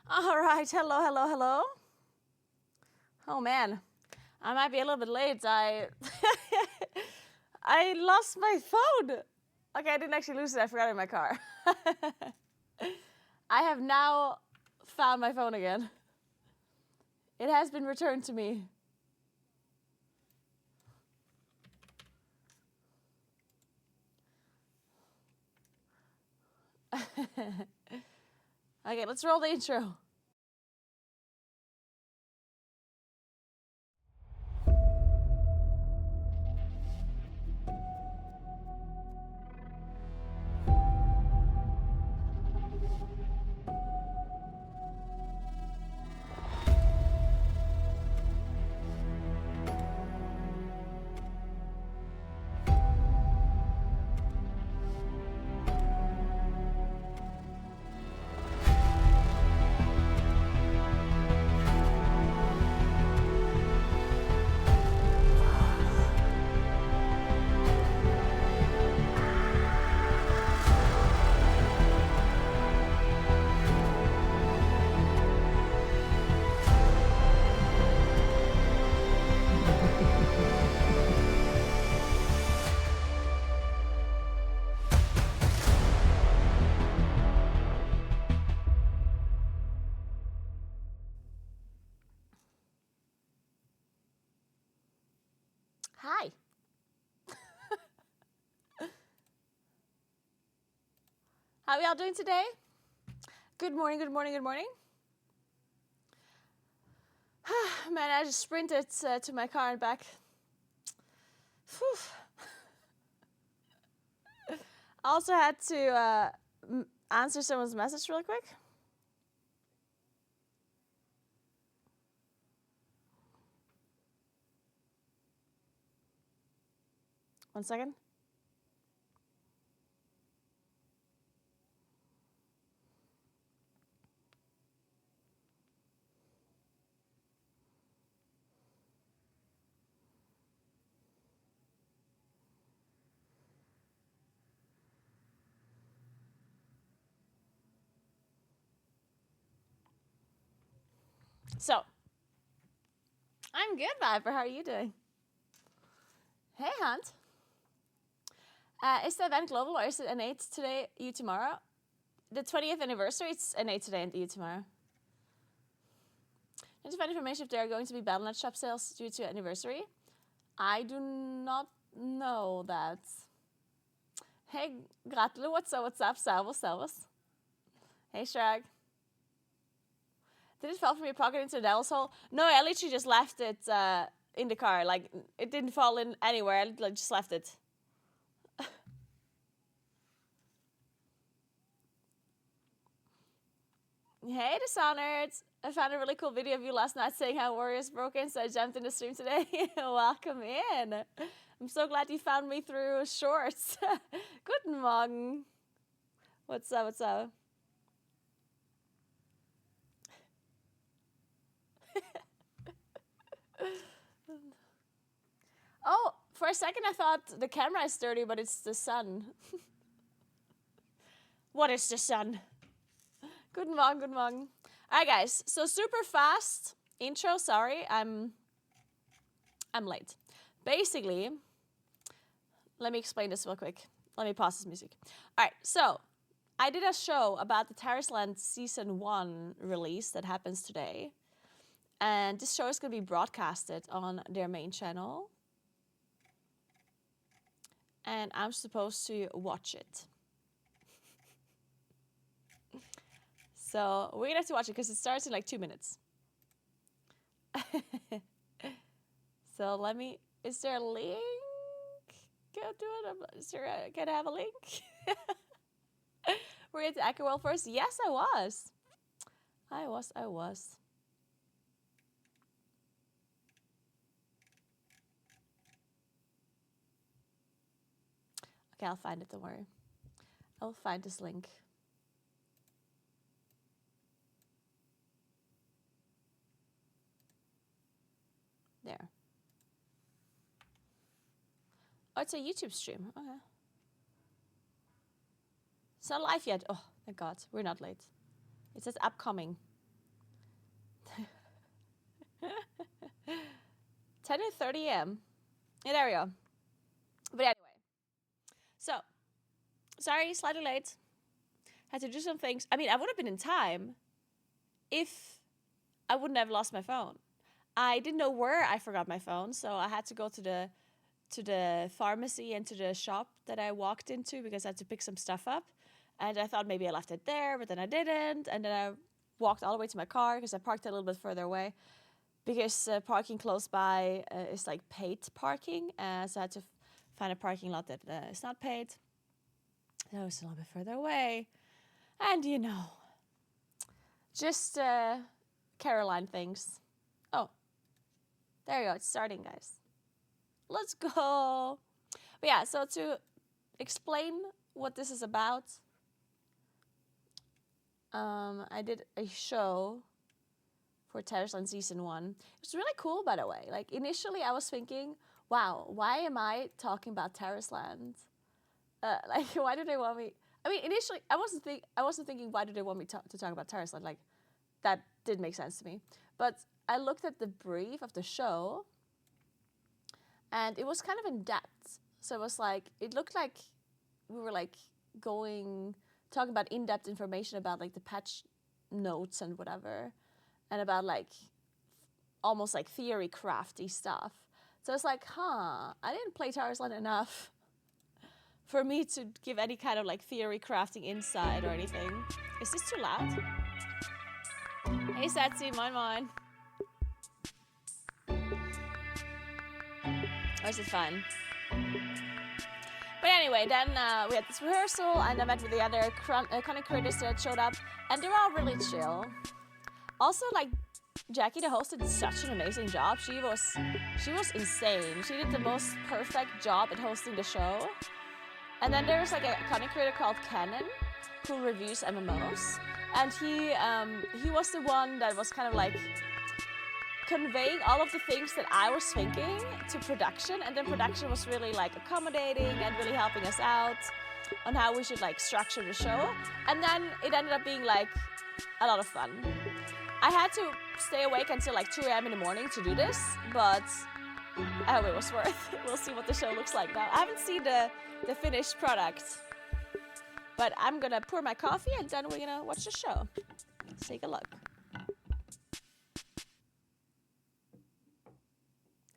All right, hello, hello, hello. Oh man, I might be a little bit late. I lost my phone. Okay, I didn't actually lose it. I forgot it in my car. I have now found my phone again. It has been returned to me. Okay, let's roll the intro. Hi. How are y'all doing today? Good morning, good morning, good morning. Man, I just sprinted to my car and back. Whew. I also had to answer someone's message really quick. One second. So, I'm good, Viper. How are you doing? Hey, Hunt. Is the event global or is it an 8 today, you tomorrow? The 20th anniversary, it's an 8 today and you tomorrow. Need to find information if there are going to be Battle.net shop sales due to anniversary. I do not know that. Hey, Gratle, what's up? Servus. Hey, Shrag. Did it fall from your pocket into the devil's hole? No, I literally just left it in the car. Like, it didn't fall in anywhere. I just left it. Hey, Dishonored. I found a really cool video of you last night saying how Warriors broke in, so I jumped in the stream today. Welcome in. I'm so glad you found me through shorts. Guten Morgen. What's up? Oh, for a second I thought the camera is dirty, but it's the sun. What is the sun? Guten Morgen. Alright guys, so super fast intro, sorry, I'm late. Basically, let me explain this real quick. Let me pause this music. Alright, so I did a show about the Tarisland Season 1 release that happens today. And this show is going to be broadcasted on their main channel. And I'm supposed to watch it. So we're gonna have to watch it because it starts in like 2 minutes. So let me, is there a link? Go do it. Is there can I have a link? Were you at the Acro World first? Yes, I was. I was. Okay, I'll find it, don't worry. I'll find this link. There. Oh, it's a YouTube stream. Okay. It's not live yet. Oh, thank God. We're not late. It says upcoming. 10:30 a.m. Yeah, there we go. But anyway, so sorry, slightly late. Had to do some things. I mean, I would have been in time if I wouldn't have lost my phone. I didn't know where I forgot my phone, so I had to go to the pharmacy and to the shop that I walked into because I had to pick some stuff up. And I thought maybe I left it there, but then I didn't. And then I walked all the way to my car because I parked a little bit further away because parking close by is like paid parking. So I had to find a parking lot that is not paid. That was a little bit further away. And you know, just Caroline things. Oh, there you go. It's starting, guys. Let's go. But yeah, so to explain what this is about, I did a show for Tarisland season 1. It was really cool, by the way. Like initially I was thinking, wow, why am I talking about Tarisland? Like why do they want me? I mean, initially I wasn't thinking why do they want me to talk about Tarisland? Like that did make sense to me. But I looked at the brief of the show and it was kind of in depth. So it was like, it looked like we were like talking about in-depth information about like the patch notes and whatever. And about like almost like theory crafty stuff. So it's like, I didn't play Tarisland enough for me to give any kind of like theory crafting insight or anything. Is this too loud? Hey Satsi, mine. Or is it fun? But anyway, then we had this rehearsal and I met with the other content creators that showed up and they're all really chill. Also, like, Jackie, the host, did such an amazing job. She was insane. She did the most perfect job at hosting the show. And then there's like a content creator called Canon who reviews MMOs. And he was the one that was kind of like conveying all of the things that I was thinking to production. And then production was really like accommodating and really helping us out on how we should like structure the show. And then it ended up being like a lot of fun. I had to stay awake until like 2 a.m. in the morning to do this, but I hope it was worth it. We'll see what the show looks like now. I haven't seen the finished product, but I'm gonna pour my coffee and then we're gonna watch the show. Let's take a look.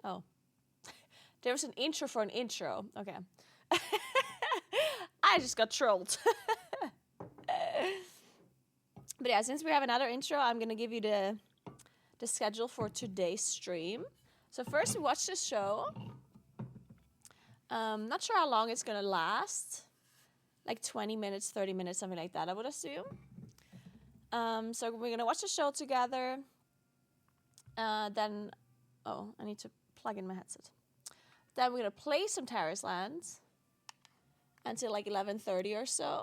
Oh, there was an intro for an intro. Okay. I just got trolled. But yeah, since we have another intro, I'm gonna give you the schedule for today's stream. So first we watch the show. Not sure how long it's gonna last. Like 20 minutes, 30 minutes, something like that, I would assume. So we're gonna watch the show together. Then, I need to plug in my headset. Then we're gonna play some Tarisland until like 11:30 or so.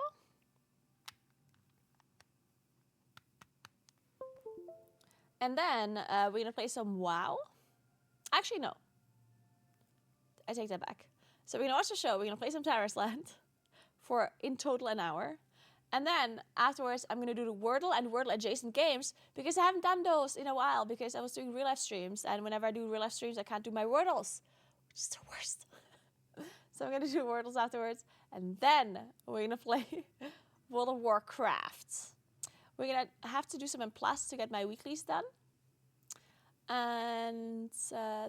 And then we're gonna play some WoW. Actually, no. I take that back. So we're gonna watch the show, we're gonna play some Tarisland for in total an hour. And then afterwards, I'm gonna do the Wordle and Wordle adjacent games because I haven't done those in a while because I was doing real life streams. And whenever I do real life streams, I can't do my Wordles, which is the worst. So I'm gonna do Wordles afterwards. And then we're gonna play World of Warcraft. We're gonna have to do some in plus to get my weeklies done. And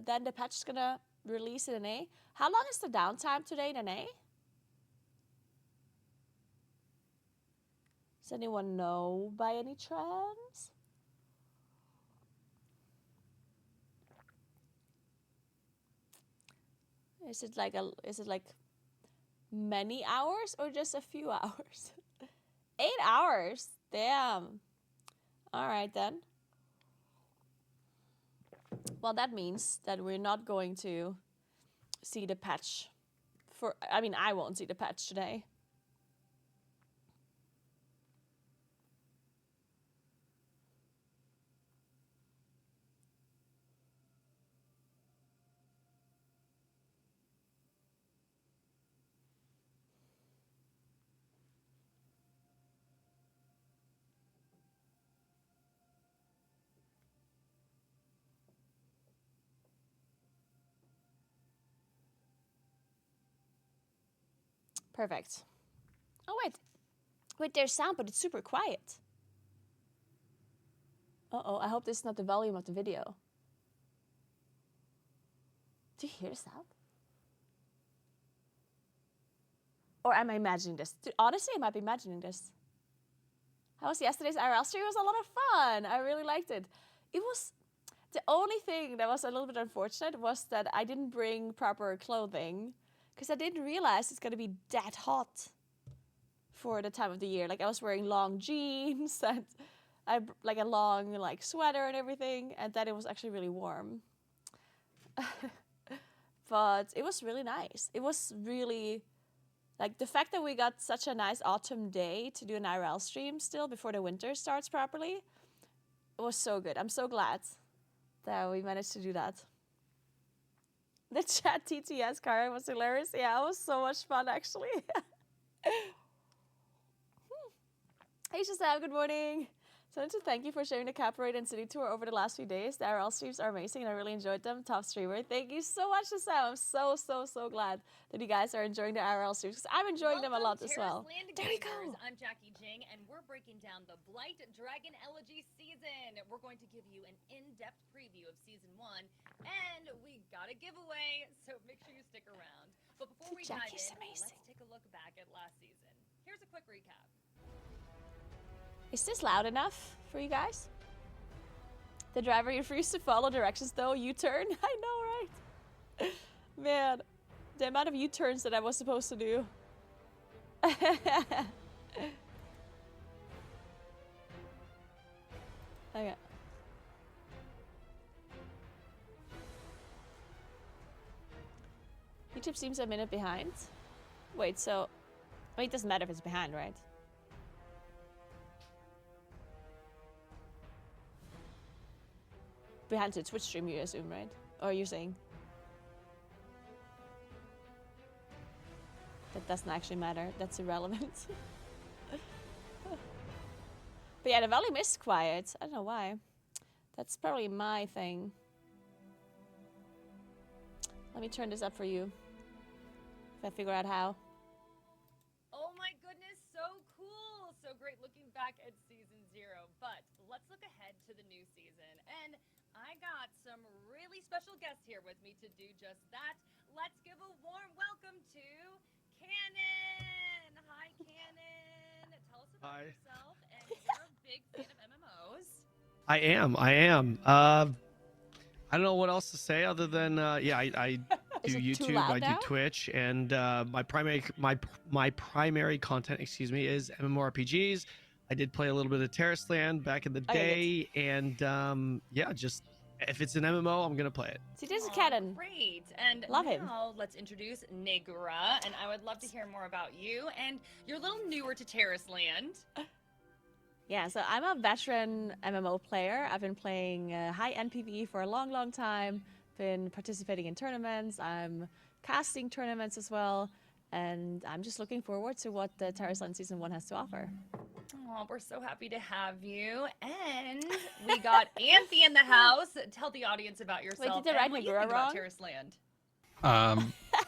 then the patch is gonna release in A. How long is the downtime today in A? Does anyone know by any chance? Is it like many hours or just a few hours? 8 hours. Damn. All right then. Well, that means that we're not going to see the patch I won't see the patch today. Perfect. Oh, wait. Wait, there's sound, but it's super quiet. Uh-oh, I hope this is not the volume of the video. Do you hear the sound? Or am I imagining this? Honestly, I might be imagining this. How was yesterday's IRL stream? It was a lot of fun. I really liked it. It was... The only thing that was a little bit unfortunate was that I didn't bring proper clothing. Because I didn't realize it's going to be that hot for the time of the year. Like, I was wearing long jeans and like a long like sweater and everything. And then it was actually really warm. But it was really nice. It was really... Like, the fact that we got such a nice autumn day to do an IRL stream still before the winter starts properly, it was so good. I'm so glad that we managed to do that. The chat TTS card was hilarious. Yeah, it was so much fun, actually. Hey, Shazam, good morning. So I wanted to thank you for sharing the Caparade and City Tour over the last few days. The IRL streams are amazing, and I really enjoyed them. Top streamer. Thank you so much, Shazam. I'm so glad that you guys are enjoying the IRL streams, because I'm enjoying them a lot as well. There we go. I'm Jackie Jing, and we're breaking down the Blight Dragon Elegy season. We're going to give you an in-depth preview of season 1, and we got a giveaway, so make sure you stick around. But before we dive in, let's take a look back at last season. Here's a quick recap. Is this loud enough for you guys? The driver refused to follow directions though. U-turn. I know, right? Man, the amount of U-turns that I was supposed to do. Okay. YouTube seems a minute behind. Wait, so... Wait, it doesn't matter if it's behind, right? Behind the Twitch stream, you assume, right? Or you're saying that doesn't actually matter. That's irrelevant. But yeah, the volume is quiet. I don't know why. That's probably my thing. Let me turn this up for you. If I figure out how. Oh my goodness, so cool! So great looking back at season 0. But let's look ahead to the new season. And I got some really special guests here with me to do just that. Let's give a warm welcome to Cannon! Hi, Cannon! Tell us about yourself, and you're a big fan of MMOs. I am. I don't know what else to say other than, yeah, I do YouTube, I do Twitch, and my primary content, is MMORPGs. I did play a little bit of Tarisland back in the day, and yeah, just if it's an MMO, I'm gonna play it. See, this is Cannon. Great, and love now him. Let's introduce Naguura, and I would love to hear more about you. And you're a little newer to Tarisland. Yeah, so I'm a veteran MMO player. I've been playing high-end PvE for a long time. Been participating in tournaments. I'm casting tournaments as well. And I'm just looking forward to what the Tarisland Season 1 has to offer. Oh, we're so happy to have you. And we got Anthe in the house. Tell the audience about yourself. Wait, did they write what you Naguura think wrong? about Tarisland.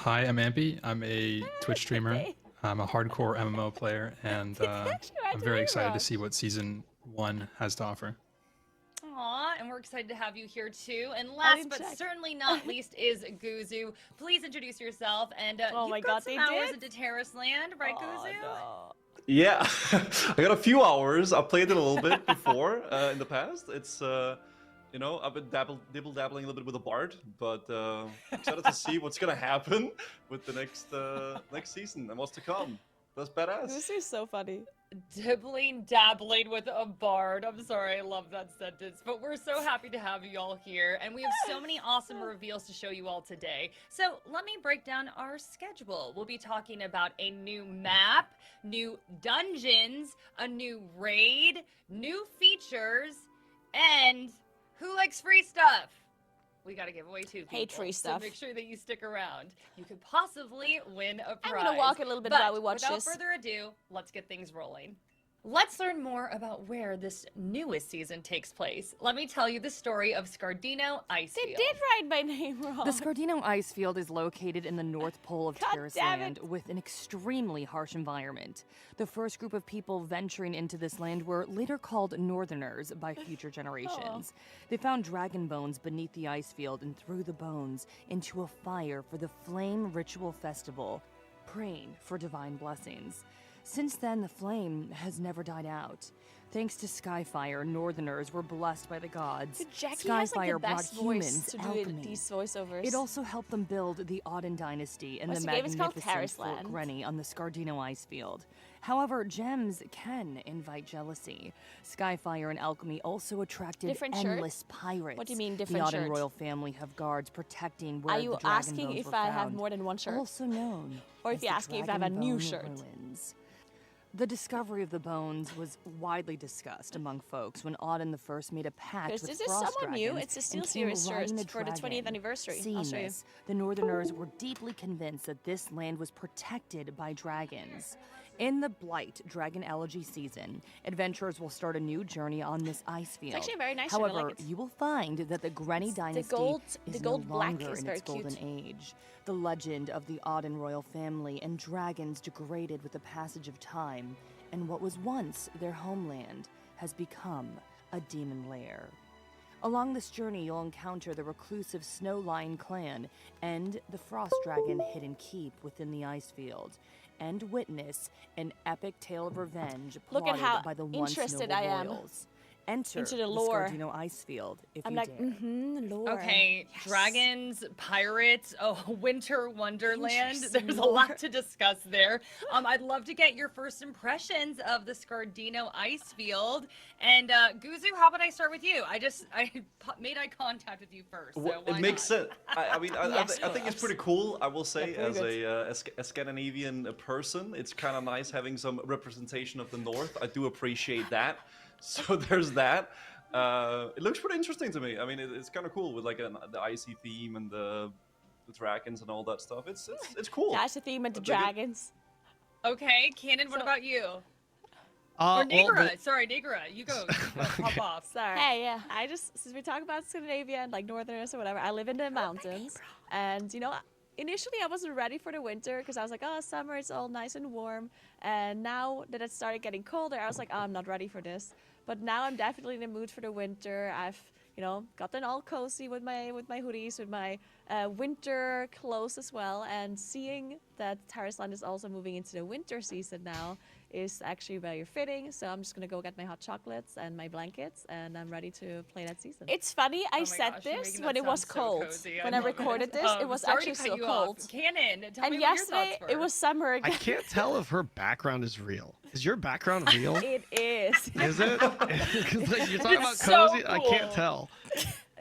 Hi, I'm Ampy. I'm a Twitch streamer. I'm a hardcore MMO player, and I'm very excited to see what Season 1 has to offer. Aw, and we're excited to have you here too. And last but certainly not least is Guzu. Please introduce yourself. And you've got some hours into Terraceland, right, Guzu? No. Yeah, I got a few hours. I played it a little bit before in the past. It's you know, I've been dibble-dabbling a little bit with a bard, but excited to see what's gonna happen with the next season and what's to come. That's badass. This is so funny. Dabbling with a bard. I'm sorry, I love that sentence. But we're so happy to have you all here, and we have so many awesome reveals to show you all today. So let me break down our schedule. We'll be talking about a new map, new dungeons, a new raid, new features, and who likes free stuff? We got to give away 2 people. Hate free stuff. So make sure that you stick around. You could possibly win a prize. I'm going to walk a little bit while we watch without this. further ado, let's get things rolling. Let's learn more about where this newest season takes place. Let me tell you the story of Scardino Icefield. They did write my name wrong. The Scardino Icefield is located in the North Pole of God damn Tarisland it. with an extremely harsh environment. The first group of people venturing into this land were later called Northerners by future generations. They found dragon bones beneath the icefield and threw the bones into a fire for the Flame Ritual Festival, praying for divine blessings. Since then, the flame has never died out. Thanks to Skyfire, Northerners were blessed by the gods. Dude, Jackie has like the Skyfire best brought voice humans to do alchemy. these voiceovers. It also helped them build the Auden dynasty and What's the the game? It's called magnificent Fort Tarisland. Grenny on the Scardino Icefield. However, gems can invite jealousy. Skyfire and alchemy also attracted Different shirt? endless pirates. What do you mean, The different Auden shirt? royal family have guards protecting where Are the you dragon asking bones if were I have found, more than one shirt? also known Or if as you're the asking if I have a Dragon new Bone shirt? Ruins. The discovery of the bones was widely discussed among folks when Auden I made a pact Because with this is frost somewhat new. dragons It's a and Steel came Series shirt riding a for the 20th dragon. anniversary. Seeing I'll show you. this, the Northerners were deeply convinced that this land was protected by dragons. In the Blight Dragon Elegy season, adventurers will start a new journey on this ice field. actually very nice shirt, I However, like it. you will find that the Grenny dynasty gold- is the gold no black longer is in very its golden cute. age. The legend of the Auden royal family and dragons degraded with the passage of time, and what was once their homeland has become a demon lair. Along this journey, you'll encounter the reclusive Snow Lion clan and the Frost Dragon hidden keep within the ice field, and witness an epic tale of revenge Look at plotted how by the once interested noble I am royals. Enter into the lore. Scardino Icefield if I'm you like, dare. lore. Okay, Yes. dragons, pirates, winter wonderland. Interesting There's a lore. lot to discuss there. I'd love to get your first impressions of the Scardino Icefield. And Guzu, how about I start with you? I made eye contact with you first. So Well, why it makes not? sense. I mean, Yes, I think it's perhaps. pretty cool. I will say, Yeah, as pretty a Scandinavian person, it's kind of nice having some representation of the North. I do appreciate that. So there's that. It looks pretty interesting to me. I mean, it's kind of cool with like the icy theme and the dragons and all that stuff. It's cool. That's the theme of the But they're good. dragons. Okay, Cannon, what So- about you? Or Well, Naguura. Sorry, Naguura. You go. Hop off. Sorry. Hey, yeah. I just, since we talk about Scandinavia and like Northerners or whatever, I live in the mountains. And, you know, initially I wasn't ready for the winter because I was like, oh, summer, it's all nice and warm. And now that it started getting colder, I was like, oh, I'm not ready for this. But now I'm definitely in the mood for the winter. I've, you know, gotten all cozy with my hoodies, with my winter clothes as well. And seeing that Tarisland is also moving into the winter season now is actually very fitting. So I'm just gonna go get my hot chocolates and my blankets, and I'm ready to play that season. It's funny. I Oh my said gosh, you're this making when that it was sound so cold. cozy. When I I love it. recorded this, it was Sorry to actually cut so you off. cold. Cannon, tell And me what your yesterday thoughts it were. was summer I again. can't tell if her background is real. Is your background real? It is. Is it? Because like, you're talking about It's so cozy. I can't cool. tell.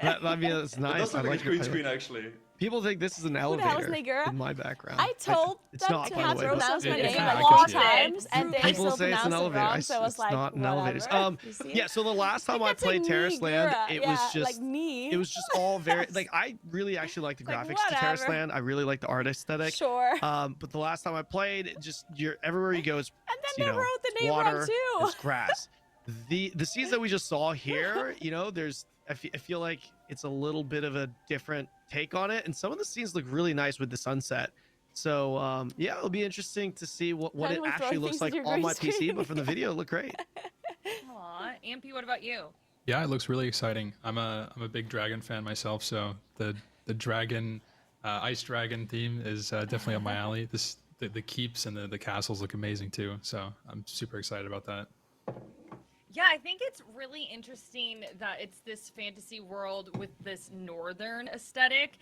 I mean, it's It nice. does I look like like a green it. screen, actually. People think this is an the hell is elevator Naguura? in my background. I told it's them not, to by the have way. to This- pronounce my it- name yeah, I like can 4 see it. times, and they People still say it's an pronounce it elevator. wrong. So I was It's like, not an elevator. whatever. You see? Yeah. So the last time I That's a played Tarisland, Naguura. it Yeah, was just like knee. it was just all very like I really actually like the Like, graphics to whatever. Tarisland. I really like the art aesthetic. Sure. But the last time I played, it just everywhere you go is And then you they know, wrote the name water, wrong too. it's grass. The scenes that we just saw here, you know, I feel like it's a little bit of a different take on it, and some of the scenes look really nice with the sunset. So yeah, it'll be interesting to see what Kind it of actually throwing looks things at like your on green my PC. screen. But from the video, it looked great. Aw, Ampy, what about you? Yeah, it looks really exciting. I'm a big dragon fan myself, so the dragon, ice dragon theme is definitely up my alley. The keeps and the castles look amazing too, so I'm super excited about that. Yeah, I think it's really interesting that it's this fantasy world with this northern aesthetic.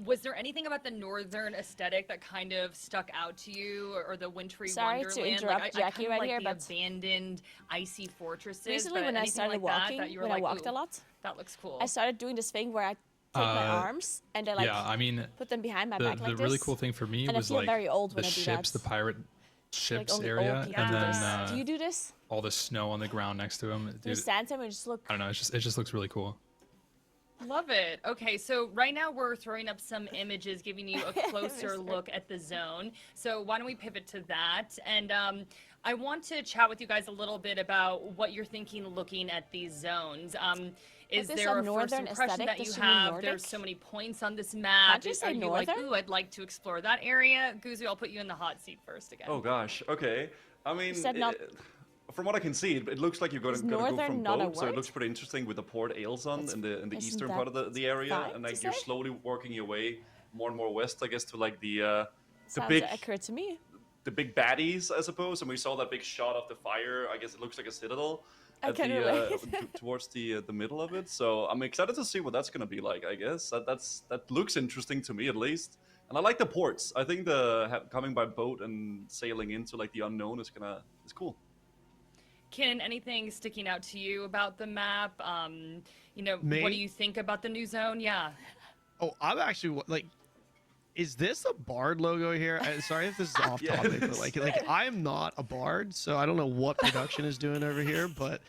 Was there anything about the northern aesthetic that kind of stuck out to you, or the wintry Sorry to wonderland? interrupt like, Jackie I right like here, the but abandoned icy fortresses. Recently, but when I anything started like walking, that you were when I like, walked "Ooh, a lot, that looks cool. I started doing this thing where I take my arms and I like yeah, I mean, put them behind my the back like really this. cool thing for me and I was feel like very old when the I do ships, that. the pirate Like ships only area, old people and do then this. Do you do this? all the snow on the ground next to them. You Dude, stand there and just look. I don't know, it just looks really cool. Love it. Okay, so right now we're throwing up some images, giving you a closer look at the zone. So why don't we pivot to that? And I want to chat with you guys a little bit about what you're thinking looking at these zones. Is Like there a first northern impression aesthetic, that you does she mean have? Nordic? There's so many points on this map. Can't you say Are you like, northern? ooh, I'd like to explore that area? Guzu, I'll put you in the hot seat first again. Oh gosh. Okay. I mean, said not- from what I can see, it looks like you're going Is to go northern from not a boat, so it word? looks pretty interesting with the port Aelson in the isn't eastern part of that the area, fine and to like you're say? slowly working your way more and more west, I guess, to like the Sounds big accurate to me. the big baddies, I suppose. And we saw that big shot of the fire. I guess it looks like a citadel I at can the relate. towards the middle of it. So I'm excited to see what that's gonna be like. I guess that looks interesting to me at least. And I like the ports. I think coming by boat and sailing into like the unknown is cool. Ken, anything sticking out to you about the map? You know, Me? what do you think about the new zone? Yeah. Oh, I'm actually like, is this a bard logo here? Sorry if this is off Yeah, topic, it but is. like I am not a bard, so I don't know what production is doing over here. But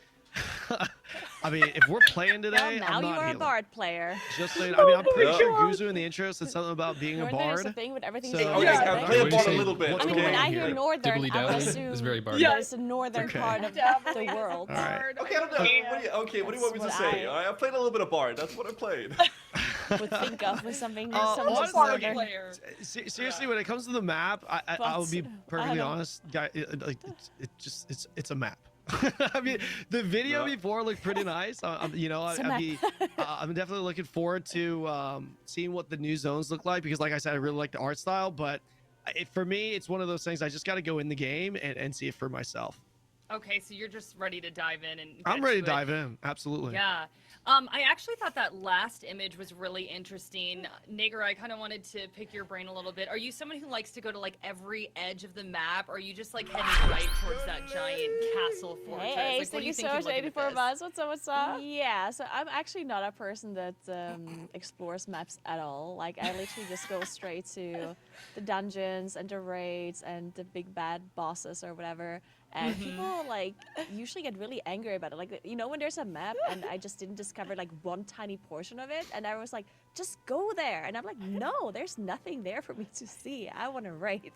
I mean, if we're playing today, Well, now I'm you not are a healing. bard player. Just saying. I mean, I'm pretty Yeah. sure Guzu in the intro said something about being a Northern is a bard. thing, but everything's So- a Okay, northern I thing. play a What do you bard a say? little bit. I mean, okay? when I Okay. hear northern, I would Dibbly-dabbly assume is very bard. that it's a northern Okay. part of Dabbly the world. All right. Okay, I don't know. What do you want me to That's say? what I played a little bit of bard. That's what I played. Would think of with something honestly, someone's Bard northern. player. Seriously, when it comes to the map, I'll be But, perfectly don't- honest, guy. Like, it's a map. I mean, the video Yeah. before looked pretty nice. You know, It's a map. I'm definitely looking forward to seeing what the new zones look like because, like I said, I really like the art style. But for me, it's one of those things I just got to go in the game and see it for myself. Okay, so you're just ready to dive in and I'm get ready to it. dive in. Absolutely. Yeah. I actually thought that last image was really interesting. Naguura, I kind of wanted to pick your brain a little bit. Are you someone who likes to go to like every edge of the map? Or are you just like heading right towards that giant castle fortress? Hey, like, what do thank you you think so much, looking at 84 this? months. What's up? Yeah, so I'm actually not a person that explores maps at all. Like, I literally just go straight to the dungeons and the raids and the big bad bosses or whatever. And people like usually get really angry about it. Like, you know, when there's a map and I just didn't discover like one tiny portion of it, and I was like, just go there. And I'm like, no, there's nothing there for me to see. I want to raid.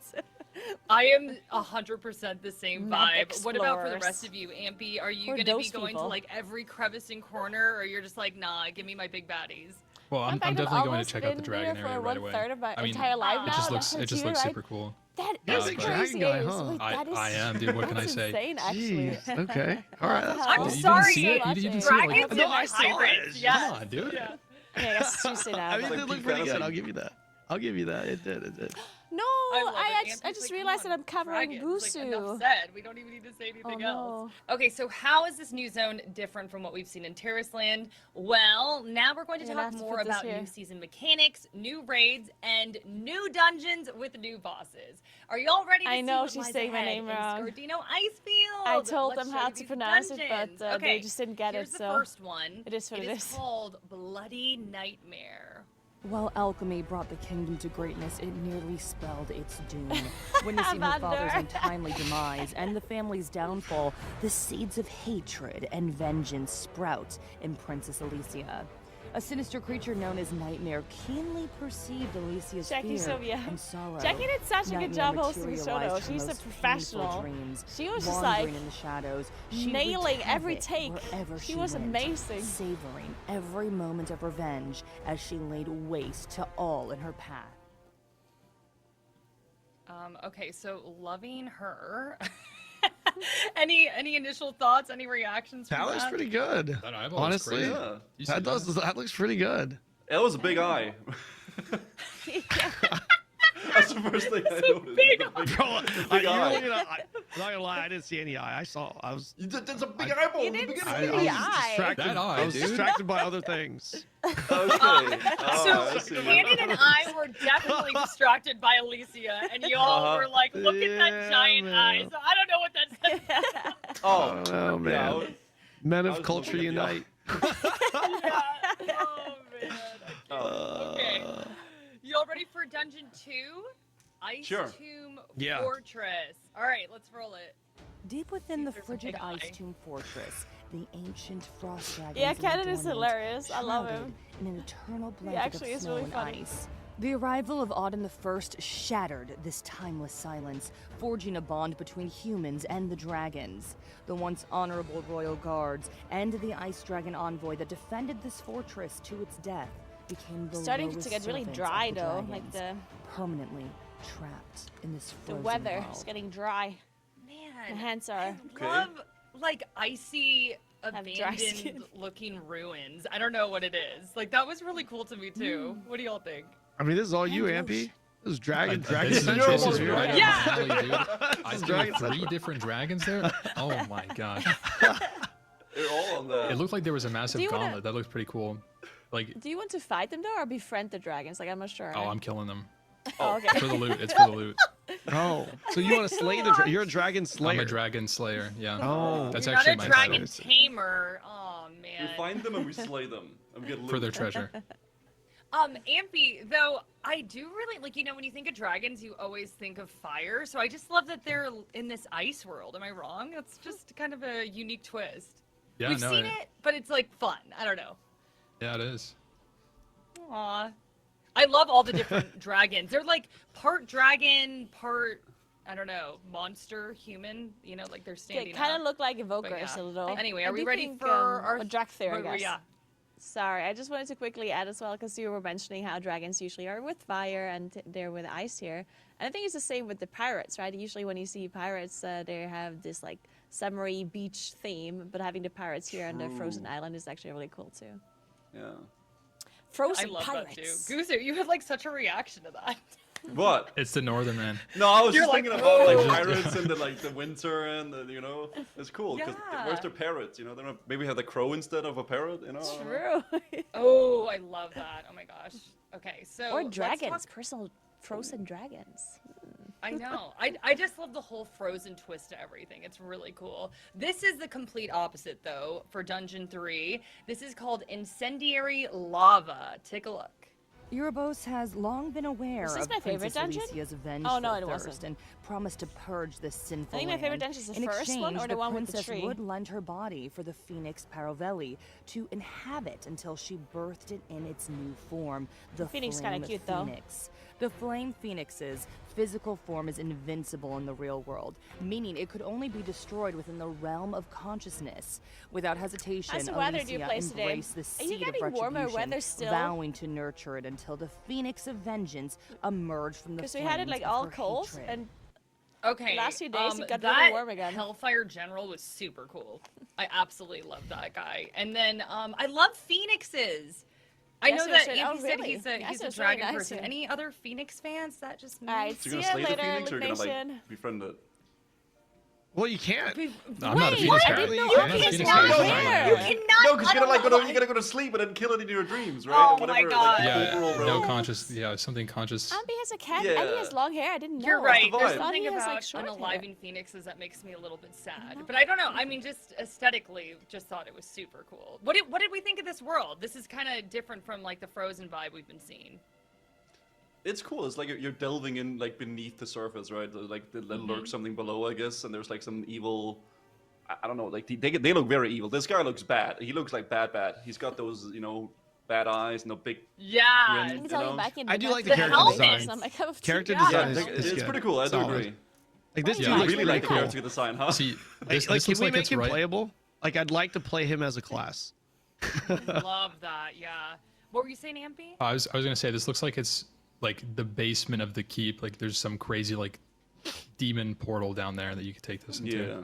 I am 100% the same Map vibe. What about for the explorers. rest of you, Ampy? Are you Or going to be those going to people. like every crevice and corner, or you're just like, nah, give me my big baddies? Well, I'm In fact, I've definitely going to almost check out the been dragon here for area right away. 1/3 of my I mean, entire life it now. just looks That's looks right? super cool. That Yeah, is like crazy. dragon guy, Ace. huh? Wait, that is I am, dude. What can I that's say? insane, actually. Jeez. Okay. All right. That's I'm cool. You didn't sorry, see it? You much, didn't Ace. see it? Like, Dragons No, and I saw it. hybrids. Come Yes. Come on, dude. Yeah. Okay, I guess Tuesday now. I mean, like it looked peak pretty good. fantasy. I'll give you that. I'll give you that. It did. It did. No, love it. I Ampy's just like, realized "Come that on, I'm covering dragons." Like, enough Gusu. said. We don't even need to say anything Oh, else. Okay, so how is this new zone different from what we've seen in Tarisland? Well, now we're going to You're gonna talk have to more put this about here. new season mechanics, new raids, and new dungeons with new bosses. Are y'all ready to I see know what she's lies saying my ahead name in wrong. Scardino Icefield? I told Let's them show how you to these pronounce it, dungeons. but okay, they just didn't get here's it, the so first one. it is what it It is is. called Bloody Nightmare. While alchemy brought the kingdom to greatness, it nearly spelled its doom. Witnessing her father's Vander. untimely demise and the family's downfall, the seeds of hatred and vengeance sprout in Princess Alicia. A sinister creature known as Nightmare keenly perceived Alicia's Jackie fear Sylvia. and sorrow. Jackie did such a good Nightmare job hosting the show, though. materialized her She's a most professional. painful dreams, She was just wandering like in the shadows, she nailing wreaked every havoc take. wherever She was went, amazing. savoring every moment of revenge as she laid waste to all in her path. Okay, so loving her. any initial thoughts? Any reactions? That from looks that? pretty good. That eyeball Honestly, is crazy. Yeah. You see that looks pretty good. That was a big eye. That's the first thing I noticed. big The Bro, big you're eye. looking at, I'm not gonna lie, I didn't see any eye. There's a big eyeball. You in the didn't beginning. see I was the eye. distracted. That eye, I was dude. distracted by other things. Okay. So I see. Cannon and I were definitely distracted by Alicia, and y'all were like, "Look at that Yeah, giant eye." man. So I don't know what that says. Oh, Oh man, yeah, I was- men I of was culture looking at the eye. unite. Yeah. Oh man. Oh. Okay. Y'all ready for Dungeon 2? Ice Sure. Tomb Yeah. Fortress. All right, let's roll it. Deep within the there's a frigid big eye. Ice Tomb Fortress, the ancient frost dragons. Yeah, lay Cannon is dormant, hilarious. I love shrouded him. in an eternal blanket actually of is snow really and funny. ice. The arrival of Auden I shattered this timeless silence, forging a bond between humans and the dragons. The once honorable royal guards and the ice dragon envoy that defended this fortress to its death became the Starting lowest to get really servants dry of the though, like dragons, permanently trapped in this the frozen weather world. is getting dry. Man, The hands are. I love like icy, dry skin. abandoned looking ruins. I don't know what it is. Like that was really cool to me too. What do y'all think? I mean, this is all you, Ampy. This is Dragon This is Central this is over here. right up Yeah. my alley, dude. I is see Dragon 3 different dragons there. Oh my gosh. They're all on the. It looked like there was a massive Do you wanna- gauntlet. That looked pretty cool. Like, Do you want to fight them though, or befriend the dragons? Like I'm not sure. oh, I'm killing them. Oh, okay. It's for the loot. It's for the loot. Oh, so you want to slay the? You're a dragon slayer. I'm a dragon slayer. Yeah. Oh. That's You're actually not a my dragon title. tamer. Oh We man. find them and we slay them. And we get loot. For their treasure. Ampy, though, I do really like, when you think of dragons, you always think of fire. So I just love that they're in this ice world. Am I wrong? That's just kind of a unique twist. Yeah, We've no, seen it, but it's like fun. I don't know. Yeah, it is. Aw. I love all the different dragons. They're like part dragon, part, I don't know, monster, human. Like they're They standing kind up. of look like But evokers yeah. a little. Anyway, I are we do ready think, for our... a Drakthir, I guess. Yeah. Sorry, I just wanted to quickly add as well, because you were mentioning how dragons usually are with fire and they're with ice here. And I think it's the same with the pirates, right? Usually when you see pirates, they have this like summery beach theme, but having the pirates here on the frozen True. island is actually really cool too. Yeah. Frozen I love pirates. that too. Guzu, you had like such a reaction to that. What? It's the northern man. No, I was You're just like, thinking about "Oh." like pirates and the winter and it's cool because Yeah. where's their parrots? They don't maybe have the crow instead of a parrot. True. Oh, I love that. Oh my gosh. Okay, so Or let's dragons, talk- personal frozen dragons. I know. I just love the whole frozen twist to everything. It's really cool. This is the complete opposite though for Dungeon 3. This is called Incendiary Lava. Take a look. Erebos has long been aware Is this of my favorite Princess dungeon? Alicia's vengeful Oh, no, it thirst wasn't. and promised to purge this sinful I think my favorite land. dungeon is the In first one, exchange, or the one with the princess tree. would lend her body for the Phoenix Paravelli to inhabit until she birthed it in its new form, the Phoenix Flame kinda cute, though. Phoenix. The Flame Phoenix's physical form is invincible in the real world, meaning it could only be destroyed within the realm of consciousness. Without hesitation, How's the weather do you Alicia place today? embraced the Are you seed of getting warmer retribution, weather still? vowing to nurture it until the Phoenix of Vengeance emerged from the Because we had it flames like of all her cold, hatred. and Okay. Last few days, it got really that warm again. Hellfire General was super cool. I absolutely love that guy. And then I love Phoenixes. I Yes, know it that was really- Andy oh, said really? he's a Yes, he's it a was really dragon nice person. here. Any other Phoenix fans? That just me? all right, So see you're you gonna slay the later, phoenix or you're gonna Nation. like befriend it? Well, you can't. No, I'm not a Wait, Phoenix I guy. didn't know I'm not a Phoenix Phoenix were guy. there. You cannot. No, because unalive- you gotta go to sleep and then kill it in your dreams, right? Oh And my whatever, God. Like, overall Yeah, no realm. conscious. Yeah, something conscious. Ambi has a cat. Yeah. And he has long hair. I didn't know. You're right. the There's vibe. something He has, about like, short hair. unaliving phoenixes that makes me a little bit sad. But I don't know. I mean, just aesthetically, just thought it was super cool. What did we think of this world? This is kind of different from like the Frozen vibe we've been seeing. It's cool. It's like you're delving in like beneath the surface, right? Like there lurks something below, I guess, and there's like some evil. I don't know. Like they look very evil. This guy looks bad. He looks like bad. He's got those bad eyes and a big. Yeah. Grin. He's You all know? back in I do like the The character helmet. design. It's not my cup of tea. Character Yeah. design Yeah, is it's good. pretty cool. I do Solid. agree. Like this Yeah, dude I looks really like the cool. character design, huh? See, Like, this can looks we like make it's him right. playable? Like I'd like to play him as a class. Love that. Yeah. What were you saying, Ampy? I was gonna say this looks like it's like the basement of the keep. Like there's some crazy like demon portal down there that you could take this into. Yeah.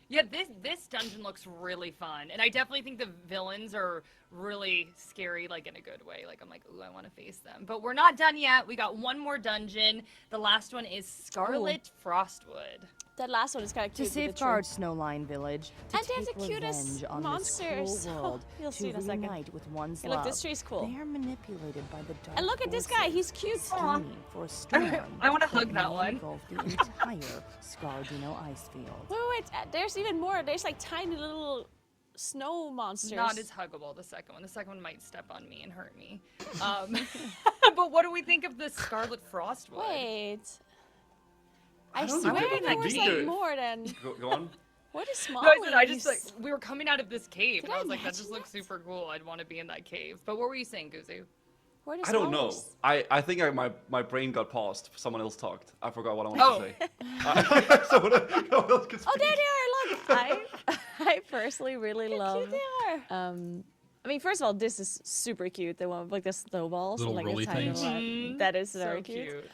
Yeah, this dungeon looks really fun, and I definitely think the villains are really scary, like in a good way. Like I'm like, ooh, I want to face them. But we're not done yet. We got one more dungeon. The last one is Scarlet Frostwood. That last one is kind of To cute. with the tree. safeguard Snowline Village, to And they have take the cutest revenge on monsters. this cruel world, You'll see to in a second. reunite with one's Hey, look, love. this tree's cool. They are manipulated by the dark And look at this guy. forces, He's cute. scheming for a storm. I wanna hug that will one. engulf the entire Scardino ice field. Wait, there's even more. There's like tiny little snow monsters. Not as huggable, the second one. The second one might step on me and hurt me. But what do we think of the Scarlet Frostwood? Wait. I don't swear know. there was These like are- more than. Go on. What is small? No, I just like we were coming out of this cave, and Did I I was like, that imagine just looks that? super cool. I'd want to be in that cave. But what were you saying, Guzu? I don't know. I think my brain got paused. Someone else talked. I forgot what I wanted Oh. to say. Someone else could Oh, there speak. they are! Look, I personally really love. Cute they are. I mean, first of all, this is super cute. The one with like the snowballs, Little and, like rolly the tiny things. one. That is So very cute.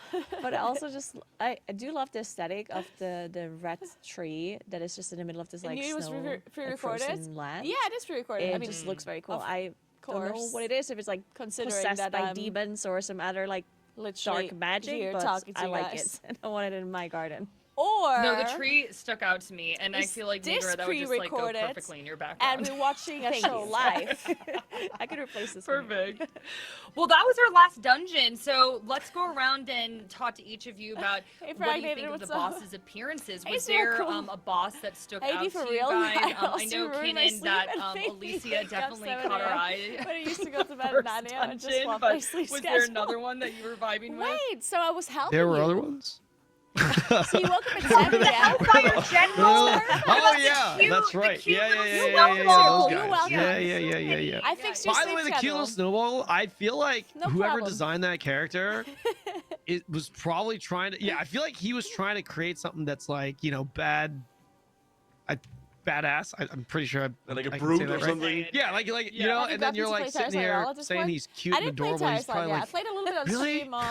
But I also just I do love the aesthetic of the red tree that is just in the middle of this I like knew it was snow like, pre-recorded. frozen land. Yeah, it is pre-recorded. It I mean, just looks very cool. of I don't know course. what it is. If it's like Considering possessed that by I'm demons or some other like literally dark magic, here but talking to I you like guys. it. And I want it in my garden. Or No, the tree stuck out to me, and I Is feel like this Naguura, that would just like go pre-recorded? perfectly in your background. and we're watching a Thank show you. live. I could replace this. one. Perfect. Well, that was our last dungeon, so let's go around and talk to each of you about Hey, what do you Fragnated, think of what's the up? boss's appearances. Hey, Was so there cool. a boss that stuck Hey, out you for to real? you guys? I I also know, ruined my Kinnan, sleep that and made me Alicia wake up definitely 7 caught our a.m. eye. But I used to go to bed at first 9 a.m. and just dungeon, swap but my sleep was schedule. there another one that you were vibing with? Wait, so I was helping There were you. other ones. So you woke up at 7 a.m. Hellfire General! Oh yeah, cute- that's the right. cute Yeah, yeah, little yeah, You're yeah, welcome. yeah, yeah, those You're guys. welcome. Yeah. I fixed your By the sleep way, the cute schedule. little snowball, I feel like No whoever problem. designed that character, it was probably trying to. Yeah, I feel like he was trying to create something that's like badass. I'm pretty sure. Like a I can brute say that or right. something. Yeah, like Yeah. you know, Have you and then gotten you're to like play sitting Tarisland at all here at this saying point? he's cute I and didn't play adorable. He's Tarisland probably yet. I like. played a little bit on Really? stream on.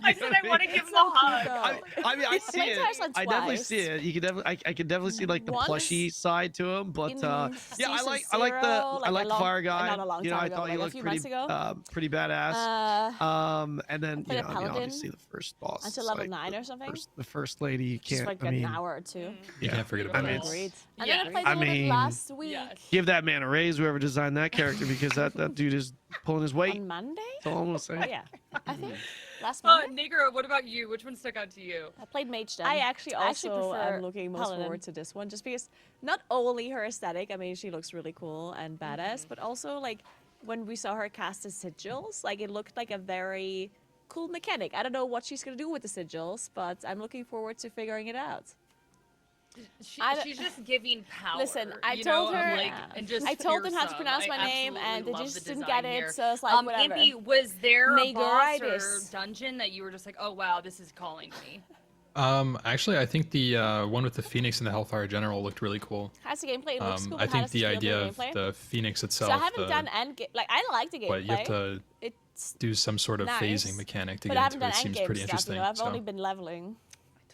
I said I want to give him a hug. I mean, I I see played it. Tarisland I definitely twice. see it. You can definitely, I can definitely see like the Once plushy side to him, but in yeah, I season like zero, the like a long- fire guy. not a long You know, time I ago, thought like he a looked few pretty, months ago. pretty badass. And then played a I mean, paladin obviously the first boss until is, level like, 9 the or something. the first lady. You Just can't. like I mean, an hour or two. You yeah. can't forget I about mean, it. Agreed. And Yeah. then I played I a little bit mean- last week Yes. give that man a raise, whoever designed that character, because that dude is pulling his weight. on Monday. That's all I'm gonna say. Oh, yeah. I think last Monday. Naguura, what about you? Which one stuck out to you? I played Mage then. I actually also prefer am looking most Paladin. forward to this one, just because not only her aesthetic, I mean, she looks really cool and badass, but also like when we saw her cast the sigils, like it looked like a very cool mechanic. I don't know what she's gonna do with the sigils, but I'm looking forward to figuring it out. She's just giving power. Listen, I you told know, her- like, and just I told them how to fearsome. pronounce my I name, and absolutely they love just the didn't design get it, here. so it's like, whatever. Impy, was there a boss or Naguura-itis. dungeon that you were just like, oh wow, this is calling me? Actually, I think the one with the Phoenix and the Hellfire General looked really cool. How's the gameplay? It looks cool. I but how think does the it feel idea to of gameplay? the Phoenix So itself, I haven't the, done end like I like the gameplay. but you have to It's do some sort of nice, phasing mechanic to but I get haven't into it. done It seems endgame pretty stuff. interesting. You know, I've so. only been leveling.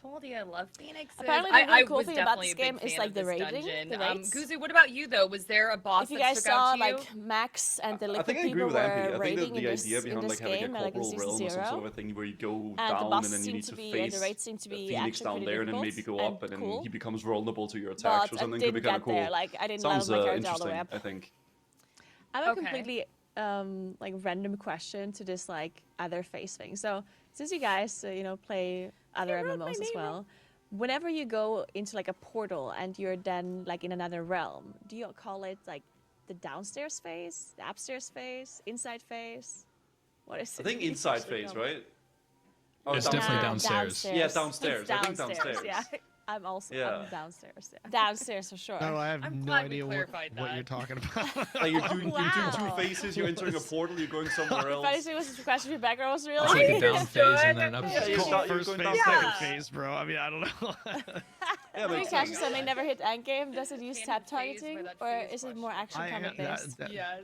I told you I love Phoenixes. Apparently, the I really cool was thing about definitely this a big game is, fan like, of the this rating, dungeon. the rates. Guzu, what about you though? Was there a boss If you that guys stuck out saw to you? like Max and the I liquid think I agree people with Ampy. were I think rating that in the this idea behind this like having game, a like in corporal season realm or some 0. sort of thing where you go And the down boss and then you seemed need to to be, face the rates seem to the be Phoenix actually down pretty there and then maybe difficult go up and then cool. he becomes vulnerable to your But attacks or I something. Could be didn't kind get of cool. there. Like I didn't Sounds level my character all the way interesting, up. I think. I have a Okay. completely like random question to this like other face thing. So since you guys play other MMOs as well, whenever you go into like a portal and you're then like in another realm, do you call it like the downstairs phase, the upstairs phase, inside phase? What is I it? think inside phase, right? Oh, It's definitely downstairs. Yeah, downstairs. It's I think downstairs. Yeah, I'm also Yeah. I'm downstairs. Yeah. Downstairs for sure. No, I have I'm no glad we idea what clarified you're that. talking about. Like you're doing Wow. two phases, you're entering a portal, you're going somewhere If else. anything was a question for background was really It's like a down phase and then up. Yeah, It's you're called not- you're first going phase, downstairs. second phase, bro. I mean, I don't know. Yeah, Free makes catches sense. that may never hit endgame. Does it use Cannon tap phase targeting, where that or phase is it more question. action I combat based? Yes.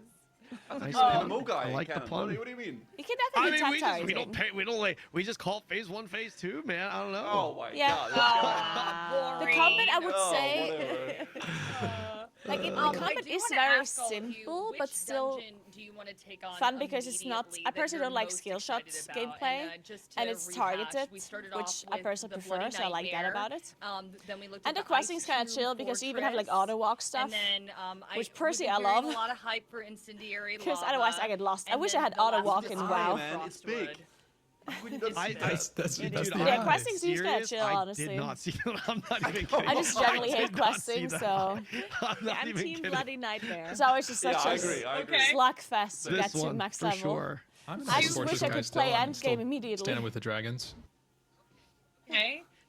nice Oh, pun. MMO guy. I like the Cannon. pun. What do you mean? You can I definitely mean, tap we targeting. don't we just call it phase 1, phase 2, man. I don't know. Oh my Yeah. god. This guy. The Boring. combat, I would Oh, say, whatever. like the I combat do is wanna very ask all of you, simple, which but still dungeon do you wanna take on fun because it's not. immediately I that personally you're don't like most skill excited shots about? gameplay, just to and it's rehash, targeted, we started which off I with personally the prefer, Bloody so I like that Nightmare. about it. Then we looked And at the questing's kind of Ice chill because you even have like Fortress, auto walk stuff. And then, which we've personally been I hearing love. a lot of hype for Incendiary Because Lava, otherwise I get lost. I and wish I then had the auto last walk of in us, WoW. Man, it's big. Frostwood. That's Yeah, that's dude, the Yeah, eye. questing seems kinda serious? chill, honestly. I did not see that. I'm not even kidding. I just generally hate did not see questing, that. so I'm Yeah, not I'm even team kidding. bloody nightmare. it's always just Yeah, such I a agree. I agree. Okay. slugfest to This get to one, max for level. sure. I'm I a just Fortress wish I guy could still. play I'm endgame still immediately. Standing with the dragons. Okay.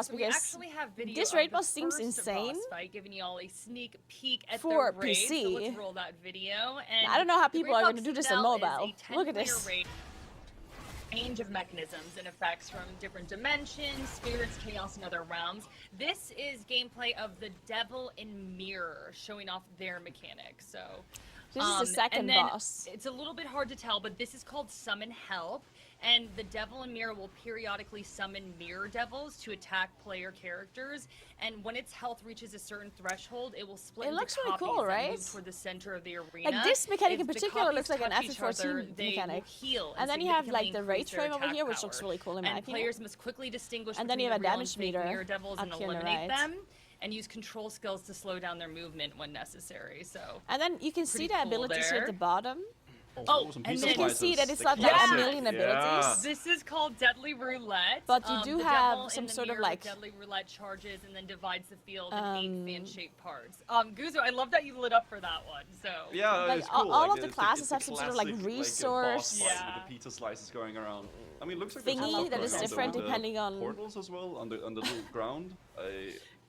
boss so we because actually have video this of raid the boss seems first insane boss fight, giving you all a sneak peek at for the raid. So PC. let's roll that video. And I don't know how the people raid are going box to do this on citadel is mobile. a Look at 10-player this. raid. range of mechanisms and effects from different dimensions, spirits, chaos, and other realms. This is gameplay of the Devil in Mirror, showing off their mechanics. So This is the second and then boss. It's a little bit hard to tell, but this is called Summon Help, and the Devil in Mirror will periodically summon mirror devils to attack player characters, and when its health reaches a certain threshold, it will split It into looks really copies cool, that right? move toward the center of the arena. Like this mechanic in If the particular copies looks like an touch each other, FF14 they will mechanic. heal And then you have like the significantly rage increase their frame over attack here, which power. looks really cool in my And opinion. players must quickly distinguish And then between you have the a real damage and fake meter mirror devils up and here on the eliminate right. them, and use control skills to slow down their movement when necessary. So And then you can see Pretty the cool abilities here at the there. bottom. Oh, some and pizza then- You can see that slices. it's The not like a classic. million Yeah. abilities. This is called Deadly Roulette. But you do the have devil some in the sort of, mirror like- with Deadly Roulette charges and then divides the field in 8 fan-shaped parts. Guzo, I love that you lit up for that one. So Yeah, Like, it's cool. all like, of the it's classes it's a have some sort of, like, classic, resource boss fight with Yeah. the pizza slices going around. I mean, it looks like there's Thingy stuff that going is on there different with the depending on- portals as well on the little ground.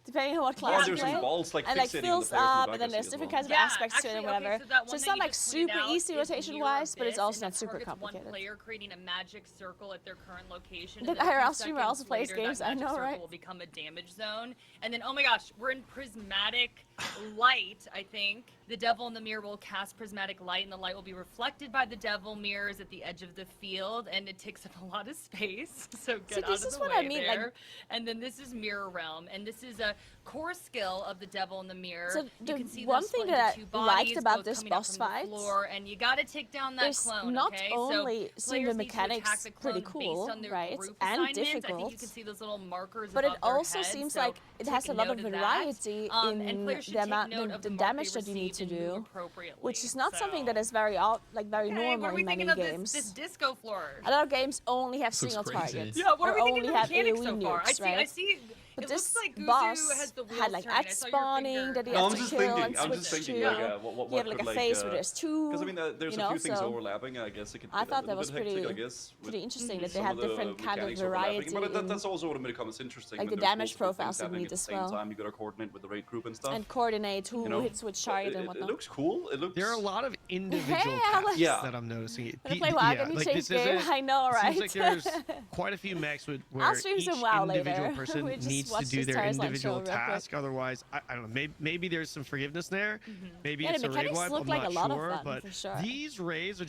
Depending on what Oh, class you there's some play. balls like And like fixating on the fills players in the up, back, and then I there's see as different well. kinds of Yeah, aspects to it and actually, whatever. okay, so that one it's that not you like just pointed super out easy is rotation Mirror wise, but it's Abyss, also and not that super targets one complicated. player creating a magic circle at their current location. The and then a few IRL streamer seconds also plays later, that games, I magic know, circle right? will become a damage zone. And then, oh my gosh, we're in prismatic light, I think. The devil in the mirror will cast prismatic light, and the light will be reflected by the devil mirrors at the edge of the field, and it takes up a lot of space. So get See, out this of is the what way I mean, like- there. And then this is Mirror Realm, and this is a core skill of the devil in the mirror. So You the can see them one split thing into that two I liked bodies, about both this coming up boss from the fight floor, and you gotta take down that is clone. not Okay? only So seeing the players need to attack mechanics the pretty clone cool, based on their right, group and assignments. I think you difficult, can see those little markers but it above their also heads, seems so like it has take a lot of note that. variety And in players should the take amount, note of the mark damage they that you need to received and move do, appropriately. which is not something that So- is very very Hey, normal what are we in many thinking of games. this disco floor? A lot of games only have This looks single crazy. targets. Yeah, what or are we thinking only of the have mechanics AoE so far? nukes, I right? see. But It this looks like Guzu boss has the wheels had like turning. I X saw your spawning finger. that you No, have I'm to just kill thinking. and I'm switch just thinking to. like what You have like could a phase where like. there's two. Because I mean, there's you a know, few things so overlapping. I guess it could. I get a thought that little was bit hectic, pretty- I guess, with pretty interesting that they some have of the different kind of mechanics overlapping. variety But in that's also what becomes interesting. like when the there's damage multiple things profiles that happening need at the as same well. time. You gotta coordinate with the raid group and stuff. and coordinate who you know, hits which target and it whatnot. looks cool. It looks. There are a lot of individual Alex. tasks Yeah. that I'm noticing. Gonna play WoW, Yeah, can you like, change this isn't- game? I know, right? Seems like there's quite a few mechs where I'll stream each some WoW individual later. person We just needs to watched do this their Tarisland show individual real quick. task. Otherwise, I don't know. Maybe there's some forgiveness there. Maybe Yeah, it's the a raid mechanics wipe. look I'm like not a lot of sure, fun, but for sure. these raids are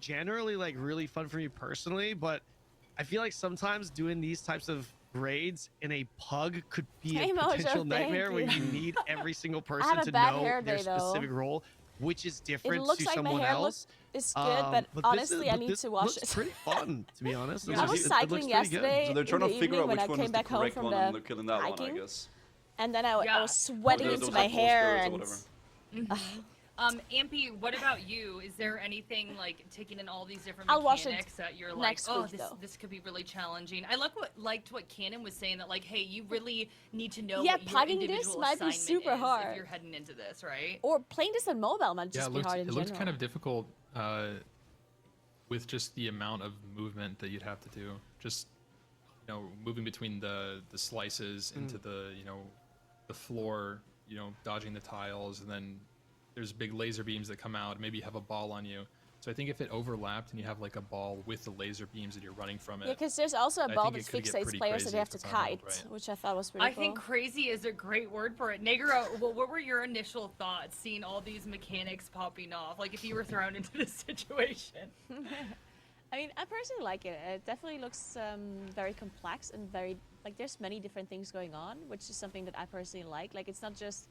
generally like really fun for me personally. But I feel like sometimes doing these types of raids in a pug could be Hey, a Mojo, potential thank nightmare where you. you need every single have person a to bad know hair their day, though. specific role, which is It different looks to like my someone hair else. is good, but this honestly, I but need this to wash looks it. pretty fun, to be honest. I It was looks cycling pretty good. yesterday So they're trying in to the figure evening out when which I one came is the back home correct from one, the and they're killing that one, I hiking. guess. And then I Yeah. was sweating Those into are my full hair spirits or and whatever. Ampy, what about you? Is there anything like taking in all these different I'll watch it mechanics that you're like, next oh, week, though. this could be really challenging? I liked what Cannon was saying that like, hey, you really need to know Yeah, what your pugging this individual might be assignment super is hard. if you're heading into this, right? or playing this on mobile might Yeah, just it be looked, hard in it looked general. kind of difficult with just the amount of movement that you'd have to do. Just moving between the slices into the the floor, dodging the tiles, and then there's big laser beams that come out. Maybe you have a ball on you. So I think if it overlapped and you have like a ball with the laser beams and you're running from it, Yeah, because there's also a I ball think that it could get fixates pretty players that crazy they have if to it's not handled kite, right. which I thought was pretty I cool. think crazy is a great word for it. Naguura, what were your initial thoughts seeing all these mechanics popping off? Like if you were thrown into this situation. I mean, I personally like it. It definitely looks very complex and very like there's many different things going on, which is something that I personally like. Like it's not just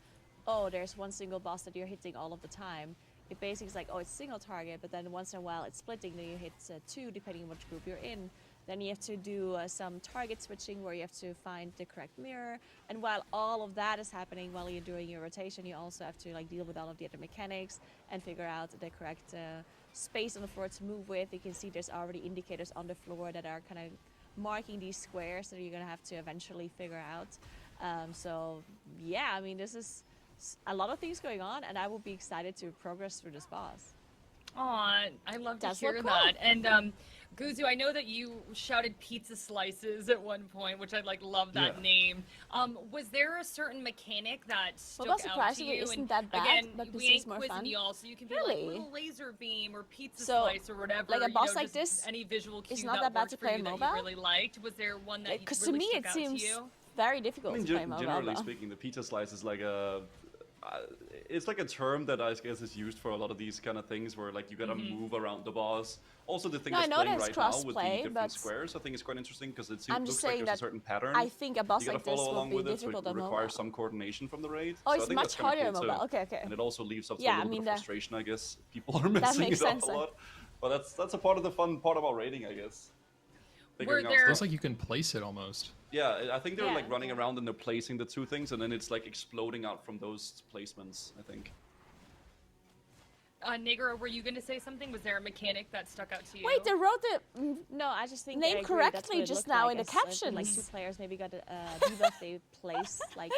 there's one single boss that you're hitting all of the time. It basically is like it's single target, but then once in a while it's splitting. Then you hit two depending on which group you're in. Then you have to do some target switching where you have to find the correct mirror. And while all of that is happening while you're doing your rotation, you also have to like deal with all of the other mechanics and figure out the correct space on the floor to move with. You can see there's already indicators on the floor that are kind of marking these squares that you're gonna have to eventually figure out. So yeah, I mean this is a lot of things going on, and I will be excited to progress through this boss. Aw, I love to Does hear look cool. that. And Guzu, I know that you shouted pizza slices at one point, which I love that Yeah. name. Was there a certain mechanic that stuck Well, out to surprisingly you? isn't And that bad, again, but we PC is ain't more quizzing fun. y'all, so you can be Really? like little laser beam or pizza So, slice or whatever. like a you boss know, like just this any visual cue is not that bad worked to for play you that mobile. you really liked. Was there one that Because really to me stuck it out seems to you? very difficult I mean, to play mobile. generally though. speaking, the pizza slice is like it's like a term that I guess is used for a lot of these kind of things where like you gotta move around the boss. Also, the thing No, I that's know playing there's right now with the cross-play, different but squares, I think is quite interesting because it I'm just looks like saying there's a that certain pattern. I think a boss You gotta like this follow will along be with it, so difficult it on requires mobile. some coordination from the raid. Oh, So I it's think much that's kinda harder cool on mobile. too. Okay, okay. And it also leaves up to Yeah, a I little mean, bit of that- frustration, I guess. People are messing makes it up sense, a lot. But that's a part of the fun part about raiding, I guess. Figuring out there- Feels stuff. like you can place it almost. Yeah, I think they're Yeah. like running around and they're placing the two things, and then it's like exploding out from those placements, I think. Naguura, were you going to say something? Was there a mechanic that stuck out to you? Wait, they wrote the No, I just think Name I agree, correctly that's what it just looked now like, in the as if, like captions. two players maybe got a debuff, they place like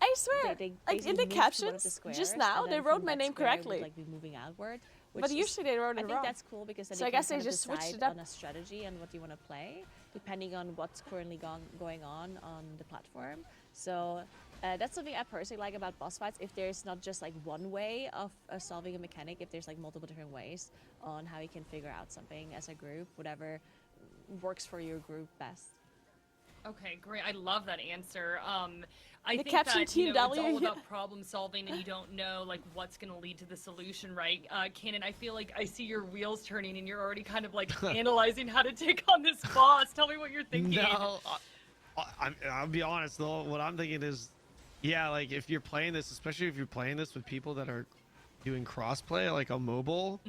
I swear, they like in basically the moved to one of the captions squares, just and now then they from wrote my that name square it would, correctly. like be moving outward. But which is- usually they wrote I it think wrong. that's cool because then So you I guess can they kind of just switched decide it up. on a strategy and what you want to play depending on what's currently going on the platform. So that's something I personally like about boss fights. If there's not just like one way of solving a mechanic, if there's like multiple different ways on how you can figure out something as a group, whatever works for your group best. Okay, great. I love that answer. I The think caption that Team it's W, all yeah. about problem solving, and you don't know like what's going to lead to the solution, right? Kanan, I feel like I see your wheels turning, and you're already kind of like analyzing how to take on this boss. Tell me what you're thinking. No, I'll be honest though. What I'm thinking is, yeah, like if you're playing this, especially if you're playing this with people that are doing crossplay, like on mobile.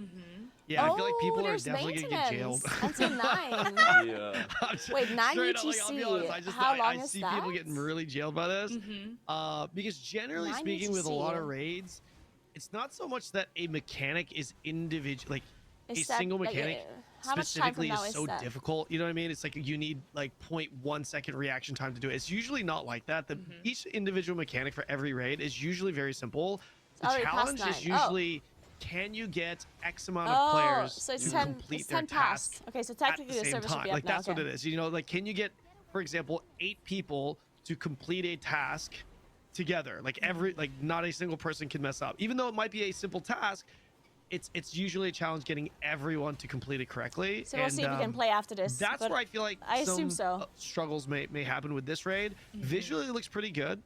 Yeah, I feel like people are there's definitely gonna get jailed. maintenance until 9. Yeah. I'm just- Wait, 9 straight up, like, I'll be UTC. honest, I just How I long is see people that? getting really jailed by this. Because generally 9 speaking, with a lot of UTC. raids, it's not so much that a mechanic is individual, like Is a that, single like, mechanic how much time from specifically now is is so that? difficult. You know what I mean? It's like you need like 0.1 second reaction time to do it. It's usually not like that. Each individual mechanic for every raid is usually very simple. The already past challenge 9. is Oh. usually can you get X amount of Oh, players so it's to 10, complete it's their 10 task past. Okay, so at the technically the same server should time. be up Like now. that's okay. what it is. You know, like can you get, for example, 8 people to complete a task together? Like like not a single person can mess up. Even though it might be a simple task, it's usually a challenge getting everyone to complete it correctly. So we'll and, see if we can play after this. That's but where I feel like I some assume so. struggles may happen with this raid. Visually, it looks pretty good.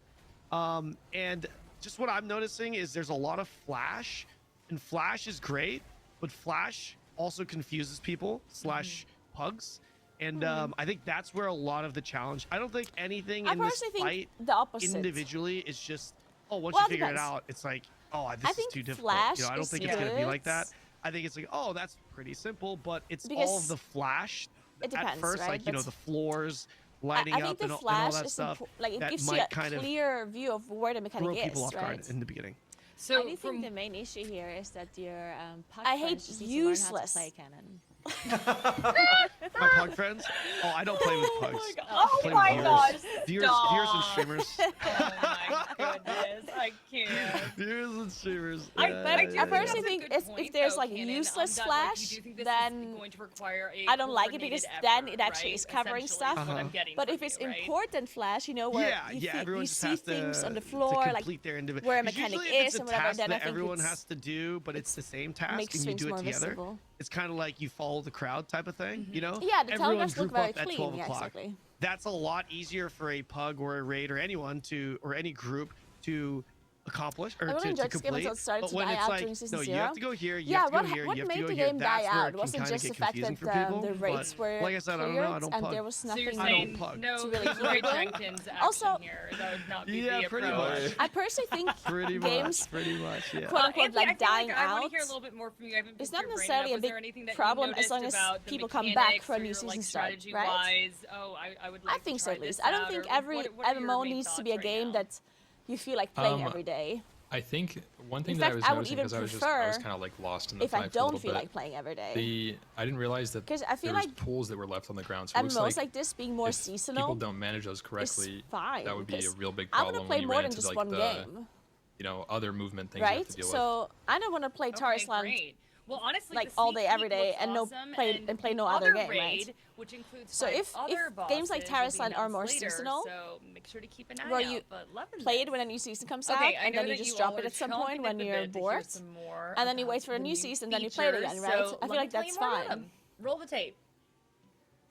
And just what I'm noticing is there's a lot of flash, and flash is great, but flash also confuses people / pugs. And I think that's where a lot of the challenge. I don't think anything I in this personally think fight the opposite. individually is just once Well, you it figure it depends. out, it's like this is think too difficult. flash You know, I don't is think it's gonna be like good. that. I think it's like that's pretty simple, but it's all Because of the flash. it At depends, first, right? like you know, But the floors lighting I up think the and all flash that is stuff. like it that gives you might a kind of clear view of where the mechanic throw is, people off right? guard in the beginning. So I do from think the main issue here is that your pug I friends hate just need to learn how useless. to play Canon. My pug friends. Oh, I don't play with pugs. oh Play with my viewers. gosh, Viewers and stop. streamers. Oh my goodness, I can't. Viewers and streamers. I Yeah, bet yeah, I yeah. personally that's a think good if point, there's though, like Kanan, useless that, flash, you do think this then is going to require a I don't like it because coordinated then effort, it actually right? is covering Essentially is stuff. what I'm getting But from if it's you, right? important flash, you know, where Everyone you just see has things to, on the to floor, like complete their individual. where a mechanic is and whatever, task then I that think everyone it's- has to do, but it's the same task makes and you things do it more together. visible. It's kind of like you follow the crowd type of thing, you know? Yeah, the Everyone telegraphs look group very up at clean. 12 Yeah, o'clock. exactly. That's a lot easier for a pug or a raid or anyone to, or any group to accomplish or I really to enjoyed this game complete. until it started But to when die it's out like, during season no, 0. you have to go here, you Yeah, have to go what here, what you have to made go the here. game die That's where out it can wasn't kind of just get the fact confusing that for people. the but rates were like I said, I don't cleared know, I don't and pug. there was So you're nothing I don't saying pug. no to really Roy keep going. Jenkins action Also- here. That would not be Yeah, the pretty approach. much. I personally think Pretty games much, pretty much, yeah. quote unquote Anthony, I like feel dying I want out. to hear a little bit more from you. I haven't It's picked not your brain necessarily enough. a Was big there anything that you problem as noticed long as about the people come back mechanics for a or new your, season like, start, right? strategy-wise? Oh, I would like I think to so try at least. this I don't out, think or every what are your MMO main needs to be a thoughts right game now? that you feel like playing Um, every day. I think one thing In that I fact, was I would noticing even because I was prefer kind of like lost in the If I fight for a don't little feel bit. like playing every day. I didn't realize that 'Cause I feel there was like tools that were left on the ground. So it looks MMOs like like this being more if seasonal people don't manage those correctly, fine. that would be a because real big I problem want to when play you more ran than into just like one the game, other movement things you have right? to deal with. So I don't want to play Okay, Tarisland great. Well, honestly, like the all sneak day, every peek day, looks and awesome, play no the other game, raid, right? which includes So 5 if other games like bosses will be Tarisland are more announced later, seasonal, so make sure to keep an eye where out. you But loving play it this. when a new season comes Okay, out, I and know then you that just all drop it are at some chomping point at when the you're bit to bored, hear some more and then you about wait for a the new season, then you play it features, again, right? so I feel let me like tell that's you more about fine. them. Roll the tape.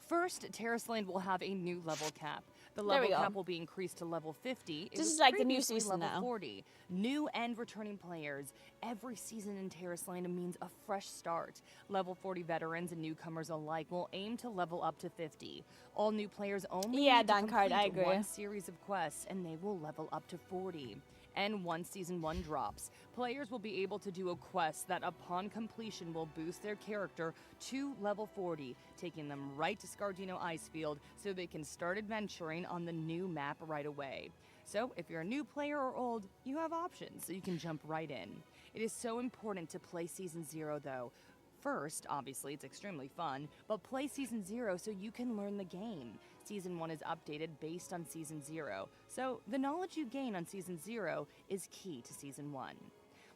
First, Tarisland will have a new level cap. The There we level go. cap will be increased to level 50. It This was is like the new previously season level now. 40. New and returning players. Every season in Tarisland means a fresh start. Level 40 veterans and newcomers alike will aim to level up to 50. All new players only Yeah, need to Dunkard, I complete agree. one series of quests, and they will level up to 40. And once Season 1 drops, players will be able to do a quest that upon completion will boost their character to level 40, taking them right to Scardino Icefield so they can start adventuring on the new map right away. So if you're a new player or old, you have options, so you can jump right in. It is so important to play Season 0 though. First, obviously, it's extremely fun, but play Season 0 so you can learn the game. Season 1 is updated based on Season 0, so the knowledge you gain on Season 0 is key to Season 1.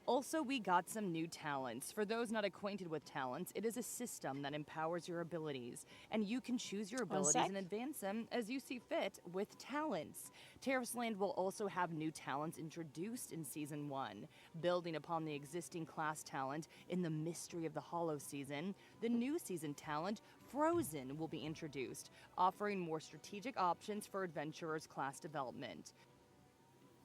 Also, we got some new talents. For those not acquainted with talents, it is a system that empowers your abilities, and you can choose your abilities sec. and advance them as you see fit with talents. Tarisland will also have new talents introduced in Season 1. Building upon the existing class talent in the Mystery of the Hollow season, the new season talent, Frozen, will be introduced, offering more strategic options for adventurers' class development.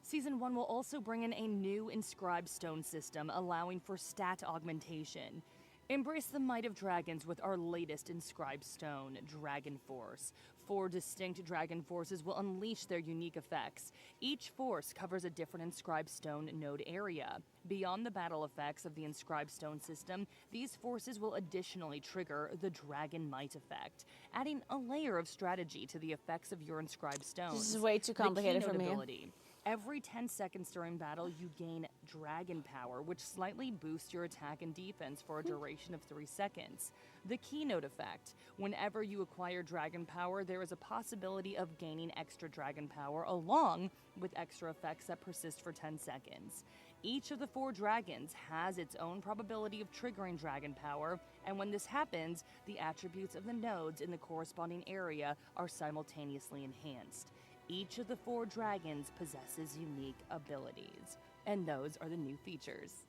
Season 1 will also bring in a new inscribed stone system, allowing for stat augmentation. Embrace the might of dragons with our latest inscribed stone, Dragon Force. 4 distinct dragon forces will unleash their unique effects. Each force covers a different inscribed stone node area. Beyond the battle effects of the inscribed stone system, these forces will additionally trigger the Dragon Might effect, adding a layer of strategy to the effects of your inscribed stones. This is way too The complicated for keynote me. ability. Every 10 seconds during battle, you gain Dragon Power, which slightly boosts your attack and defense for a duration of 3 seconds. The Keynote effect. Whenever you acquire Dragon Power, there is a possibility of gaining extra Dragon Power along with extra effects that persist for 10 seconds. Each of the 4 dragons has its own probability of triggering Dragon Power, and when this happens, the attributes of the nodes in the corresponding area are simultaneously enhanced. Each of the 4 dragons possesses unique abilities, and those are the new features.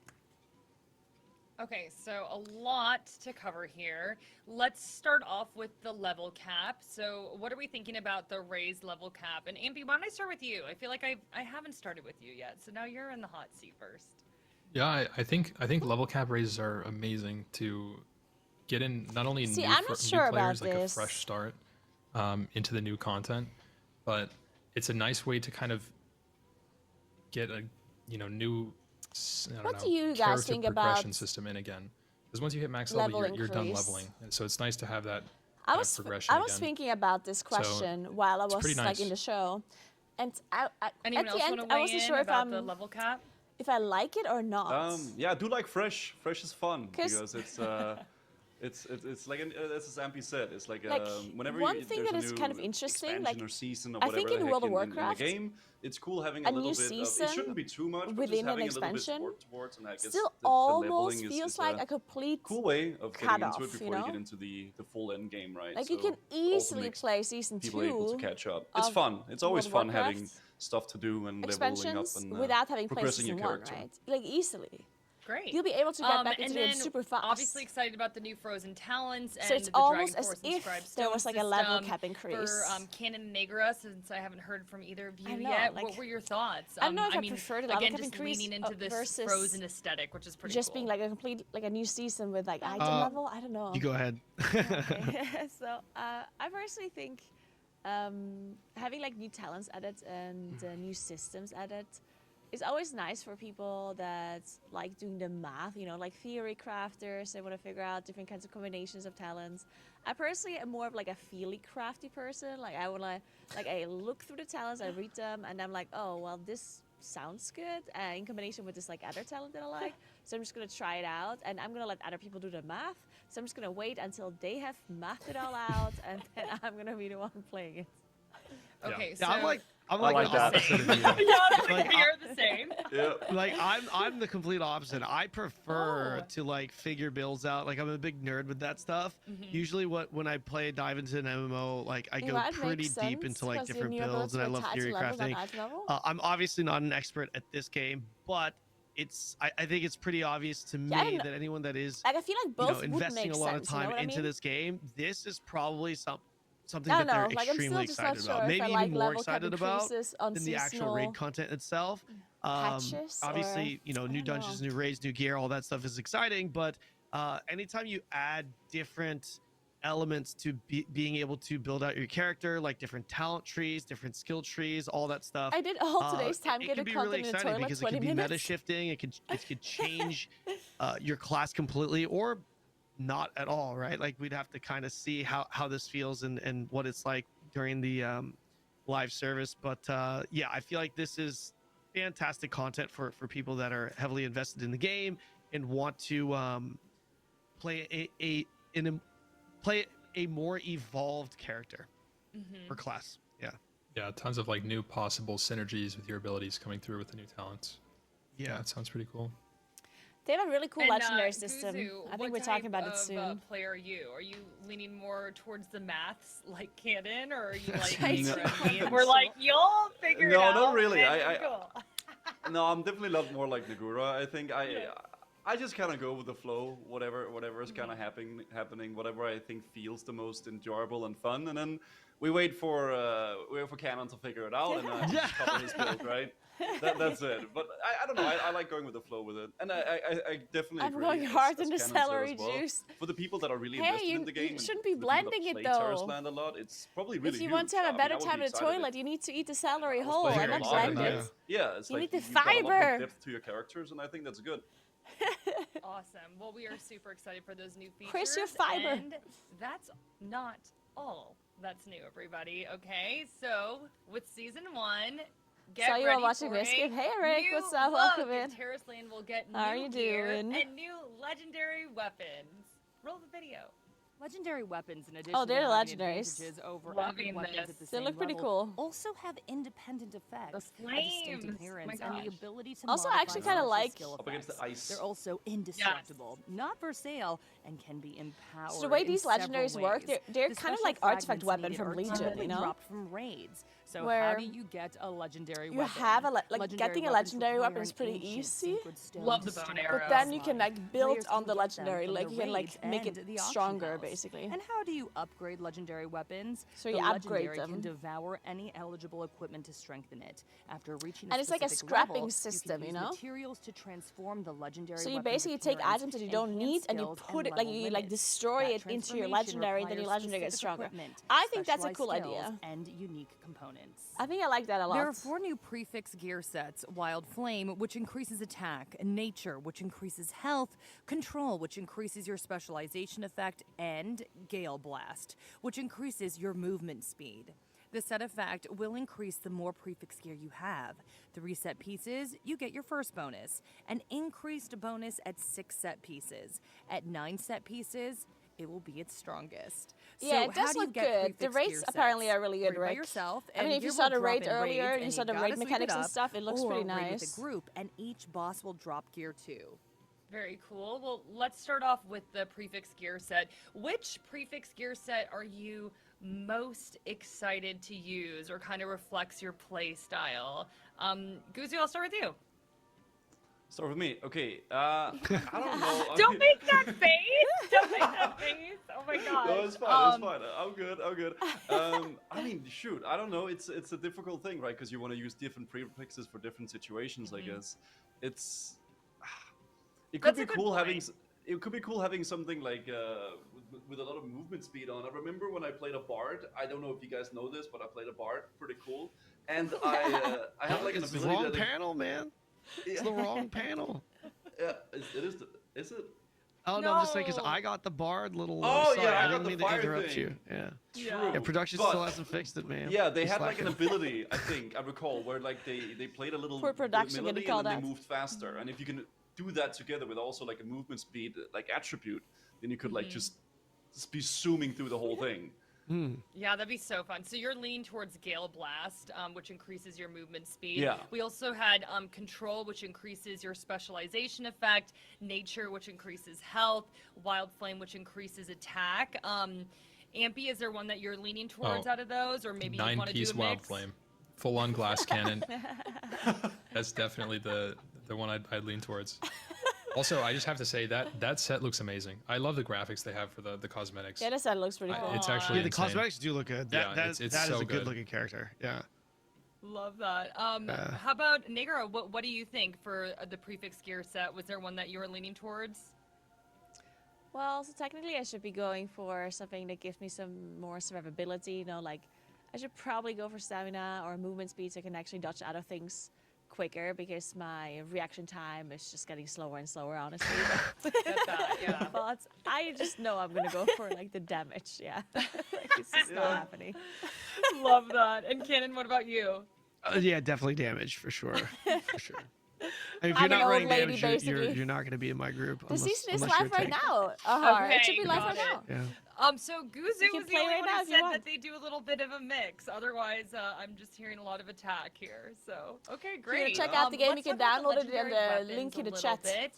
Okay, so a lot to cover here. Let's start off with the level cap. So what are we thinking about the raised level cap? And Ampy, why don't I start with you? I feel like I haven't started with you yet, so now you're in the hot seat first. Yeah, I think level cap raises are amazing to get in not only See, new, I'm not sure new about players, like a this. fresh start into the new content, but it's a nice way to kind of get a new I don't What know, do you guys character think progression about system in again. Because once you hit max level, level you're done increase? leveling. And so it's nice to have that I kind was of progression I was again. thinking about this question while I it's was pretty like in nice. the show, and Anyone at else the want end to I weigh wasn't in sure about the level cap? if I like it or not. Yeah, I do like fresh. Fresh is fun 'Cause- because it's like as Ampy said, it's like, Like, whenever one you, thing there's that a is new kind of interesting, expansion like, or season or I whatever think in the heck World of in the Warcraft, game, it's cool having a a little new bit of, it season shouldn't be too much, but just within an having a little bit expansion towards, and I guess still the almost leveling feels is like a complete cool way of getting cutoff, into it before you get into the full end game, right? like So you can also easily makes play season people able to 2 catch up. It's of fun. It's always World of fun having Warcraft stuff to do and leveling up expansions and without having played progressing season your 1, character. right? Like easily. Great. You'll be able to get back and into it then super fast. obviously excited about the new Frozen talents So and it's the almost Dragon as Force if inscribed there stone was like a level system cap increase. for Canon and Naguura, since I haven't heard from either of you I know, yet. like, What were your thoughts? I don't know if I mean, prefer the level again, cap just increase, leaning into this versus Frozen aesthetic, which is pretty just cool. being like a complete like a new season with like item level. I don't know. You go ahead. Okay. So I personally think having like new talents added and new systems added is always nice for people that like doing the math, like theory crafters. They want to figure out different kinds of combinations of talents. I personally am more of like a feely crafty person. Like I want to, like I look through the talents, I read them, and I'm like, oh well, this sounds good in combination with this like other talent that I like. So I'm just gonna try it out, and I'm gonna let other people do the math. So I'm just gonna wait until they have mathed it all out, and then I'm gonna be the one playing it. Okay, Yeah, so I'm I like, like the that. opposite of you. Yeah, Like, we are the same. Yeah. Like I'm the complete opposite. I prefer Oh. to like figure builds out. Like I'm a big nerd with that stuff. Mhm. Usually when I dive into an MMO, like I Yeah, go that pretty makes deep sense, into like 'cause your different new builds, abilities and I were love tied to theory level, not crafting. item level. I'm obviously not an expert at this game, but I think it's pretty obvious to Yeah, I me don't that anyone that is Like I feel like both would investing make a lot sense. of time you know what into I mean? this game, this is probably something I that don't they're know. Like I'm extremely still just not excited sure about. if I Maybe like even more level cap excited about increases on than the actual raid seasonal content itself. patches. Obviously, or, I new don't dungeons, know. new raids, new gear, all that stuff is exciting. But anytime you add different elements to being able to build out your character, like different talent trees, different skill trees, all that stuff. I did all today's time It get can a be really content in the exciting toilet because it 20 can be meta minutes. shifting. It could change your class completely, or not at all, right? Like we'd have to kind of see how this feels and what it's like during the live service. But yeah, I feel like this is fantastic content for people that are heavily invested in the game and want to play play a more evolved character or class. Yeah. Yeah, tons of like new possible synergies with your abilities coming through with the new talents. Yeah. That sounds pretty cool. They have a really cool And, legendary system. Guzu, I think what we're talking type about it of, soon. player are you? Are you leaning more towards the maths like canon, or are you like Right. me and we're like, you'll figure it No, out? not really. and cool. No, I'm definitely a lot more like Naguura. I think I just kind of go with the flow, whatever is kind of happening, whatever I think feels the most enjoyable and fun, and then we wait for Canon to figure it out, and I just cover his build, right? That's it. But I don't know. I like going with the flow with it, and I definitely I'm agree. going as- hard as in the Canon said as celery well. juice. For the people that are really Hey, invested you- in the game, you and shouldn't be for the people that blending it, play though. Tarisland a lot, it's probably really If you huge. want to have I a mean, better I would time be in the excited if- toilet, you need to eat the celery I was whole playing and a not lot, blend and, it. Yeah. Yeah, it's You like need the you've got a lot more fiber. depth to your characters, and I think that's good. Awesome. Well, we are super excited for those new features. Chris, your fiber. And that's not all that's new, everybody. Okay, so with season 1, get Saw you ready all watching for this. a Hey, Eric, new what's up? look, Welcome in. and Tarisland will get new How are you gear doing? and new legendary weapons. Roll the video. Legendary weapons, in addition Oh, they're to the having legendaries. advantages over Loving other weapons this. at the They same look pretty level, cool. also have independent effects, The a distinct flames. appearance, My and the gosh. ability to Also, I modify actually kinda special like- skill Up against the effects. ice. They're also indestructible, not for sale, and can be empowered. So the way in these several legendaries work, ways. they're The kind of special like artifact fragments weapon needed from are Legion, typically you know? dropped from raids. So how Where do you get a legendary You weapon? have like Legendary getting a weapons legendary require weapon is an pretty ancient easy. sacred stone Love to the bow and stamp arrow. But its then you can line. like build Players on can the get them legendary, from like the you can like raids make and it the auction stronger house. basically. And how do you upgrade legendary weapons? So The you upgrade legendary them. can devour any eligible equipment to strengthen it. After reaching And it's like a specific scrapping level, system, you you can use know? materials to transform the legendary So you weapon's basically take appearance, items that you don't enhance need and you skills put it like level you like limits. destroy That it into your transformation legendary, then your requires legendary gets specific stronger. equipment, I think that's a specialized cool skills, idea. and unique components. I think I like that a lot. There are 4 new prefix gear sets: Wild Flame, which increases attack; Nature, which increases health; Control, which increases your specialization effect; and Gale Blast, which increases your movement speed. The set effect will increase the more prefix gear you have. 3 set pieces, you get your first bonus. An increased bonus at 6 set pieces. At 9 set pieces, it will be its strongest. Yeah, So it how does do you look get good. The prefix raids gear apparently sets? are really good, Raid by Rick. yourself, I mean, and if you gear saw will the drop raid in earlier raids, and you saw the gotta raid sweep it mechanics and up, stuff, it looks or pretty raid with nice. a group, and each boss will drop gear too. Very cool. Well, let's start off with the prefix gear set. Which prefix gear set are you most excited to use or kind of reflects your play style? Guzu, I'll start with you. Start with me. Okay. I don't know. I Don't mean- make that face! Don't make that face! Oh my god. No, it's fine. It's fine. I'm good. I'm good. I mean, shoot. I don't know. It's a difficult thing, right? Because you want to use different prefixes for different situations. I guess it's. It could That's a be good cool having. point. It could be cool having something like with a lot of movement speed on. I remember when I played a bard. I don't know if you guys know this, but I played a bard. Pretty cool. And I had like an It's the ability wrong that panel, man. It's the wrong panel. Yeah, it is. Is it? Oh no, I'm just saying because No. I got the barred little. Oh, sorry, yeah, I I got didn't the mean to fire interrupt thing. you. Yeah. Yeah. Yeah, production But- still hasn't fixed it, man. Yeah, they Just had like an slacking. ability, I think, I recall, where like they played a little Poor production melody gonna call and then that. they moved faster. And if you can do that together with also like a movement speed like attribute, then you could like just be zooming through the whole thing. Yeah, that'd be so fun. So you're leaning towards Gale Blast, which increases your movement speed. Yeah. We also had Control, which increases your specialization effect, Nature, which increases health, Wild Flame, which increases attack. Ampy, is there one that you're leaning towards out of those, or maybe you want to do a 9-piece Wild mix? Flame, full-on glass cannon. That's definitely the one I'd lean towards. Also, I just have to say that set looks amazing. I love the graphics they have for the cosmetics. Yeah, this set looks pretty cool. It's actually Yeah, the insane. cosmetics do look good. Yeah, That it's is so a good. good looking character. Yeah. Love that. How about Naguura? What do you think for the prefix gear set? Was there one that you were leaning towards? Well, so technically I should be going for something that gives me some more survivability, you know, like I should probably go for stamina or movement speed so I can actually dodge out of things quicker because my reaction time is just getting slower and slower, honestly. Get that, yeah. But I just know I'm gonna go for like the damage, yeah. Like, it's just not happening. Love that. And Cannon, what about you? Yeah, definitely damage for sure. For sure. And if I'm you're an not old running lady, damage, basically. you're not going to be in my group. The season is unless you're live a right tank. now. It should Okay, be live got right it. now. Yeah. So Guzu can was the play only right one now who if you said want. that they do a little bit of a mix. Otherwise, I'm just hearing a lot of attack here. So, okay, great. check out the game, you Let's can talk about download it in legendary the weapons link in a the little chat. bit.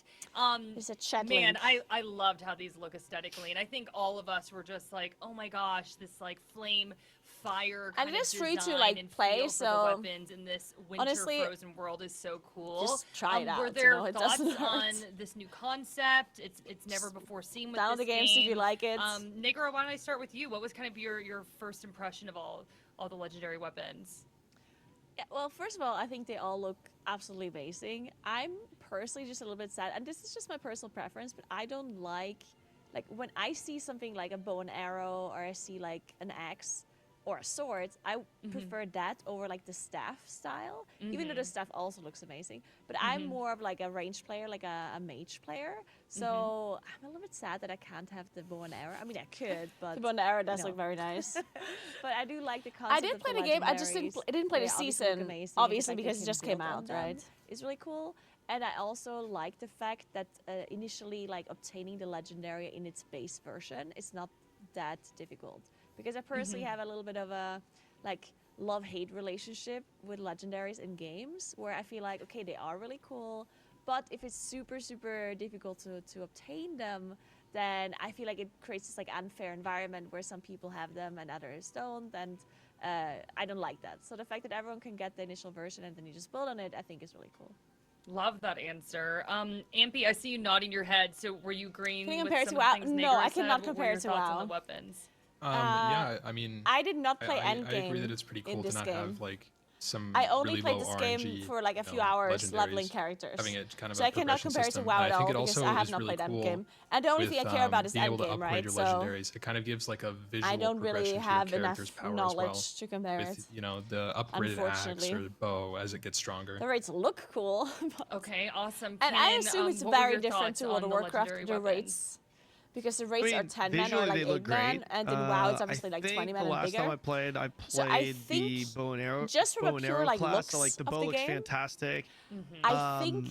There's a chat Man, link. I loved how these look aesthetically, and I think all of us were just like, oh my gosh, this like flame fire kind And it of is free to, design like, and play, feel for so the weapons in this winter honestly, frozen world is so cool. just try it Were out, there you know, it thoughts doesn't on hurt. this new concept? It's never before seen with Download this the game, see if you like it. Naguura, why don't I start with you? What was kind of your first impression of all the legendary weapons? Yeah, well, first of all, I think they all look absolutely amazing. I'm personally just a little bit sad, and this is just my personal preference, but I don't like when I see something like a bow and arrow or I see like an axe or a sword, I prefer that over like the staff style, even though the staff also looks amazing. But I'm more of like a range player, like a mage player. So I'm a little bit sad that I can't have the bow and arrow. I mean, I could, but The bow and arrow does know. look very nice. but I do like the concept. I did of play the game. I just legendaries. I didn't play They the obviously look season, amazing. obviously The fact because that it you just can came build on out, them right? is really cool. And I also like the fact that initially, like obtaining the legendary in its base version is not that difficult. Because I personally have a little bit of a like love-hate relationship with legendaries in games, where I feel like, okay, they are really cool, but if it's super, super difficult to obtain them, then I feel like it creates this like unfair environment where some people have them and others don't, and I don't like that. So the fact that everyone can get the initial version and then you just build on it, I think is really cool. Love that answer. Ampy, I see you nodding your head. So were you agreeing Can you with compare it some to of the WoW? things No, Naguura I said? cannot What were compare your it to thoughts on WoW. the weapons? Yeah, I mean, I did not play I endgame. agree that it's pretty in cool to this not game. have like some I only really played low this RNG, game for like a few you know, hours leveling legendaries, characters. having it kind of So a I cannot progression compare it to system. WoW And at I think all it because also I have is not really played cool endgame. And the only with, thing I care about is being able to endgame, upgrade right? your So legendaries. It kind of gives like a visual I don't really progression to have your enough character's power knowledge as to compare well. it. With, you know, the upgraded axe Unfortunately. or the bow as it gets stronger. The rates look cool. but- Okay, awesome. And I Cannon, assume it's what were very your different thoughts to World on of the Warcraft, legendary the weapons? rates. Because the rates I are mean, 10 men or visually like they 8 look men, great. and in WoW it's obviously like 20 men the and last bigger. time I played So I the think, bow and arrow. just from a bow and pure, arrow like, class. So like looks the of bow the looks game, fantastic. I think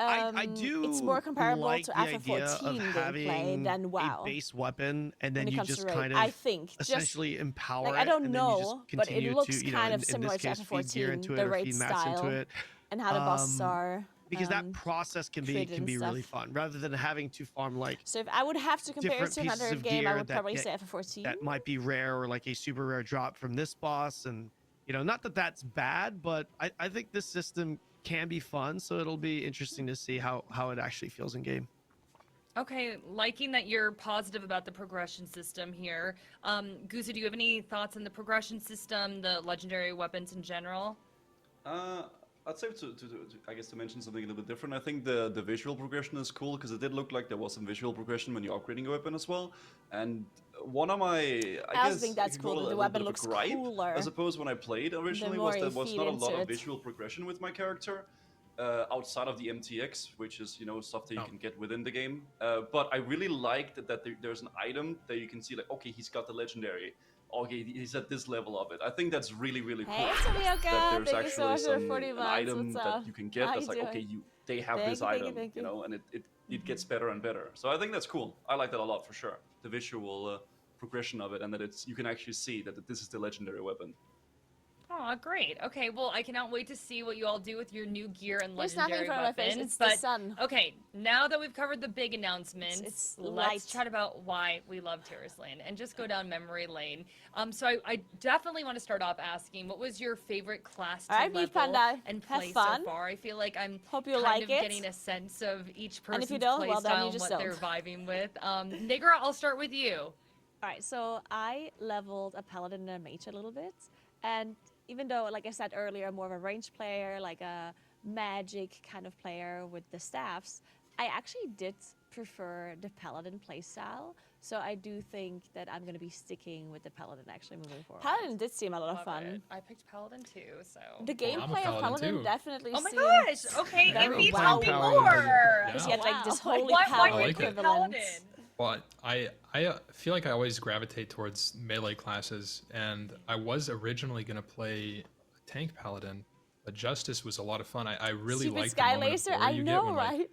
I do it's more comparable like to the idea FF14 of gameplay having than WoW. a base weapon and when then it you comes just to rate. kind of I think essentially empower like, it. I don't and then you just know, but it continue looks to, you know, kind of in similar this to case, feed gear into FF14, it the or raid feed mats into style, it. and how the bosses are. Because that process can be created and really stuff. fun rather than having to farm like So if I would have to compare it different to pieces another of game, I gear would that probably get- say FF14. that might be rare or like a super rare drop from this boss. And, you know, not that that's bad, but I think this system can be fun. So it'll be interesting to see how it actually feels in game. Okay, liking that you're positive about the progression system here. Guzu, do you have any thoughts on the progression system, the legendary weapons in general? I'd say I guess to mention something a little bit different. I think the visual progression is cool because it did look like there was some visual progression when you're upgrading your weapon as well. And one of my I also think that's I could cool call that it the a little weapon bit of a looks gripe, cooler. I suppose when I played originally more was you there was feed not a lot into of it. visual progression with my character. Outside of the MTX, which is, you know, stuff that you can get within the game. But I really liked that there's an item that you can see, like, okay, he's got the legendary. Okay, he's at this level of it. I think that's really, really cool. Hey, Tomioka, That there's thank you so actually much for 40 an months. item What's that up? you can get How that's you like, doing? okay, they have Thank this you, thank you, item, thank you. know, and it gets better and better. So I think that's cool. I like that a lot for sure. The visual progression of it, and that you can actually see that this is the legendary weapon. Oh, great. Okay, well, I cannot wait to see what you all do with your new gear and There's nothing legendary in front of my face, weapons. it's the But sun. okay, now that we've covered the big announcements, It's let's light. chat about why we love Tarisland and just go down memory lane. So I definitely want to start off asking, what was your favorite class to All right, Meat level Panda, and have play fun. so far? I feel like I'm Hope you kind like of it. getting a sense of each And person's if you don't, play well, then style you and just what they're don't. vibing with. Naguura, I'll start with you. All right, so I leveled a paladin and a mage a little bit, and even though, like I said earlier, I'm more of a ranged player, like a magic kind of player with the staffs, I actually did prefer the paladin playstyle. So I do think that I'm going to be sticking with the paladin actually moving forward. Paladin did seem a lot of Love fun. it. I picked Paladin too, so. The Well, I'm a gameplay of paladin Paladin too. definitely Oh my seemed gosh! Okay, very Amy, tell me wow. more. because Yeah. you had like this Wow. holy Why power do you like pick it. equivalent. Paladin? Well, I feel like I always gravitate towards melee classes, and I was originally gonna play tank paladin, but Justice was a lot of fun. I really Stupid liked the Sky moment of Laser, glory I you get know, when, like, right?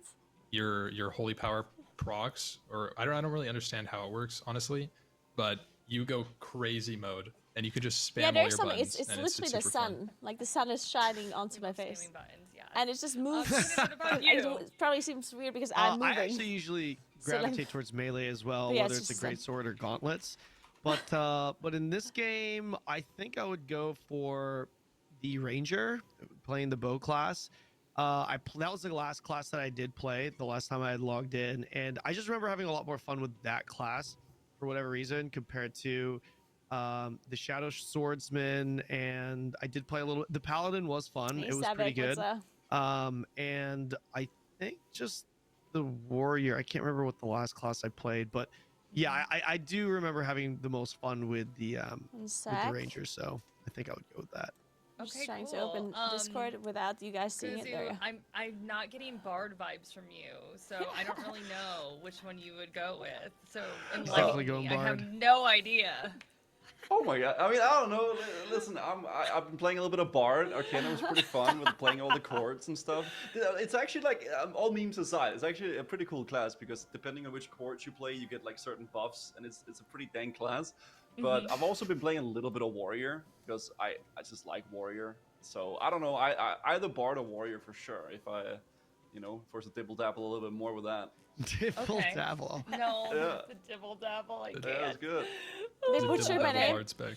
your holy power procs, or I don't really understand how it works honestly, but you go crazy mode and you can just spam Yeah, all there's your some. buttons. It's and literally the super sun. fun. Like the sun is shining onto my Love face, spamming buttons, yes. and it just moves. What about and you? it probably seems weird because I'm I moving. actually usually So, like- gravitate towards melee as well, But yeah, whether it's it's a just great sword or gauntlets. But in this game, I think I would go for the ranger, playing the bow class. That was the last class that I did play the last time I had logged in, and I just remember having a lot more fun with that class for whatever reason compared to the shadow swordsman. And I did play a little. The paladin was fun. Hey, It was pretty Savik, good. what's And I think just the warrior. I can't remember what the last class I played, but yeah, I do remember having the most fun with the One with sec. the ranger. So I think I would go with that. I'm just Okay, trying to cool. open Discord without you guys seeing it. Kuzu, There you go. I'm not getting Bard vibes from you, so I don't really know which one you would go with. So Definitely enlighten going me. I have Bard. no idea. Oh my god! I mean, I don't know. Listen, I've been playing a little bit of Bard. Arcana was pretty fun with playing all the chords and stuff. It's actually like all memes aside, it's actually a pretty cool class because depending on which chords you play, you get like certain buffs, and it's a pretty dang class. But I've also been playing a little bit of Warrior because I just like Warrior. So I don't know. I either Bard or Warrior for sure. If I, force to dibble dabble a little bit more with that. Dibble Okay. dabble. No, Yeah. the dibble dabble. I Yeah, can't. that's good. They The butchered double my double name. bard spec.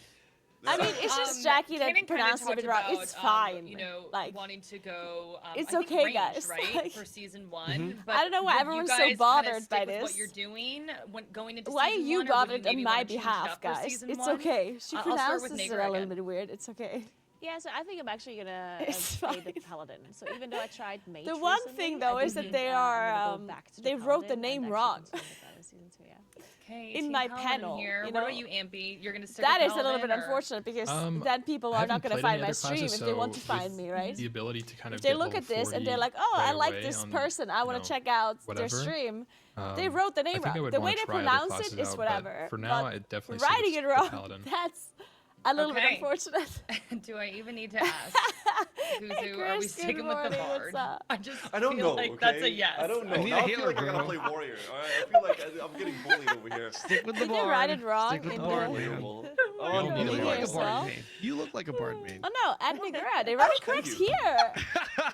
I mean, it's just Jackie that Kanan kinda pronounced it a talked bit wrong. about, It's fine. You know, like, wanting to go. it's I think okay, ranged, guys. Right, Like- for season one. But I don't know why would everyone's you so guys kinda bothered stick by with What this. you're doing when going into why are season you one, or would bothered maybe on my wanna change it behalf, up for guys? season It's one? okay. She I'll start with pronounces it Naguura a little again. bit weird. It's okay. Yeah, so I think I'm actually gonna It's play the fine. paladin. So even though I tried mage The one recently, thing, I though, do is that think, they I'm are, gonna go back to the they wrote the paladin name and wrong. actually continue with that in season 2, yeah. Okay, in Team my Paladin panel, Here. you What know? about you, Ampy? You're gonna stick That with is a little bit Paladin, or- unfortunate because Um, then people I are not haven't going to played find any my other stream classes, if they want to so find with me, right? The ability to kind of If they get look level at this and they're 40 like, oh, right I like away this on, person, I want to check out their whatever, stream. They um, wrote the I name think I wrong. would The wanna way they try other pronounce classes it is out, but whatever. For now, but it definitely sticks writing it to wrong, Paladin. that's a little bit Okay. unfortunate. Do I even need to ask? Kuzu, are we Chris, good sticking with the morning, bard? what's up? I just I don't feel know. like Okay? that's a yes. I don't know. You need Now a I feel healer, like I'm gonna bro. play Warrior. I feel like I'm getting bullied over here. Stick with the Did they bard. write it wrong Stick with in the the- bard, man. Unbelievable. all You need look a like a yourself. bard main. You look like a bard main. Oh no, at Naguura, they wrote it correct Thank you. here.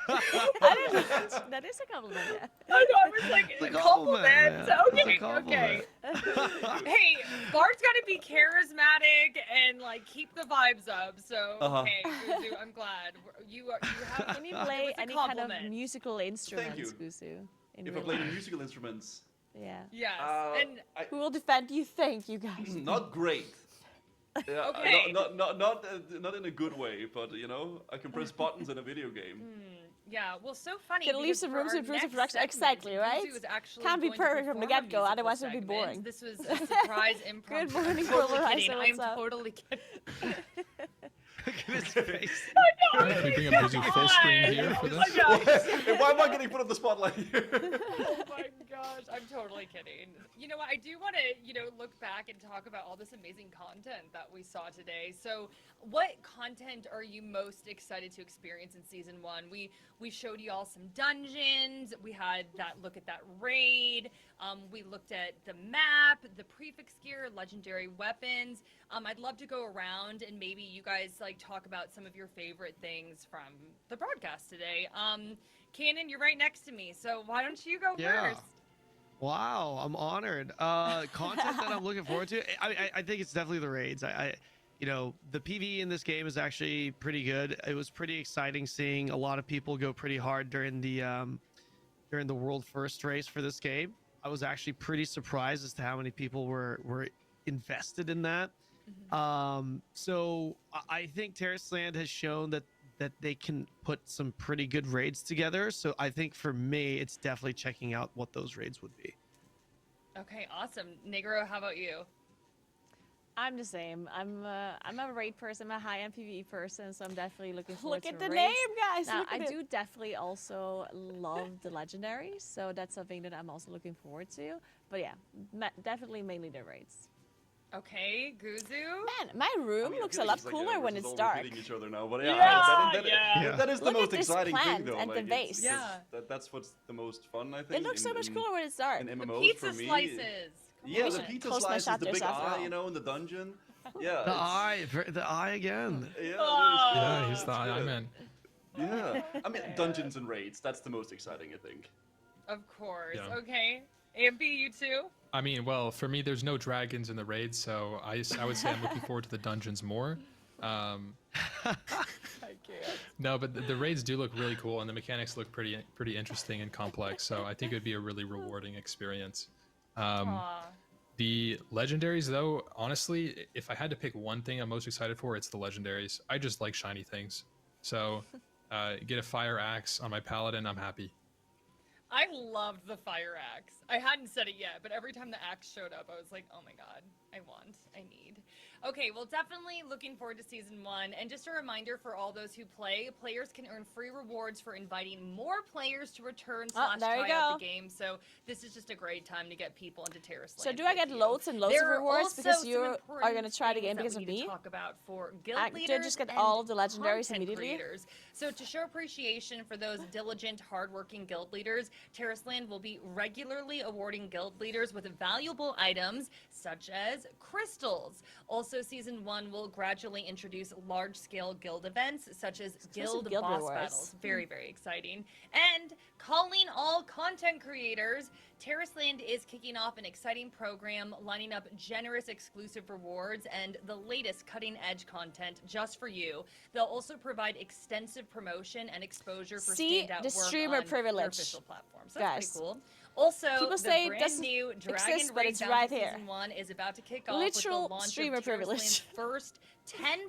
I didn't. That is a compliment, yeah. I know, I was like, It's a compliment. compliment, man. It's a Okay, compliment. okay. Hey, Bard's got to be charismatic and like keep the vibes up. So okay, Kuzu, I'm glad you have. Can you it play was a any kind of compliment. musical instruments, you. Gusu? In If I real play the life? musical instruments, Yeah. Yes, and Who will defend you? Thank you guys. not great. Yeah, Okay. not in a good way, but I can press buttons in a video game. yeah, well, so funny. Gotta leave because some for room our to improve next production. segment, Exactly, right? Kuzu is actually Can't be going to perfect from the perform a get-go, musical otherwise it'd be segment. boring. This was a surprise impromptu. Good morning, I'm totally Polarizer, kidding. what's I'm up? totally kidding. Look at his face. I'm keeping a busy full screen here for Oh this. my gosh. Why am I getting put on the spotlight here? Oh my gosh, I'm totally kidding. You know what? I do want to, look back and talk about all this amazing content that we saw today. So, what content are you most excited to experience in season 1? We showed you all some dungeons. We had that look at that raid. We looked at the map, the prefix gear, legendary weapons. I'd love to go around and maybe you guys talk about some of your favorite things from the broadcast today. Cannon, you're right next to me, so why don't you go first? Wow, I'm honored. Content that I'm looking forward to. I think it's definitely the raids. The PvE in this game is actually pretty good. It was pretty exciting seeing a lot of people go pretty hard during the world first race for this game. I was actually pretty surprised as to how many people were invested in that. So I think Tarisland has shown that they can put some pretty good raids together. So I think for me, it's definitely checking out what those raids would be. Okay, awesome. Naguura, how about you? I'm the same. I'm a raid person. I'm a high-end PvE person, so I'm definitely looking forward to Look at the raids. name, guys. Now, Look I at it. do definitely also love the legendaries, so that's something that I'm also looking forward to. But yeah, definitely mainly the raids. Okay, Guzu? Man, my room looks a feel lot it's cooler when we're just it's all dark. repeating each other now, but that is the Look at most this exciting thing, plant though. and the vase. That's what's the most fun, I think. It looks so much cooler when it's dark. In The MMOs pizza for me. slices. Yeah, We the should pizza close my slices, the chapters big after eye, all. in the dungeon. Yeah. The eye again. Yeah, Oh. Yeah, he's the it's eye good. man. Yeah, I mean dungeons and raids. That's the most exciting, I think. Of course. Yeah. Okay. AMP, you too? I mean, well, for me, there's no dragons in the raid, so I would say I'm looking forward to the dungeons more. I can't. No, but the raids do look really cool, and the mechanics look pretty interesting and complex. So I think it would be a really rewarding experience. Aw. The legendaries, though, honestly, if I had to pick one thing I'm most excited for, it's the legendaries. I just like shiny things. So get a fire axe on my paladin, I'm happy. I loved the fire axe. I hadn't said it yet, but every time the axe showed up, I was like, oh my god, I need. Okay, well, definitely looking forward to Season 1. And just a reminder for all those who play, players can earn free rewards for inviting more players to return / there you try out go. the game. So this is just a great time to get people into Tarisland. So do I get with you. loads and loads There of are rewards also because some you are important going to try the things game that because we of need to me? talk about for guild Do I leaders just get and all of the legendaries content immediately? creators. So to show appreciation for those diligent, hardworking guild leaders, Tarisland will be regularly awarding guild leaders with valuable items such as crystals. Also, Season 1 will gradually introduce large-scale guild events such as guild guild boss rewards. battles. Very, very exciting. And calling all content creators, Tarisland is kicking off an exciting program lining up generous exclusive rewards and the latest cutting-edge content just for you. They'll also provide extensive promotion and exposure for See, standout the work streamer on their privilege, official platforms. So that's guys. pretty cool. Also, People the say it brand doesn't new Dragon exist, but Raid it's Bounty right here. Season 1 is about to kick off Literal with the launch streamer of privilege. Tarisland's first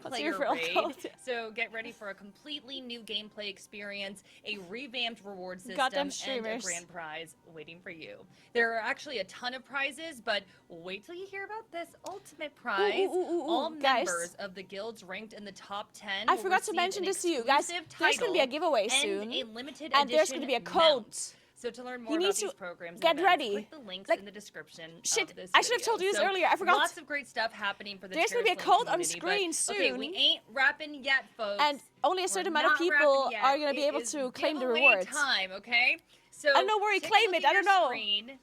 What's your 10-player real raid. code? So get ready for a completely new gameplay experience, a revamped reward system, Goddamn and a streamers. grand prize waiting for you. There are actually a ton of prizes, but wait till you hear about this ultimate prize. All guys. members of the guilds ranked in the top 10 I will forgot to receive mention an this to you guys. exclusive There's going to be a title giveaway and soon, a limited and there's edition going to be a mount. code. So to learn more You need about to these programs and get events, ready. click the links Like, in the description shit, of this I should have video. told you this So earlier. I forgot. Lots of great stuff happening for the There's gonna be a Tarisland code on community, but, screen Okay, we soon. ain't wrapping yet, folks. And only a certain We're amount of not people wrapping yet. are going to be It able is to claim the giveaway rewards. time, okay? So I don't know where you take a claim look it. at I don't your know. Screen.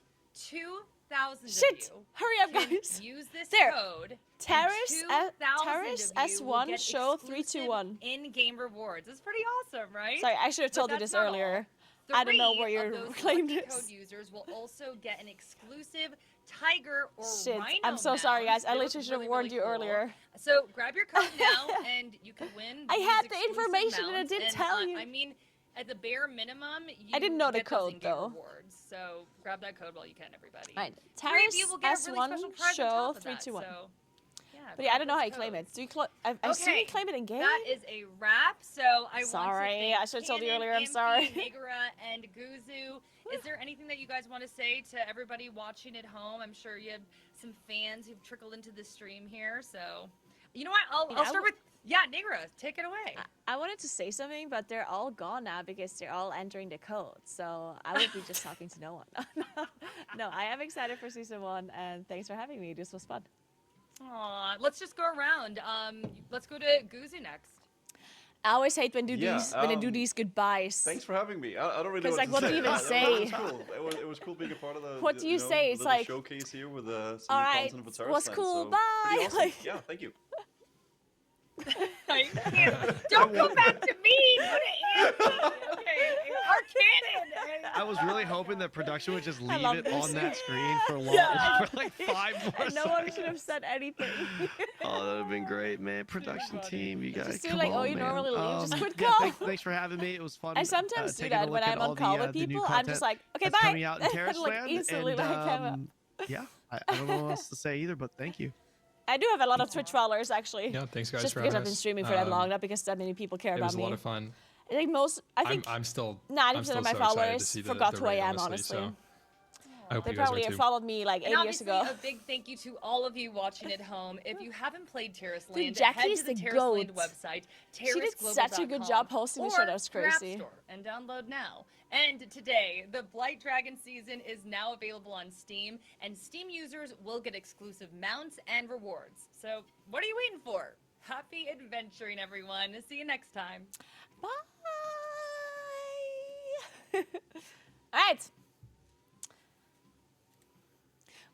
2,000 Shit! of you Hurry up, can guys. use this There. code. Taris, and 2,000 Taris of you will S1 get show exclusive 321. in-game rewards. It's pretty awesome, right? Sorry, I should have But told you that's this not all. earlier. I don't know where 3 your of those claim lucky is. code users will also get an exclusive tiger or Shit, rhino I'm so sorry, mount. guys. I They look literally should have really, warned really you cool. earlier. So grab your code now, and you can win. I these had the exclusive information and I mounts. didn't And, tell you. I mean, at the bare minimum, you I didn't know the get those code, in-game though. Rewards. So grab that code while you can, everybody. Right, Three of Taris you will get a really S1 special prize on show top of that, 321. so, yeah, But yeah, I grab don't know how those you claim codes. it. Do you I assume you Okay, claim it in game? That is a wrap. So I Sorry, want to I should have told you Cannon, earlier. I'm Impy, sorry. Naguura, and Guzu. Is there anything that you guys want to say to everybody watching at home? I'm sure you have some fans who've trickled into the stream here. So, you know what? I'll start with Yeah, Naguura, take it away. I wanted to say something, but they're all gone now because they're all entering the code. So I would be just talking to no one. No, I am excited for season 1, and thanks for having me. This was fun. Aw, let's just go around. Let's go to Guzu next. I always hate when Yeah, when they do these goodbyes. Thanks for having me. I don't really know 'Cause, what like, what to do say. you even Yeah, say? It was cool. It was cool being a part of the. What do you say? It's little like, showcase here with some all new right, content for was Tarisland, cool, so bye. pretty awesome. Like- Yeah, thank you. Don't go back to me. Go to Anthony. Okay, our canon. I was really hoping that production would just leave love it this. on that screen for long, for like 5 more And no one should seconds. have said anything. Oh, that would have been great, man. Production team, you guys, Just do come like, on, oh, you man. normally leave, just quit yeah, call. thanks for having me. It was fun. I sometimes do taking a that when look at I'm on all call the, with the new people. I'm content just like, okay, that's bye. coming out in And, like, Tarisland, instantly, and, like, I'm out. yeah, I don't know what else to say either, but thank you. I do have a lot of Twitch followers, actually. Yeah, thanks guys Just for because having I've been us. streaming for that long, not because that many people care It about was a me. lot of fun. I think I think I'm still 90% of my so excited to followers see forgot the who I raid, am, honestly. honestly. So I hope They you guys probably are too. followed me like 8 And years obviously, ago. a big thank you to all of you watching at home. If you haven't played Tarisland, Dude, head Jackie's to the the Tarisland goat. website, She did such a good job hosting the show, that was or your App crazy. Store and download now. And today, the Blight Dragon season is now available on Steam, and Steam users will get exclusive mounts and rewards. So, what are you waiting for? Happy adventuring, everyone. See you next time. Bye. All right.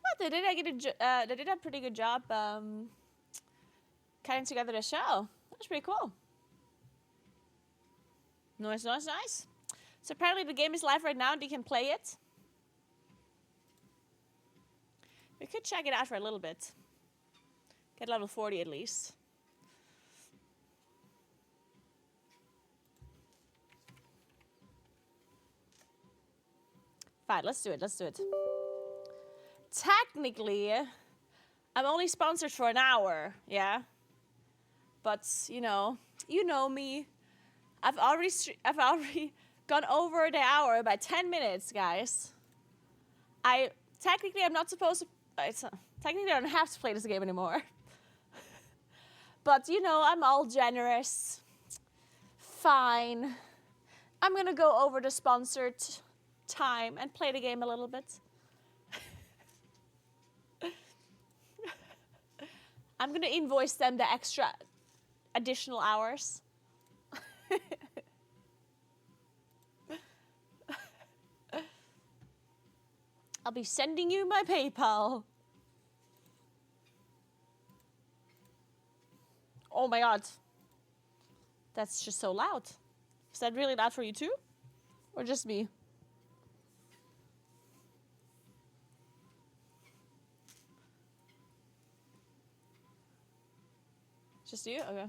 Well, they did a pretty good job cutting together the show. That's pretty cool. Nice, nice, nice. So apparently the game is live right now and you can play it. We could check it out for a little bit. Get level 40 at least. Fine, let's do it, let's do it. Technically, I'm only sponsored for an hour, yeah? But, you know me. I've already gone over the hour by 10 minutes, guys. Technically, I'm not supposed to, technically I don't have to play this game anymore. But, you know, I'm all generous. Fine. I'm gonna go over the sponsored time and play the game a little bit. I'm gonna invoice them the extra additional hours. I'll be sending you my PayPal. Oh my god. That's just so loud. Is that really loud for you too? Or just me? Just you? Okay.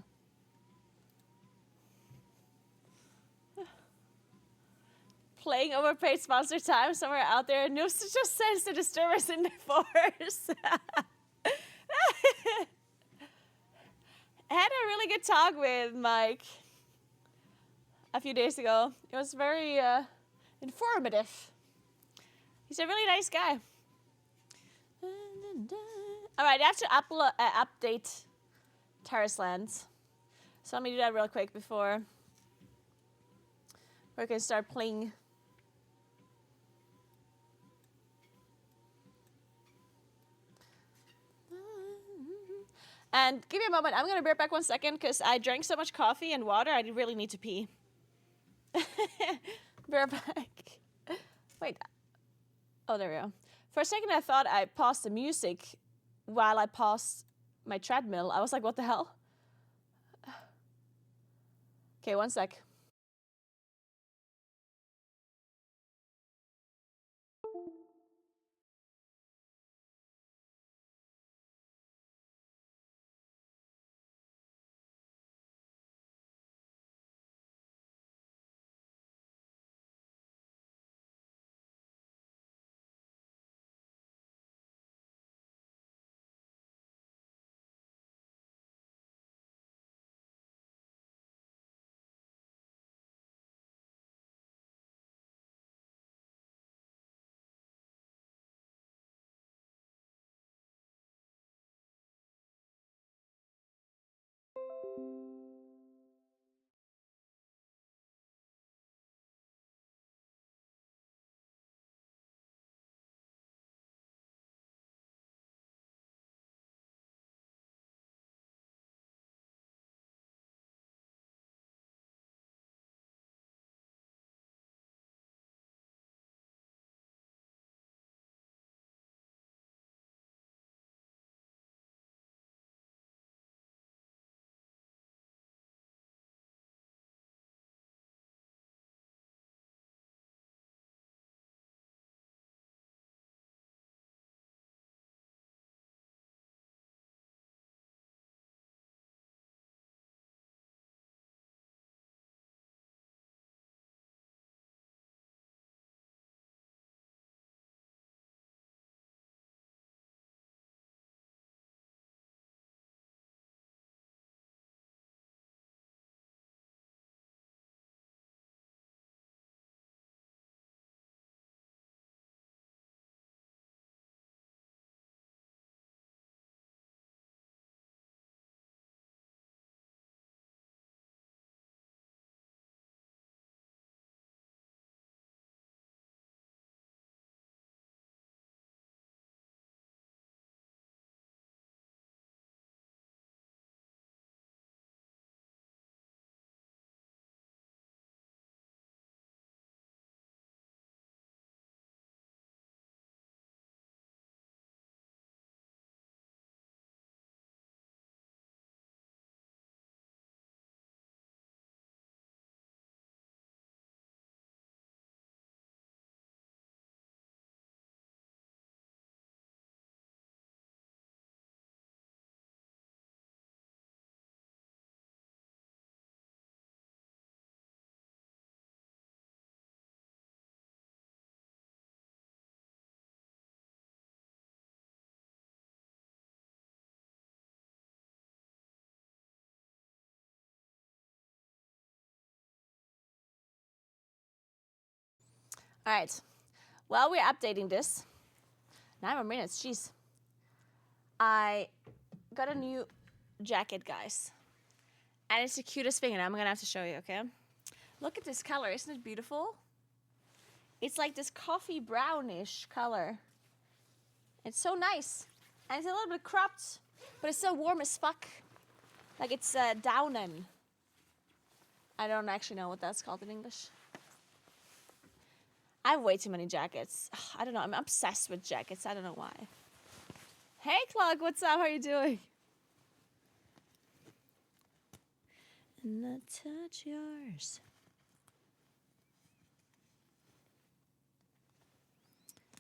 Playing overpaid sponsor time somewhere out there. Noose just sends the disturbance in the force. I had a really good talk with Mike a few days ago. It was very informative. He's a really nice guy. All right, I have to update Tarisland. So let me do that real quick before we can start playing. And give me a moment. I'm going to be right back 1 second because I drank so much coffee and water. I really need to pee. Be right back. Wait. Oh, there we go. For a second, I thought I paused the music while I paused my treadmill. I was like, what the hell? Okay, 1 sec. All right. While we're updating this, 9 more minutes, jeez. I got a new jacket, guys. And it's the cutest thing, and I'm gonna have to show you, okay? Look at this color, isn't it beautiful? It's like this coffee brownish color. It's so nice. And it's a little bit cropped, but it's so warm as fuck. Like it's downen. I don't actually know what that's called in English. I have way too many jackets. I don't know, I'm obsessed with jackets. I don't know why. Hey Clark, what's up? How are you doing? And I touch yours.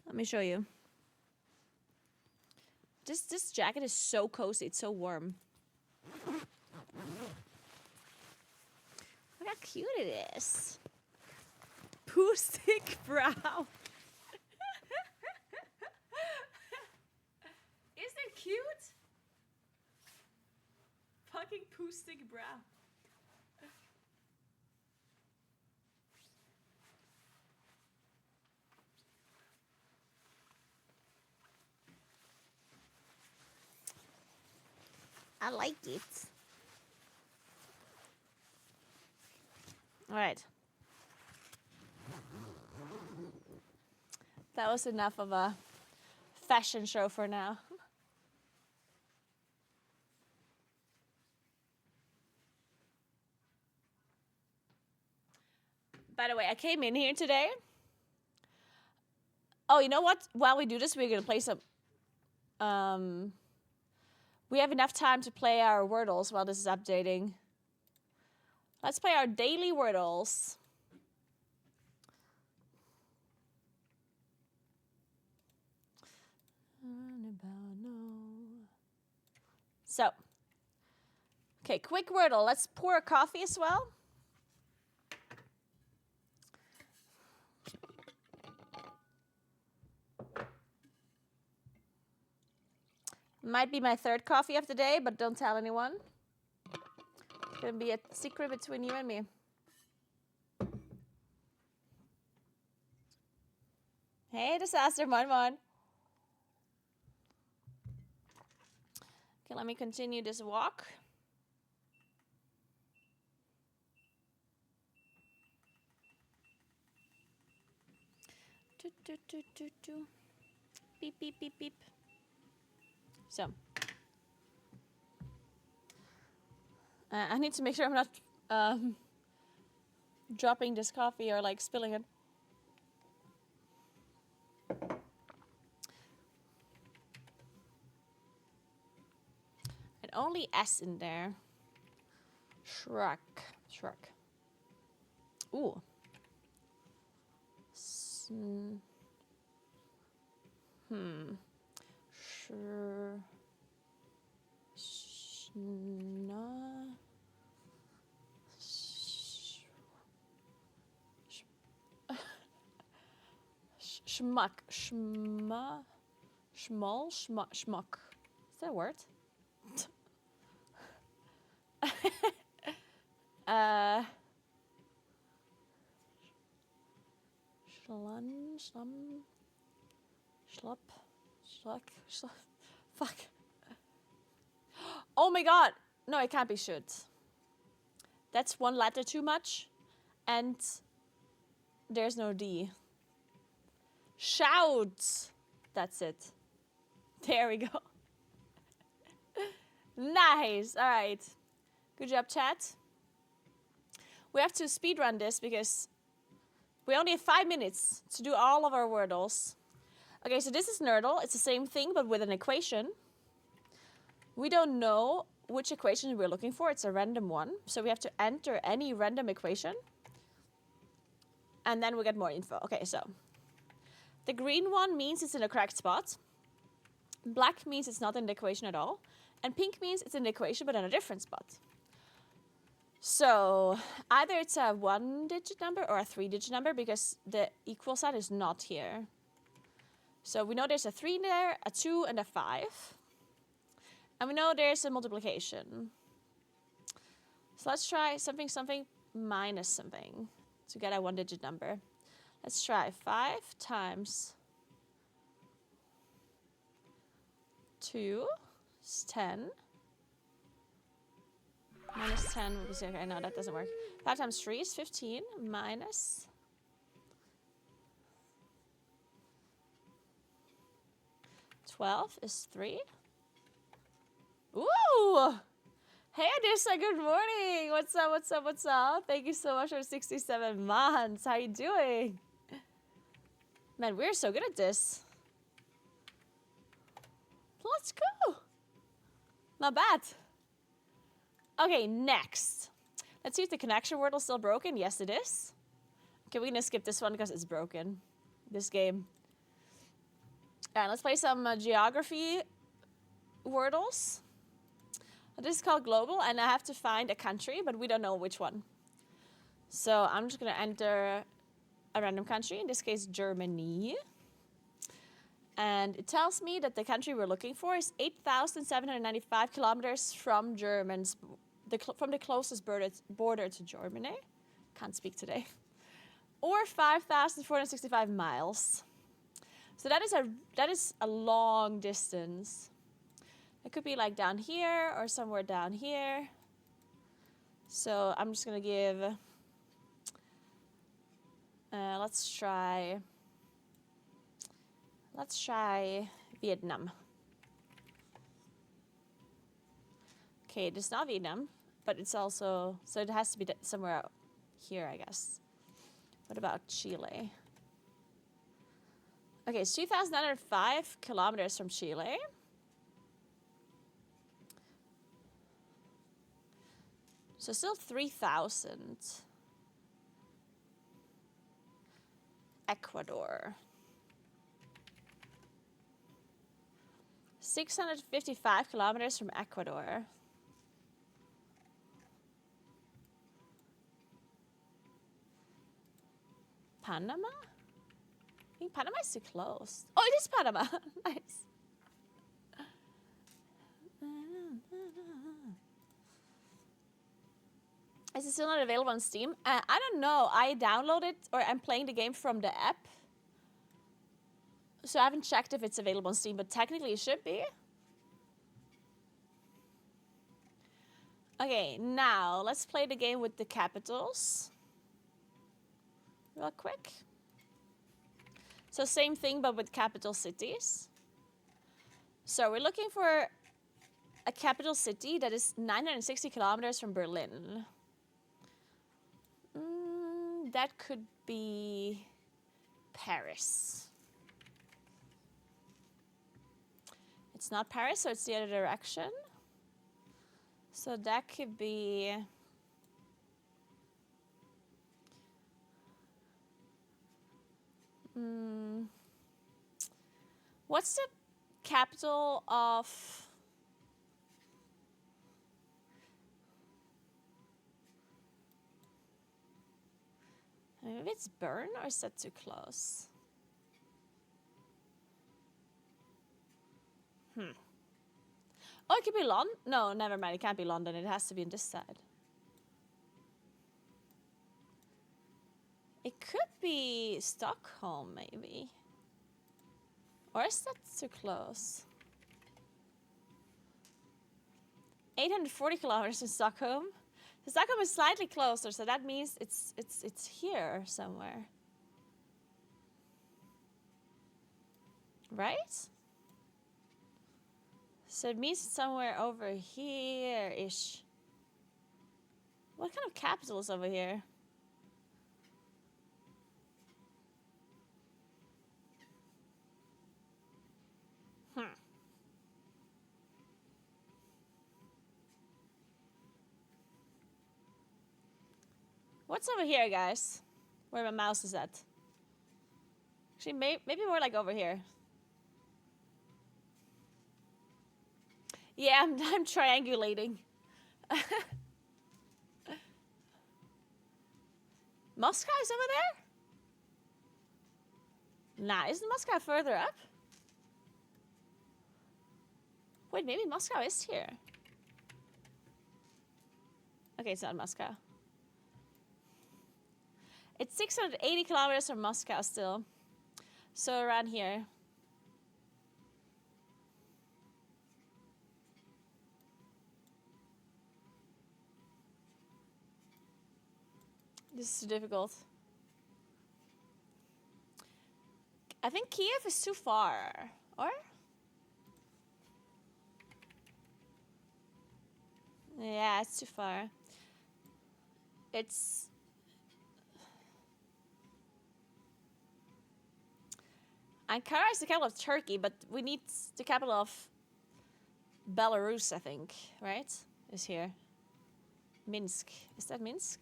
Let me show you. This jacket is so cozy. It's so warm. Look how cute it is. Poo stick brow. Isn't it cute? Fucking poo stick brow. I like it. All right. That was enough of a fashion show for now. By the way, I came in here today. Oh, you know what? While we do this, we're gonna play some. We have enough time to play our Wordles while this is updating. Let's play our daily Wordles. So, okay, quick Wordle. Let's pour a coffee as well. Might be my third coffee of the day, but don't tell anyone. It's gonna be a secret between you and me. Hey, Disaster, mon. Okay, let me continue this walk. Beep, beep, beep, beep. So, I need to make sure I'm not dropping this coffee or like spilling it. And only S in there. Shrug. Ooh. Sure. Schmuck. Schmuck. Is that a word? Fuck. Oh my god. No, it can't be should. That's one letter too much. And there's no D. Shout. That's it. There we go. Nice. All right. Good job, chat. We have to speedrun this because we only have 5 minutes to do all of our Wordles. Okay, so this is Nerdle. It's the same thing, but with an equation. We don't know which equation we're looking for. It's a random one. So we have to enter any random equation. And then we get more info. Okay, so the green one means it's in the correct spot. Black means it's not in the equation at all. And pink means it's in the equation, but in a different spot. So either it's a 1-digit number or a 3-digit number because the equal sign is not here. So we know there's a 3 there, a 2, and a 5. And we know there's a multiplication. So let's try something minus something to get a 1-digit number. Let's try 5 times 2 is 10. Minus 10 would be 0. Okay, no, that doesn't work. 5 times 3 is 15. Minus 12 is 3. Ooh! Hey, Adisha, good morning! What's up, what's up, what's up? Thank you so much for 67 months. How you doing? Man, we're so good at this. Let's go! Not bad. Okay, next. Let's see if the connection word is still broken. Yes, it is. Okay, we're gonna skip this one because it's broken. This game. Alright, let's play some geography wordles. This is called global, and I have to find a country, but we don't know which one. So I'm just gonna enter a random country, in this case Germany. And it tells me that the country we're looking for is 8,795 kilometers from from the closest border to Germany. Can't speak today. Or 5,465 miles. So that is a long distance. It could be like down here or somewhere down here. So I'm just gonna give. Let's try Vietnam. Okay, it's not Vietnam, but it's also, so it has to be somewhere out here, I guess. What about Chile? Okay, it's 2,905 kilometers from Chile. So still 3,000. Ecuador. 655 kilometers from Ecuador. Panama? I think Panama is too close. Oh, it is Panama. Nice. Is it still not available on Steam? I don't know. I downloaded, or I'm playing the game from the app. So I haven't checked if it's available on Steam, but technically it should be. Okay, now let's play the game with the capitals. Real quick. So same thing, but with capital cities. So we're looking for a capital city that is 960 kilometers from Berlin. That could be Paris. It's not Paris, so it's the other direction. So that could be... What's the capital of... Maybe it's Bern, or is that too close? Oh, it could be London. No, never mind. It can't be London. It has to be on this side. It could be Stockholm, maybe. Or is that too close? 840 kilometers in Stockholm. So Stockholm is slightly closer, so that means it's here somewhere. Right? So it means somewhere over here-ish. What kind of capital is over here? What's over here, guys? Where my mouse is at. Actually, maybe more like over here. Yeah, I'm triangulating. Moscow is over there? Nah, isn't Moscow further up? Wait, maybe Moscow is here. Okay, it's not Moscow. It's 680 kilometers from Moscow still. So around here. This is difficult. I think Kiev is too far. Or? Yeah, it's too far. It's... Ankara is the capital of Turkey, but we need the capital of Belarus, I think, right? Is here. Minsk. Is that Minsk?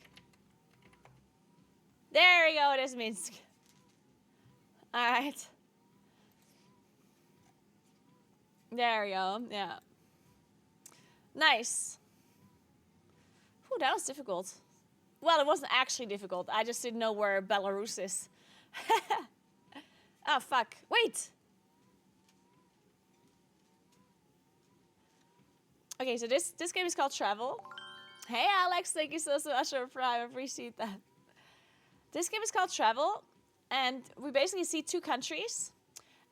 There we go, it is Minsk. Alright. There we go, yeah. Nice. Ooh, that was difficult. Well, it wasn't actually difficult. I just didn't know where Belarus is. Oh, fuck. Wait! Okay, so this game is called Travel. Hey, Alex, thank you so much for Prime. I appreciate that. This game is called Travel, and we basically see two countries,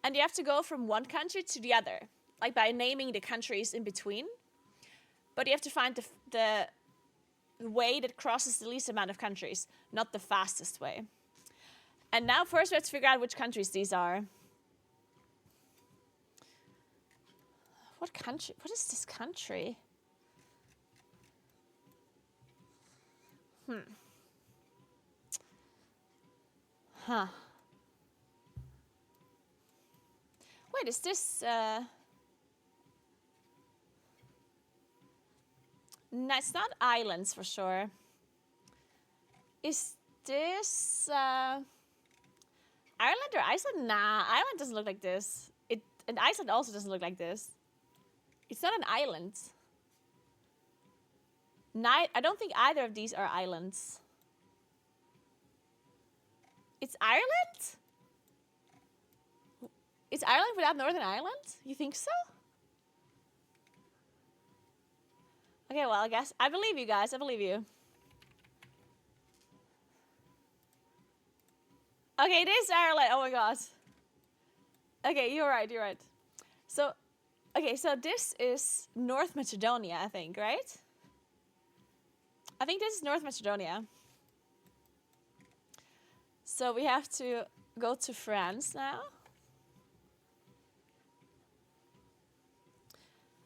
and you have to go from one country to the other, like by naming the countries in between. But you have to find the way that crosses the least amount of countries, not the fastest way. And now first we have to figure out which countries these are. What country? What is this country? Huh. Wait, is this... No, it's not islands for sure. Is this... Ireland or Iceland? Nah, Ireland doesn't look like this. And Iceland also doesn't look like this. It's not an island. I don't think either of these are islands. It's Ireland? It's Ireland without Northern Ireland? You think so? Okay, well, I guess I believe you guys. I believe you. Okay, it is Ireland. Oh my god. Okay, you're right. You're right. So, okay, so this is North Macedonia, I think, right? I think this is North Macedonia. So we have to go to France now.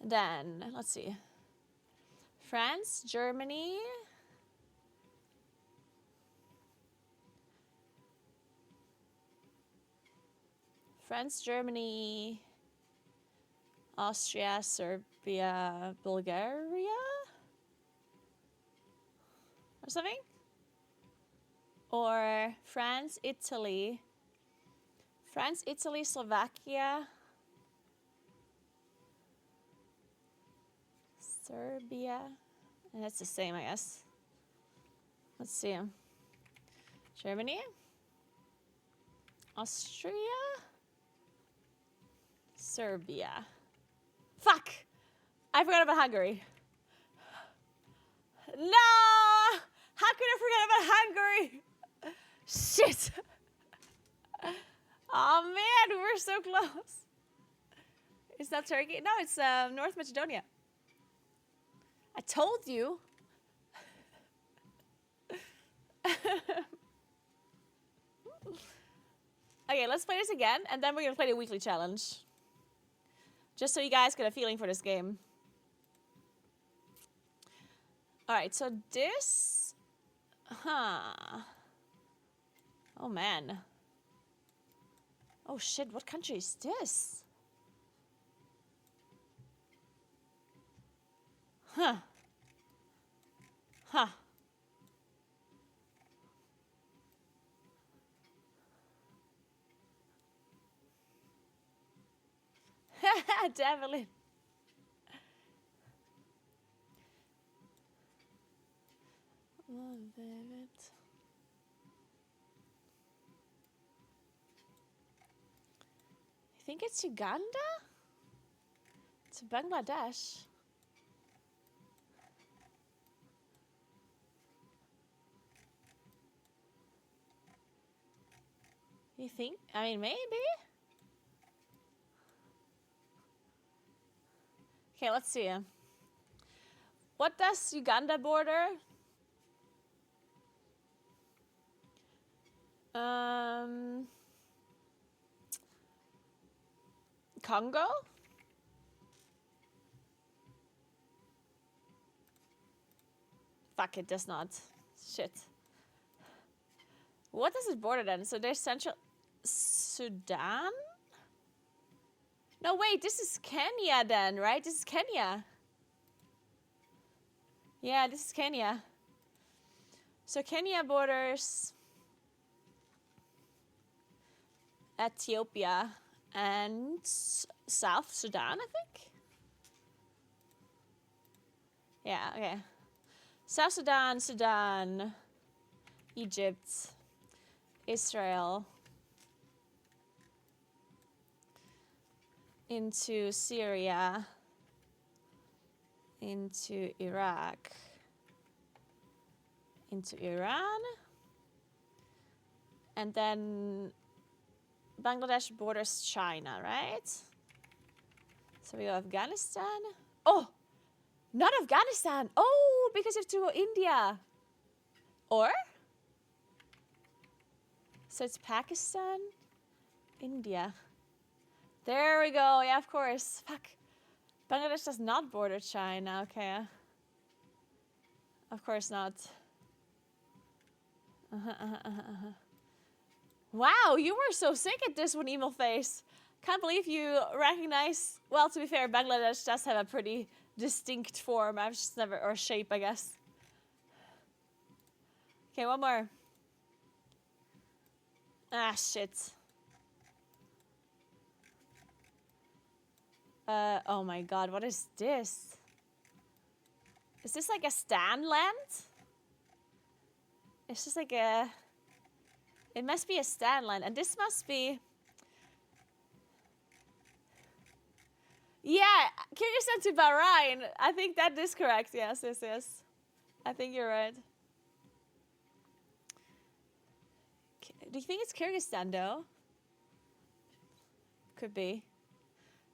Then, let's see. France, Germany. France, Germany, Austria, Serbia, Bulgaria? Or something? Or France, Italy, Slovakia, Serbia, and that's the same, I guess. Let's see. Germany, Austria, Serbia. Fuck! I forgot about Hungary. No! How could I forget about Hungary? Shit! Oh man, we were so close. It's not Turkey. No, it's North Macedonia. I told you. Okay, let's play this again, and then we're gonna play the weekly challenge. Just so you guys get a feeling for this game. Alright, so this... Oh, man. Oh, shit, what country is this? Huh. Definitely. Oh, David. I think it's Uganda? It's Bangladesh. You think? I mean, maybe. Okay, let's see. What does Uganda border? Congo? Fuck, it does not. Shit. What does it border then? So there's Central Sudan? No, wait, this is Kenya then, right? This is Kenya. Yeah, this is Kenya. So Kenya borders Ethiopia and South Sudan, I think. Yeah, okay. South Sudan, Sudan, Egypt, Israel, into Syria, into Iraq, into Iran, and then Bangladesh borders China, right? So we go Afghanistan. Oh, not Afghanistan. Oh, because you have to go India. Or? So it's Pakistan, India. There we go. Yeah, of course. Fuck. Bangladesh does not border China. Okay. Of course not. Wow, you were so sick at this one, Emo Face. Can't believe you recognize... Well, to be fair, Bangladesh does have a pretty distinct form. I've just never... Or shape, I guess. Okay, one more. Ah, shit. Oh my god, what is this? Is this like a stand land? It's just like a... It must be a stand land, and this must be... Yeah, Kyrgyzstan to Bahrain. I think that is correct. Yes, yes, yes. I think you're right. Do you think it's Kyrgyzstan, though? Could be.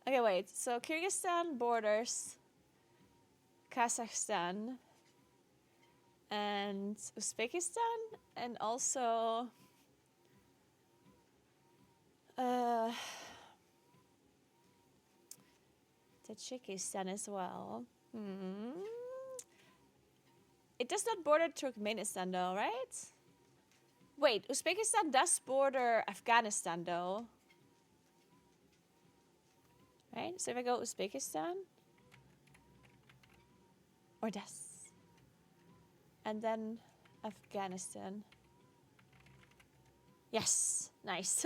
Okay, wait. So Kyrgyzstan borders Kazakhstan and Uzbekistan, and also Tajikistan as well. It does not border Turkmenistan, though, right? Wait, Uzbekistan does border Afghanistan, though. Right? So if I go Uzbekistan, or das, and then Afghanistan. Yes, nice.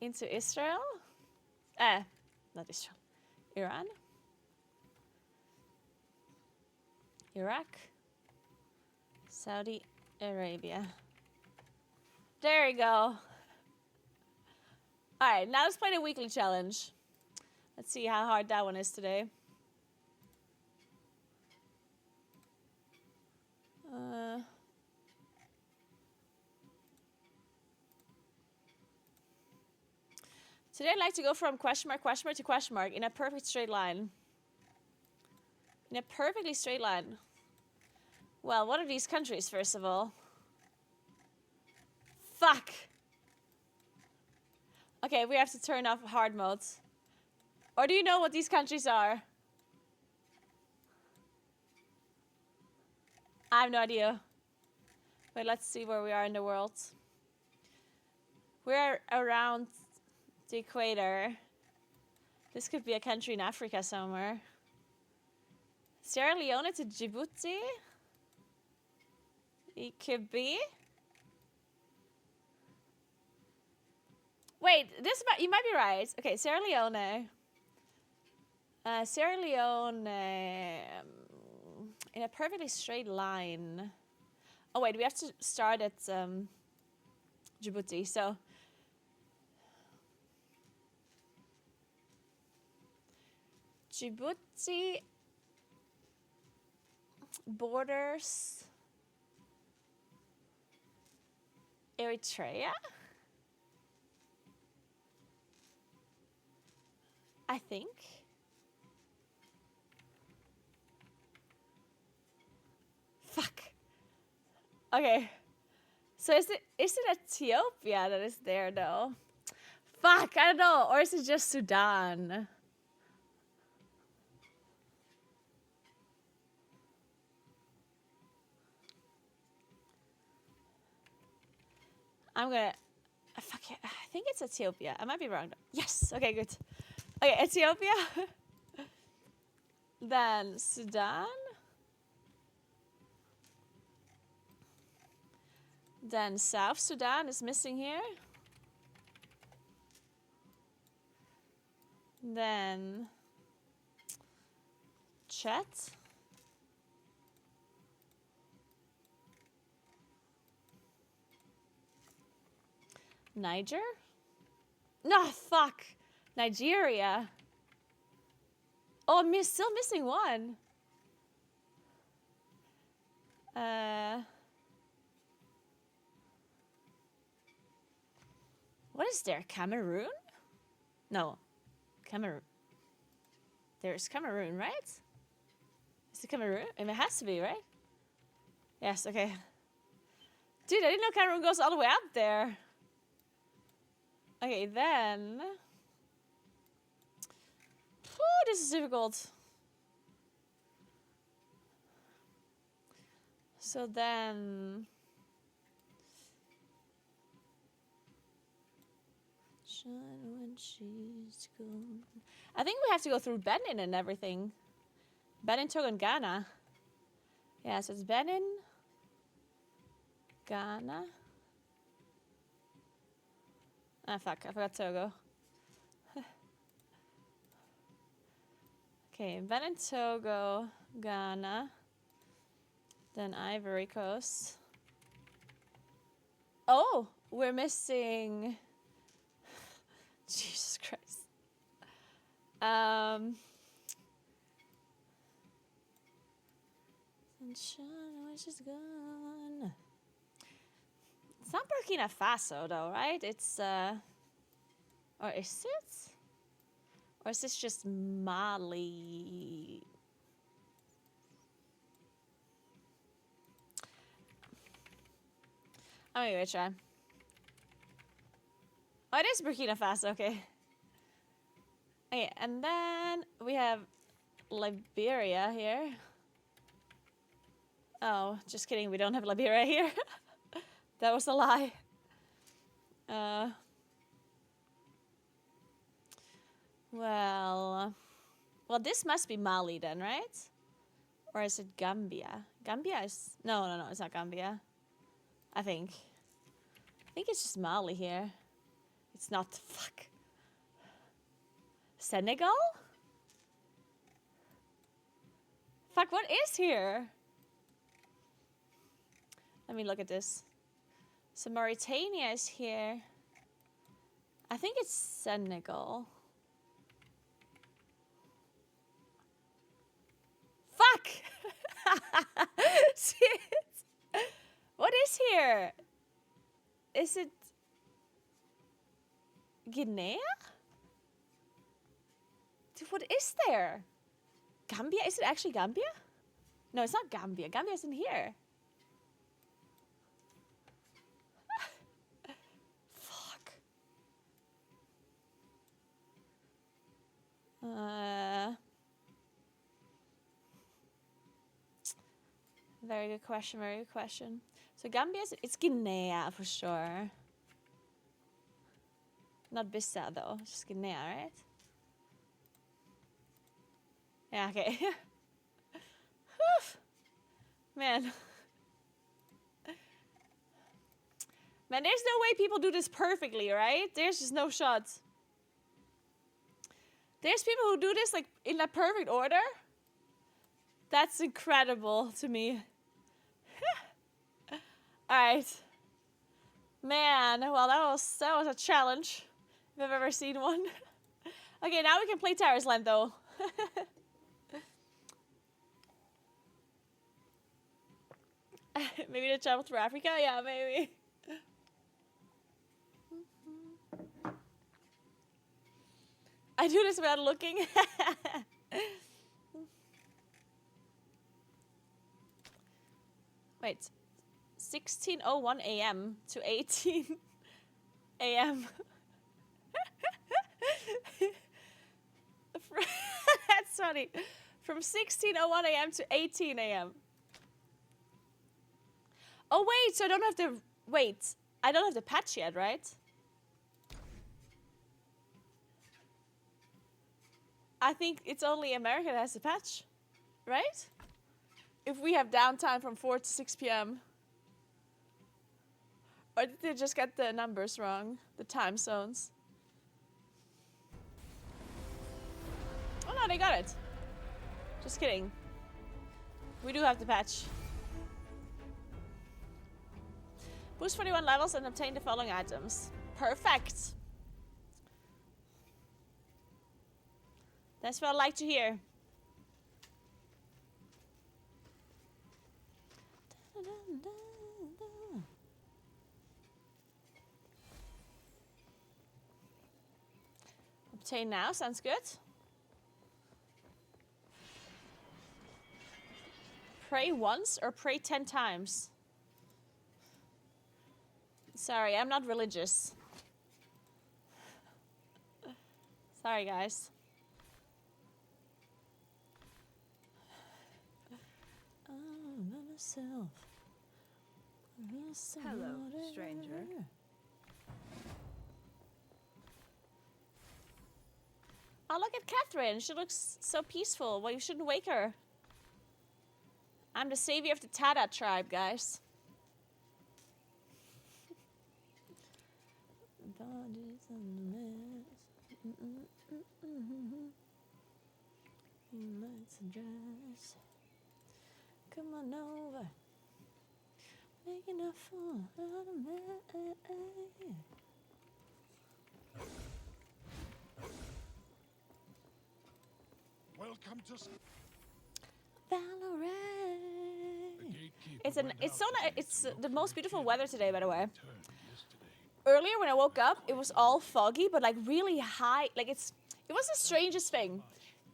Into Israel? Not Israel. Iran? Iraq? Saudi Arabia. There you go. Alright, now let's play the weekly challenge. Let's see how hard that one is today. Today I'd like to go from question mark to question mark in a perfect straight line. In a perfectly straight line. Well, what are these countries, first of all? Fuck! Okay, we have to turn off hard mode. Or do you know what these countries are? I have no idea. Wait, let's see where we are in the world. We're around the equator. This could be a country in Africa somewhere. Sierra Leone to Djibouti? It could be. Wait, you might be right. Okay, Sierra Leone. Sierra Leone in a perfectly straight line. Oh wait, we have to start at Djibouti. So Djibouti borders Eritrea. I think. Fuck. Okay. So is it Ethiopia that is there though? Fuck, I don't know. Or is it just Sudan? I'm gonna fuck it. I think it's Ethiopia. I might be wrong though. Yes. Okay, good. Okay, Ethiopia. Then Sudan. Then South Sudan is missing here. Then Chad. Niger? No, fuck. Nigeria. Oh, I'm still missing one. What is there? Cameroon? No. Cameroon. There's Cameroon, right? Is it Cameroon? It has to be, right? Yes, okay. Dude, I didn't know Cameroon goes all the way up there. Okay, then... Ooh, this is difficult. So then... When she's gone. I think we have to go through Benin and everything. Benin, Togo, and Ghana. Yeah, so it's Benin, Ghana. Ah, fuck, I forgot Togo. Okay, Benin, Togo, Ghana. Then Ivory Coast. Oh, we're missing... Jesus Christ. Sunshine, which is gone. It's not Burkina Faso though, right? It's or is it? Or is this just Mali? I'm gonna try. Oh, it is Burkina Faso, okay. Okay, and then we have Liberia here. Oh, just kidding, we don't have Liberia here. That was a lie. Well, this must be Mali then, right? Or is it Gambia? Gambia is... No, it's not Gambia. I think it's just Mali here. It's not, fuck. Senegal? Fuck, what is here? Let me look at this. So Mauritania is here. I think it's Senegal. Fuck! Shit! What is here? Is it Guinea? Dude, what is there? Gambia? Is it actually Gambia? No, it's not Gambia. Gambia isn't here. Fuck. Very good question, very good question. So Gambia, it's Guinea for sure. Not Bissau though, just Guinea, right? Yeah, okay. Man. Man, there's no way people do this perfectly, right? There's just no shot. There's people who do this like in a perfect order. That's incredible to me. Alright. Man, well that was a challenge. If I've ever seen one. Okay, now we can play Tarisland though. Maybe to travel through Africa? Yeah, maybe. I do this without looking. Wait. 16:01 a.m. to 18 a.m. That's funny. From 16:01 a.m. to 18 a.m. Oh wait, so I don't have to wait. I don't have the patch yet, right? I think it's only America that has the patch, right? If we have downtime from 4 to 6 p.m. Or did they just get the numbers wrong? The time zones? Oh no, they got it. Just kidding. We do have the patch. Boost 41 levels and obtain the following items. Perfect. That's what I like to hear. Obtain now, sounds good. Pray once or pray 10 times? Sorry, I'm not religious. Sorry, guys. Hello, stranger. Oh, look at Catherine. She looks so peaceful. Well, you shouldn't wake her. I'm the savior of the Tada tribe, guys. Come on over. Making a fool out of me. Welcome to Valorant. It's the most beautiful weather today, by the way. Earlier when I woke up, it was all foggy, but like really high. Like it was the strangest thing.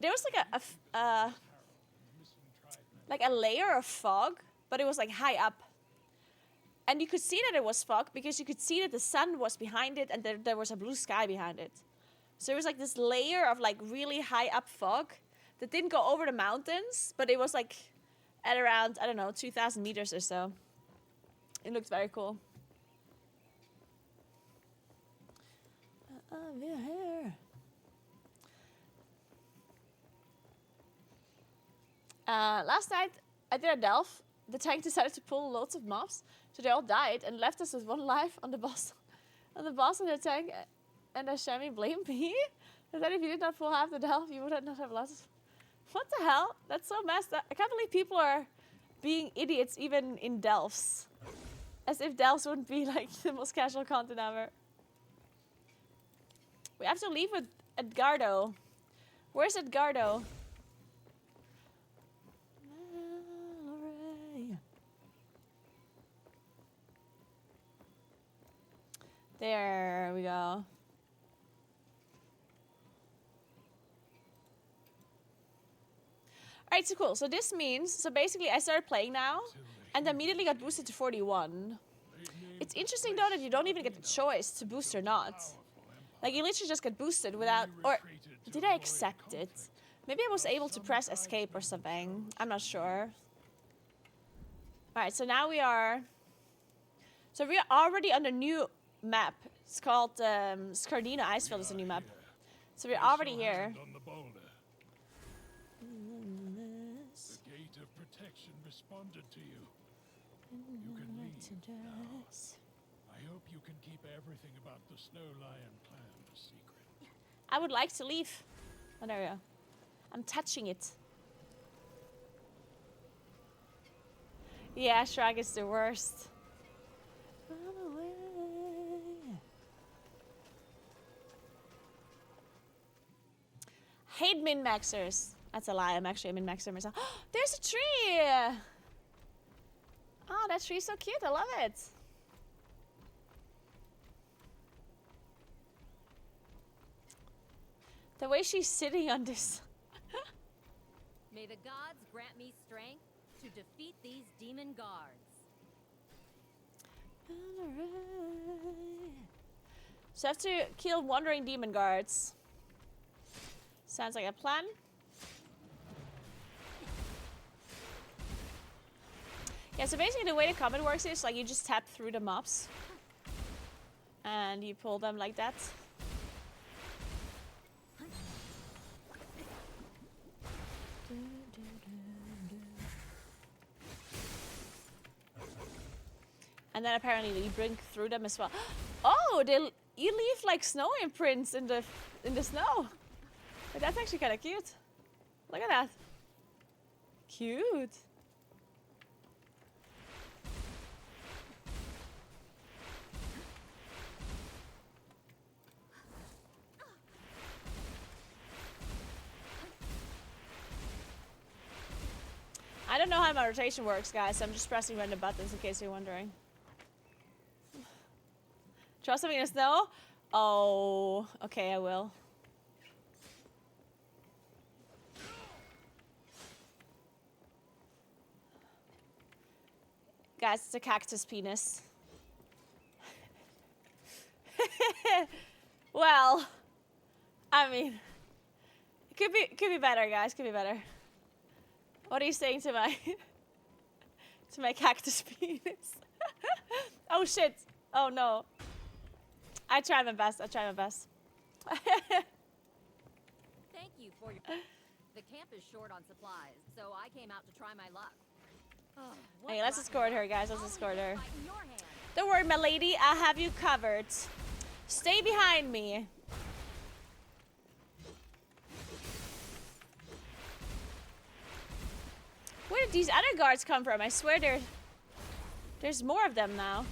There was like a layer of fog, but it was like high up. And you could see that it was fog because you could see that the sun was behind it and there was a blue sky behind it. So it was like this layer of like really high up fog that didn't go over the mountains, but it was like at around, I don't know, 2,000 meters or so. It looked very cool. We're here. Last night, I did a delve. The tank decided to pull loads of mobs, so they all died and left us with 1 life on the boss. On the boss of the tank, and Ashami blamed me. And then if you did not pull half the delve, you would not have lost. What the hell? That's so messed up. I can't believe people are being idiots even in delves. As if delves wouldn't be like the most casual content ever. We have to leave with Edgardo. Where's Edgardo? There we go. Alright, so cool. So this means, so basically I started playing now and immediately got boosted to 41. It's interesting though that you don't even get the choice to boost or not. Like you literally just get boosted without, or did I accept it? Maybe I was able to press escape or something. I'm not sure. Alright, so now we are already on the new map. It's called Scardina Icefield is a new map. So we're already here. The gate of protection responded to you. You can leave now. I hope you can keep everything about the Snow Lion clan a secret. I would like to leave. Oh, there we go. I'm touching it. Yeah, Shrag is the worst. Run away. Hate min-maxers. That's a lie. I'm actually a min-maxer myself. There's a tree! Oh, that tree's so cute. I love it. The way she's sitting on this. May the gods grant me strength to defeat these demon guards. So I have to kill wandering demon guards. Sounds like a plan. Yeah, so basically the way the combat works is like you just tap through the mobs. And you pull them like that. And then apparently you bring through them as well. Oh, you leave like snow imprints in the snow. But that's actually kind of cute. Look at that. Cute. I don't know how my rotation works, guys, so I'm just pressing random buttons in case you're wondering. Draw something in the snow? Oh, okay, I will. Guys, it's a cactus penis. Well, I mean, it could be better, guys. Could be better. What are you saying to my to my cactus penis? Oh shit! Oh no! I tried my best. I tried my best. Thank you for your... The camp is short on supplies, so I came out to try my luck. Hey, let's escort her, guys. Let's escort her. Fight in your hand. Don't worry, my lady. I have you covered. Stay behind me. Where did these other guards come from? I swear there's more of them now.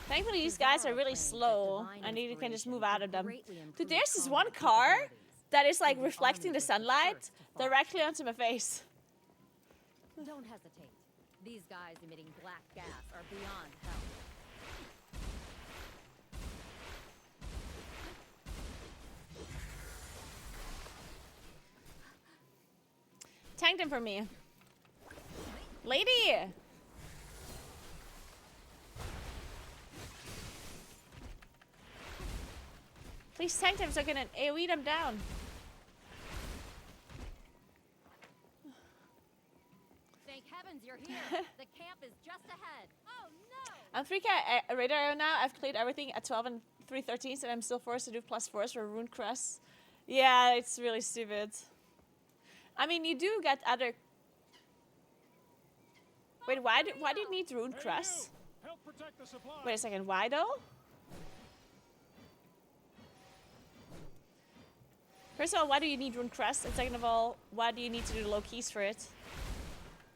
Thankfully, these guys are really slow, and you can just move out of them. Dude, there's this one car that is like reflecting the sunlight directly onto my face. Don't hesitate. These guys emitting black gas are beyond help. Tank them for me. Lady! Please tank them so I can AoE them down. Thank heavens you're here. The camp is just ahead. Oh no! I'm 3k radar now. I've cleared everything at 12 and 313, and I'm still forced to do +4s for Rune Crest. Yeah, it's really stupid. I mean, you do get other... Wait, why do you need Rune Crest? Help protect the supply. Wait a second, why though? First of all, why do you need Rune Crest? And second of all, why do you need to do the low keys for it?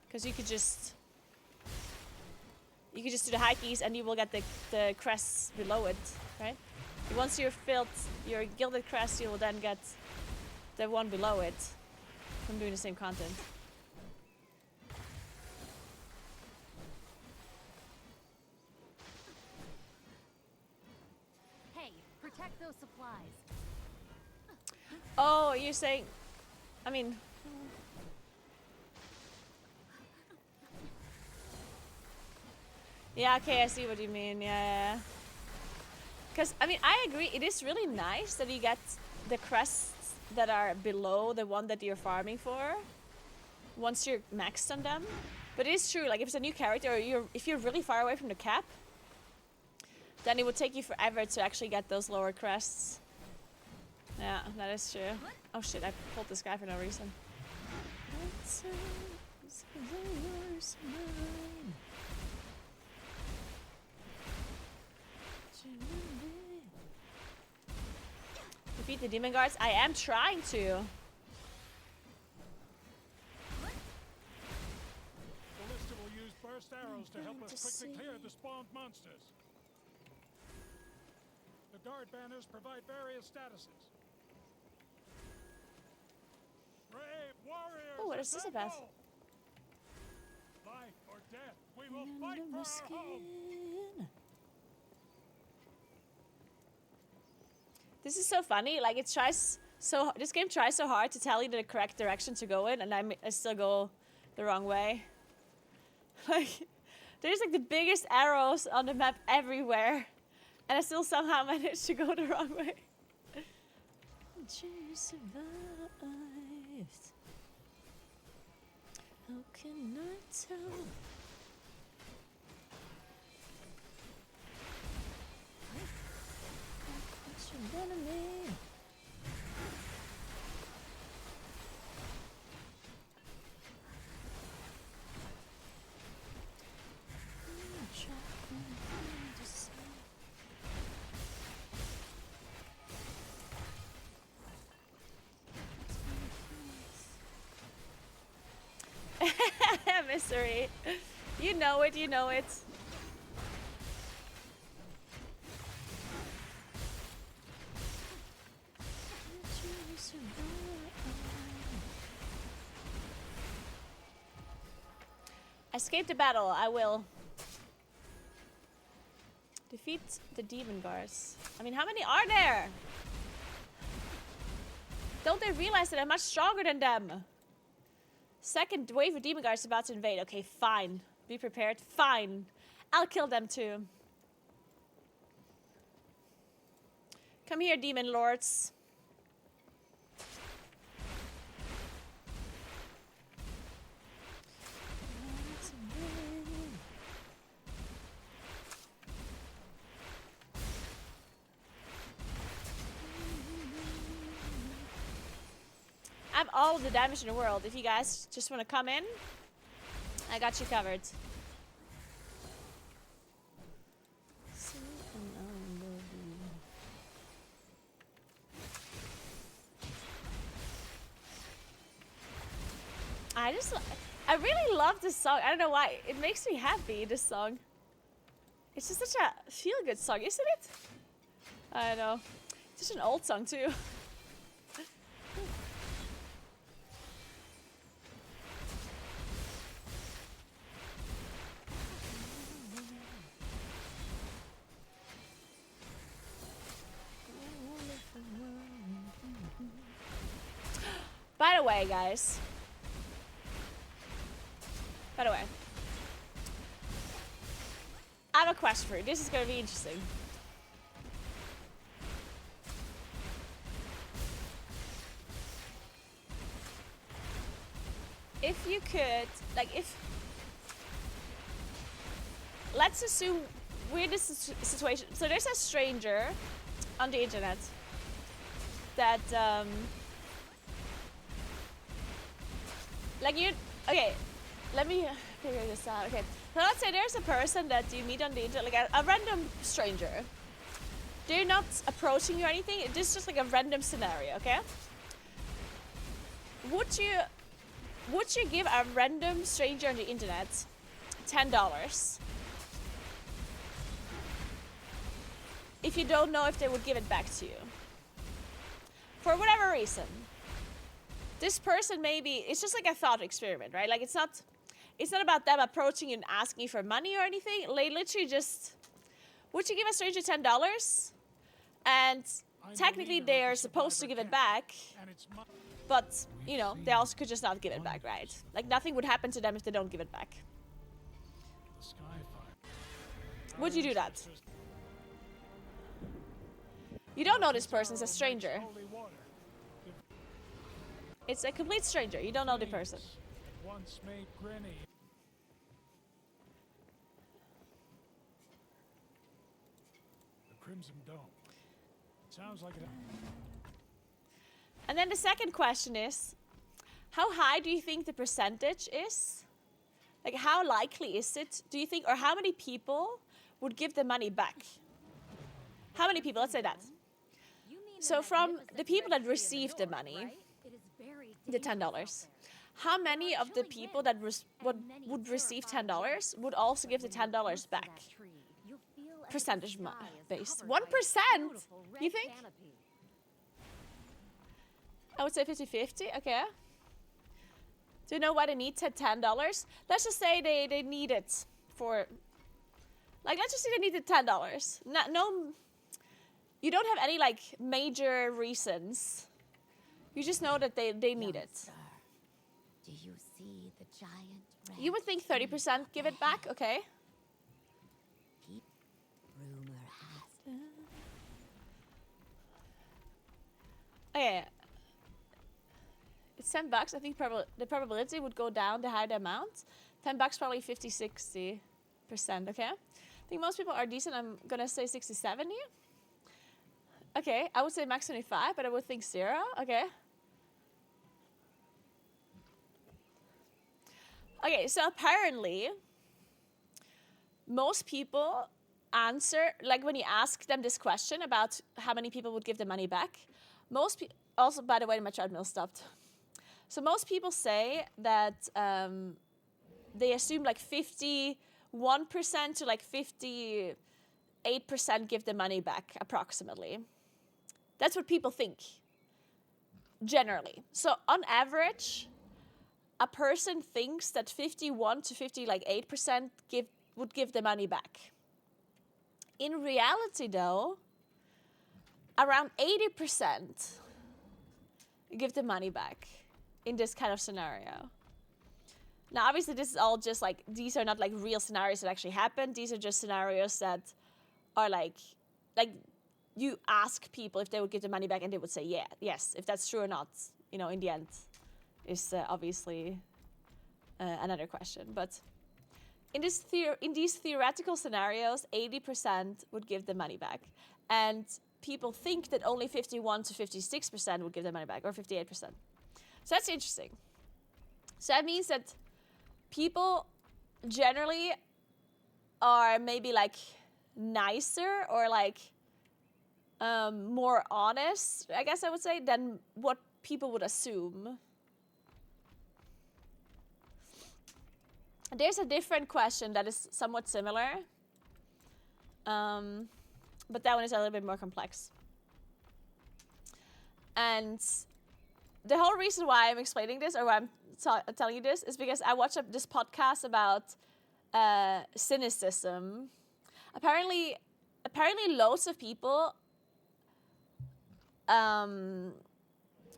Because you could just do the high keys and you will get the crests below it, right? Once you've filled your gilded crest, you will then get the one below it from doing the same content. Hey, protect those supplies. Oh, you're saying... I mean... Yeah, okay, I see what you mean, yeah. Because, I mean, I agree, it is really nice that you get the crests that are below the one that you're farming for once you're maxed on them. But it is true, like if it's a new character or if you're really far away from the cap, then it would take you forever to actually get those lower crests. Yeah, that is true. Oh shit, I pulled this guy for no reason. Defeat the demon guards? I am trying to. Ballista will use burst arrows to help us quickly clear the spawned monsters. The guard banners provide various statuses. Brave warrior! is this about? Life or death, we will fight for our home. This is so funny. Like it tries so. This game tries so hard to tell you the correct direction to go in, and I still go the wrong way. Like there's like the biggest arrows on the map everywhere, and I still somehow managed to go the wrong way. You survived. How can I tell? What's your enemy? Mystery. You know it, you know it. Escape the battle, I will. Defeat the demon guards. I mean, how many are there? Don't they realize that I'm much stronger than them? Second wave of demon guards is about to invade. Okay, fine. Be prepared. Fine. I'll kill them too. Come here, demon lords. I have all of the damage in the world. If you guys just want to come in, I got you covered. I really love this song. I don't know why. It makes me happy, this song. It's just such a feel-good song, isn't it? I don't know. It's just an old song, too. By the way, guys. By the way. I have a question for you. This is going to be interesting. If you could, like, let's assume we're in this situation. So there's a stranger on the internet that, like okay, let me figure this out. Okay, so let's say there's a person that you meet on the internet, like a random stranger. They're not approaching you or anything. This is just like a random scenario, okay? Would you give a random stranger on the internet $10 if you don't know if they would give it back to you? For whatever reason. This person maybe, it's just like a thought experiment, right? Like it's not about them approaching you and asking you for money or anything. They literally just, would you give a stranger $10? And technically they are supposed to give it back, but you know, they also could just not give it back, right? Like nothing would happen to them if they don't give it back. Would you do that? You don't know this person, it's a stranger. It's a complete stranger. You don't know the person. Once made Granny. The Crimson Dome. Sounds like it. And then the second question is, how high do you think the percentage is? Like, how likely is it, do you think, or how many people would give the money back? How many people? Let's say that. So from the people that received the money, the $10, how many of the people that would receive $10 would also give the $10 back? Percentage based. 1%? You think? I would say 50-50, okay. Do you know why they need $10? Let's just say they need it for, like, let's just say they needed $10. No, you don't have any, like, major reasons. You just know that they need it. Sir, do you see the giant red You would think 30% give it back, okay? rumor has Okay. It's $10. I think the probability would go down the higher the amount. $10 probably 50-60%, okay? I think most people are decent. I'm gonna say 60-70. Okay, I would say max 25, but I would think 0, okay? Okay, so apparently, most people answer, like when you ask them this question about how many people would give the money back, most people, also, by the way, my treadmill stopped. So most people say that they assume like 51% to like 58% give the money back, approximately. That's what people think, generally. So on average, a person thinks that 51 to 58% would give the money back. In reality, though, around 80% give the money back in this kind of scenario. Now, obviously, this is all just like, these are not like real scenarios that actually happen. These are just scenarios that are like you ask people if they would give the money back and they would say, yeah, yes. If that's true or not, you know, in the end is obviously another question. But in these theoretical scenarios, 80% would give the money back. And people think that only 51 to 56% would give the money back, or 58%. So that's interesting. So that means that people generally are maybe like nicer or like more honest, I guess I would say, than what people would assume. There's a different question that is somewhat similar, but that one is a little bit more complex. And the whole reason why I'm explaining this, or why I'm telling you this, is because I watched this podcast about cynicism. Apparently loads of people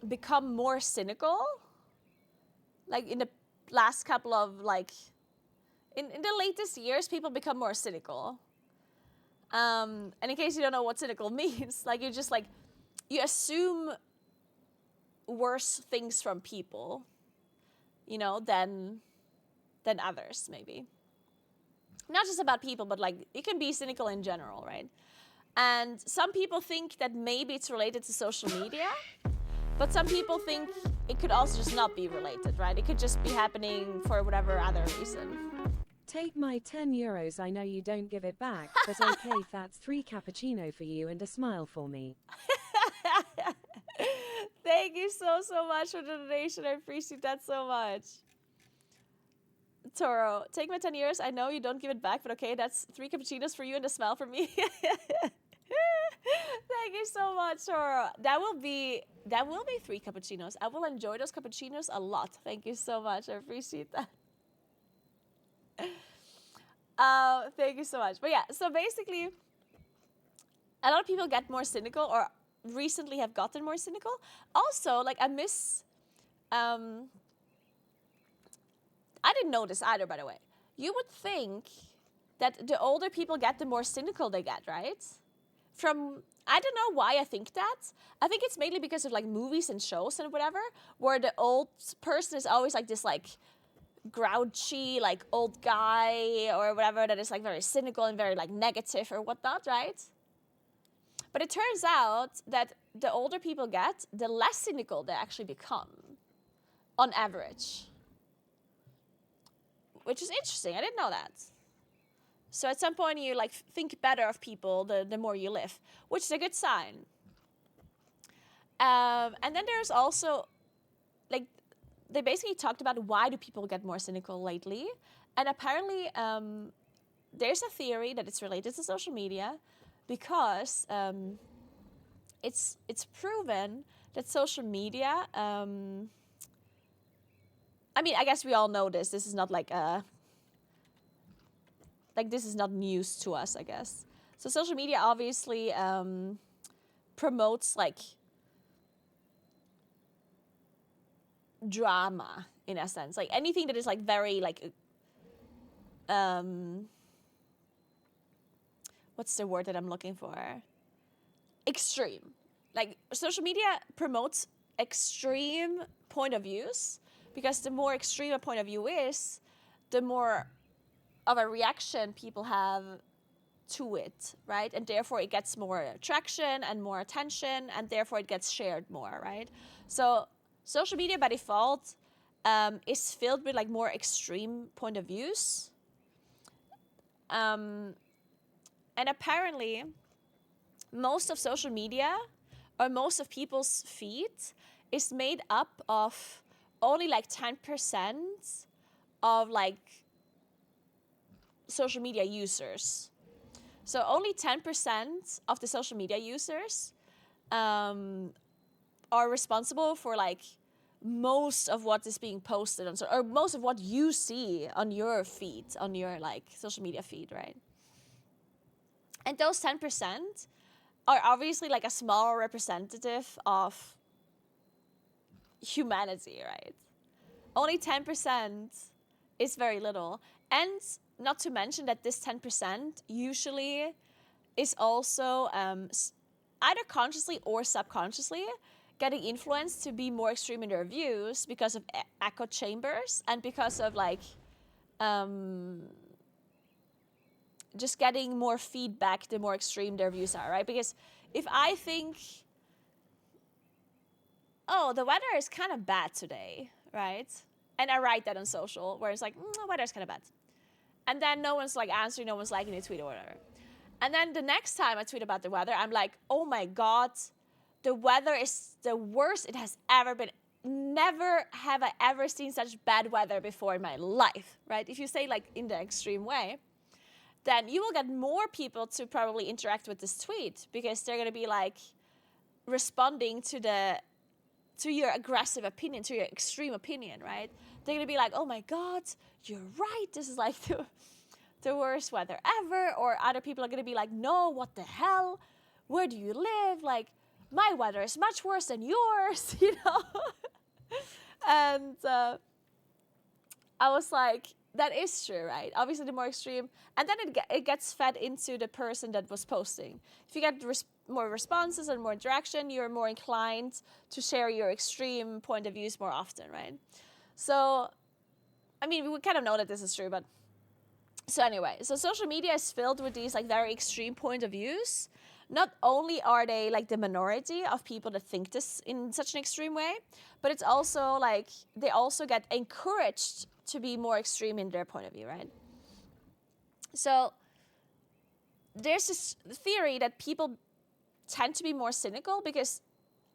become more cynical, like in the last couple of like, in the latest years, people become more cynical. And in case you don't know what cynical means, like you just like, you assume worse things from people, you know, than others, maybe. Not just about people, but like, you can be cynical in general, right? And some people think that maybe it's related to social media, but some people think it could also just not be related, right? It could just be happening for whatever other reason. Take my €10. I know you don't give it back, but okay, that's 3 cappuccino for you and a smile for me. Thank you so much for the donation. I appreciate that so much. Toro, take my 10 euros. I know you don't give it back, but okay, that's 3 cappuccinos for you and a smile for me. Thank you so much, Toro. That will be 3 cappuccinos. I will enjoy those cappuccinos a lot. Thank you so much. I appreciate that. Thank you so much. But yeah, so basically, a lot of people get more cynical, or recently have gotten more cynical. Also, like I didn't know this either, by the way. You would think that the older people get, the more cynical they get, right? I don't know why I think that. I think it's mainly because of like movies and shows and whatever, where the old person is always like this like grouchy, like old guy or whatever that is like very cynical and very like negative or whatnot, right? But it turns out that the older people get, the less cynical they actually become, on average. Which is interesting. I didn't know that. So at some point you like think better of people the more you live, which is a good sign. And then there's also, like, they basically talked about why do people get more cynical lately. And apparently there's a theory that it's related to social media, because it's proven that social media I mean, I guess we all know this. This is not like this is not news to us, I guess. So social media obviously promotes like drama in a sense, like anything that is like very like what's the word that I'm looking for? Extreme. Like social media promotes extreme point of views, because the more extreme a point of view is, the more of a reaction people have to it, right? And therefore it gets more traction and more attention, and therefore it gets shared more, right? So social media by default is filled with like more extreme point of views. And apparently most of social media, or most of people's feed, is made up of only like 10% of like social media users. So only 10% of the social media users are responsible for like most of what is being posted on, or most of what you see on your feed, on your like social media feed, right? And those 10% are obviously like a small representative of humanity, right? Only 10% is very little. And not to mention that this 10% usually is also either consciously or subconsciously getting influenced to be more extreme in their views because of echo chambers, and because of like just getting more feedback the more extreme their views are, right? Because if I think, oh, the weather is kind of bad today, right? And I write that on social, where it's like, the weather's kind of bad. And then no one's like answering, no one's liking the tweet or whatever. And then the next time I tweet about the weather, I'm like, oh my God, the weather is the worst it has ever been. Never have I ever seen such bad weather before in my life, right? If you say like in the extreme way, then you will get more people to probably interact with this tweet, because they're going to be like responding to your aggressive opinion, to your extreme opinion, right? They're going to be like, oh my God, you're right. This is like the worst weather ever. Or other people are going to be like, no, what the hell? Where do you live? Like, my weather is much worse than yours, you know? And I was like, that is true, right? Obviously, the more extreme. And then it gets fed into the person that was posting. If you get more responses and more interaction, you're more inclined to share your extreme point of views more often, right? So, I mean, we kind of know that this is true, but... So anyway, so social media is filled with these like very extreme point of views. Not only are they like the minority of people that think this in such an extreme way, but it's also like they also get encouraged to be more extreme in their point of view, right? So there's this theory that people tend to be more cynical because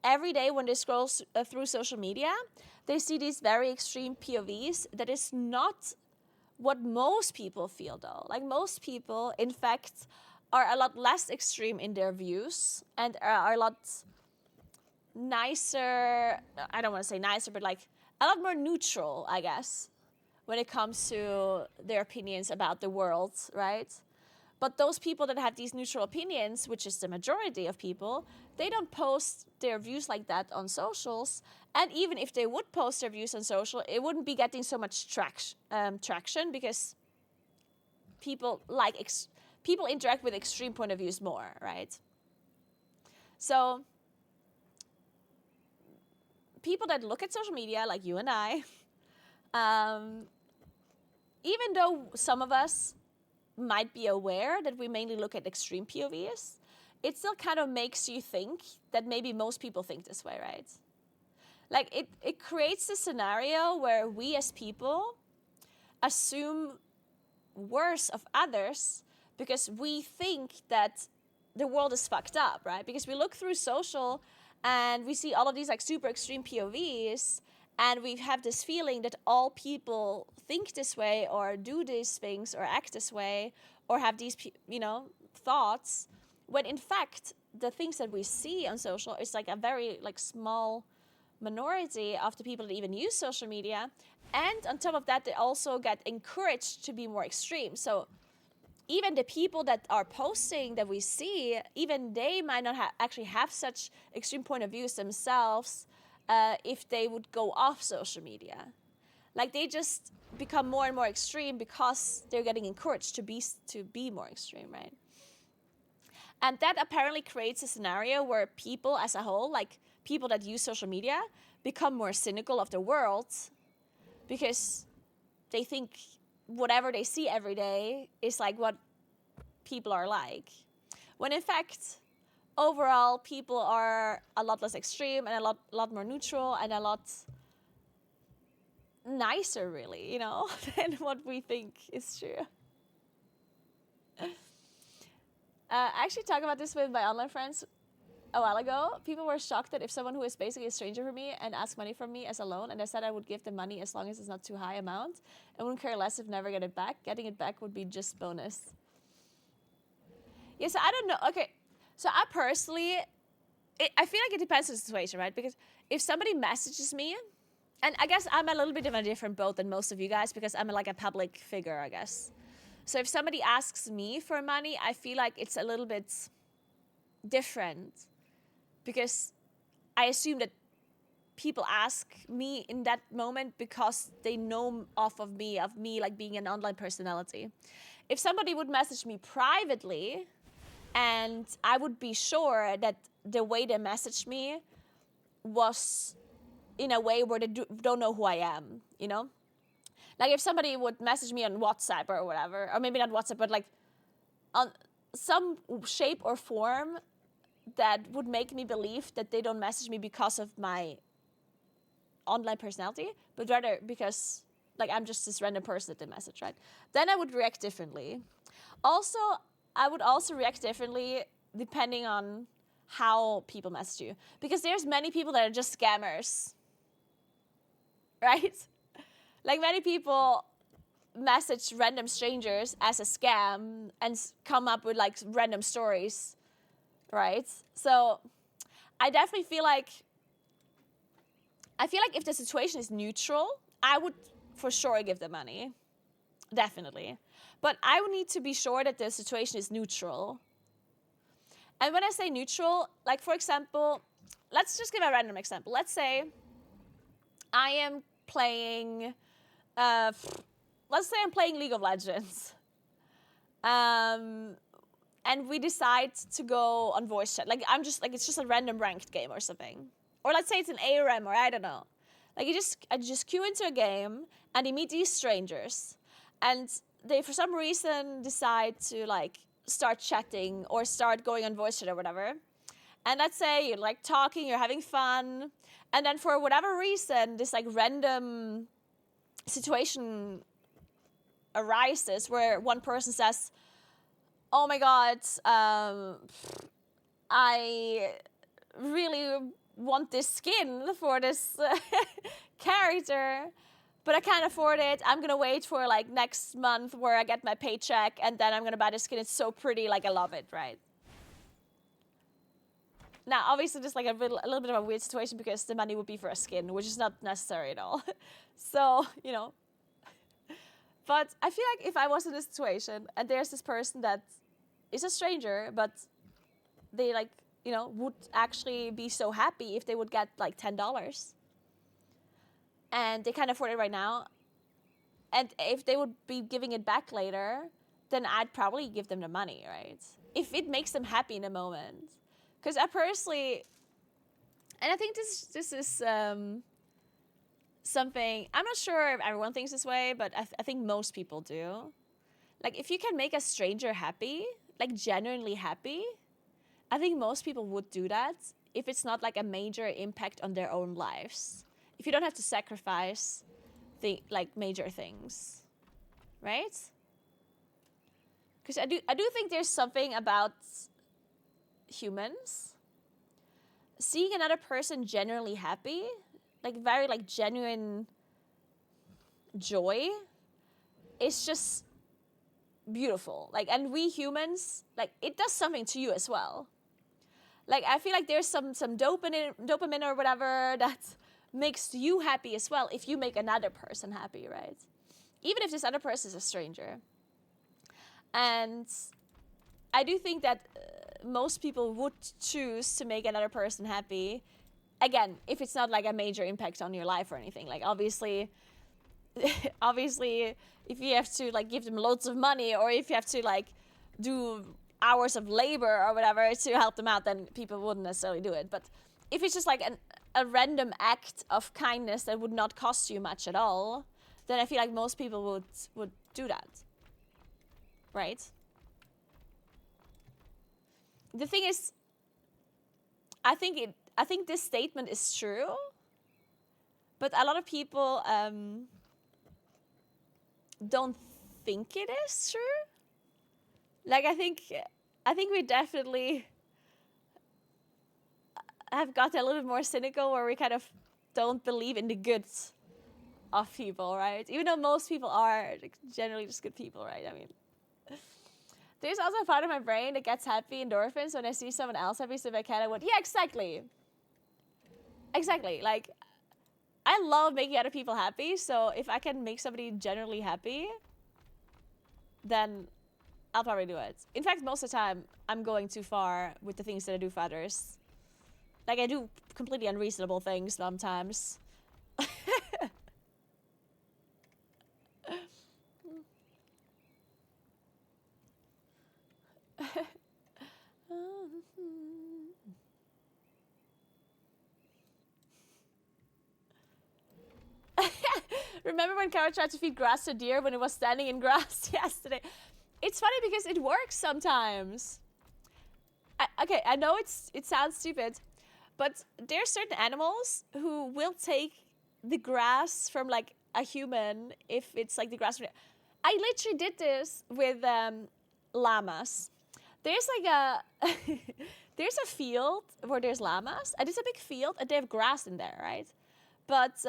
every day when they scroll through social media, they see these very extreme POVs that is not what most people feel, though. Like, most people, in fact, are a lot less extreme in their views and are a lot nicer. I don't want to say nicer, but like a lot more neutral, I guess, when it comes to their opinions about the world, right? But those people that have these neutral opinions, which is the majority of people, they don't post their views like that on socials. And even if they would post their views on social, it wouldn't be getting so much traction because people people interact with extreme point of views more, right? So people that look at social media, like you and I, even though some of us might be aware that we mainly look at extreme POVs, it still kind of makes you think that maybe most people think this way, right? Like, it creates a scenario where we as people assume worse of others because we think that the world is fucked up, right? Because we look through social and we see all of these like super extreme POVs, and we have this feeling that all people think this way or do these things or act this way or have these, thoughts, when in fact the things that we see on social is like a very like small minority of the people that even use social media. And on top of that, they also get encouraged to be more extreme. So even the people that are posting that we see, even they might not actually have such extreme point of views themselves if they would go off social media. Like they just become more and more extreme because they're getting encouraged to be more extreme, right? And that apparently creates a scenario where people as a whole, like people that use social media, become more cynical of the world because they think whatever they see every day is like what people are like. When in fact, overall, people are a lot less extreme and a lot more neutral and a lot nicer, really, you know, than what we think is true. I actually talked about this with my online friends a while ago. People were shocked that if someone who is basically a stranger for me and asked money from me as a loan, and I said I would give them money as long as it's not too high amount, I wouldn't care less if never get it back. Getting it back would be just bonus. Yeah, so I don't know. Okay, so I personally, I feel like it depends on the situation, right? Because if somebody messages me, and I guess I'm a little bit of a different boat than most of you guys because I'm like a public figure, I guess. So if somebody asks me for money, I feel like it's a little bit different because I assume that people ask me in that moment because they know of me like being an online personality. If somebody would message me privately and I would be sure that the way they messaged me was in a way where they don't know who I am, you know? Like if somebody would message me on WhatsApp or whatever, or maybe not WhatsApp, but like on some shape or form that would make me believe that they don't message me because of my online personality, but rather because like I'm just this random person that they message, right? Then I would react differently. Also, I would also react differently depending on how people message you. Because there's many people that are just scammers, right? Like many people message random strangers as a scam and come up with like random stories, right? So I definitely feel like if the situation is neutral, I would for sure give them money. Definitely. But I would need to be sure that the situation is neutral. And when I say neutral, like for example, let's just give a random example. Let's say I am playing, let's say I'm playing League of Legends. And we decide to go on voice chat. Like I'm just like, it's just a random ranked game or something. Or let's say it's an ARM or I don't know. Like I just queue into a game and you meet these strangers. And they, for some reason, decide to like start chatting or start going on voice chat or whatever. And let's say you're like talking, you're having fun. And then for whatever reason, this like random situation arises where one person says, oh my God, I really want this skin for this character, but I can't afford it. I'm gonna wait for like next month where I get my paycheck and then I'm gonna buy the skin. It's so pretty, like I love it, right? Now, obviously, this is like a little bit of a weird situation because the money would be for a skin, which is not necessary at all. So, you know. But I feel like if I was in this situation and there's this person that is a stranger, but they like, you know, would actually be so happy if they would get like $10 and they can't afford it right now. And if they would be giving it back later, then I'd probably give them the money, right? If it makes them happy in a moment. Because I personally, and I think this is something, I'm not sure if everyone thinks this way, but I think most people do. Like if you can make a stranger happy, like genuinely happy, I think most people would do that if it's not like a major impact on their own lives. If you don't have to sacrifice like major things, right? Because I do think there's something about humans seeing another person genuinely happy, like very like genuine joy, is just beautiful. Like, and we humans, like it does something to you as well. Like I feel like there's some dopamine or whatever that makes you happy as well if you make another person happy, right? Even if this other person is a stranger. And I do think that most people would choose to make another person happy. Again, if it's not like a major impact on your life or anything. Like obviously, if you have to like give them loads of money, or if you have to like do hours of labor or whatever to help them out, then people wouldn't necessarily do it. But if it's just like a random act of kindness that would not cost you much at all, then I feel like most people would do that. Right? The thing is, I think this statement is true, but a lot of people don't think it is true. Like I think we definitely have got a little bit more cynical, where we kind of don't believe in the good of people, right? Even though most people are like, generally just good people, right? I mean, there's also a part of my brain that gets happy endorphins when I see someone else happy, so if I can, I would, yeah, exactly. Exactly, like, I love making other people happy, so if I can make somebody generally happy, then I'll probably do it. In fact, most of the time, I'm going too far with the things that I do for others. Like, I do completely unreasonable things sometimes. Remember when Kara tried to feed grass to a deer when it was standing in grass yesterday? It's funny because it works sometimes. Okay, I know it sounds stupid, but there are certain animals who will take the grass from like a human if it's like the grass. I literally did this with llamas. There's like a there's a field where there's llamas, and it's a big field, and they have grass in there, right? But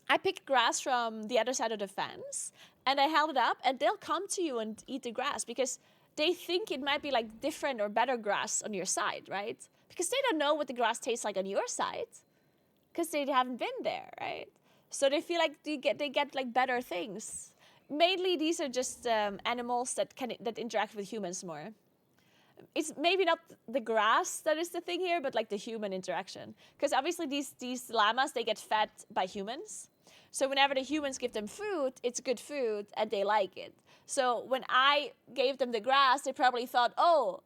I picked grass from the other side of the fence, and I held it up, and they'll come to you and eat the grass because they think it might be like different or better grass on your side, right? Because they don't know what the grass tastes like on your side, because they haven't been there, right? So they feel like they get like better things. Mainly, these are just animals that interact with humans more. It's maybe not the grass that is the thing here, but like the human interaction. Because obviously these llamas, they get fed by humans. So whenever the humans give them food, it's good food and they like it. So when I gave them the grass, they probably thought, oh,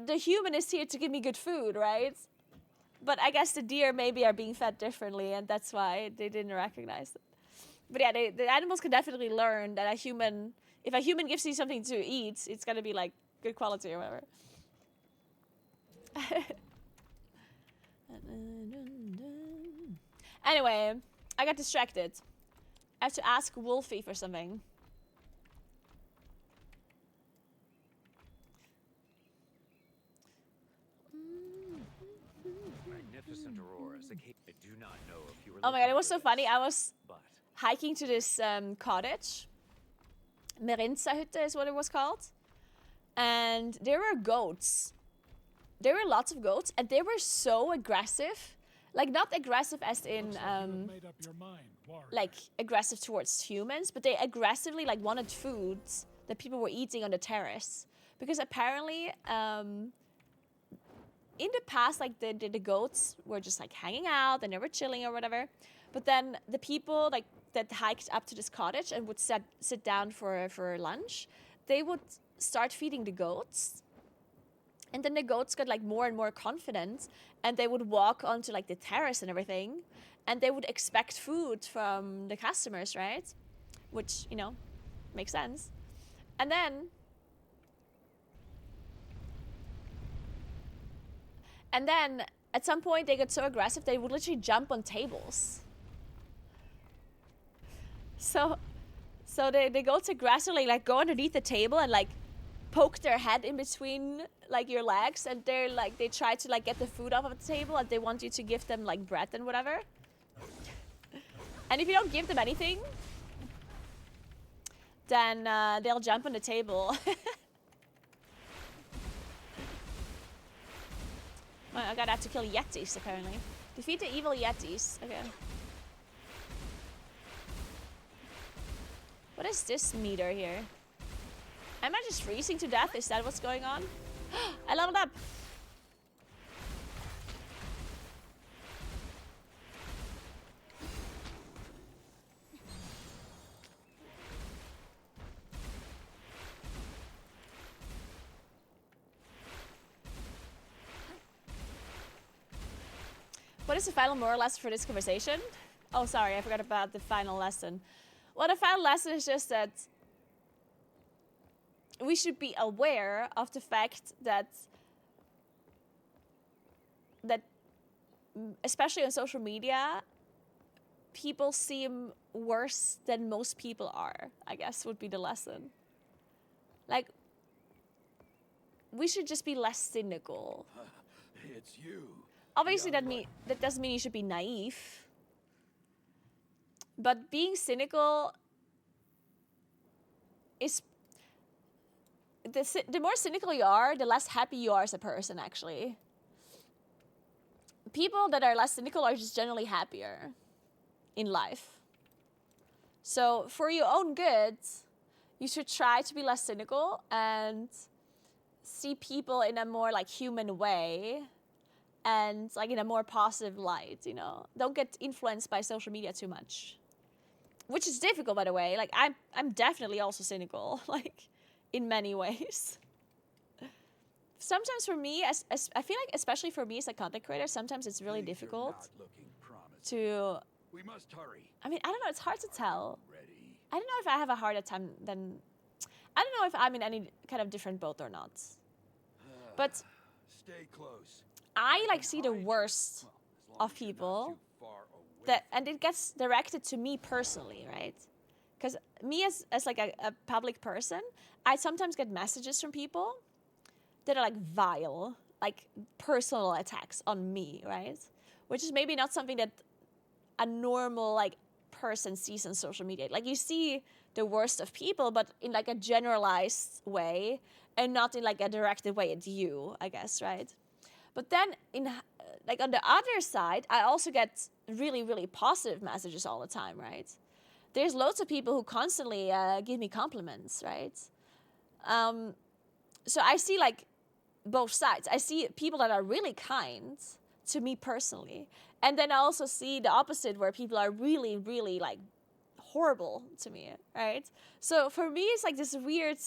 the human is here to give me good food, right? But I guess the deer maybe are being fed differently, and that's why they didn't recognize it. But yeah, the animals can definitely learn that if a human gives you something to eat, it's gonna be like good quality or whatever. Anyway, I got distracted. I have to ask Wolfie for something. Magnificent auroras. I do not know if you were. Oh my god, it was so funny. I was hiking to this cottage. Merinza-Hütte is what it was called. And there were goats. There were lots of goats, and they were so aggressive. Like, not aggressive as in, like, aggressive towards humans, but they aggressively, like, wanted food that people were eating on the terrace. Because apparently, in the past, like, the goats were just, like, hanging out, and they were chilling or whatever. But then the people, like, that hiked up to this cottage and would sit down for lunch, they would start feeding the goats. And then the goats got like more and more confident, and they would walk onto like the terrace and everything, and they would expect food from the customers, right? Which, you know, makes sense. And then at some point they got so aggressive they would literally jump on tables. So the goats aggressively like go underneath the table and like poke their head in between like your legs, and they're like they try to like get the food off of the table, and they want you to give them like bread and whatever. And if you don't give them anything, then they'll jump on the table. Well, I gotta have to kill Yetis apparently. Defeat the evil Yetis. Okay. What is this meter here? Am I just freezing to death? Is that what's going on? I leveled up! What is the final moral lesson for this conversation? Oh, sorry, I forgot about the final lesson. Well, the final lesson is just that we should be aware of the fact that especially on social media, people seem worse than most people are, I guess would be the lesson. Like, we should just be less cynical. It's you. Obviously, that doesn't mean you should be naive. But being cynical is... The more cynical you are, the less happy you are as a person, actually. People that are less cynical are just generally happier in life. So, for your own good, you should try to be less cynical and see people in a more, like, human way. And like in a more positive light, you know. Don't get influenced by social media too much, which is difficult, by the way. Like I'm definitely also cynical, like in many ways. Sometimes for me, as I feel like, especially for me as a content creator, sometimes it's really difficult to. We must hurry. I mean, I don't know. It's hard to tell. I don't know if I have a harder time than. I don't know if I'm in any kind of different boat or not. But. Stay close. I like see the worst of people and it gets directed to me personally, right? Because me as like a public person, I sometimes get messages from people that are like vile, like personal attacks on me, right? Which is maybe not something that a normal like person sees on social media. Like you see the worst of people, but in like a generalized way and not in like a directed way at you, I guess, right? But then, like on the other side, I also get really, really positive messages all the time, right? There's loads of people who constantly give me compliments, right? So I see like both sides. I see people that are really kind to me personally. And then I also see the opposite where people are really, really like horrible to me, right? So for me, it's like this weird...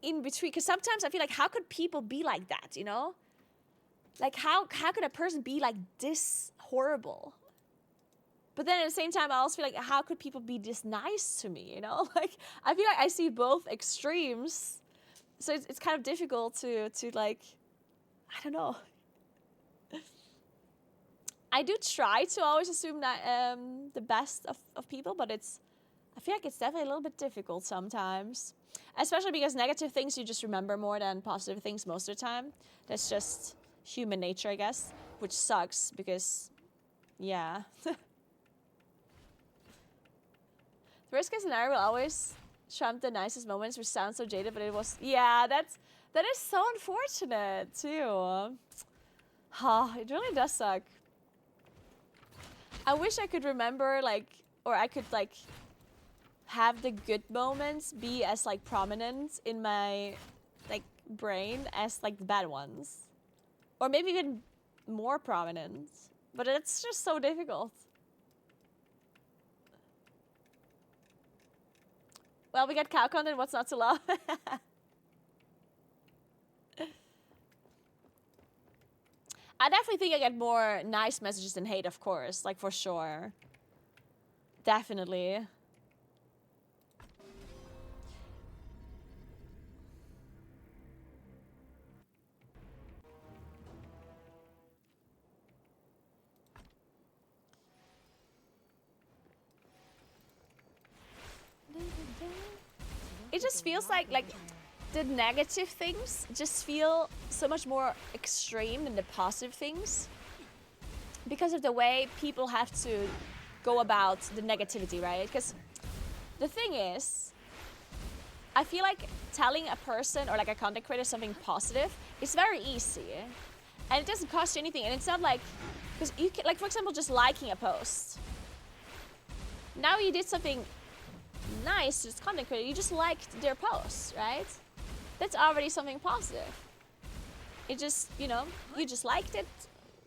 in between, because sometimes I feel like, how could people be like that, you know? Like, how could a person be like this horrible? But then at the same time, I also feel like, how could people be this nice to me, you know? Like, I feel like I see both extremes. So it's kind of difficult to like, I don't know. I do try to always assume that the best of people, but I feel like it's definitely a little bit difficult sometimes. Especially because negative things you just remember more than positive things most of the time. That's just human nature, I guess. Which sucks because, yeah. The worst case scenario will always trump the nicest moments, which sounds so jaded, but it was... Yeah, that is so unfortunate, too. It really does suck. I wish I could remember, like... Or I could, like... have the good moments be as like prominent in my like brain as like the bad ones, or maybe even more prominent, but it's just so difficult. Well, we got cow content, what's not to love? I definitely think I get more nice messages than hate, of course, like for sure. Definitely. It just feels like the negative things just feel so much more extreme than the positive things because of the way people have to go about the negativity, right? Because the thing is, I feel like telling a person or like a content creator something positive is very easy. And it doesn't cost you anything. And it's not like, because you can, like, for example, just liking a post. Now you did something nice to this content creator. You just liked their post, right? That's already something positive. It just, you know, you just liked it,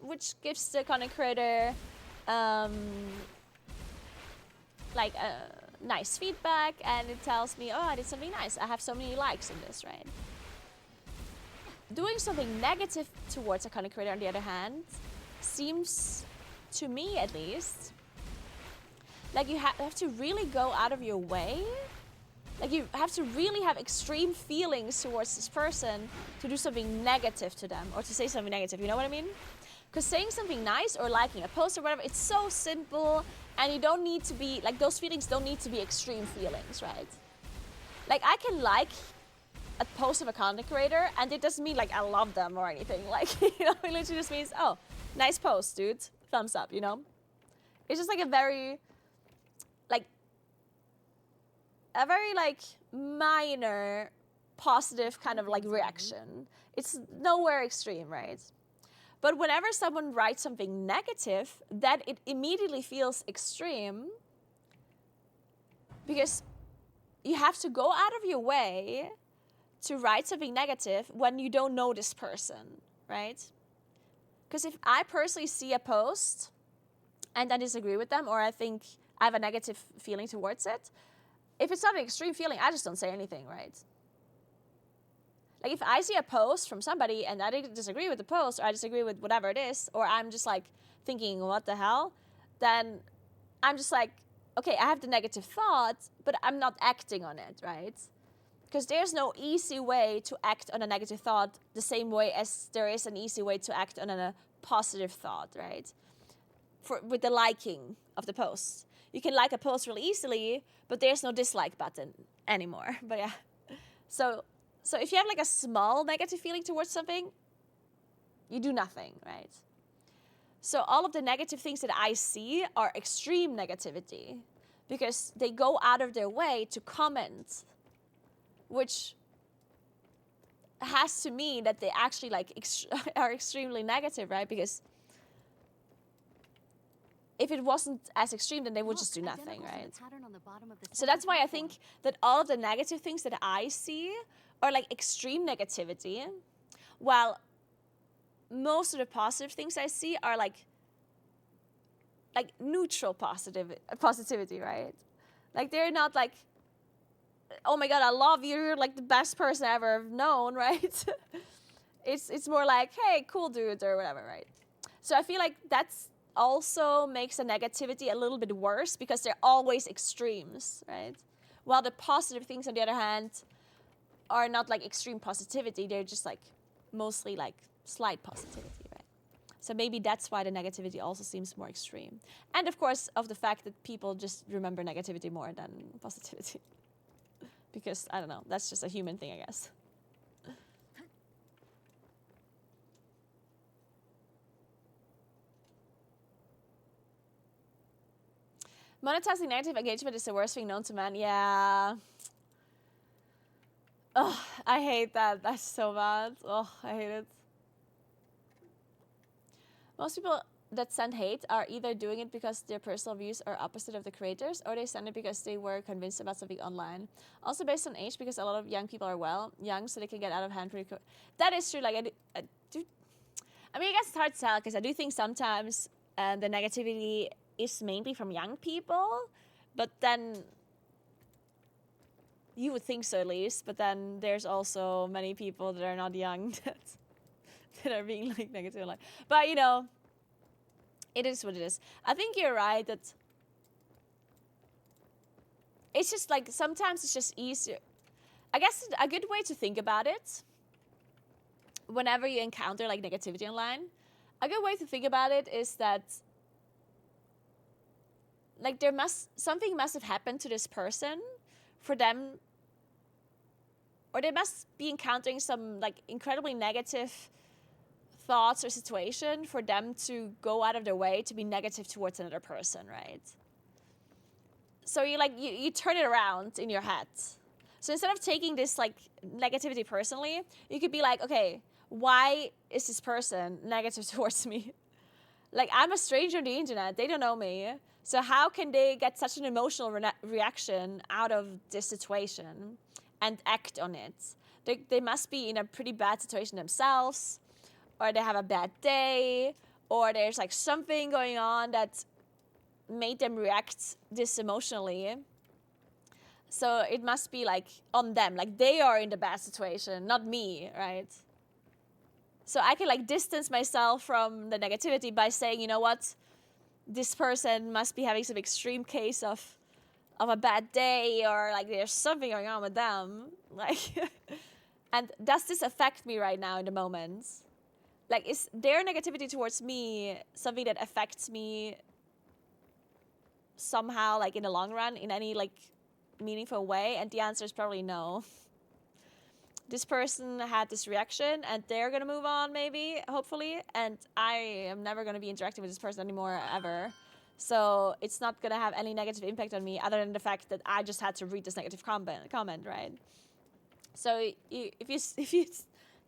which gives the content creator like nice feedback, and it tells me, oh, I did something nice. I have so many likes in this, right? Doing something negative towards a content creator, on the other hand, seems, to me at least, like you have to really go out of your way. Like you have to really have extreme feelings towards this person to do something negative to them, or to say something negative, you know what I mean? Because saying something nice or liking a post or whatever, it's so simple, and you don't need to be, like, those feelings don't need to be extreme feelings, right? Like, I can like a post of a content creator, and it doesn't mean, like, I love them or anything. Like, you know, it literally just means, oh, nice post, dude. Thumbs up, you know? It's just, like, a very, like, minor positive kind of, like, reaction. It's nowhere extreme, right? But whenever someone writes something negative, that it immediately feels extreme, because you have to go out of your way to write something negative when you don't know this person, right? Because if I personally see a post and I disagree with them, or I think I have a negative feeling towards it, if it's not an extreme feeling, I just don't say anything, right? Like, if I see a post from somebody and I disagree with the post, or I disagree with whatever it is, or I'm just, like, thinking, what the hell? Then I'm just like, okay, I have the negative thought, but I'm not acting on it, right? Because there's no easy way to act on a negative thought the same way as there is an easy way to act on a positive thought, right? With the liking of the post. You can like a post really easily, but there's no dislike button anymore. But yeah. So if you have, like, a small negative feeling towards something, you do nothing, right? So all of the negative things that I see are extreme negativity, because they go out of their way to comment, which has to mean that they actually, like, are extremely negative, right? Because if it wasn't as extreme, then they would just do nothing, right? So that's why I think that all of the negative things that I see are, like, extreme negativity, while most of the positive things I see are like neutral positivity, right? Like, they're not like, oh my god, I love you, you're, like, the best person I ever known, right? It's more like, hey, cool dude, or whatever, right? So I feel like that's also makes the negativity a little bit worse, because they're always extremes, right? While the positive things, on the other hand, are not, like, extreme positivity, they're just, like, mostly, like, slight positivity, right? So maybe that's why the negativity also seems more extreme. And of course, of the fact that people just remember negativity more than positivity. Because, I don't know, that's just a human thing, I guess. Monetizing negative engagement is the worst thing known to man. Yeah. Oh, I hate that. That's so bad. Oh, I hate it. Most people that send hate are either doing it because their personal views are opposite of the creators, or they send it because they were convinced about something online. Also based on age, because a lot of young people are young, so they can get out of hand pretty quick. That is true. Like, I mean, I guess it's hard to tell, because I do think sometimes the negativity is mainly from young people, but then you would think so, at least, but then there's also many people that are not young that are being, like, negative. Like, but, you know, it is what it is. I think you're right that it's just, like, sometimes it's just easier. I guess a good way to think about it, whenever you encounter, like, negativity online, a good way to think about it is that, like, something must have happened to this person for them, or they must be encountering some, like, incredibly negative thoughts or situation for them to go out of their way to be negative towards another person, right? So you turn it around in your head. So instead of taking this, like, negativity personally, you could be like, okay, why is this person negative towards me? Like, I'm a stranger on the internet. They don't know me. So how can they get such an emotional reaction out of this situation and act on it? They must be in a pretty bad situation themselves, or they have a bad day, or there's like something going on that made them react this emotionally. So it must be like on them, like they are in the bad situation, not me, right? So I can like distance myself from the negativity by saying, you know what, this person must be having some extreme case of a bad day, or like there's something going on with them. Like, and does this affect me right now in the moment? Like, is their negativity towards me something that affects me somehow, like in the long run, in any like meaningful way? And the answer is probably no. This person had this reaction and they're gonna move on, maybe, hopefully, and I am never gonna be interacting with this person anymore, ever. So it's not gonna have any negative impact on me other than the fact that I just had to read this negative comment, right? So if you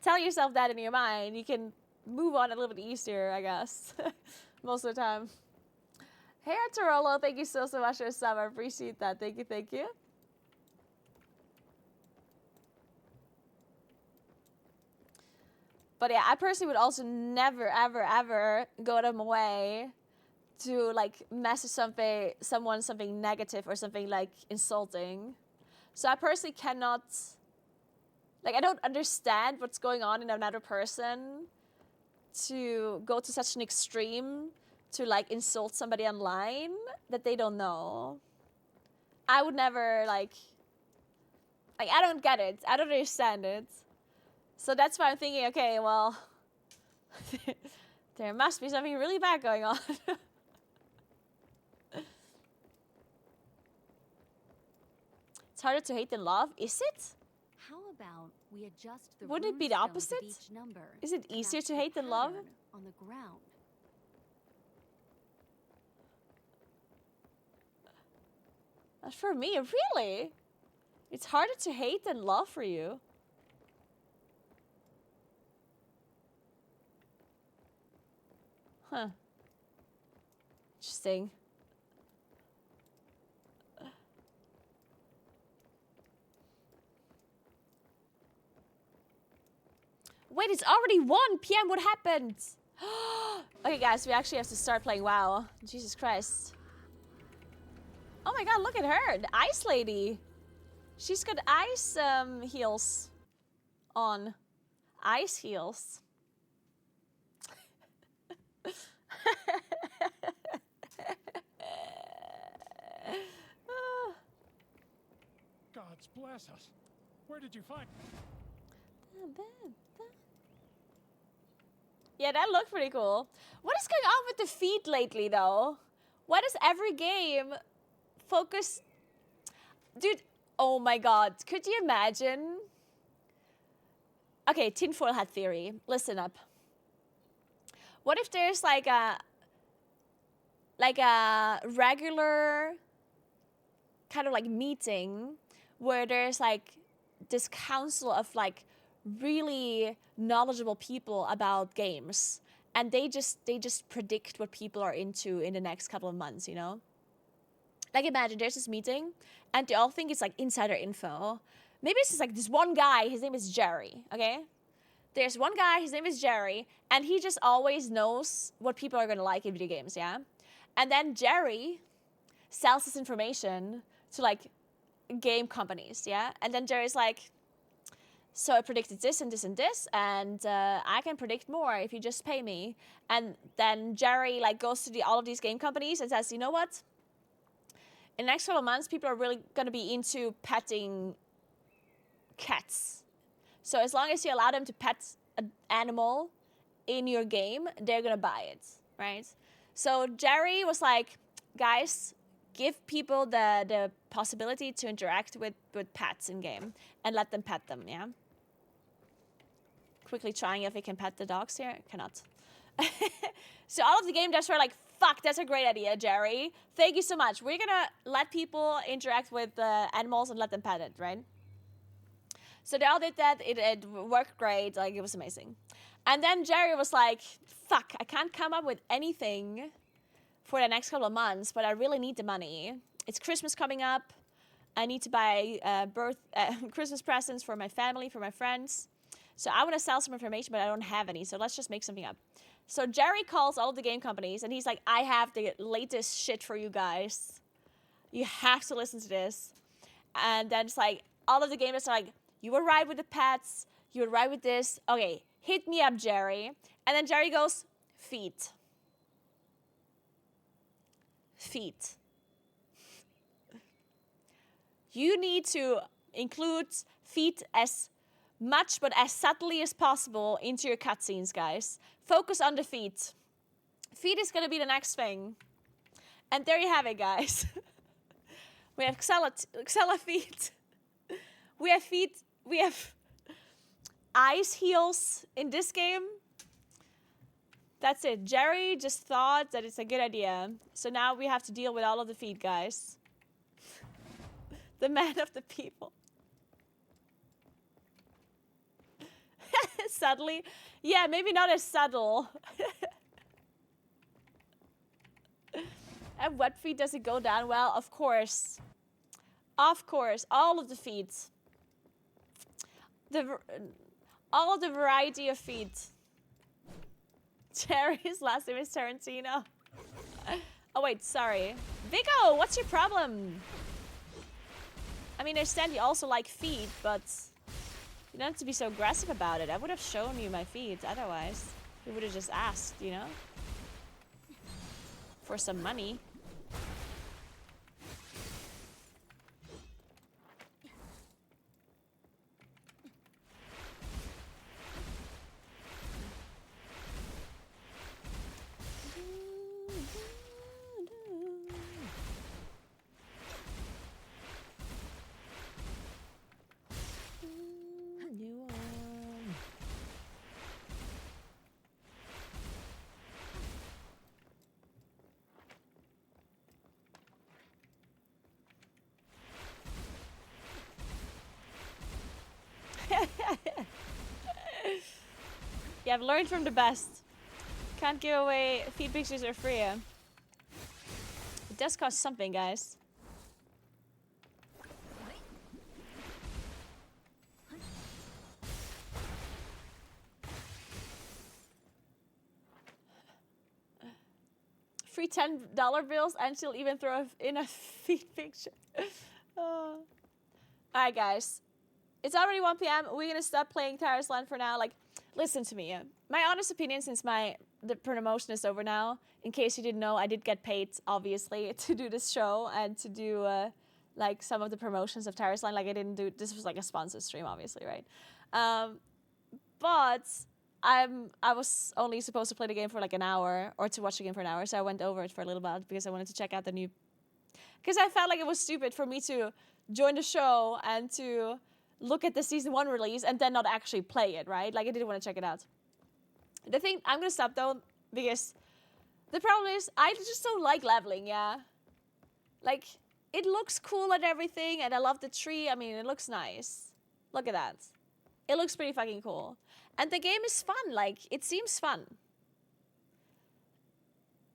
tell yourself that in your mind, you can move on a little bit easier, I guess, most of the time. Hey, Arturolo, thank you so much for your sub. I appreciate that. Thank you. But yeah, I personally would also never, ever go out of my way to like message someone something negative or something like insulting. So I personally cannot, like, I don't understand what's going on in another person to go to such an extreme to like insult somebody online that they don't know. I would never like I don't get it. I don't understand it. So that's why I'm thinking, okay, well, there must be something really bad going on. It's harder to hate than love, is it? How about we adjust the Wouldn't it be the runestones of opposite? each number Is it to easier match to the hate than love? pattern on the ground? Not for me, really? It's harder to hate than love for you. Huh. Interesting. Wait, it's already 1 p.m. What happened? Okay, guys, we actually have to start playing WoW. Jesus Christ. Oh my god, look at her. The ice lady. She's got ice heels on. Ice heels. Gods bless us. Where did you find? Yeah, that looked pretty cool. What is going on with the feet lately, though? Why does every game focus... Dude, oh my god. Could you imagine? Okay, tinfoil hat theory. Listen up. What if there's like a regular kind of like meeting where there's like this council of like really knowledgeable people about games, and they just predict what people are into in the next couple of months, you know? Like, imagine there's this meeting and they all think it's like insider info. Maybe it's just like this one guy, his name is Jerry, okay? There's one guy, his name is Jerry, and he just always knows what people are gonna like in video games, yeah? And then Jerry sells this information to like game companies, yeah? And then Jerry's like, so I predicted this and this and this, and I can predict more if you just pay me. And then Jerry like goes to all of these game companies and says, you know what? In the next couple of months, people are really gonna be into petting cats. So as long as you allow them to pet an animal in your game, they're gonna buy it, right? So Jerry was like, guys, give people the possibility to interact with pets in game and let them pet them, yeah? Quickly trying if we can pet the dogs here. Cannot. So all of the game devs were like, fuck, that's a great idea, Jerry. Thank you so much. We're gonna let people interact with animals and let them pet it, right? So they all did that. It worked great. Like, it was amazing. And then Jerry was like, fuck, I can't come up with anything for the next couple of months, but I really need the money. It's Christmas coming up. I need to buy Christmas presents for my family, for my friends. So I want to sell some information, but I don't have any. So let's just make something up. So Jerry calls all of the game companies, and he's like, I have the latest shit for you guys. You have to listen to this. And then it's like, all of the gamers are like, you were right with the pets. You were right with this. Okay, hit me up, Jerry. And then Jerry goes, feet. Feet. You need to include feet as much but as subtly as possible into your cutscenes, guys. Focus on the feet. Feet is going to be the next thing. And there you have it, guys. We have Xella feet. We have feet. We have ice heels in this game. That's it. Jerry just thought that it's a good idea. So now we have to deal with all of the feet, guys. The man of the people. Subtly. Yeah, maybe not as subtle. And what feet does it go down? Well, of course. Of course. All of the feet. All of the variety of feet. Jerry's last name is Tarantino. Oh, wait, sorry. Vigo, what's your problem? I mean, I understand you also like feet, but you don't have to be so aggressive about it. I would have shown you my feet otherwise. You would have just asked, you know? For some money. Yeah, I've learned from the best. Can't give away feed pictures for free. It does cost something, guys. Free $10 bills and she'll even throw in a feed picture. Oh. Alright, guys. It's already 1 p.m. We're gonna stop playing Tarisland for now. Like, listen to me. My honest opinion, since the promotion is over now, in case you didn't know, I did get paid, obviously, to do this show and to do like some of the promotions of Tarisland. Like, I didn't do this was like a sponsored stream, obviously, right? But I was only supposed to play the game for like an hour or to watch the game for an hour, so I went over it for a little bit because I wanted to check out the new. Because I felt like it was stupid for me to join the show and to look at the season 1 release and then not actually play it, right? Like, I didn't want to check it out. The thing, I'm gonna stop though, because the problem is I just don't like leveling, yeah? Like, it looks cool and everything, and I love the tree. I mean, it looks nice. Look at that. It looks pretty fucking cool. And the game is fun, like, it seems fun.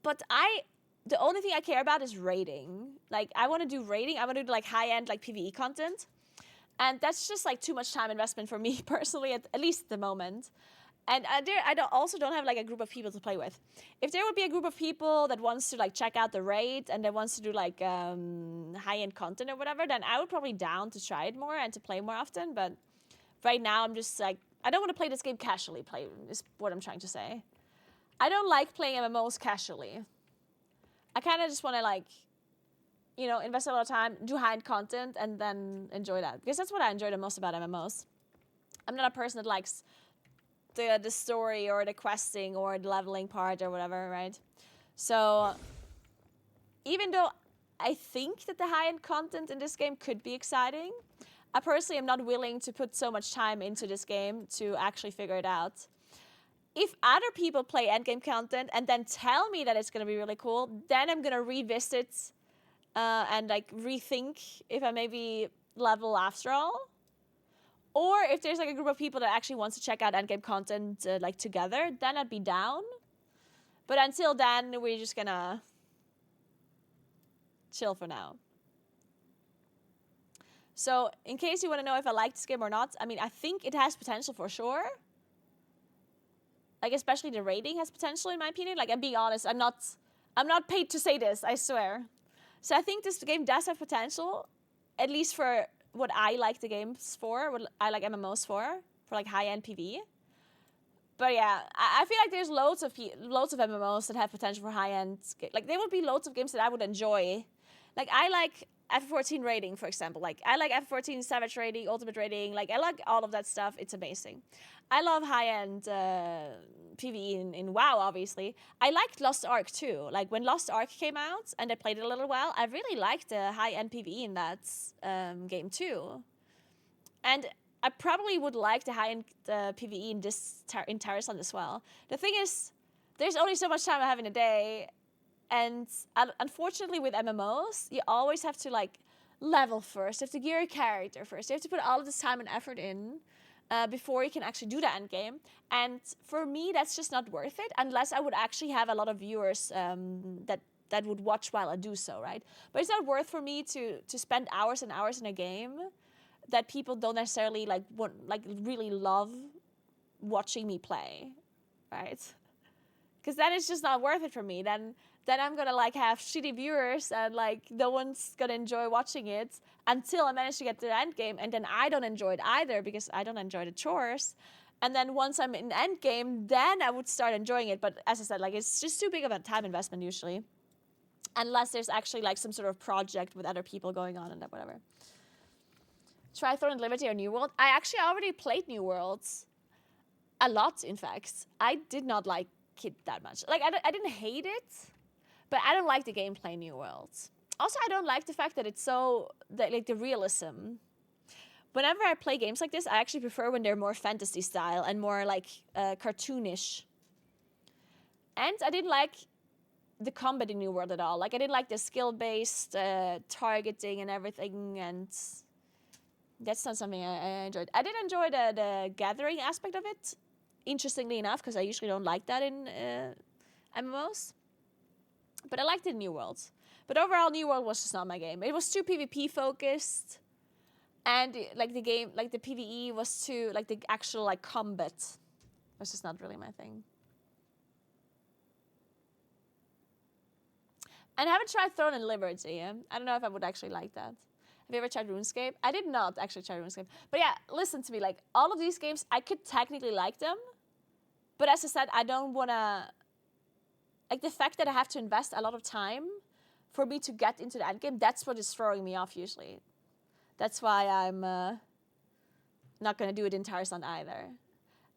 But the only thing I care about is raiding. Like, I want to do raiding. I want to do like high-end like PvE content. And that's just like too much time investment for me personally, at least at the moment. And I also don't have like a group of people to play with. If there would be a group of people that wants to like check out the raid and that wants to do like high-end content or whatever, then I would probably down to try it more and to play more often. But right now I'm just like, I don't want to play this game casually, is what I'm trying to say. I don't like playing MMOs casually. I kind of just want to like, you know, invest a lot of time, do high-end content, and then enjoy that. Because that's what I enjoy the most about MMOs. I'm not a person that likes the story or the questing or the leveling part or whatever, right? So, even though I think that the high-end content in this game could be exciting, I personally am not willing to put so much time into this game to actually figure it out. If other people play endgame content and then tell me that it's going to be really cool, then I'm going to revisit and like rethink if I maybe level after all. Or if there's like a group of people that actually wants to check out endgame content like together, then I'd be down. But until then, we're just gonna chill for now. So in case you want to know if I like this game or not, I mean, I think it has potential for sure. Like, especially the rating has potential, in my opinion. Like, I'm being honest, I'm not paid to say this, I swear. So I think this game does have potential, at least for what I like the games for, what I like MMOs for like high-end PvE. But yeah, I feel like there's loads of MMOs that have potential for high-end. Like, there would be loads of games that I would enjoy. Like, I like F14 rating, for example. Like, I like F14 Savage rating, Ultimate rating. Like, I like all of that stuff. It's amazing. I love high-end PvE in WoW, obviously. I liked Lost Ark, too. Like, when Lost Ark came out, and I played it a little while, I really liked the high-end PvE in that game, too. And I probably would like the high-end PvE in Tarisland as well. The thing is, there's only so much time I have in a day, and unfortunately with MMOs, you always have to like level first. You have to gear your character first. You have to put all of this time and effort in before you can actually do the end game. And for me, that's just not worth it unless I would actually have a lot of viewers that would watch while I do so, right? But it's not worth for me to spend hours and hours in a game that people don't necessarily really love watching me play, right? Because then it's just not worth it for me. Then I'm gonna like have shitty viewers and like no one's gonna enjoy watching it until I manage to get to the end game, and then I don't enjoy it either because I don't enjoy the chores. And then once I'm in end game, then I would start enjoying it. But as I said, like it's just too big of a time investment usually, unless there's actually like some sort of project with other people going on and whatever. Try Throne and Liberty or New World. I actually already played New Worlds a lot. In fact, I did not like it that much. Like I didn't hate it, but I don't like the gameplay in New Worlds. Also, I don't like the fact that it's so like the realism. Whenever I play games like this, I actually prefer when they're more fantasy style and more like cartoonish. And I didn't like the combat in New World at all. Like I didn't like the skill-based targeting and everything, and that's not something I enjoyed. I did enjoy the gathering aspect of it, interestingly enough, because I usually don't like that in MMOs. But I liked it in New World. But overall, New World was just not my game. It was too PvP focused, and like the game, like the PvE was too, like the actual like combat was just not really my thing. And I haven't tried Throne and Liberty. I don't know if I would actually like that. Have you ever tried RuneScape? I did not actually try RuneScape. But yeah, listen to me. Like, all of these games, I could technically like them. But as I said, I don't want to... Like, the fact that I have to invest a lot of time for me to get into the end game, that's what is throwing me off usually. That's why I'm not going to do it in Tarisland either.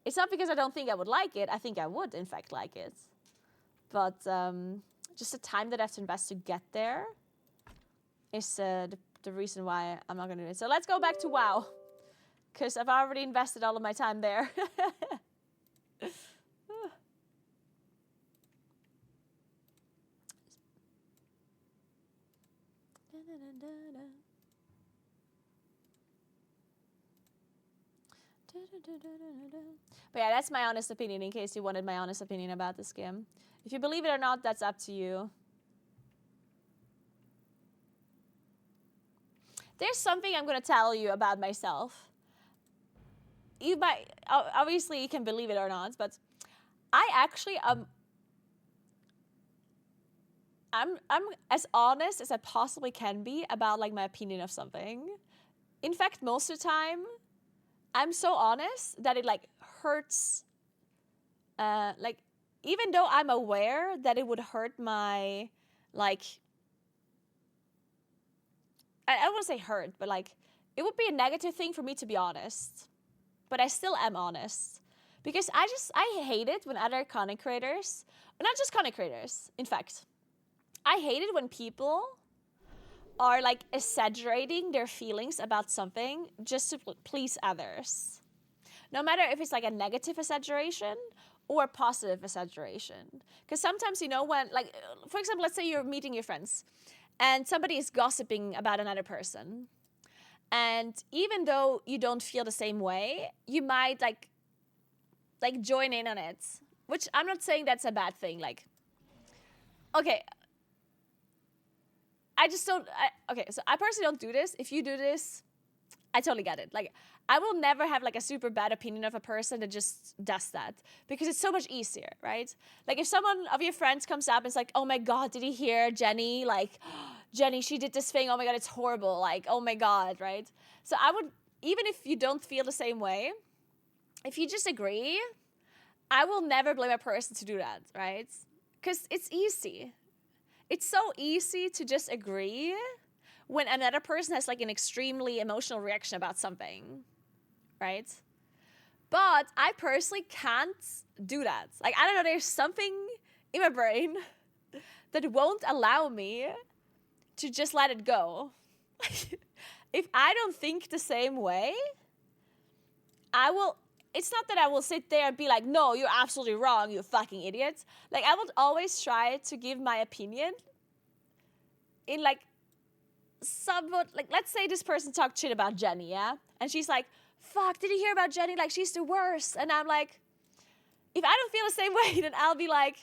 It's not because I don't think I would like it. I think I would, in fact, like it. But just the time that I have to invest to get there is the reason why I'm not going to do it. So let's go back to WoW, because I've already invested all of my time there. But yeah, that's my honest opinion, in case you wanted my honest opinion about this game. If you believe it or not, that's up to you. There's something I'm going to tell you about myself. You might, obviously you can believe it or not, but I actually I'm as honest as I possibly can be about like my opinion of something. In fact, most of the time, I'm so honest that it like hurts. Like, even though I'm aware that it would hurt my, like, I don't want to say hurt, but like, it would be a negative thing for me to be honest. But I still am honest. Because I hate it when other content creators, not just content creators, in fact, I hate it when people are like exaggerating their feelings about something just to please others. No matter if it's like a negative exaggeration or positive exaggeration. Because sometimes, you know, when, like, for example, let's say you're meeting your friends and somebody is gossiping about another person. And even though you don't feel the same way, you might like join in on it, which I'm not saying that's a bad thing. Like, okay, so I personally don't do this. If you do this, I totally get it. Like, I will never have like a super bad opinion of a person that just does that, because it's so much easier, right? Like, if someone of your friends comes up and is like, oh my God, did you hear Jenny? Like, Jenny, she did this thing. Oh my God, it's horrible. Like, oh my God, right? So I would, even if you don't feel the same way, if you just agree, I will never blame a person to do that, right? Because it's easy. It's so easy to just agree when another person has like an extremely emotional reaction about something, right? But I personally can't do that. Like, I don't know, there's something in my brain that won't allow me to just let it go. If I don't think the same way, it's not that I will sit there and be like, no, you're absolutely wrong, you fucking idiot. Like, I would always try to give my opinion in like somewhat, like, let's say this person talked shit about Jenny, yeah? And she's like, fuck, did you hear about Jenny? Like, she's the worst. And I'm like, if I don't feel the same way, then I'll be like,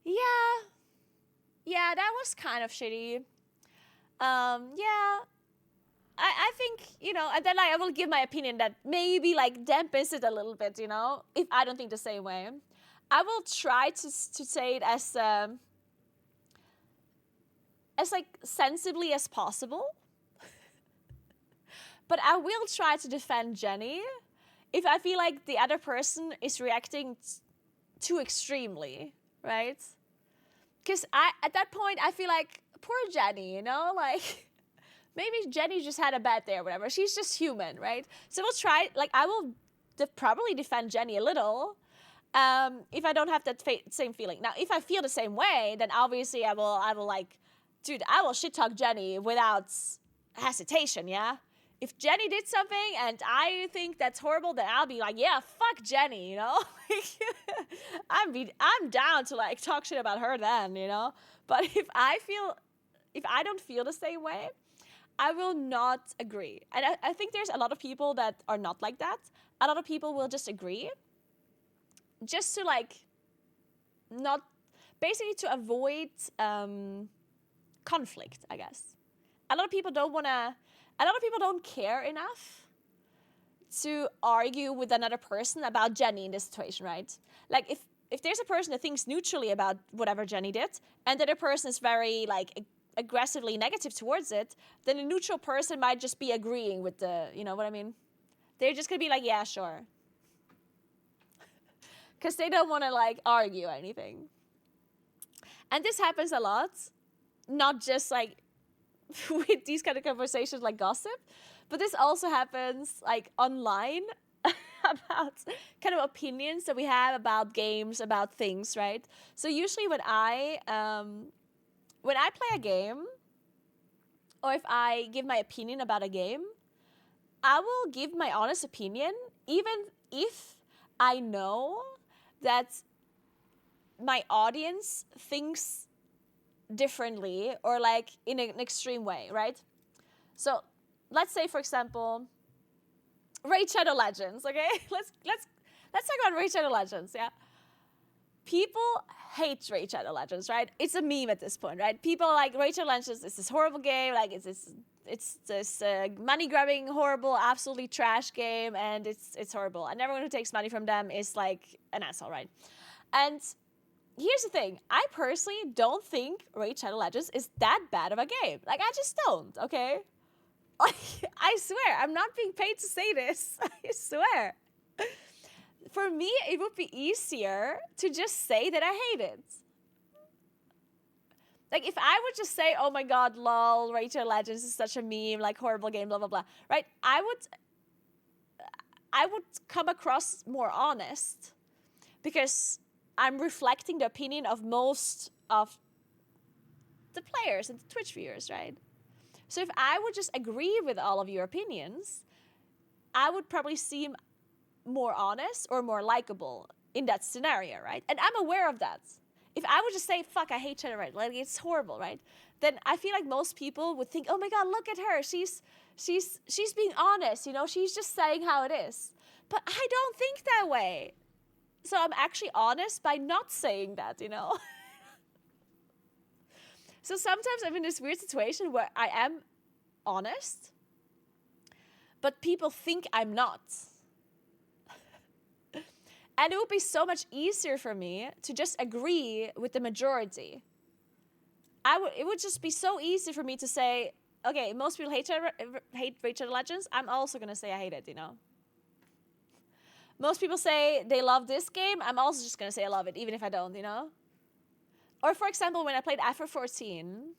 yeah, that was kind of shitty. I think, and then I will give my opinion that maybe like dampens it a little bit, if I don't think the same way. I will try to say it as like sensibly as possible. But I will try to defend Jenny if I feel like the other person is reacting too extremely, right? Because at that point, I feel like, poor Jenny, like, maybe Jenny just had a bad day or whatever. She's just human, right? So we'll try, like, I will probably defend Jenny a little if I don't have that same feeling. Now, if I feel the same way, then obviously I will like, dude, I will shit talk Jenny without hesitation, yeah? If Jenny did something and I think that's horrible, then I'll be like, yeah, fuck Jenny, I'm down to like talk shit about her then, But if I don't feel the same way, I will not agree. And I think there's a lot of people that are not like that. A lot of people will just agree just to like not, basically to avoid conflict, I guess. A lot of people don't care enough to argue with another person about Jenny in this situation, right? Like, if there's a person that thinks neutrally about whatever Jenny did, and the other person is very like aggressively negative towards it, then a neutral person might just be agreeing with you know what I mean? They're just gonna be like, yeah, sure. Because they don't want to like argue or anything. And this happens a lot, not just like with these kind of conversations like gossip, but this also happens like online about kind of opinions that we have about games, about things, right? So usually when I play a game, or if I give my opinion about a game, I will give my honest opinion, even if I know that my audience thinks differently or like in an extreme way, right? So let's say, for example, Raid Shadow Legends, okay? Let's talk about Raid Shadow Legends, yeah? People hate Raid Shadow Legends, right? It's a meme at this point, right? People are like, Raid Shadow Legends is this horrible game, like it's this money-grabbing, horrible, absolutely trash game, and it's horrible. And everyone who takes money from them is like an asshole, right? And here's the thing. I personally don't think Raid Shadow Legends is that bad of a game. Like, I just don't, okay? Like, I swear, I'm not being paid to say this. I swear. For me, it would be easier to just say that I hate it. Like, if I would just say, oh my god, lol, Raid Shadow Legends is such a meme, like, horrible game, blah, blah, blah, right? I would come across more honest, because I'm reflecting the opinion of most of the players and the Twitch viewers, right? So if I would just agree with all of your opinions, I would probably seem more honest or more likable in that scenario, right? And I'm aware of that. if I would just say, fuck, I hate Shadowrun, like it's horrible, right? Then I feel like most people would think, oh my God, look at her. She's being honest, you know, she's just saying how it is. But I don't think that way. So I'm actually honest by not saying that, you know? So sometimes I'm in this weird situation where I am honest, but people think I'm not. And it would be so much easier for me to just agree with the majority. It would just be so easy for me to say, okay, most people hate Raid Shadow Legends. I'm also going to say I hate it, you know? Most people say they love this game. I'm also just going to say I love it, even if I don't, you know? Or for example, when I played FF14,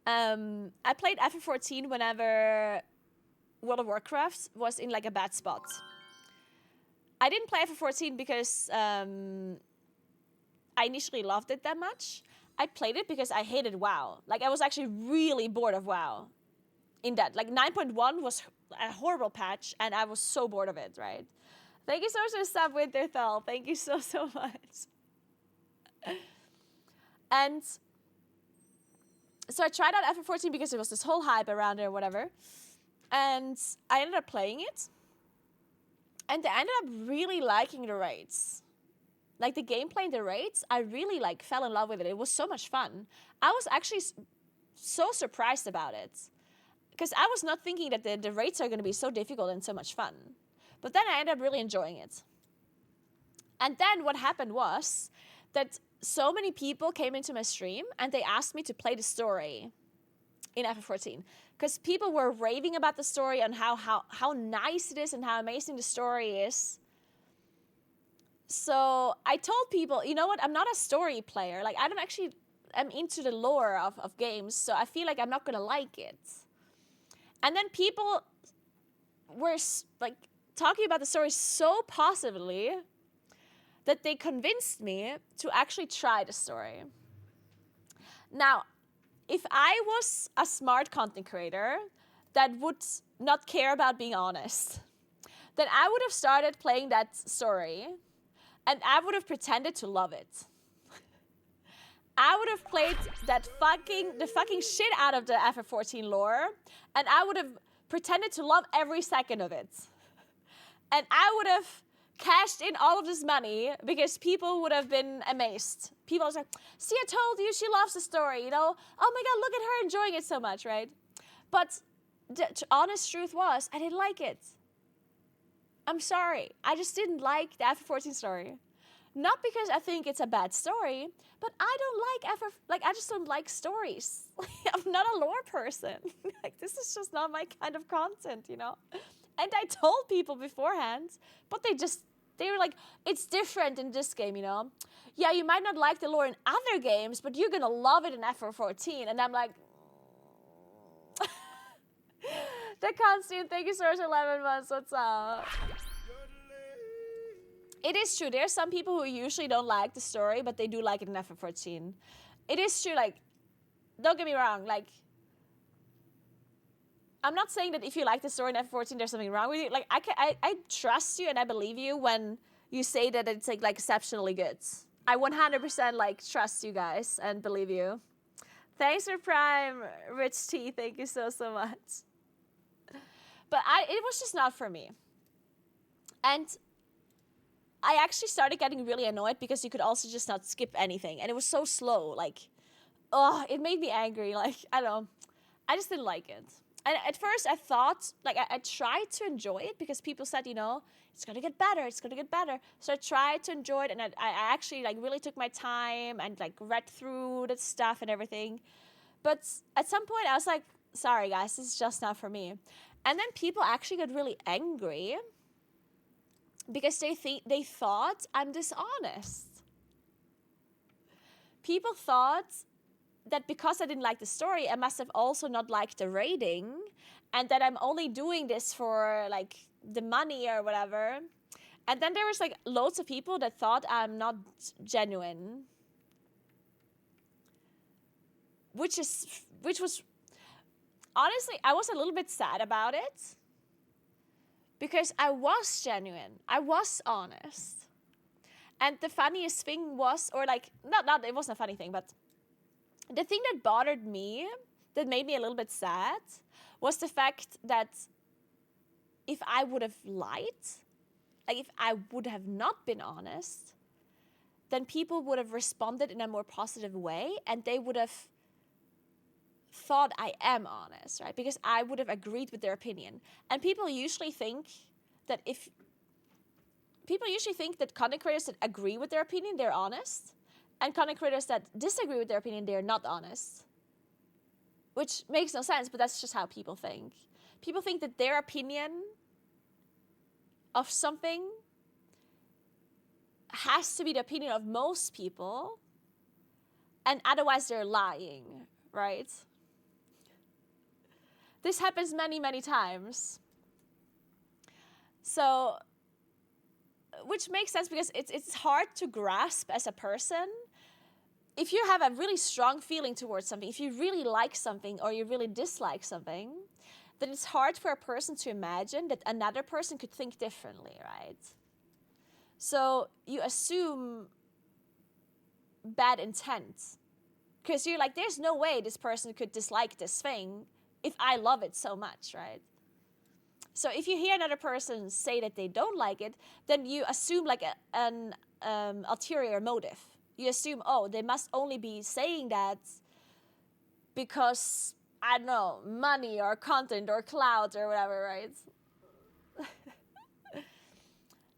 I played FF14 whenever World of Warcraft was in like a bad spot. I didn't play FF14 because I initially loved it that much. I played it because I hated WoW. Like I was actually really bored of WoW. In that, like 9.1 was a horrible patch, and I was so bored of it. Right? Thank you so much for sub Winterthal. Thank you so much. And so I tried out FF14 because there was this whole hype around it or whatever. And I ended up playing it. And I ended up really liking the raids. Like the gameplay in the raids, I really like fell in love with it. It was so much fun. I was actually so surprised about it. Because I was not thinking that the raids are going to be so difficult and so much fun. But then I ended up really enjoying it. And then what happened was that so many people came into my stream and they asked me to play the story in FF14. Because people were raving about the story and how nice it is and how amazing the story is. So I told people, you know what, I'm not a story player. Like I'm into the lore of games, so I feel like I'm not going to like it. And then people were like talking about the story so positively that they convinced me to actually try the story. Now, if I was a smart content creator that would not care about being honest, then I would have started playing that story and I would have pretended to love it. I would have played the fucking shit out of the FF14 lore, and I would have pretended to love every second of it. And I would have cashed in all of this money because people would have been amazed. People was like, see, I told you she loves the story, you know? Oh my God, look at her enjoying it so much, right? But the honest truth was, I didn't like it. I'm sorry. I just didn't like the FF14 story. Not because I think it's a bad story, but I don't like I just don't like stories. I'm not a lore person. Like, this is just not my kind of content, you know? And I told people beforehand, but they were like, it's different in this game, you know? Yeah, you might not like the lore in other games, but you're gonna love it in FF14. And I'm like, the constant, thank you so much, 11 months, what's up? It is true, there's some people who usually don't like the story, but they do like it in FF14. It is true, like, don't get me wrong, like, I'm not saying that if you like the story in FF14, there's something wrong with you. Like, I trust you and I believe you when you say that it's like exceptionally good. I 100% like trust you guys and believe you. Thanks for Prime, Rich T. Thank you so much. But it was just not for me. And I actually started getting really annoyed because you could also just not skip anything. And it was so slow. Like, oh, it made me angry. Like, I don't know. I just didn't like it. And at first I thought, like, I tried to enjoy it because people said, you know, it's going to get better. It's going to get better. So I tried to enjoy it. And I actually, like, really took my time and, like, read through the stuff and everything. But at some point I was like, sorry, guys, this is just not for me. And then people actually got really angry because they thought I'm dishonest. People thought that because I didn't like the story, I must have also not liked the rating, and that I'm only doing this for like the money or whatever. And then there was like loads of people that thought I'm not genuine, which was honestly, I was a little bit sad about it because I was genuine, I was honest. And the funniest thing was, or like, not, it wasn't a funny thing, but the thing that bothered me, that made me a little bit sad, was the fact that if I would have lied, like if I would have not been honest, then people would have responded in a more positive way, and they would have thought I am honest, right? Because I would have agreed with their opinion. And people usually think that content creators that agree with their opinion, they're honest, and content creators that disagree with their opinion, they're not honest. Which makes no sense, but that's just how people think. People think that their opinion of something has to be the opinion of most people, and otherwise they're lying, right? This happens many, many times. So, which makes sense because it's hard to grasp as a person. If you have a really strong feeling towards something, if you really like something or you really dislike something, then it's hard for a person to imagine that another person could think differently, right? So you assume bad intent. Because you're like, there's no way this person could dislike this thing if I love it so much, right? So if you hear another person say that they don't like it, then you assume like an ulterior motive. You assume, oh, they must only be saying that because, I don't know, money or content or clout or whatever, right?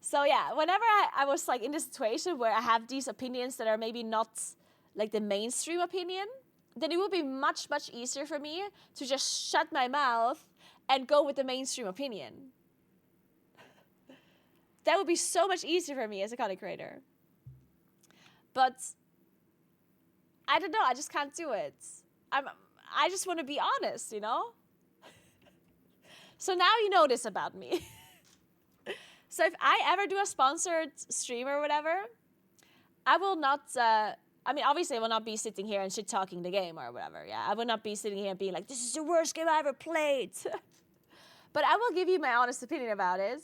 So yeah, whenever I was like in this situation where I have these opinions that are maybe not like the mainstream opinion, then it would be much, much easier for me to just shut my mouth and go with the mainstream opinion. That would be so much easier for me as a content creator. But I don't know, I just can't do it. I just want to be honest, you know? So now you know this about me. So if I ever do a sponsored stream or whatever, I will not, obviously I will not be sitting here and shit-talking the game or whatever, yeah? I will not be sitting here and being like, this is the worst game I ever played. But I will give you my honest opinion about it.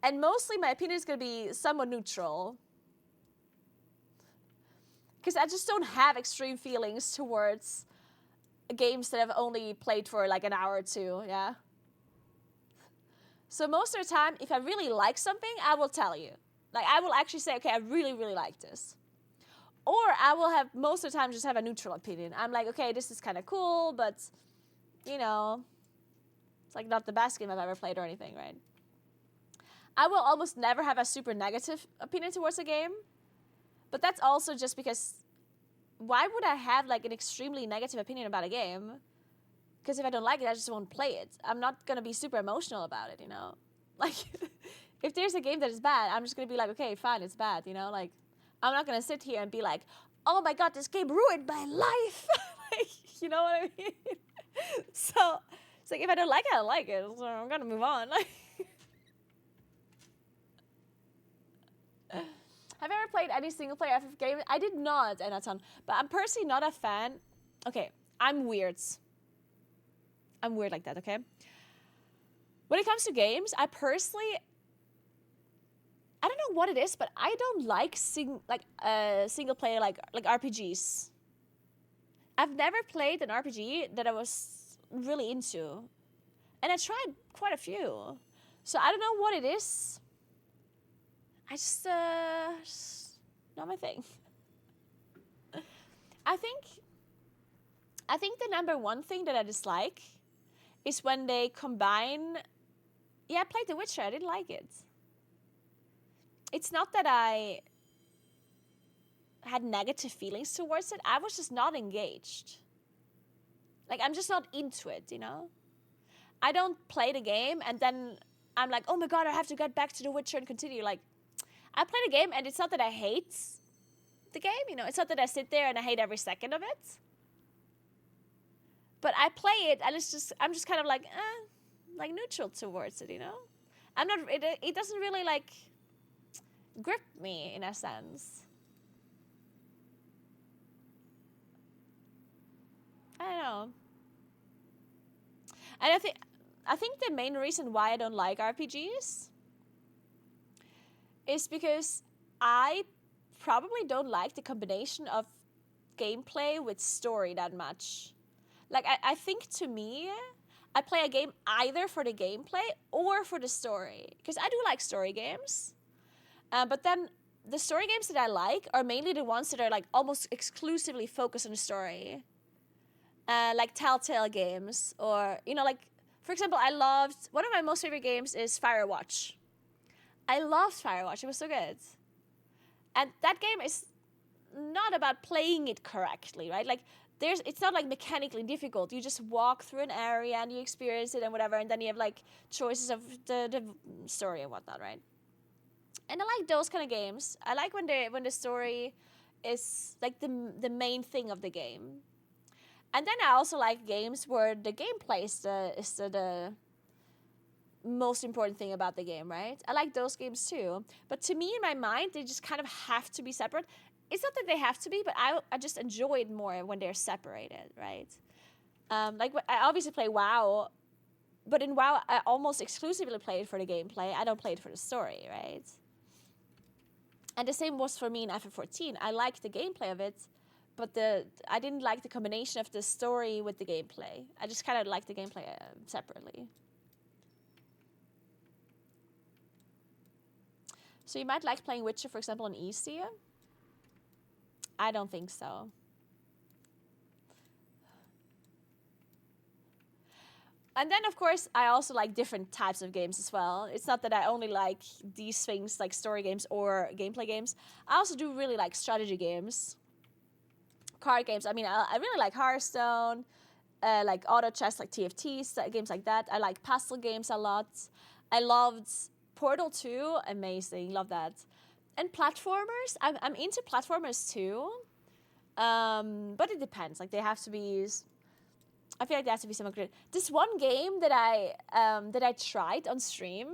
And mostly my opinion is going to be somewhat neutral. Because I just don't have extreme feelings towards games that I've only played for like an hour or two, yeah? So most of the time, if I really like something, I will tell you. Like, I will actually say, okay, I really, really like this. Or I will have, most of the time, just have a neutral opinion. I'm like, okay, this is kind of cool, but, you know, it's like not the best game I've ever played or anything, right? I will almost never have a super negative opinion towards a game. But that's also just because, why would I have like an extremely negative opinion about a game? Because if I don't like it, I just won't play it. I'm not going to be super emotional about it, you know? Like, if there's a game that is bad, I'm just going to be like, okay, fine, it's bad, you know? Like, I'm not going to sit here and be like, oh my god, this game ruined my life! Like, you know what I mean? So, it's like, if I don't like it, I don't like it. So I'm going to move on. Like, have you ever played any single-player FF game? I did not, Enaton. But I'm personally not a fan. Okay, I'm weird. I'm weird like that, okay? When it comes to games, I personally, I don't know what it is, but I don't like single player like RPGs. I've never played an RPG that I was really into. And I tried quite a few. So I don't know what it is. I just not my thing. I think the number one thing that I dislike is when they combine... Yeah, I played The Witcher. I didn't like it. It's not that I had negative feelings towards it. I was just not engaged. Like, I'm just not into it, you know? I don't play the game and then I'm like, oh my god, I have to get back to The Witcher and continue. Like, I play the game and it's not that I hate the game, you know? It's not that I sit there and I hate every second of it. But I play it and I'm just kind of like neutral towards it, you know? I'm not, it doesn't really like grip me in a sense. I don't know. And I think the main reason why I don't like RPGs is because I probably don't like the combination of gameplay with story that much. Like, I think to me, I play a game either for the gameplay or for the story. Because I do like story games. But then the story games that I like are mainly the ones that are like almost exclusively focused on the story. Like Telltale games. Or, you know, like, for example, one of my most favorite games is Firewatch. I loved Firewatch. It was so good. And that game is not about playing it correctly, right? Like, it's not like mechanically difficult. You just walk through an area and you experience it and whatever, and then you have like choices of the story and whatnot, right? And I like those kind of games. I like when the story is like the main thing of the game. And then I also like games where the gameplay is the most important thing about the game, right? I like those games too. But to me, in my mind, they just kind of have to be separate. It's not that they have to be, but I just enjoy it more when they're separated, right? Like, I obviously play WoW, but in WoW, I almost exclusively play it for the gameplay. I don't play it for the story, right? And the same was for me in FF14. I liked the gameplay of it, but I didn't like the combination of the story with the gameplay. I just kind of liked the gameplay separately. So you might like playing Witcher, for example, on easy. I don't think so. And then, of course, I also like different types of games as well. It's not that I only like these things, like story games or gameplay games. I also do really like strategy games. Card games. I mean, I really like Hearthstone, like auto chess, like TFTs, games like that. I like puzzle games a lot. I loved Portal 2, amazing, love that. And platformers, I'm into platformers too. But it depends. Like, they have to be... I feel like there has to be some good. This one game that I tried on stream,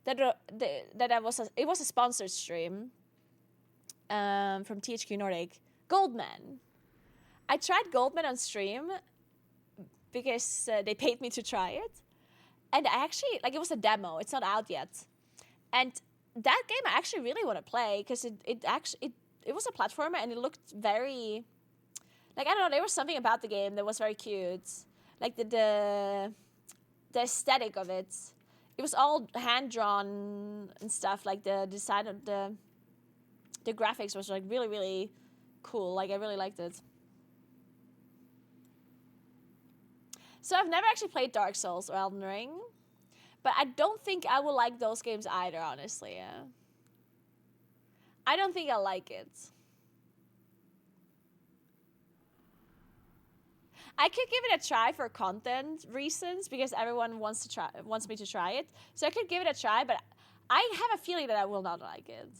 it was a sponsored stream from THQ Nordic, Goldman. I tried Goldman on stream because they paid me to try it, and I actually, like, it was a demo. It's not out yet, and that game I actually really want to play because it was a platformer and it looked very. Like, I don't know, there was something about the game that was very cute. Like, the aesthetic of it. It was all hand-drawn and stuff. Like, the design of the graphics was, like, really, really cool. Like, I really liked it. So, I've never actually played Dark Souls or Elden Ring. But I don't think I will like those games either, honestly. Yeah. I don't think I'll like it. I could give it a try for content reasons because everyone wants me to try it. So I could give it a try, but I have a feeling that I will not like it.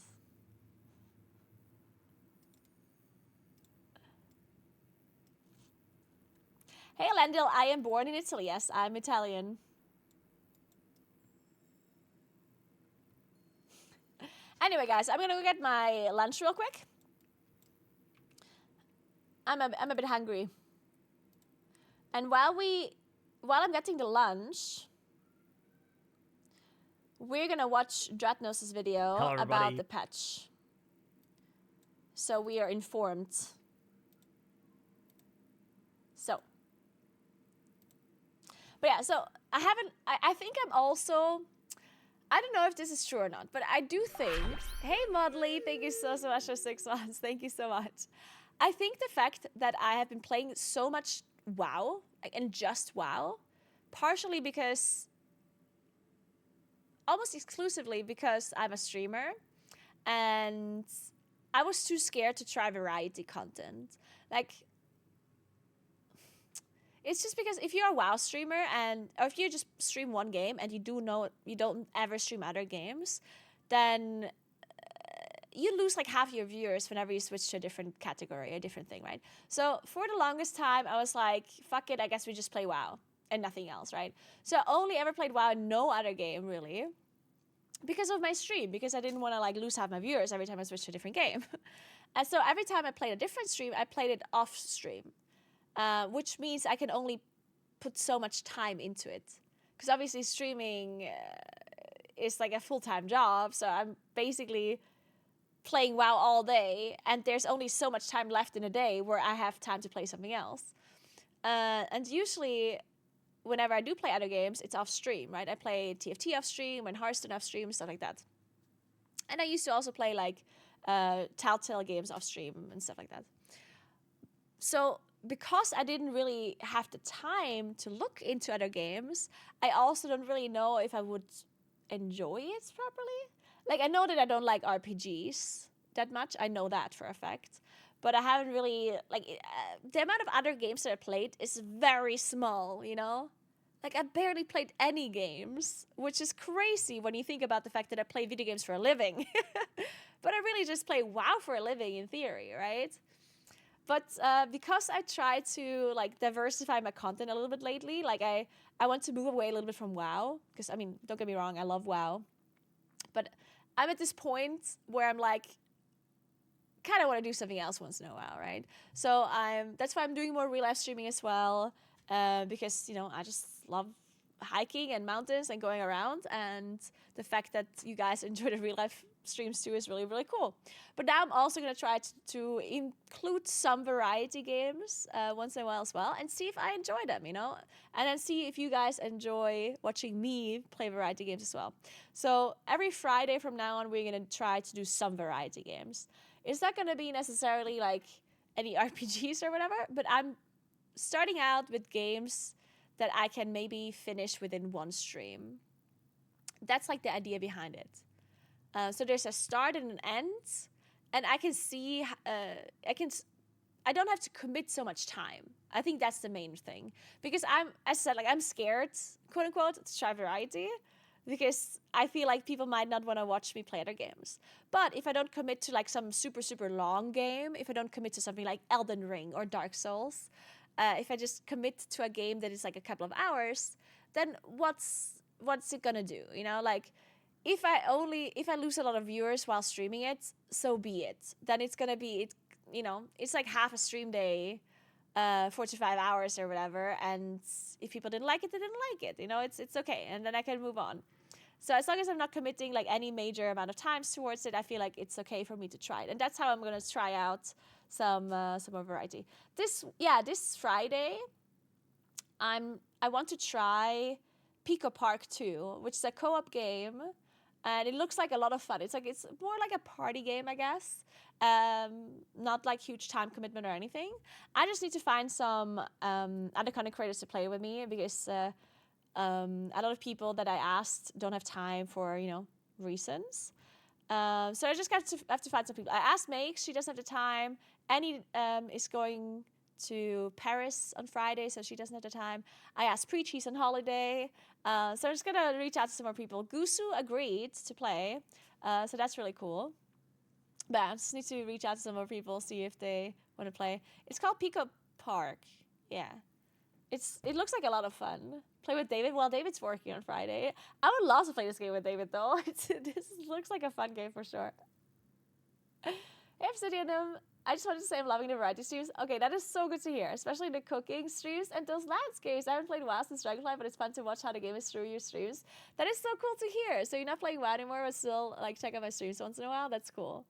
Hey Lendil, I am born in Italy. Yes, I'm Italian. Anyway, guys, I'm gonna go get my lunch real quick. I'm a bit hungry. And while I'm getting the lunch, we're gonna watch Dratnos' video about the patch. So we are informed. So. But yeah, so I think I'm also, I don't know if this is true or not, but I do think, hey Modley, thank you so much for 6 months. Thank you so much. I think the fact that I have been playing so much WoW, and just WoW, partially because, almost exclusively because I'm a streamer, and I was too scared to try variety content. Like, it's just because if you're a WoW streamer, or if you just stream one game and you don't ever stream other games, then you lose like half your viewers whenever you switch to a different category, a different thing, right? So for the longest time, I was like, fuck it, I guess we just play WoW and nothing else, right? So I only ever played WoW in no other game, really, because of my stream, because I didn't want to like lose half my viewers every time I switched to a different game. And so every time I played a different stream, I played it off stream, which means I can only put so much time into it. Because obviously streaming is like a full-time job, so I'm basically playing WoW all day, and there's only so much time left in a day where I have time to play something else. And usually, whenever I do play other games, it's off stream, right? I play TFT off stream and Hearthstone off stream, stuff like that. And I used to also play like Telltale games off stream and stuff like that. So because I didn't really have the time to look into other games, I also don't really know if I would enjoy it properly. Like, I know that I don't like RPGs that much. I know that for a fact. But I haven't really, like, the amount of other games that I played is very small, you know? Like, I barely played any games, which is crazy when you think about the fact that I play video games for a living. But I really just play WoW for a living in theory, right? But because I try to, like, diversify my content a little bit lately, like, I want to move away a little bit from WoW. Because, I mean, don't get me wrong, I love WoW. But I'm at this point where I'm like, kind of want to do something else once in a while, right? So that's why I'm doing more real life streaming as well, because, you know, I just love hiking and mountains and going around, and the fact that you guys enjoy the real life streams too is really, really cool. But now I'm also going to try to include some variety games once in a while as well, and see if I enjoy them, you know, and then see if you guys enjoy watching me play variety games as well. So every Friday from now on, we're going to try to do some variety games. It's not going to be necessarily like any RPGs or whatever, but I'm starting out with games that I can maybe finish within one stream. That's like the idea behind it. So there's a start and an end, and I can see, I don't have to commit so much time. I think that's the main thing, because as I said, like, I'm scared, quote unquote, to try variety, because I feel like people might not want to watch me play other games. But if I don't commit to like some super, super long game, if I don't commit to something like Elden Ring or Dark Souls, if I just commit to a game that is like a couple of hours, then what's it gonna do? You know, like, if I lose a lot of viewers while streaming it, so be it. Then it's gonna be, you know, it's like half a stream day, 4 to 5 hours or whatever. And if people didn't like it, they didn't like it. You know, it's okay, and then I can move on. So as long as I'm not committing like any major amount of times towards it, I feel like it's okay for me to try it. And that's how I'm gonna try out some more variety. This Friday, I want to try Pico Park 2, which is a co-op game, and it looks like a lot of fun. It's more like a party game, I guess. Not like huge time commitment or anything. I just need to find some other content creators to play with me, because a lot of people that I asked don't have time for, you know, reasons. So I just have to find some people. I asked Makes, she doesn't have the time. Annie is going to Paris on Friday, so she doesn't have the time. I asked Preach, he's on holiday. So I'm just gonna reach out to some more people. Gusu agreed to play, so that's really cool. But I just need to reach out to some more people, see if they want to play. It's called Pico Park. Yeah. It looks like a lot of fun. Play with David. Well, David's working on Friday. I would love to play this game with David, though. This looks like a fun game for sure. Hey, Obsidianum. I just wanted to say I'm loving the variety streams. Okay, that is so good to hear, especially the cooking streams and those landscapes. I haven't played WoW since Dragonfly, but it's fun to watch how the game is through your streams. That is so cool to hear. So you're not playing WoW anymore, but still like check out my streams once in a while. That's cool.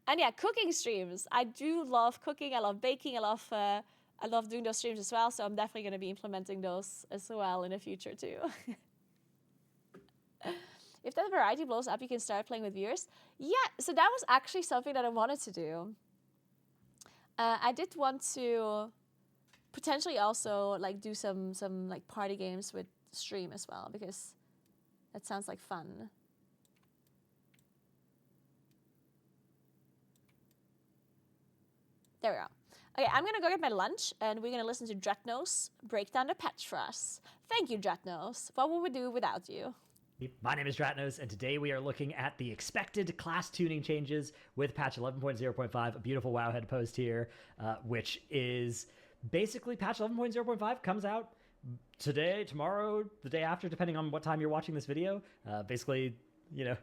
And yeah, cooking streams. I do love cooking. I love baking. I love doing those streams as well. So I'm definitely going to be implementing those as well in the future too. If that variety blows up, you can start playing with viewers. Yeah, so that was actually something that I wanted to do. I did want to potentially also like do some like party games with stream as well, because that sounds like fun. There we go. Okay, I'm gonna go get my lunch, and we're gonna listen to Dratnos break down the patch for us. Thank you, Dratnos. What would we do without you? My name is Dratnos, and today we are looking at the expected class tuning changes with patch 11.0.5, a beautiful Wowhead post here, which is basically patch 11.0.5 comes out today, tomorrow, the day after, depending on what time you're watching this video. Basically, you know,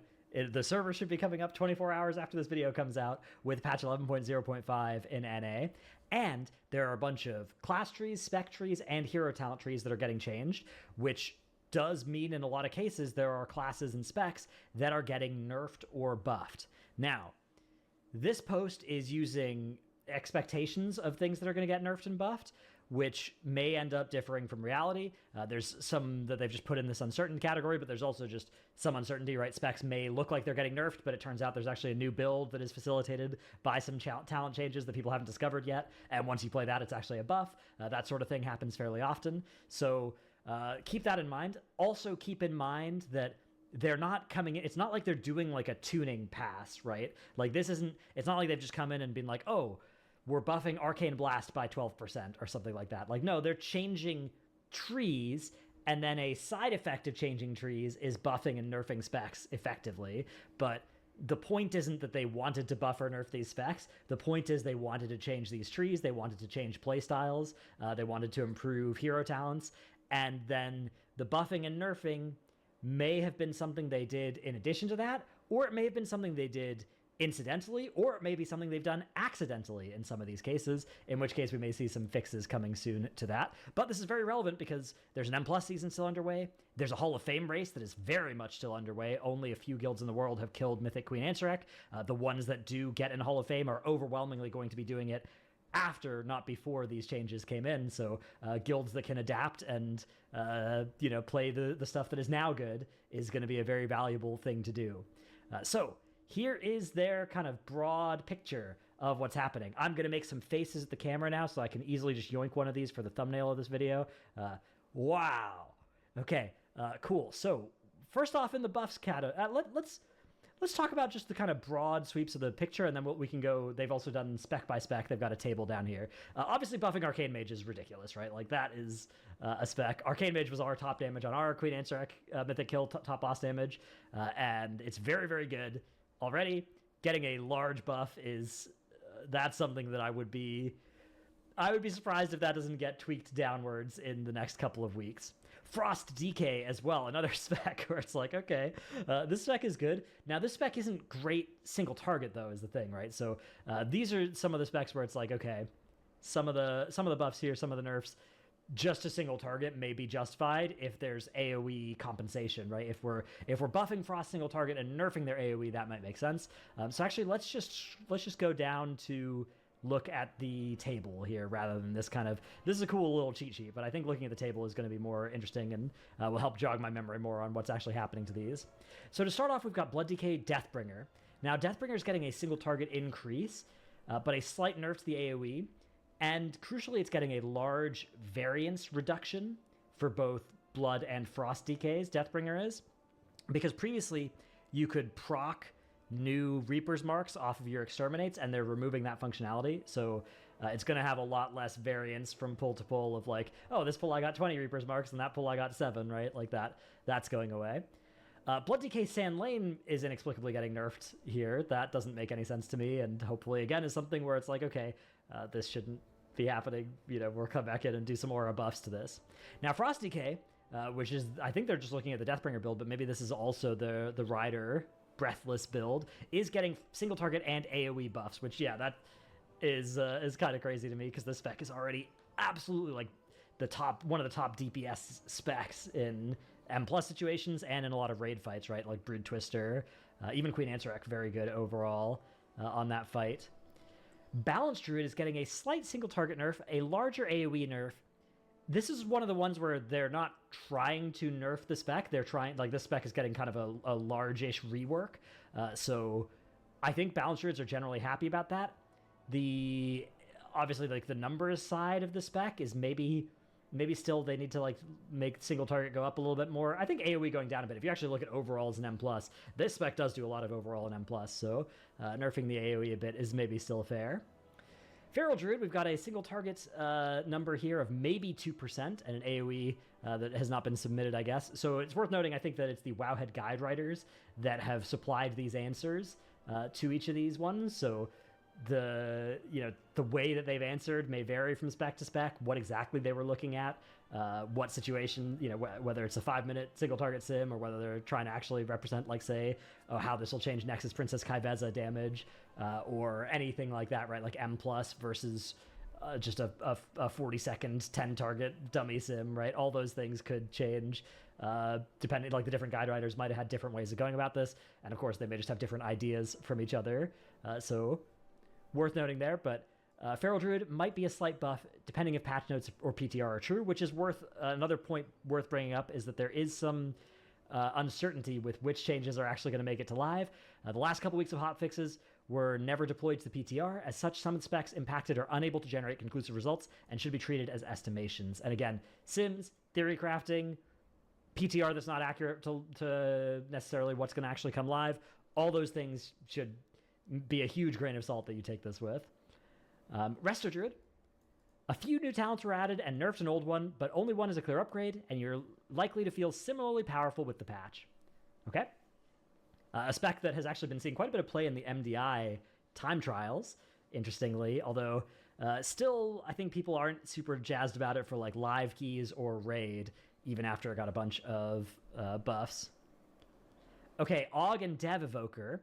the server should be coming up 24 hours after this video comes out with patch 11.0.5 in NA. And there are a bunch of class trees, spec trees, and hero talent trees that are getting changed, which does mean in a lot of cases there are classes and specs that are getting nerfed or buffed. Now, This post is using expectations of things that are going to get nerfed and buffed, which may end up differing from reality. There's some that they've just put in this uncertain category, but there's also just some uncertainty, right? Specs may look like they're getting nerfed, but it turns out there's actually a new build that is facilitated by some talent changes that people haven't discovered yet. And once you play that, it's actually a buff. That sort of thing happens fairly often. So keep that in mind. Also keep in mind that they're not coming in. It's not like they're doing like a tuning pass, right? Like it's not like they've just come in and been like, oh, we're buffing Arcane Blast by 12% or something like that. Like, no, they're changing trees, and then a side effect of changing trees is buffing and nerfing specs effectively. But the point isn't that they wanted to buff or nerf these specs. The point is they wanted to change these trees. They wanted to change playstyles. They wanted to improve hero talents. And then the buffing and nerfing may have been something they did in addition to that, or it may have been something they did incidentally, or it may be something they've done accidentally in some of these cases, in which case we may see some fixes coming soon to that. But this is very relevant because there's an M+ season still underway. There's a Hall of Fame race that is very much still underway. Only a few guilds in the world have killed Mythic Queen Ansarek. The ones that do get in Hall of Fame are overwhelmingly going to be doing it after, not before, these changes came in. So guilds that can adapt and play the stuff that is now good is going to be a very valuable thing to do. So here is their kind of broad picture of what's happening. I'm going to make some faces at the camera now so I can easily just yoink one of these for the thumbnail of this video. Wow. Okay, cool. So first off, in the buffs let's talk about just the kind of broad sweeps of the picture, and then what we can go. They've also done spec by spec. They've got a table down here. Obviously, buffing Arcane Mage is ridiculous, right? Like, that is a spec. Arcane Mage was our top damage on our Queen Ansarek Mythic Kill top boss damage, and it's very, very good already. Getting a large buff is that's something that I would be surprised if that doesn't get tweaked downwards in the next couple of weeks. Frost Decay as well, another spec where it's like, okay, this spec is good. Now, this spec isn't great single target, though, is the thing, right? So these are some of the specs where it's like, okay, some of the buffs here, some of the nerfs, just a single target may be justified if there's AoE compensation, right? If we're buffing Frost single target and nerfing their AoE, that might make sense. So actually, let's just go down to look at the table here rather than this is a cool little cheat sheet, but I think looking at the table is going to be more interesting and will help jog my memory more on what's actually happening to these. So to start off, we've got Blood Decay Deathbringer. Now, Deathbringer is getting a single target increase, but a slight nerf to the AoE, and crucially, it's getting a large variance reduction for both Blood and Frost Decays, Deathbringer is, because previously you could proc new Reaper's Marks off of your Exterminates, and they're removing that functionality. So it's going to have a lot less variance from pull to pull of like, oh, this pull I got 20 Reaper's Marks, and that pull I got 7, right? Like that's going away. Blood Decay Sand Lane is inexplicably getting nerfed here. That doesn't make any sense to me, and hopefully, again, is something where it's like, okay, this shouldn't be happening. We'll come back in and do some more buffs to this. Now, Frost Decay, which is, I think they're just looking at the Deathbringer build, but maybe this is also the Rider Breathless build, is getting single target and AoE buffs, which, yeah, that is kind of crazy to me because this spec is already absolutely like one of the top DPS specs in M+ situations and in a lot of raid fights, right? Like Brood Twister, even Queen Ansarek, very good overall on that fight. Balanced Druid is getting a slight single target nerf, a larger AoE nerf. This is one of the ones where they're not trying to nerf the spec. They're trying, like, this spec is getting kind of a large-ish rework. So I think Balanced Druids are generally happy about that. Obviously, like, the numbers side of the spec is maybe still they need to, like, make single target go up a little bit more. I think AoE going down a bit. If you actually look at overalls in M+, this spec does do a lot of overall in M+, so nerfing the AoE a bit is maybe still fair. Feral Druid, we've got a single target number here of maybe 2% and an AoE that has not been submitted, I guess. So it's worth noting, I think, that it's the Wowhead guide writers that have supplied these answers to each of these ones. So the way that they've answered may vary from spec to spec, what exactly they were looking at, what situation, whether it's a 5-minute single target sim or whether they're trying to actually represent, like, say, how this will change Nexus Princess Kaiveza damage or anything like that, right? Like M+ versus just a 40-second 10-target dummy sim, right? All those things could change depending, like, the different guide writers might have had different ways of going about this, and of course they may just have different ideas from each other. So worth noting there, but Feral Druid might be a slight buff depending if patch notes or PTR are true, which is worth another point worth bringing up is that there is some uncertainty with which changes are actually going to make it to live. The last couple weeks of hotfixes were never deployed to the PTR. As such, some specs impacted are unable to generate conclusive results and should be treated as estimations. And again, sims, theory crafting, PTR that's not accurate to necessarily what's going to actually come live, all those things should be a huge grain of salt that you take this with. Resto Druid. A few new talents were added and nerfed an old one, but only one is a clear upgrade, and you're likely to feel similarly powerful with the patch. Okay? A spec that has actually been seeing quite a bit of play in the MDI time trials, interestingly, although still I think people aren't super jazzed about it for like live keys or raid, even after it got a bunch of buffs. Okay, Og and Dev Evoker.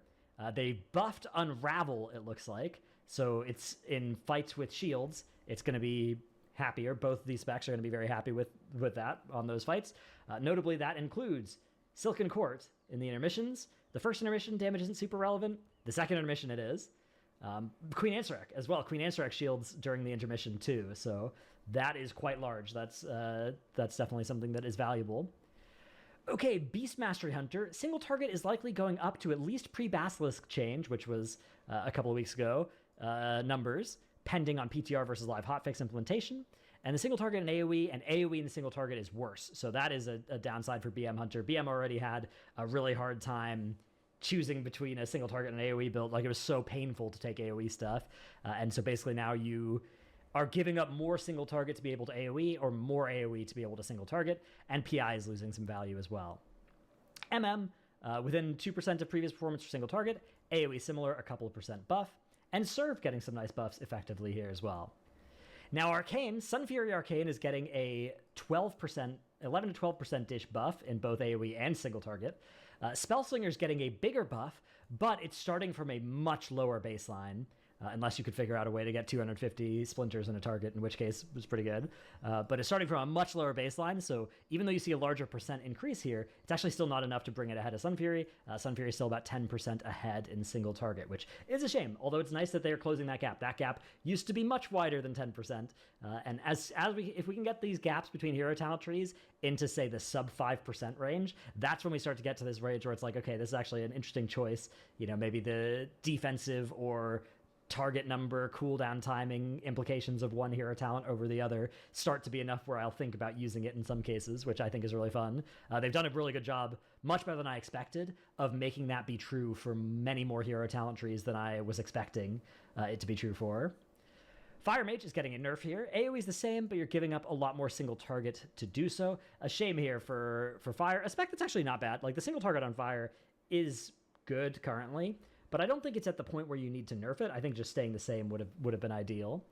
They buffed Unravel, it looks like. So it's in fights with shields. It's going to be happier. Both of these specs are going to be very happy with that on those fights. Notably, that includes Silken Court in the intermissions. The first intermission damage isn't super relevant. The second intermission it is. Queen Ansarek as well. Queen Ansarek shields during the intermission too. So that is quite large. That's definitely something that is valuable. Okay, Beast Mastery Hunter. Single target is likely going up to at least pre-Basilisk change, which was a couple of weeks ago, numbers, pending on PTR versus live hotfix implementation. And the single target in AoE, and AoE in the single target is worse. So that is a downside for BM Hunter. BM already had a really hard time choosing between a single target and an AoE build. Like, it was so painful to take AoE stuff. And so basically now you are giving up more single target to be able to AoE or more AoE to be able to single target, and PI is losing some value as well. Within 2% of previous performance for single target, AoE similar, a couple of percent buff, and Serve getting some nice buffs effectively here as well. Now Arcane, Sun Fury Arcane is getting a 11 to 12% dish buff in both AoE and single target. Spellslinger's getting a bigger buff, but it's starting from a much lower baseline. Unless you could figure out a way to get 250 splinters in a target, in which case it was pretty good. But it's starting from a much lower baseline, so even though you see a larger percent increase here, it's actually still not enough to bring it ahead of Sun Fury. Sun Fury is still about 10% ahead in single target, which is a shame, although it's nice that they are closing that gap. That gap used to be much wider than 10%, and if we can get these gaps between hero talent trees into, say, the sub 5% range, that's when we start to get to this range where it's like, okay, this is actually an interesting choice. You know, maybe the defensive or target number, cooldown timing implications of one hero talent over the other start to be enough where I'll think about using it in some cases, which I think is really fun. They've done a really good job, much better than I expected, of making that be true for many more hero talent trees than I was expecting it to be true for. Fire Mage is getting a nerf here. AoE is the same, but you're giving up a lot more single target to do so. A shame here for Fire. A spec that's actually not bad. Like, the single target on Fire is good currently, but I don't think it's at the point where you need to nerf it. I think just staying the same would have been ideal.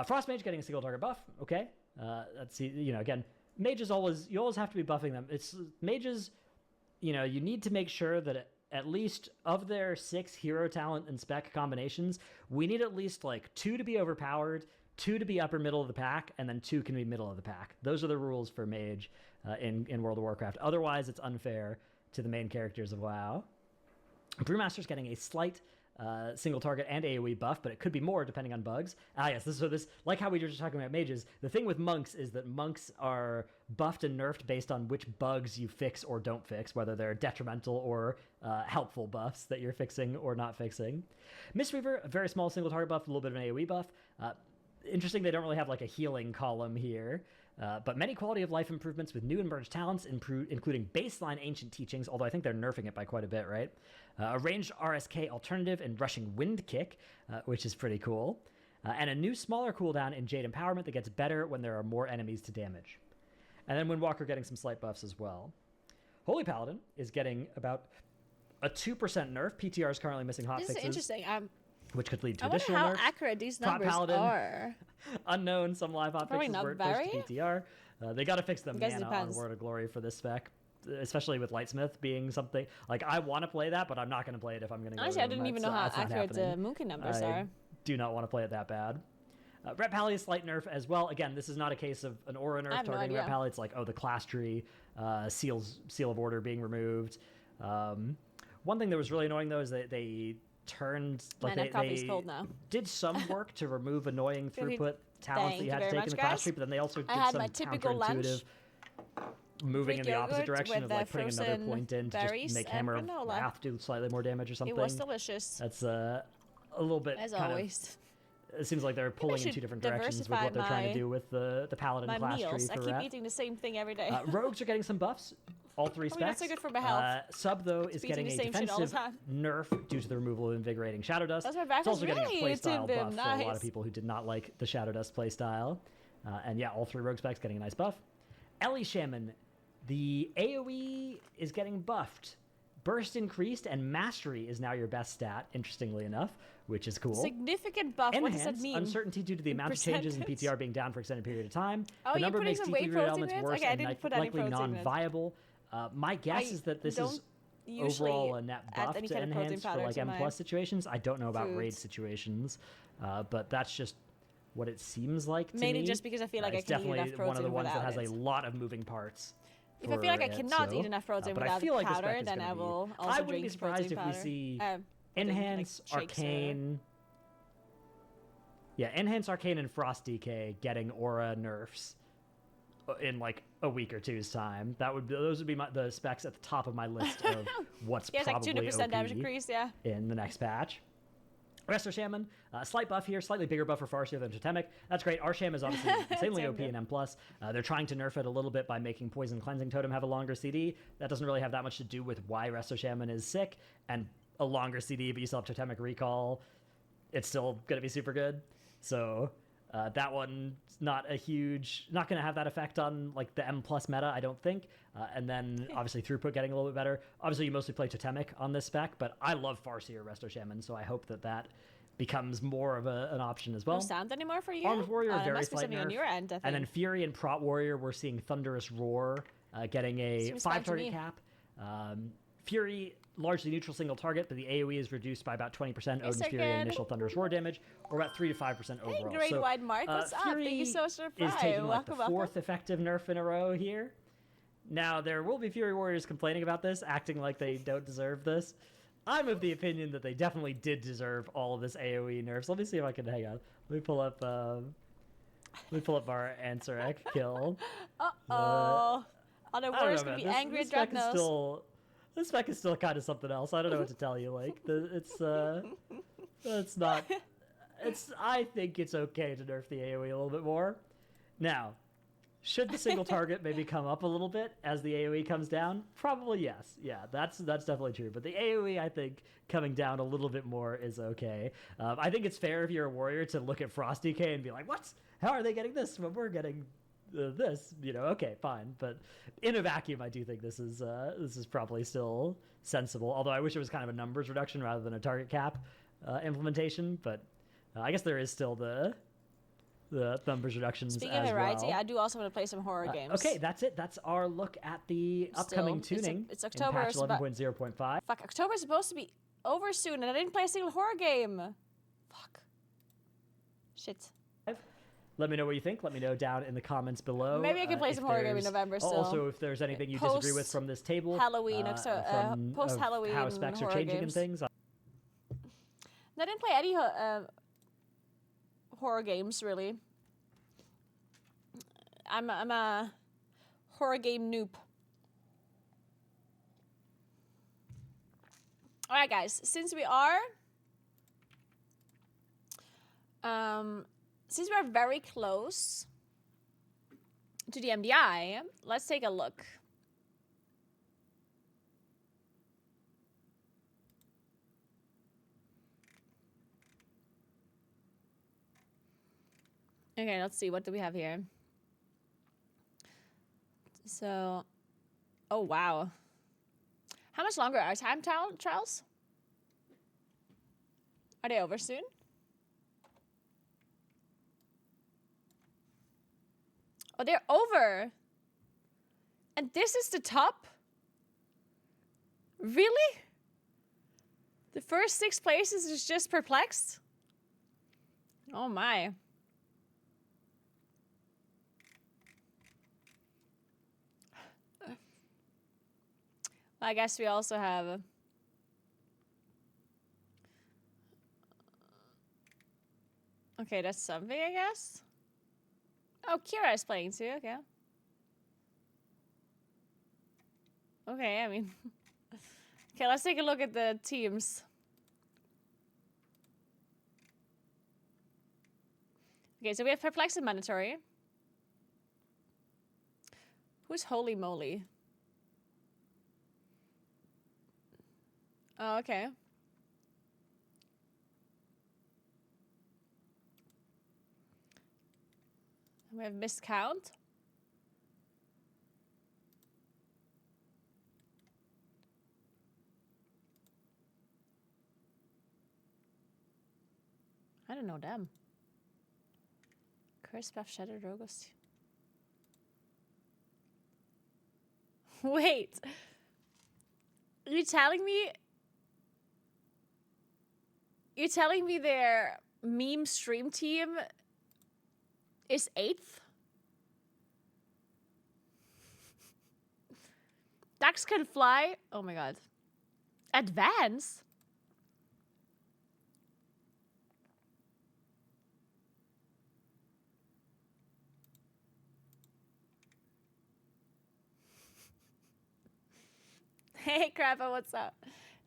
Frost Mage getting a single target buff. Okay. Let's see. You know, again, mages you always have to be buffing them. It's mages, you know, you need to make sure that at least of their 6 hero talent and spec combinations, we need at least like 2 to be overpowered, 2 to be upper middle of the pack, and then 2 can be middle of the pack. Those are the rules for mage in World of Warcraft. Otherwise, it's unfair to the main characters of WoW. Brewmaster's getting a slight single target and AoE buff, but it could be more depending on bugs. Yes, this like how we were just talking about mages. The thing with monks is that monks are buffed and nerfed based on which bugs you fix or don't fix, whether they're detrimental or helpful buffs that you're fixing or not fixing. Mistweaver, a very small single target buff, a little bit of an AoE buff. Interesting, they don't really have like a healing column here. But many quality of life improvements with new and merged talents, including baseline ancient teachings, although I think they're nerfing it by quite a bit, right? A ranged RSK alternative and rushing wind kick, which is pretty cool. And a new smaller cooldown in Jade Empowerment that gets better when there are more enemies to damage. And then Windwalker getting some slight buffs as well. Holy Paladin is getting about a 2% nerf. PTR is currently missing hotfixes. This is interesting. Which could lead to I wonder additional how nerfs. accurate these numbers Paladin, are. Unknown, some live Probably hotfixes not weren't pushed to PTR. They got to fix them Guess mana on depends. Word of Glory for this spec, especially with Lightsmith being something. Like, I want to play that, but I'm not going to play it if I'm going to go Honestly, to I didn't even know how accurate the Moonkin numbers are. Do not want to play it that bad. Ret Pally is slight nerf as well. Again, this is not a case of an aura nerf targeting Ret Pally. It's like, oh, the class tree, Seal of Order being removed. One thing that was really annoying, though, is that they turned Man, that coffee's cold now. did some work to remove annoying Really, throughput talents that you thank had you to very take in the much, class guys. tree, but then they also did I had some my typical lunch. counterintuitive moving in Greek the opposite yogurt direction of with, like putting another frozen point in to just berries make and Hammer of granola. Wrath do slightly more damage or something. It was delicious. That's a little bit As kind always. of. It seems like they're pulling in should two different directions with diversify what they're trying to my- do with the paladin My class meals. tree I for keep Rat. eating the same thing every day. Rogues are getting some buffs. All three I mean, that's specs. so good for my health. Sub, though, is be eating getting the a same shit all the defensive time. nerf due to the removal of Invigorating Shadow Dust. That's why back It's also was getting really a playstyle Tim buff Bim. for a lot Nice. of people who did not like the Shadow Dust playstyle. And yeah, all three rogue specs getting a nice buff. Ellie Shaman, the AoE is getting buffed. Burst increased, and Mastery is now your best stat, interestingly enough, which is cool. Significant buff. What does that Enhance, mean? uncertainty due to the amount of changes in percentage? PTR being down for extended period of time. Oh, the you're number putting makes some deeply whey rooted protein elements in it? worse Okay, I and didn't put any likely protein in it. non-viable. My guess is that this is usually overall a net add buff any to kind of protein enhance for powder like to M my plus situations. I don't know about raid foods. situations, but that's just what it seems like to Mainly me. just because I feel like I it's can eat definitely enough one of the protein ones that without has it. a lot of moving parts. If I feel like I for it, cannot so, eat enough protein but without I feel the like this powder, spec is then gonna I be- will also I wouldn't drink be surprised if protein we powder. see protein, Enhance, like, shakes or whatever. Arcane. Yeah, Enhance, Arcane, and Frost DK getting aura nerfs in like a week or two's time. Those would be the specs at the top of my list of what's Yeah, it's like probably 200% damage OP increase, yeah. in the next patch. Resto Shaman, slight buff here, slightly bigger buff for Farseer than Totemic. That's great. Arsham is obviously insanely OP in M+. They're trying to nerf it a little bit by making Poison Cleansing Totem have a longer CD. That doesn't really have that much to do with why Resto Shaman is sick, and a longer CD, but you still have Totemic Recall. It's still going to be super good. So that one's not going to have that effect on like the M+ meta, I don't think. And then obviously throughput getting a little bit better. Obviously you mostly play Totemic on this spec, but I love Farseer Resto Shaman, so I hope that becomes more of an option as well. No sound anymore for you? Arms Warrior, There very must be slight something on nerf. your end, I think. And then Fury and Prot Warrior, we're seeing Thunderous Roar getting a Seems fine 5 to target me. cap. Fury, largely neutral single target, but the AoE is reduced by about 20% Odin's Fury and good. initial Thunderous Roar damage, or about 3 to 5% overall. Great so, White Mark, what's up? Fury Thank you so much for the is prime. taking like the Welcome, welcome. 4th effective nerf in a row here. Now, there will be Fury Warriors complaining about this, acting like they don't deserve this. I'm of the opinion that they definitely did deserve all of this AoE nerfs. Let me see if I can hang on. Let me pull up our Ansarek kill. Uh-oh. Other I don't warriors know, could be man. angry This at spec is Dragnos. still this spec is still kind of something else. I don't know what to tell you. Like it's not. I think it's okay to nerf the AoE a little bit more. Now, should the single target maybe come up a little bit as the AoE comes down? Probably yes. Yeah, that's definitely true. But the AoE, I think, coming down a little bit more is okay. I think it's fair if you're a warrior to look at Frost DK and be like, "What? How are they getting this when we're getting this?" You know, okay, fine. But in a vacuum, I do think this is probably still sensible. Although I wish it was kind of a numbers reduction rather than a target cap implementation. But I guess there is still the numbers reductions. Speaking as of variety, well. I do also want to play some horror games. Okay, that's it. That's our look at the upcoming Still, tuning. It's October. in patch so about- 11.0.5. Fuck, October's supposed to be over soon, and I didn't play a single horror game. Fuck. Shit. Let me know what you think. Let me know down in the comments below. Maybe I can play if some horror game in there's- November still. Also, if there's anything you disagree with Post from this table, Halloween, from post Halloween how specs are horror changing games. and things. I didn't play any horror games really. I'm a horror game noob. All right, guys. Since we are very close to the MDI, let's take a look. Okay, let's see. What do we have here? So, oh, wow. How much longer are time trials? Are they over soon? Oh, they're over. And this is the top? Really? The first 6 places is just perplexed? Oh my. I guess we also have Okay, that's something, I guess. Oh, Kira is playing too, okay. Okay, I mean... okay, let's take a look at the teams. Okay, so we have Perplex and Mandatory. Who's Holy Moly? Oh, okay. We have Miscount. I don't know them. Curse Buff Shattered Rogos. Wait. You're telling me their meme stream team is 8th? Ducks can fly? Oh my god. Advance? Hey, Crappa, what's up?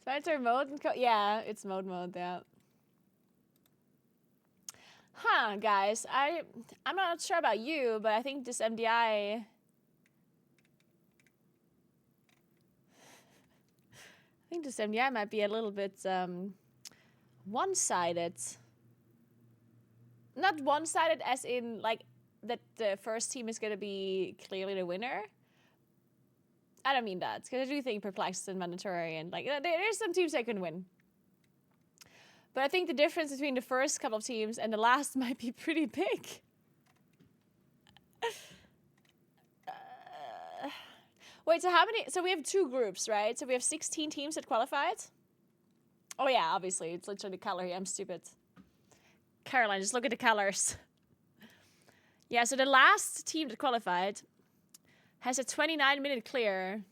Sponsor mode and yeah, it's mode, yeah. Huh, guys, I'm not sure about you, but I think this MDI... I think this MDI might be a little bit one-sided. Not one-sided as in, like, that the first team is going to be clearly the winner. I don't mean that, because I do think Perplexed and Mandatory and, like, there's some teams that can win. But I think the difference between the first couple of teams and the last might be pretty big. Wait, so how many? So we have 2 groups, right? So we have 16 teams that qualified. Oh yeah, obviously. It's literally the color here. I'm stupid. Caroline, just look at the colors. Yeah, so the last team that qualified has a 29-minute clear,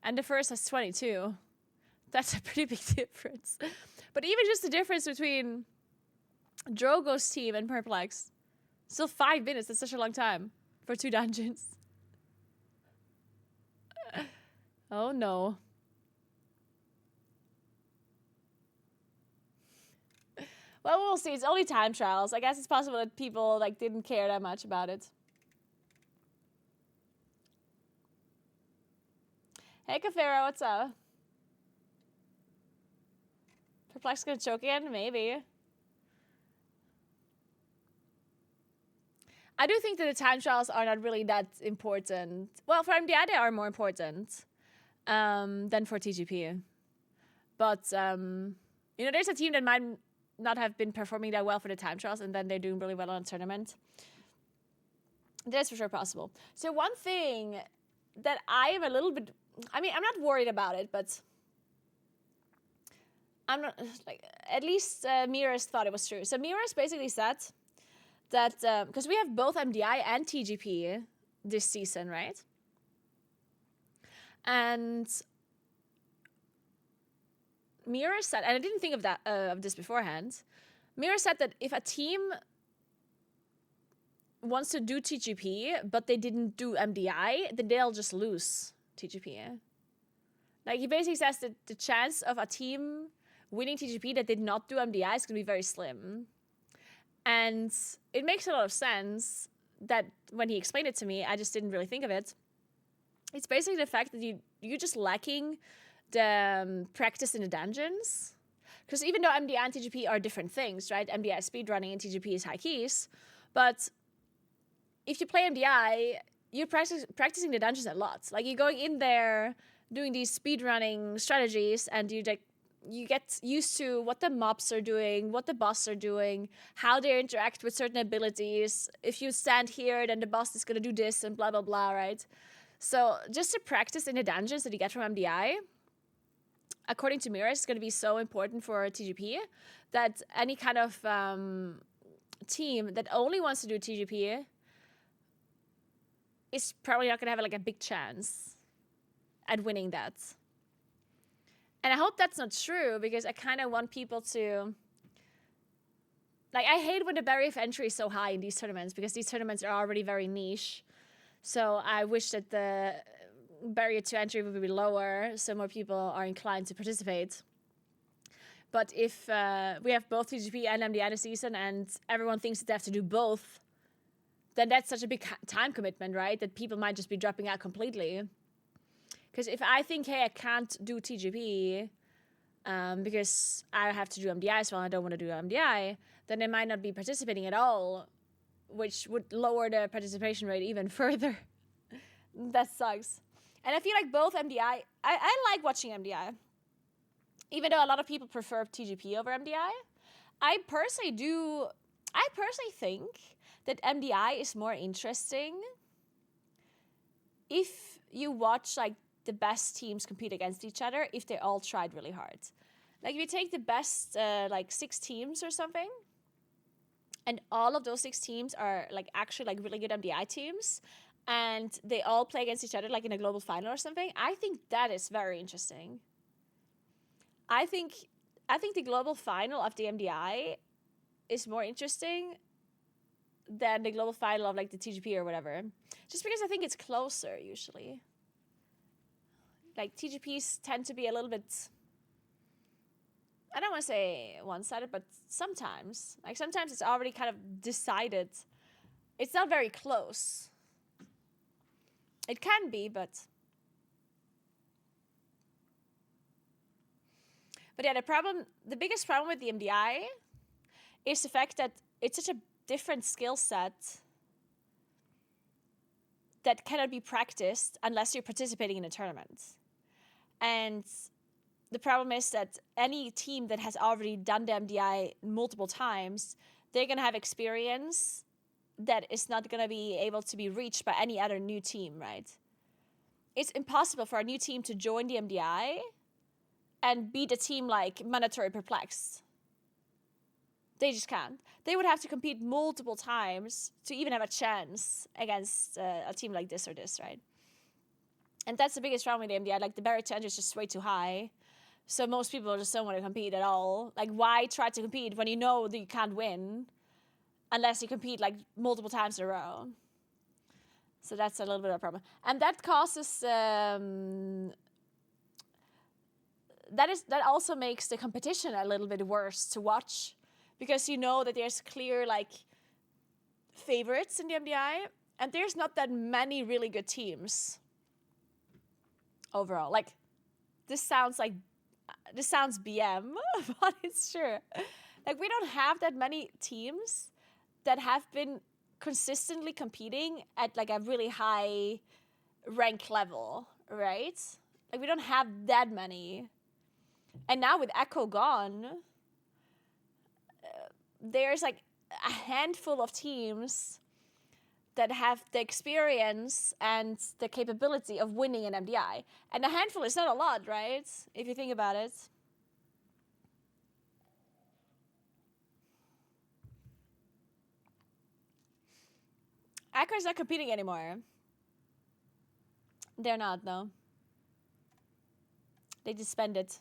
and the first has 22. That's a pretty big difference. But even just the difference between Drogo's team and Perplex, still 5 minutes. That's such a long time for 2 dungeons. Oh no. Well, we'll see. It's only time trials. I guess it's possible that people like didn't care that much about it. Hey, Cafero, what's up? Perplex gonna choke again? Maybe. I do think that the time trials are not really that important. Well, for MDI, they are more important than for TGP. But, you know, there's a team that might not have been performing that well for the time trials, and then they're doing really well on a tournament. That's for sure possible. So one thing that I am a little bit... I mean, I'm not worried about it, but... I'm not... like, at least Miras thought it was true. So Miras basically said that... because we have both MDI and TGP this season, right? And... Miras said... And I didn't think of that of this beforehand. Miras said that if a team wants to do TGP, but they didn't do MDI, then they'll just lose TGP. Like, he basically says that the chance of a team winning TGP that did not do MDI is going to be very slim. And it makes a lot of sense that when he explained it to me, I just didn't really think of it. It's basically the fact that you're just lacking the practice in the dungeons. Because even though MDI and TGP are different things, right? MDI is speedrunning and TGP is high keys. But if you play MDI, you're practicing the dungeons a lot. Like, you're going in there doing these speedrunning strategies, and you get used to what the mobs are doing, what the boss are doing, how they interact with certain abilities. If you stand here, then the boss is going to do this and blah, blah, blah, right? So just to practice in the dungeons that you get from MDI, according to Miras, is going to be so important for TGP that any kind of team that only wants to do TGP is probably not going to have like a big chance at winning that. And I hope that's not true, because I kind of want people to like, I hate when the barrier of entry is so high in these tournaments because these tournaments are already very niche. So I wish that the barrier to entry would be lower so more people are inclined to participate. But if we have both TGP and MDI this season and everyone thinks that they have to do both, then that's such a big time commitment, right? That people might just be dropping out completely. Because if I think, hey, I can't do TGP because I have to do MDI as well, I don't want to do MDI, then they might not be participating at all, which would lower the participation rate even further. That sucks. And I feel like both MDI, I like watching MDI. Even though a lot of people prefer TGP over MDI, I personally think that MDI is more interesting if you watch like the best teams compete against each other if they all tried really hard. Like if you take the best like 6 teams or something, and all of those 6 teams are like actually like really good MDI teams, and they all play against each other like in a global final or something, I think that is very interesting. I think the global final of the MDI is more interesting than the global final of like the TGP or whatever. Just because I think it's closer usually. Like TGPs tend to be a little bit, I don't want to say one-sided, but sometimes. Like sometimes it's already kind of decided. It's not very close. It can be, but yeah, the biggest problem with the MDI is the fact that it's such a different skill set that cannot be practiced unless you're participating in a tournament. And the problem is that any team that has already done the MDI multiple times, they're going to have experience that is not going to be able to be reached by any other new team, right? It's impossible for a new team to join the MDI and beat a team like Mandatory Perplexed. They just can't. They would have to compete multiple times to even have a chance against a team like this or this, right? And that's the biggest problem with the MDI. Like, the barrier to entry is just way too high. So most people just don't want to compete at all. Like, why try to compete when you know that you can't win unless you compete, like, multiple times in a row? So that's a little bit of a problem. And that causes... that also makes the competition a little bit worse to watch, because you know that there's clear like favorites in the MDI, and there's not that many really good teams overall. Like this sounds BM, but it's true. Like we don't have that many teams that have been consistently competing at like a really high rank level, right? Like we don't have that many. And now with Echo gone, there's like a handful of teams that have the experience and the capability of winning an MDI. And a handful is not a lot, right? If you think about it. Echo is not competing anymore. They're not, though. They disbanded.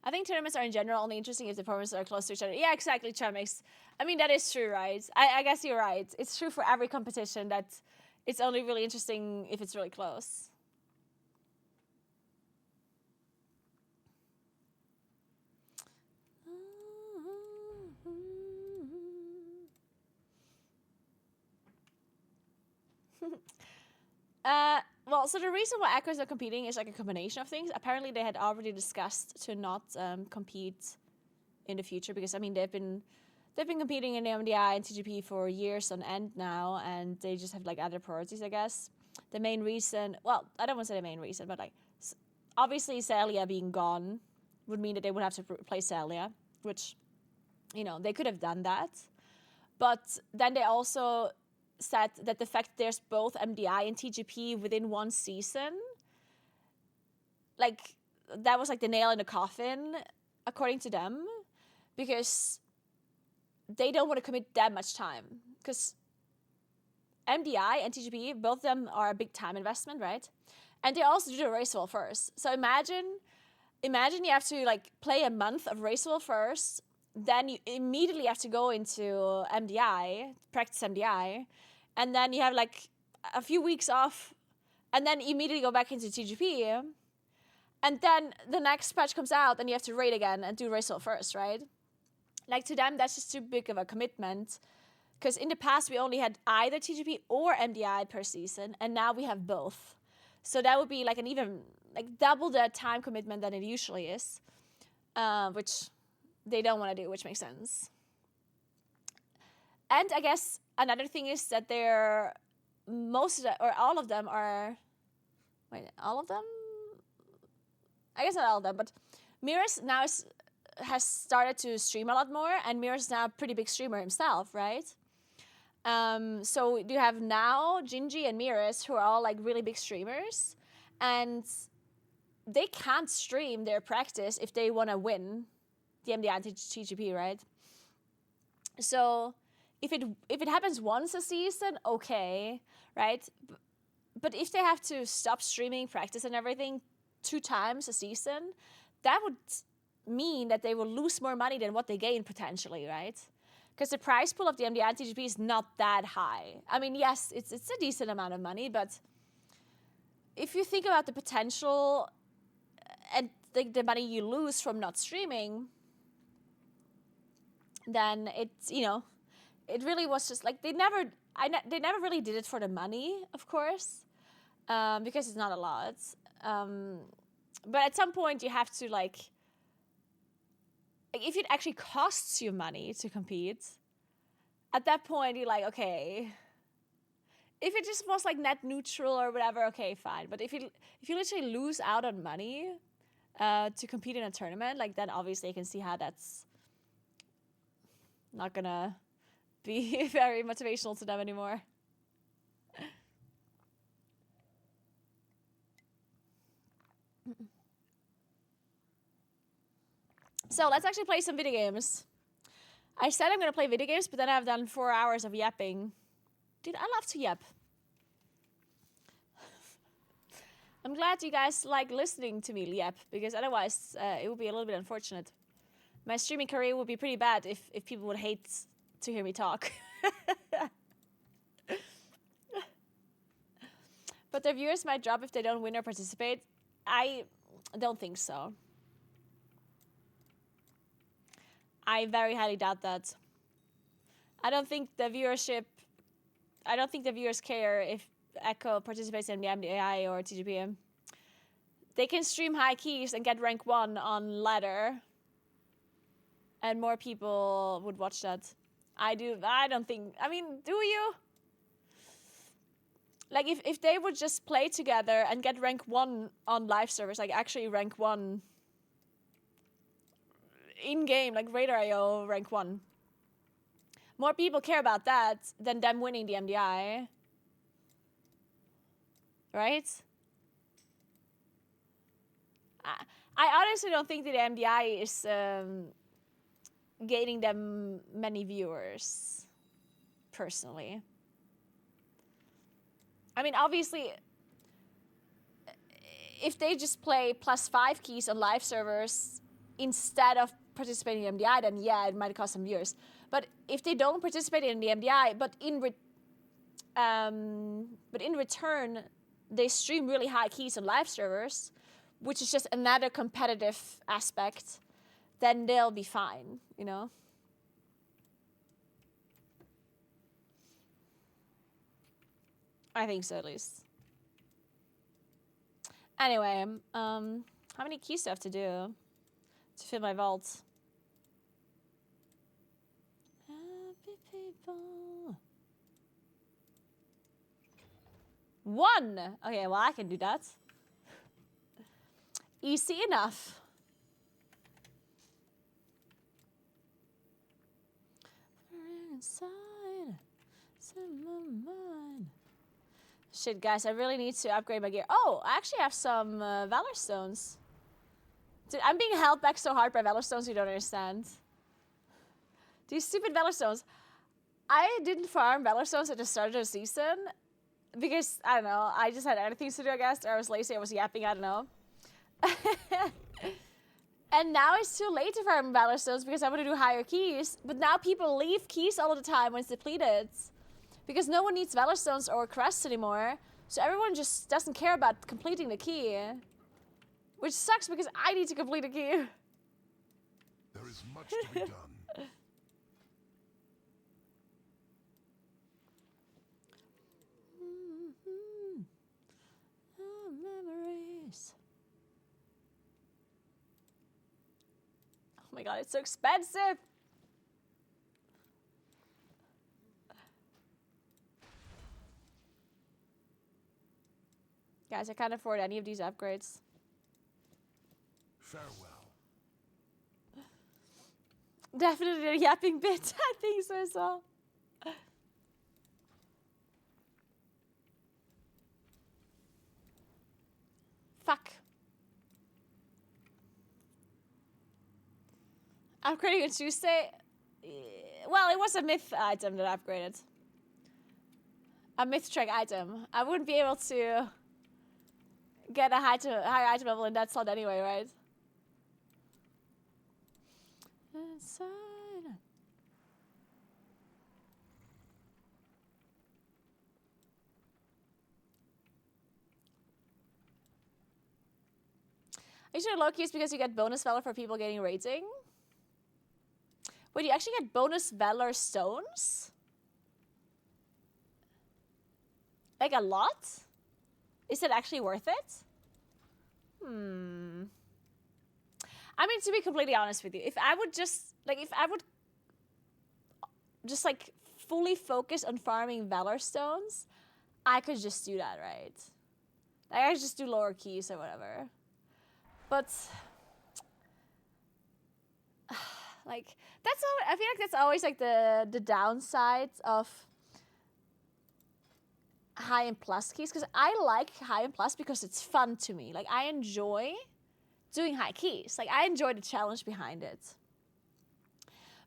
I think tournaments are in general only interesting if the performances are close to each other. Yeah, exactly, Chumix. I mean, that is true, right? I guess you're right. It's true for every competition that it's only really interesting if it's really close. Well, so the reason why Echo is not competing is like a combination of things. Apparently, they had already discussed to not compete in the future because I mean they've been competing in the MDI and TGP for years on end now, and they just have like other priorities, I guess. The main reason, well, I don't want to say the main reason, but like obviously Celia being gone would mean that they would have to replace Celia, which you know they could have done that, but then they also said that the fact there's both MDI and TGP within one season, like that was like the nail in the coffin, according to them, because they don't want to commit that much time. Because MDI and TGP, both of them are a big time investment, right? And they also do the race wall first. So imagine imagine you have to like play a month of Racewell first, then you immediately have to go into MDI, practice MDI, and then you have like a few weeks off, and then immediately go back into TGP, and then the next patch comes out, and you have to raid again and do Racewell first, right? Like, to them, that's just too big of a commitment, because in the past, we only had either TGP or MDI per season, and now we have both. So that would be like an even, like, double the time commitment than it usually is, which they don't want to do, which makes sense. And I guess another thing is that they're, most of the, or all of them are, wait, all of them? I guess not all of them, but Mirrors now has started to stream a lot more, and Mirrors is now a pretty big streamer himself, right? So you have now Gingy and Mirrors, who are all like really big streamers, and they can't stream their practice if they want to win the MDI TGP, right? So if it happens once a season, okay, right? But if they have to stop streaming practice and everything 2 times a season, that would mean that they will lose more money than what they gain potentially, right? Because the prize pool of the MDI TGP is not that high. I mean, yes, it's a decent amount of money, but if you think about the potential and the money you lose from not streaming, then it's, you know, it really was just like they never really did it for the money, of course, because it's not a lot. But at some point you have to like if it actually costs you money to compete, at that point you're like, okay. If it just was like net neutral or whatever, okay, fine. But if you literally lose out on money to compete in a tournament, like then obviously you can see how that's not gonna be very motivational to them anymore. So let's actually play some video games. I said I'm gonna play video games, but then I've done 4 hours of yapping. Dude, I love to yap. I'm glad you guys like listening to me yap, because otherwise it would be a little bit unfortunate. My streaming career would be pretty bad if people would hate to hear me talk. But their viewers might drop if they don't win or participate. I don't think so. I very highly doubt that. I don't think the viewers care if Echo participates in the MDI or TGPM. They can stream high keys and get rank 1 on ladder, and more people would watch that. I don't think, I mean, do you? Like, if they would just play together and get rank 1 on live servers, like actually rank 1 in-game, like Radar.io rank 1. More people care about that than them winning the MDI. Right? I honestly don't think that the MDI is gaining them many viewers, personally. I mean, obviously, if they just play +5 keys on live servers instead of participating in MDI, then yeah, it might cost some viewers. But if they don't participate in the MDI, but in return, they stream really high keys on live servers, which is just another competitive aspect, then they'll be fine, you know? I think so, at least. Anyway, how many keys do I have to do to fill my vault? Happy people. 1! Okay, well, I can do that. Easy enough. Inside some mind. Shit, guys, I really need to upgrade my gear. Oh, I actually have some Valor Stones. Dude, I'm being held back so hard by Valor Stones you don't understand. These stupid Valor Stones. I didn't farm Valor Stones at the start of the season because, I don't know, I just had other things to do, I guess. Or I was lazy, I was yapping, I don't know. And now it's too late to farm Valor Stones because I want to do higher keys. But now people leave keys all the time when it's depleted. Because no one needs Valor Stones or crests anymore. So everyone just doesn't care about completing the key. Which sucks because I need to complete a key. There is much to be done. Oh, memories. Oh my god, it's so expensive! Guys, I can't afford any of these upgrades. Farewell. Definitely a yapping bit. I think so as well. Fuck. Upgrading on Tuesday? Well, it was a myth item that I upgraded. A myth track item. I wouldn't be able to get a higher item level in that slot anyway, right? Inside. Usually low keys because you get bonus valor for people getting rating. Wait, you actually get bonus valor stones? Like a lot? Is it actually worth it? I mean, to be completely honest with you, if I would just like fully focus on farming valor stones, I could just do that, right? Like I could just do lower keys or whatever. But like that's all. I feel like that's always like the downside of high and plus keys, because I like high and plus because it's fun to me. Like I enjoy doing high keys. Like I enjoy the challenge behind it.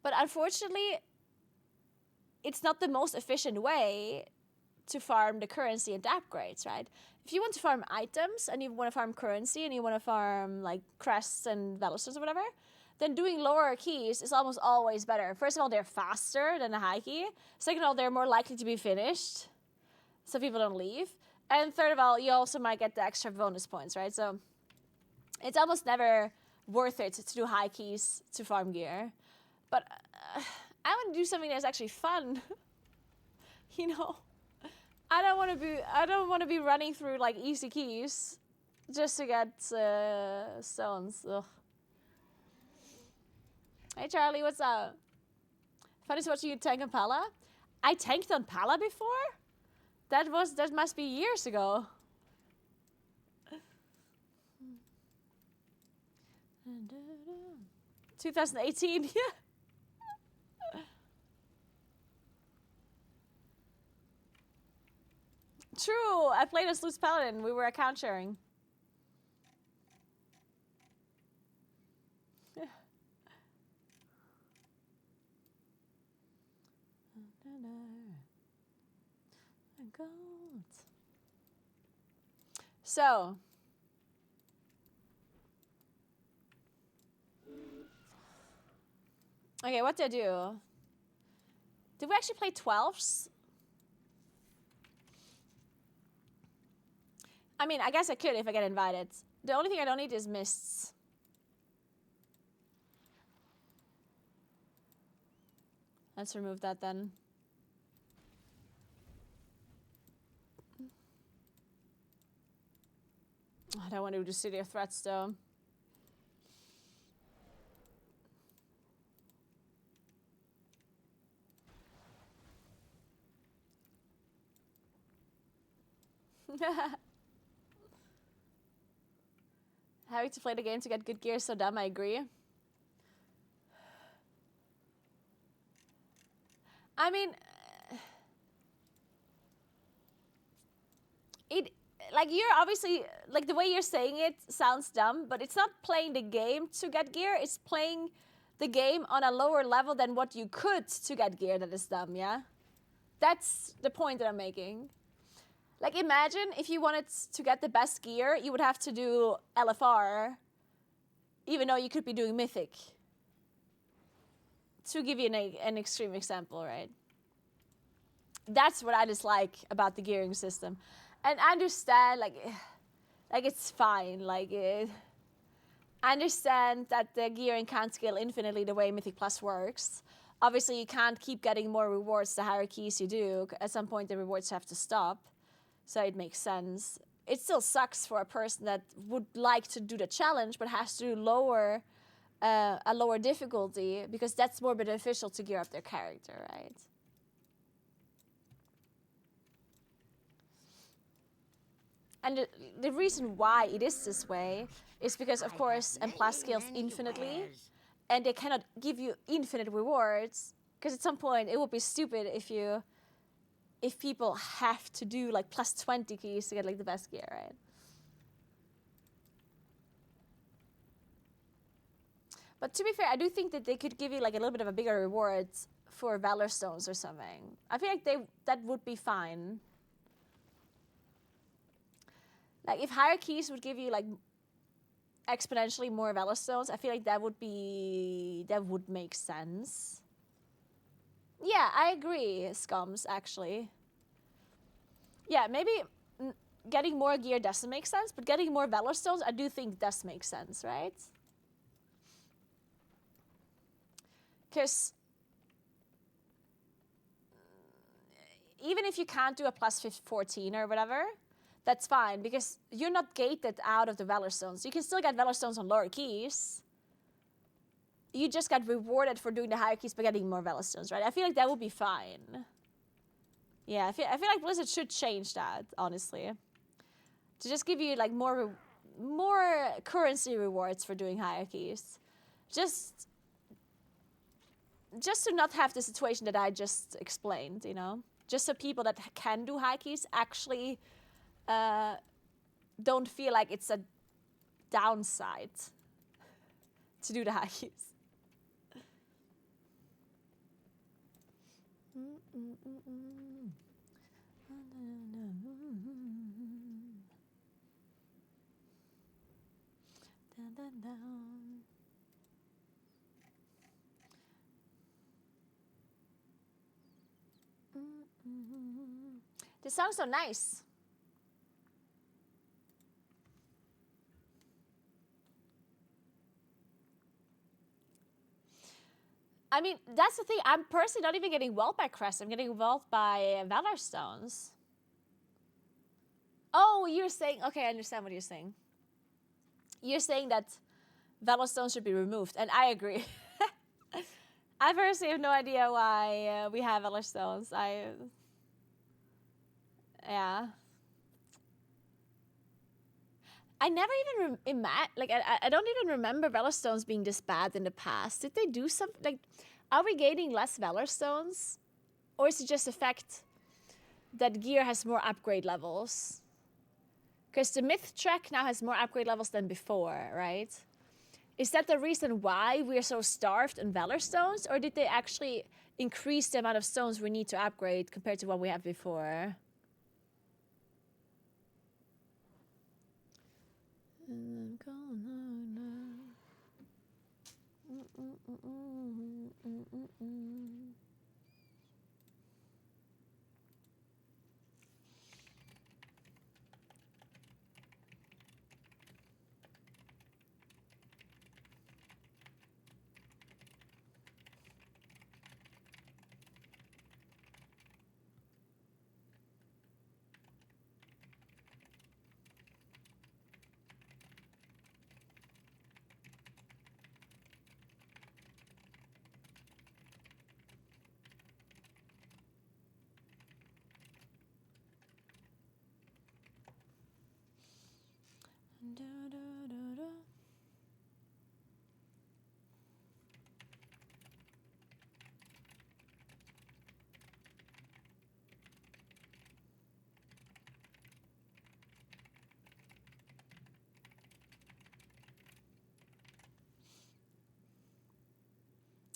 But unfortunately, it's not the most efficient way to farm the currency and the upgrades, right? If you want to farm items and you want to farm currency and you want to farm like crests and valor stones or whatever, then doing lower keys is almost always better. First of all, they're faster than a high key. Second of all, they're more likely to be finished, so people don't leave. And third of all, you also might get the extra bonus points, right? So it's almost never worth it to do high keys to farm gear. But I want to do something that's actually fun. You know, I don't want to be running through like easy keys just to get stones. Ugh. Hey Charlie, what's up? Funny to watch you tank on Pala. I tanked on Pala before? That must be years ago. 2018, yeah. True, I played as Loose Paladin. We were account sharing. So, okay, what did I do? Did we actually play 12s? I mean, I guess I could if I get invited. The only thing I don't need is mists. Let's remove that then. I don't want to do City of Threats though. Having to play the game to get good gear is so dumb, I agree. I mean, like you're obviously, like the way you're saying it sounds dumb, but it's not playing the game to get gear, it's playing the game on a lower level than what you could to get gear that is dumb, yeah? That's the point that I'm making. Like imagine if you wanted to get the best gear, you would have to do LFR even though you could be doing mythic. To give you an extreme example, right? That's what I dislike about the gearing system. And I understand, like it's fine. I understand that the gearing can't scale infinitely the way Mythic Plus works. Obviously, you can't keep getting more rewards the higher keys you do. At some point, the rewards have to stop. So it makes sense. It still sucks for a person that would like to do the challenge, but has to lower a lower difficulty, because that's more beneficial to gear up their character, right? And the reason why it is this way is because, of course, M Plus scales infinitely, and they cannot give you infinite rewards, because at some point it would be stupid if people have to do like plus 20 keys to get like the best gear, right? But to be fair, I do think that they could give you like a little bit of a bigger reward for Valor Stones or something. I feel like that would be fine. Like if higher keys would give you like exponentially more Valor Stones, I feel like that would make sense. Yeah, I agree, Scums, actually. Yeah, maybe getting more gear doesn't make sense, but getting more Valor Stones, I do think does make sense, right? Because even if you can't do a plus 14 or whatever, that's fine, because you're not gated out of the Valor Stones. You can still get Valor Stones on lower keys. You just got rewarded for doing the higher keys by getting more Valor Stones, right? I feel like that would be fine. Yeah, I feel like Blizzard should change that, honestly. To just give you like more currency rewards for doing higher keys. Just to not have the situation that I just explained, you know? Just so people that can do high keys actually don't feel like it's a downside to do the high keys. This sounds so nice. I mean, that's the thing. I'm personally not even getting wealth by Crest. I'm getting wealth by Valor Stones. Oh, you're saying... Okay, I understand what you're saying. You're saying that Valor Stones should be removed, and I agree. I personally have no idea why we have Valor Stones. Yeah. I never even I don't even remember Valor Stones being this bad in the past. Did they do something? Like, are we gaining less Valor Stones? Or is it just the fact that gear has more upgrade levels? Because the Myth track now has more upgrade levels than before, right? Is that the reason why we're so starved on Valor Stones? Or did they actually increase the amount of stones we need to upgrade compared to what we had before?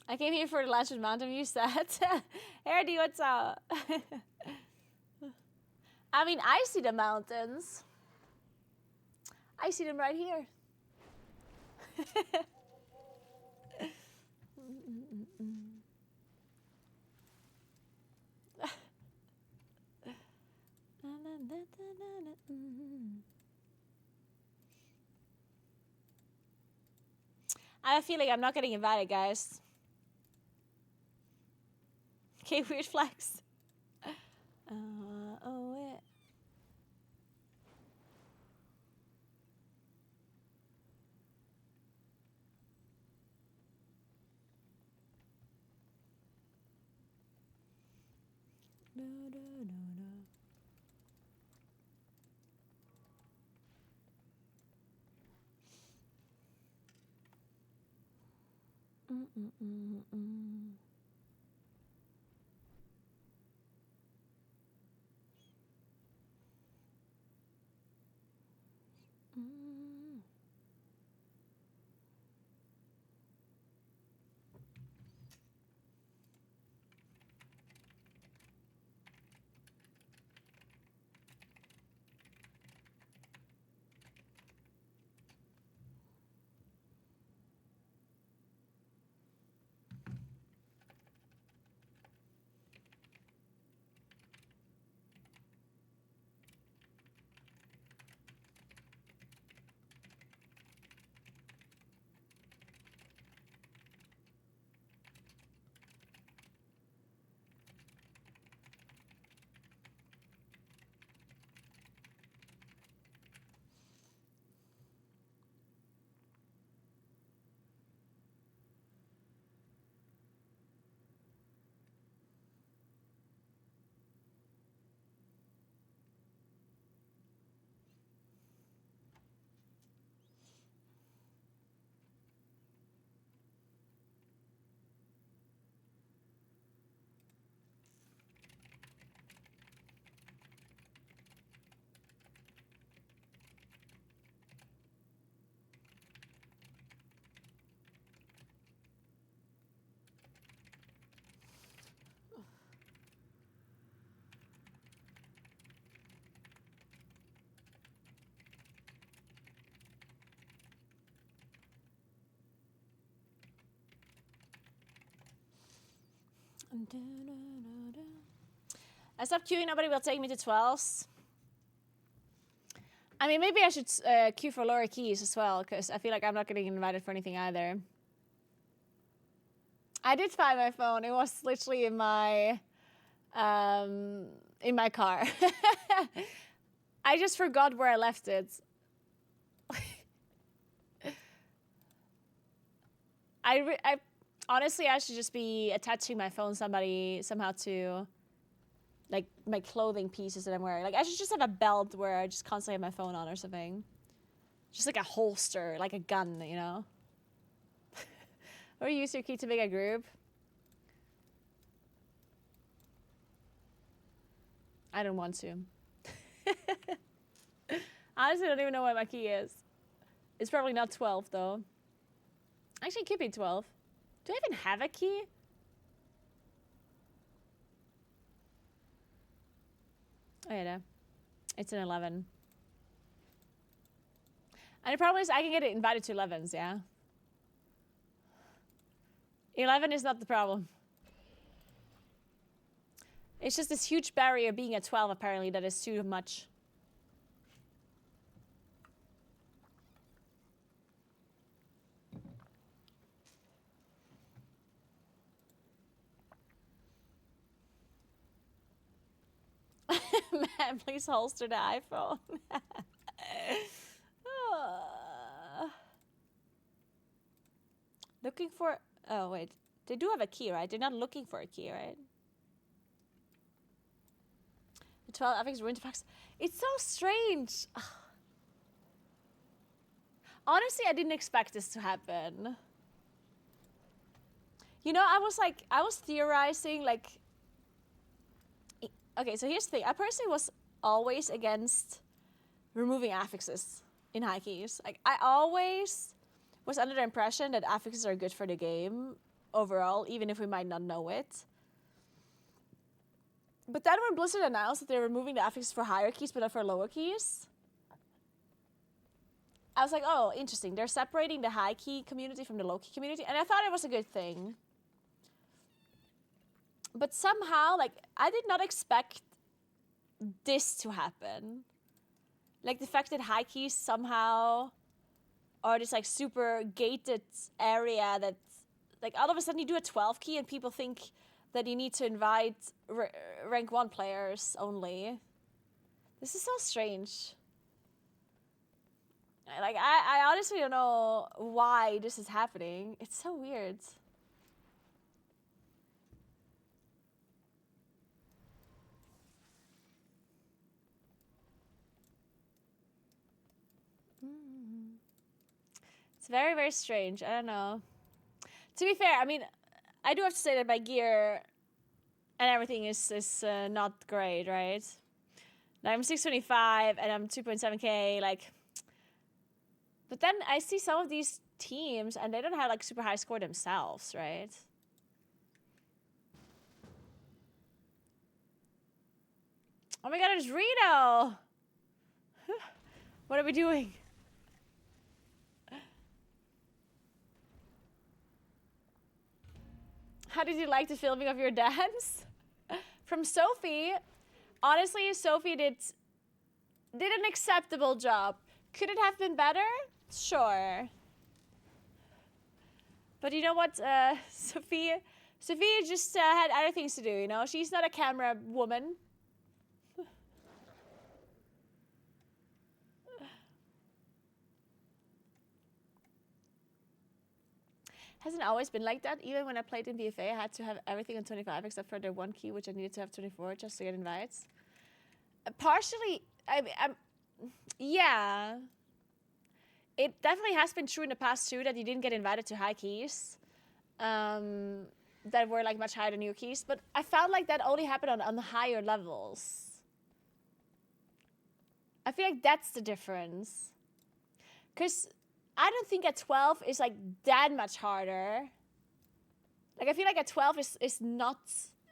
I came here for the Legend Mountain view set. Hardy, what's up? I mean, I see the mountains. I see them right here. I have a feeling I'm not getting invited, guys. Okay, weird flex. Oh, yeah. No, no, no, no. Mm. I stopped queuing, nobody will take me to 12s. I mean, maybe I should queue for lower keys as well, because I feel like I'm not getting invited for anything either. I did find my phone. It was literally in my car. I just forgot where I left it. I honestly, I should just be attaching my phone somehow to like my clothing pieces that I'm wearing. Like I should just have a belt where I just constantly have my phone on or something. Just like a holster, like a gun, you know? Or use your key to make a group. I don't want to. Honestly, I don't even know what my key is. It's probably not 12 though. Actually, it could be 12. Do I even have a key? Oh yeah, no. It's an 11. And the problem is I can get invited to 11s, yeah? 11 is not the problem. It's just this huge barrier being at 12 apparently that is too much. Man, please holster the iPhone. Looking for... Oh, wait. They do have a key, right? They're not looking for a key, right? The 12 affix ruined packs. It's so strange. Honestly, I didn't expect this to happen. You know, I was theorizing, like... Okay, so here's the thing. I personally was always against removing affixes in high keys. Like, I always was under the impression that affixes are good for the game overall, even if we might not know it. But then when Blizzard announced that they're removing the affixes for higher keys but not for lower keys, I was like, oh, interesting. They're separating the high key community from the low key community, and I thought it was a good thing. But somehow, like, I did not expect this to happen. Like, the fact that high keys somehow are this, like, super gated area that, like, all of a sudden you do a 12 key and people think that you need to invite rank 1 players only. This is so strange. Like, I honestly don't know why this is happening. It's so weird. It's very, very strange. I don't know. To be fair, I mean, I do have to say that my gear and everything is not great, right? Like, I'm 625 and I'm 2.7k, like... But then I see some of these teams and they don't have, like, super high score themselves, right? Oh my god, it's Reno! What are we doing? How did you like the filming of your dance? From Sophie. Honestly, Sophie did an acceptable job. Could it have been better? Sure. But you know what? Sophie just had other things to do, you know? She's not a camera woman. Hasn't always been like that. Even when I played in BFA, I had to have everything on 25 except for the one key, which I needed to have 24 just to get invites. Partially, yeah. It definitely has been true in the past too that you didn't get invited to high keys that were like much higher than your keys. But I felt like that only happened on the higher levels. I feel like that's the difference. Because I don't think at 12 is like that much harder. Like I feel like at 12 is not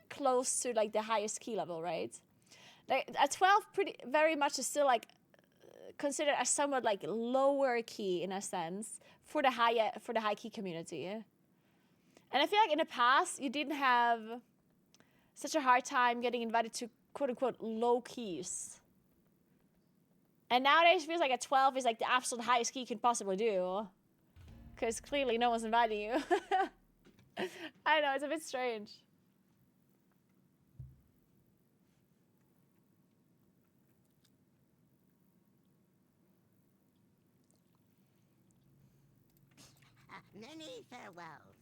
close to like the highest key level, right? Like at 12 very much is still like considered as somewhat like lower key in a sense for the high key community. And I feel like in the past you didn't have such a hard time getting invited to quote unquote low keys. And nowadays it feels like a 12 is like the absolute highest key you can possibly do. Because clearly no one's inviting you. I know, it's a bit strange. Many farewells.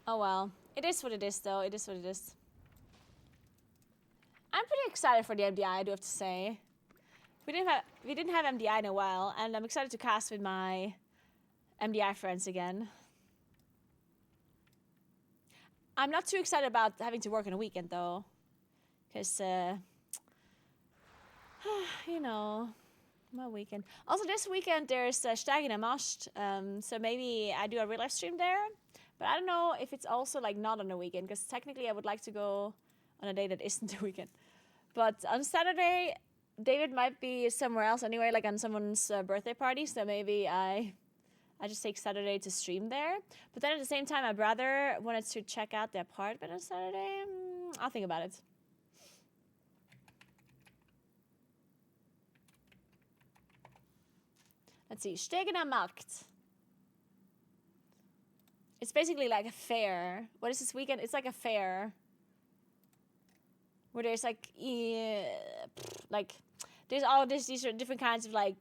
Oh well. It is what it is though. It is what it is. I'm pretty excited for the MDI, I do have to say. We didn't have MDI in a while, and I'm excited to cast with my MDI friends again. I'm not too excited about having to work on a weekend though. Because, you know, my weekend. Also this weekend there's Stag in Mast, so maybe I do a real life stream there. But I don't know if it's also like not on a weekend, because technically I would like to go on a day that isn't a weekend. But on Saturday, David might be somewhere else anyway, like on someone's birthday party. So maybe I just take Saturday to stream there. But then at the same time, my brother wanted to check out the apartment on Saturday. I'll think about it. Let's see, Stegener Markt. It's basically like a fair. What is this weekend? It's like a fair. Where there's like, there's all these different kinds of like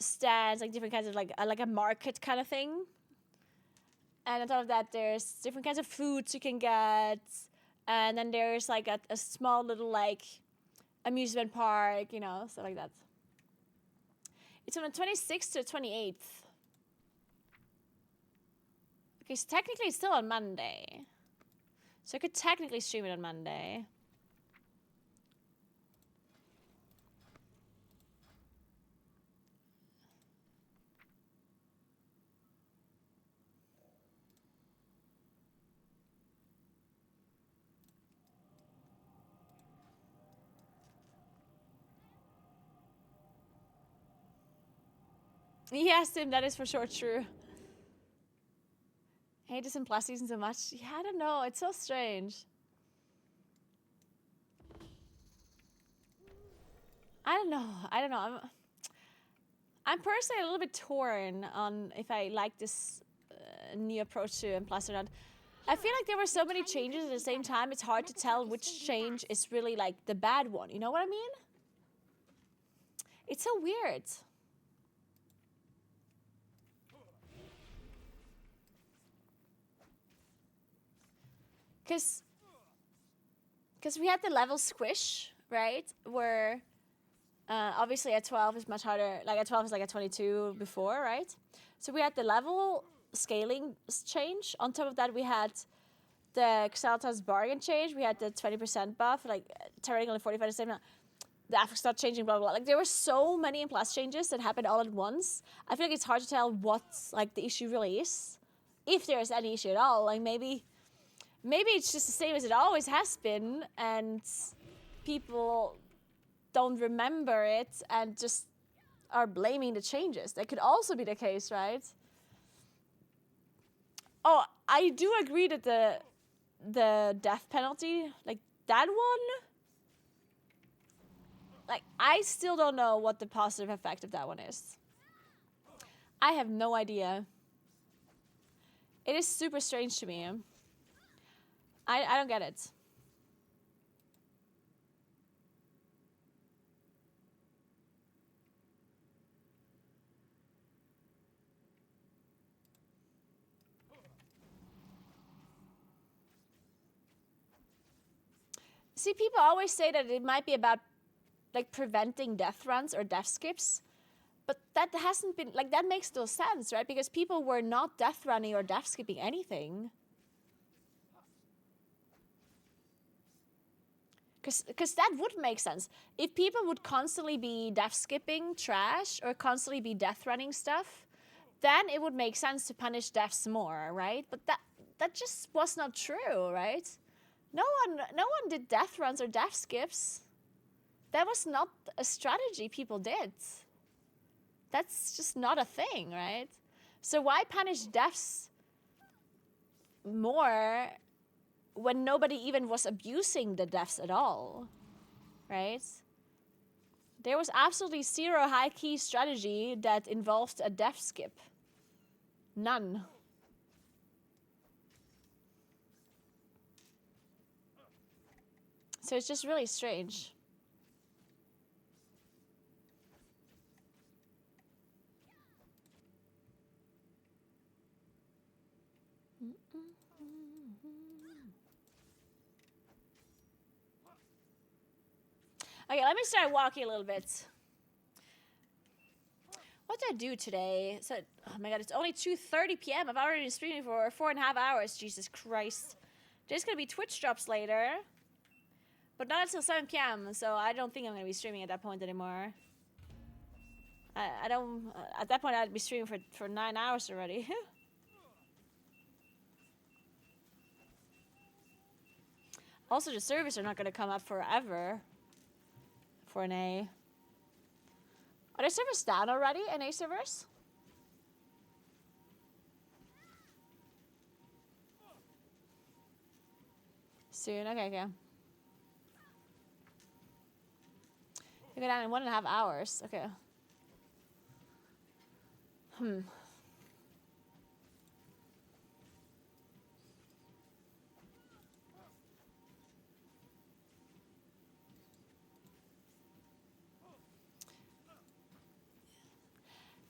stands, like different kinds of like a market kind of thing. And on top of that, there's different kinds of foods you can get. And then there's like a small little like amusement park, you know, stuff like that. It's on the 26th to the 28th. Okay, so technically it's still on Monday. So I could technically stream it on Monday. Yes, Tim, that is for sure true. I hate this in plus season so much. Yeah, I don't know. It's so strange. I don't know. I'm personally a little bit torn on if I like this new approach to M+ or not. I feel like there were so many changes at the same time, it's hard to tell which change is really like the bad one. You know what I mean? It's so weird. Because we had the level squish, right? Where obviously at 12 is much harder. Like at 12 is like at 22 before, right? So we had the level scaling change. On top of that, we had the Xalta's bargain change. We had the 20% buff, like tyrannical and 45 the same. The affix not changing, blah, blah, blah. Like there were so many M+ changes that happened all at once. I feel like it's hard to tell what like the issue really is. If there's any issue at all. Like maybe it's just the same as it always has been and people don't remember it and just are blaming the changes. That could also be the case, right? Oh, I do agree that the death penalty, like that one, like I still don't know what the positive effect of that one is. I have no idea. It is super strange to me. I don't get it. See, people always say that it might be about like preventing death runs or death skips, but that hasn't been, like that makes no sense, right? Because people were not death running or death skipping anything. Because that would make sense. If people would constantly be death skipping trash or constantly be death running stuff, then it would make sense to punish deaths more, right? But that just was not true, right? No one did death runs or death skips. That was not a strategy people did. That's just not a thing, right? So why punish deaths more when nobody even was abusing the deaths at all, right? There was absolutely zero high-key strategy that involved a death skip. None. So it's just really strange. Okay, let me start walking a little bit. What did I do today? So, oh my god, it's only 2:30 p.m. I've already been streaming for 4.5 hours. Jesus Christ. There's gonna be Twitch drops later, but not until 7 p.m. So I don't think I'm gonna be streaming at that point anymore. I don't. At that point, I'd be streaming for 9 hours already. Also, the servers are not gonna come up forever. For an A. Are there servers down already? NA servers? Soon, okay. You go down in 1.5 hours, okay.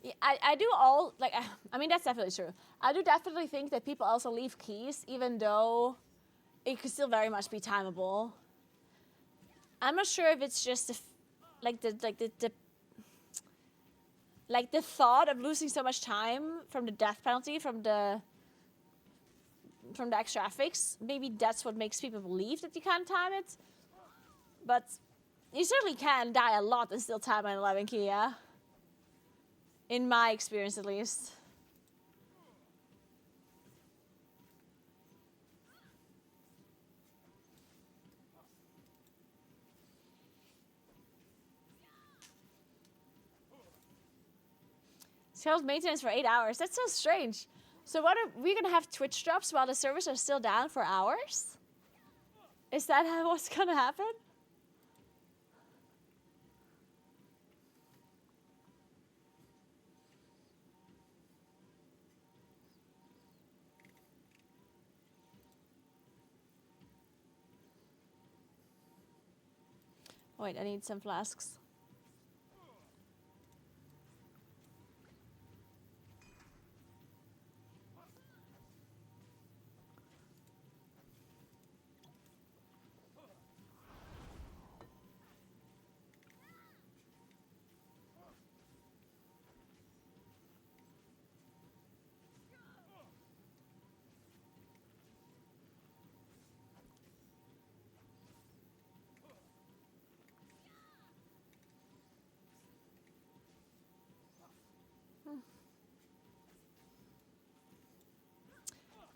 Yeah, I do all, like, I mean, that's definitely true. I do definitely think that people also leave keys, even though it could still very much be timeable. I'm not sure if it's just the thought of losing so much time from the death penalty, from the extra affix. Maybe that's what makes people believe that you can't time it. But you certainly can die a lot and still time an 11 key, yeah? In my experience, at least. Scheduled maintenance for 8 hours. That's so strange. So what are we gonna have Twitch drops while the servers are still down for hours? Is that what's gonna happen? Wait, I need some flasks.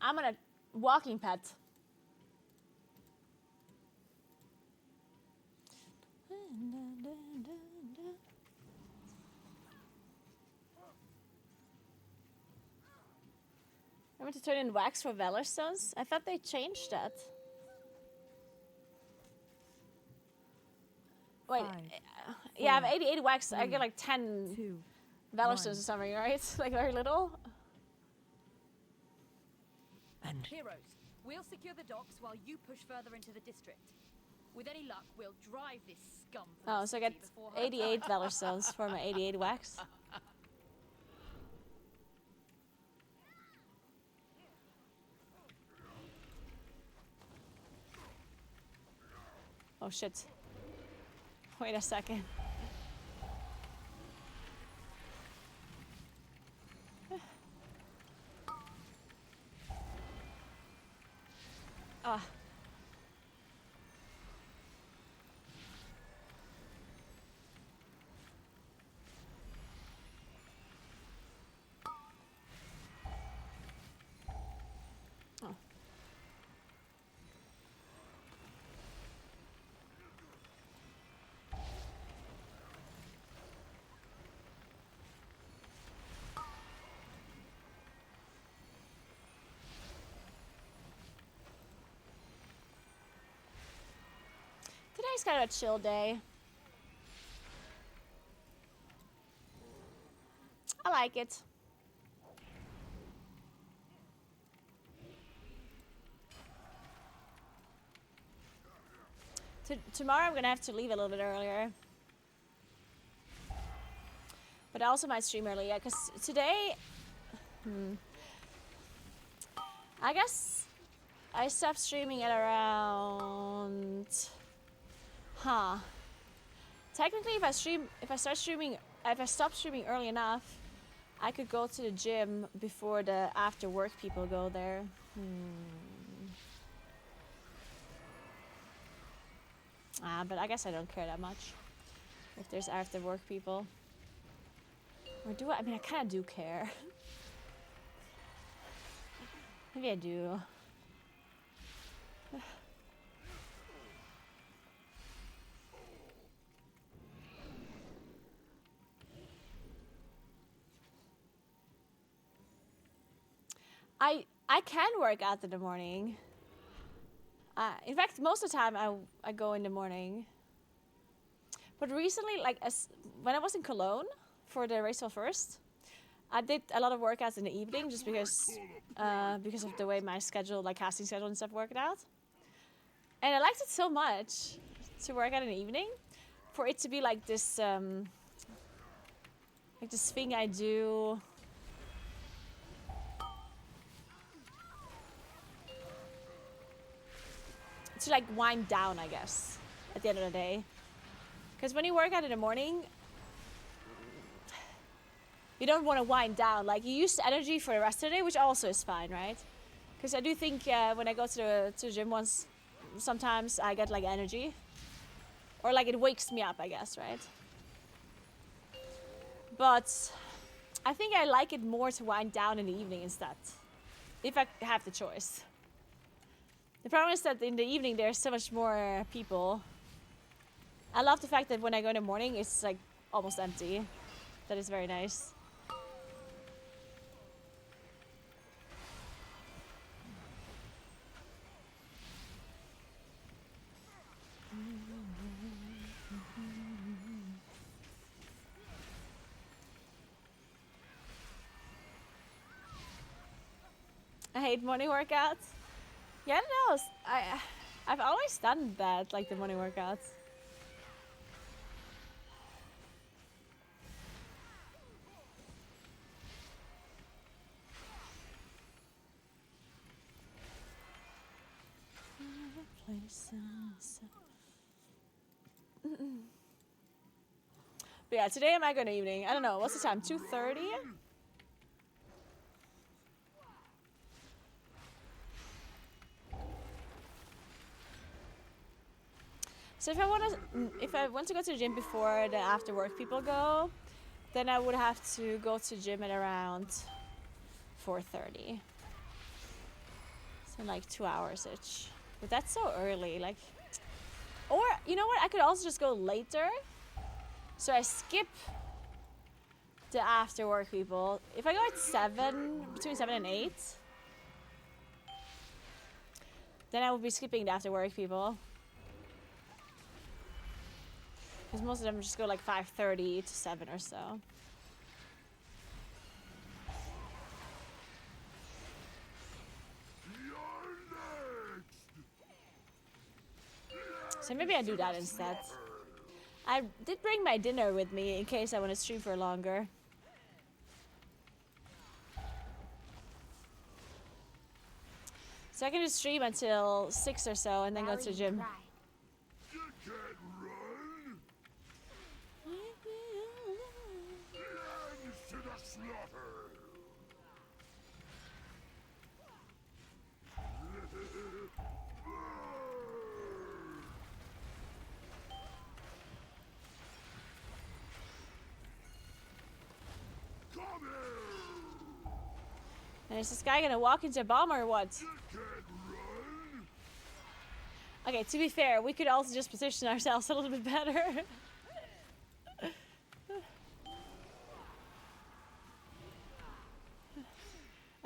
I'm on a walking pet. I want to turn in wax for Valor Stones. I thought they changed that. Wait, yeah, I have 88 wax. I get like 10 Valor Stones or something, right? Like very little. And heroes, we'll secure the docks while you push further into the district. With any luck, we'll drive this scum from Oh, the so I get city before her 88 time. Valor Stones for my 88 wax. Oh shit. Wait a second. Ah. Oh. Today's kind of a chill day. I like it. Tomorrow I'm gonna have to leave a little bit earlier. But I also might stream early, yeah, because today... I guess I stopped streaming at around... Technically, if I stop streaming early enough, I could go to the gym before the after work people go there. But I guess I don't care that much if there's after work people. Or do I? I mean, I kind of do care. Maybe I do. I can work out in the morning. In fact, most of the time I go in the morning. But recently, like when I was in Cologne for the race first, I did a lot of workouts in the evening just because of the way my schedule, like casting schedule and stuff, worked out. And I liked it so much to work out in the evening, for it to be like this thing I do. To like wind down, I guess, at the end of the day. Because when you work out in the morning, you don't want to wind down. Like, you use the energy for the rest of the day, which also is fine, right? Because I do think when I go to the gym sometimes I get like energy. Or like it wakes me up, I guess, right? But I think I like it more to wind down in the evening instead, if I have the choice. The problem is that in the evening there's so much more people. I love the fact that when I go in the morning it's like almost empty. That is very nice. hate morning workouts. Yeah, no, I've always done that, like the morning workouts. But yeah, today I might go in the evening. I don't know. What's the time? 2:30? So if I want to go to the gym before the after work people go, then I would have to go to the gym at around 4:30. So like 2 hours each. But that's so early, like. Or you know what? I could also just go later. So I skip the after work people. If I go at 7, between 7 and 8, then I would be skipping the after work people. Because most of them just go like 5:30 to 7 or so. So maybe I do that instead. I did bring my dinner with me in case I want to stream for longer. So I can just stream until 6 or so and then go to the gym. And is this guy gonna walk into a bomb or what? Okay, to be fair, we could also just position ourselves a little bit better.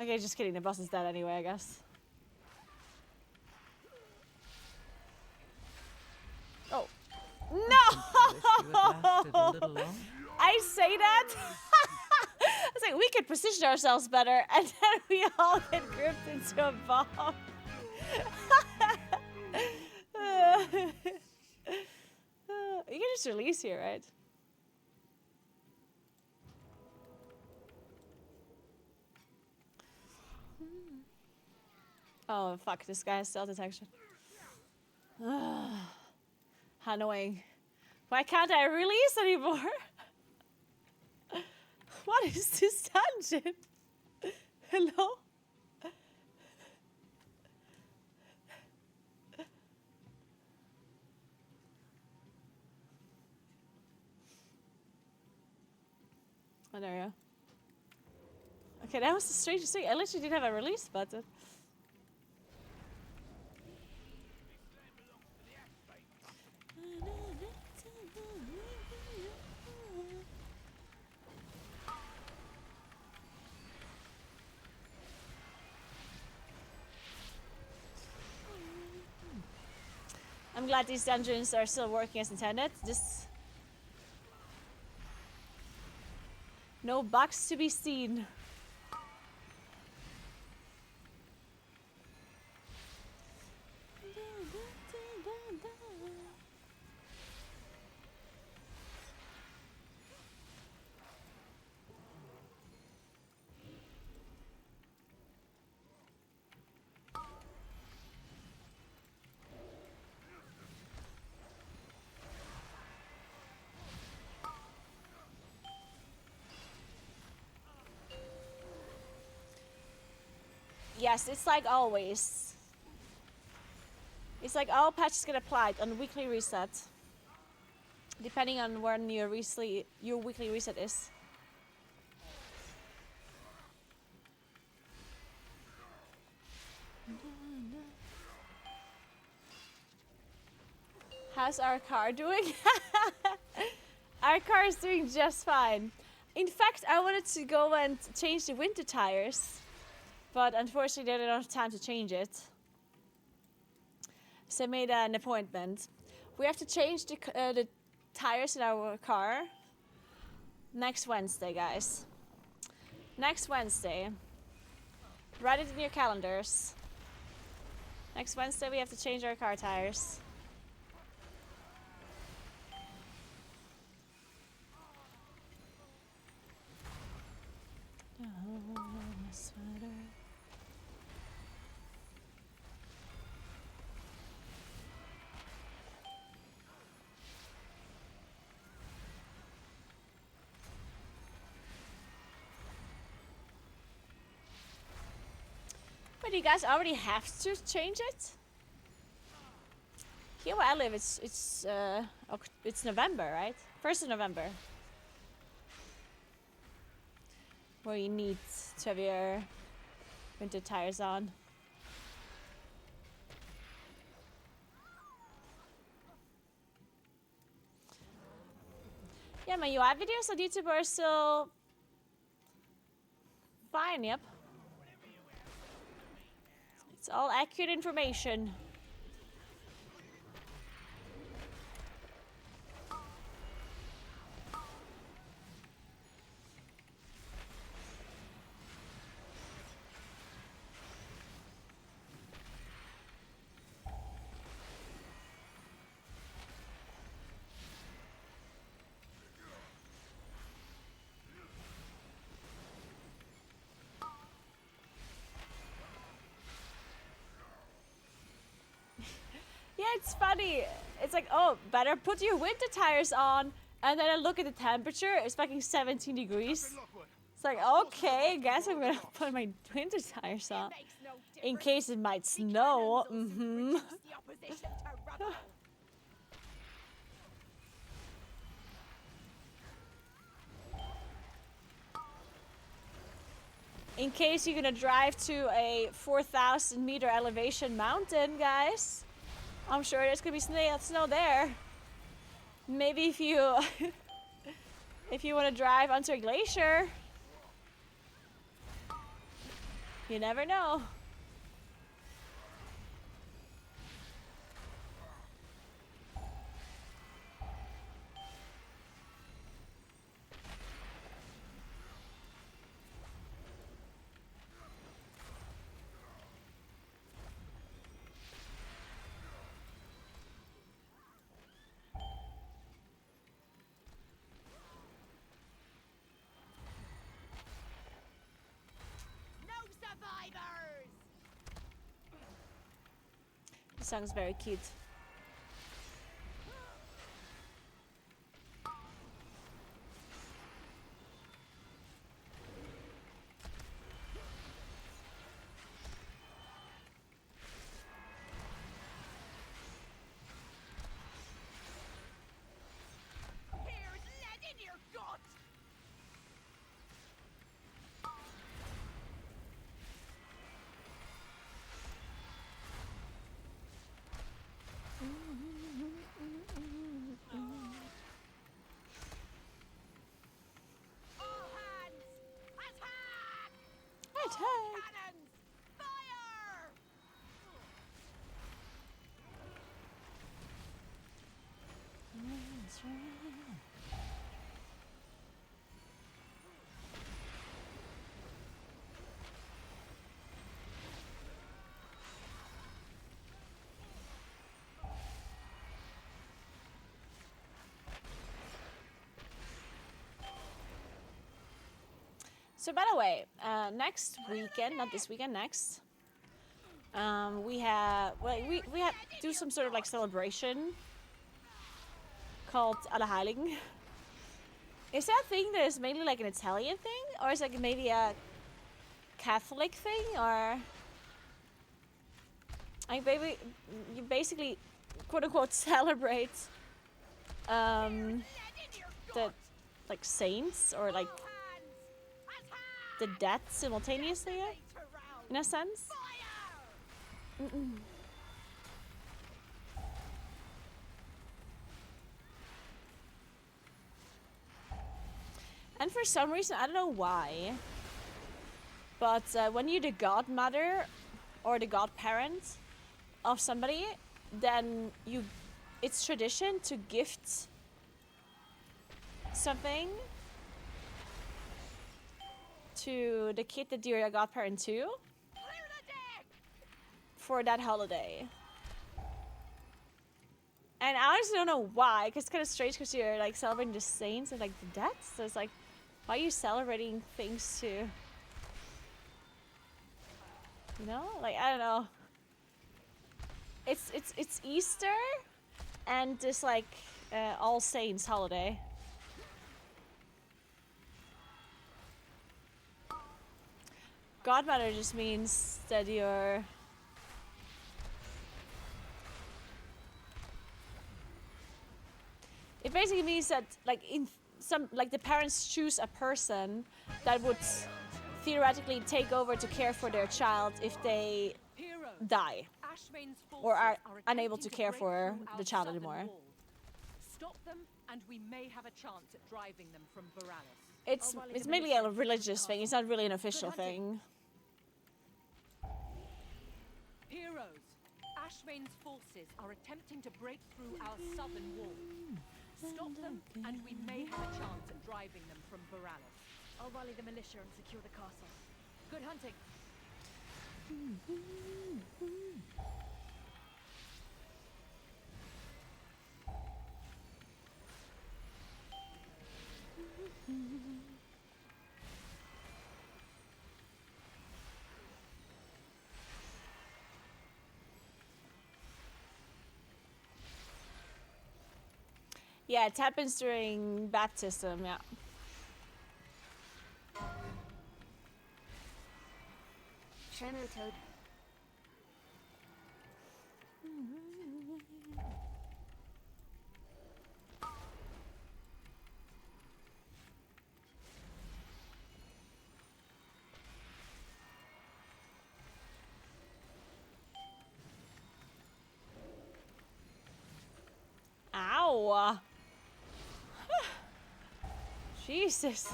Okay, just kidding, the boss is dead anyway, I guess. Oh. No! I say that? I was like, we could position ourselves better, and then we all get gripped into a bomb. You can just release here, right? Oh, fuck, this guy has stealth detection. How annoying. Why can't I release anymore? What is this dungeon? Hello? Oh, there we go. Okay, that was the strangest thing. I literally didn't have a release button. I'm glad these dungeons are still working as intended. Just no bugs to be seen. Yes, it's like always. It's like all patches get applied on weekly reset. Depending on when your weekly reset is. How's our car doing? Our car is doing just fine. In fact, I wanted to go and change the winter tires. But unfortunately, they didn't have time to change it. So I made an appointment. We have to change the tires in our car next Wednesday, guys. Next Wednesday. Write it in your calendars. Next Wednesday we have to change our car tires. Oh, my sweater. But you guys already have to change it? Here where I live, it's November, right? 1st of November. Where you need to have your winter tires on. Yeah, my UI videos on YouTube are still fine, yep. It's all accurate information. Yeah, it's funny. It's like, oh, better put your winter tires on. And then I look at the temperature, it's fucking 17 degrees. It's like, okay, I guess I'm gonna put my winter tires on. In case it might snow. Mm-hmm. In case you're gonna drive to a 4,000 meter elevation mountain, guys. I'm sure there's gonna be snow there. Maybe if you if you want to drive onto a glacier, you never know. This song's very cute. So by the way, next weekend, not this weekend, next, we have do some sort of like celebration called Allerheiligen. Is that a thing that is mainly like an Italian thing, or is it like maybe a Catholic thing, or like maybe you basically quote unquote celebrate the like saints or like the death simultaneously, in a sense. And for some reason, I don't know why, but when you're the godmother or the godparent of somebody, then it's tradition to gift something to the kid that you're a godparent to. for that holiday. And I honestly don't know why, because it's kind of strange because you're like celebrating the saints and like the dead. So it's like, why are you celebrating things to, you know? Like, I don't know. It's Easter and this like All Saints holiday. Godmother just means that you're it basically means that like in some like the parents choose a person that would theoretically take over to care for their child if they die or are unable to care for the child anymore. Stop them and we may have a chance at driving them from Boralis. It's mainly a religious thing. It's not really an official thing. Heroes, Ashvane's forces are attempting to break through our southern wall. Stop them, and we may have a chance at driving them from Boralis. I'll rally the militia and secure the castle. Good hunting. Yeah, it happens during baptism, yeah. Shamu Toad. Ow! Jesus.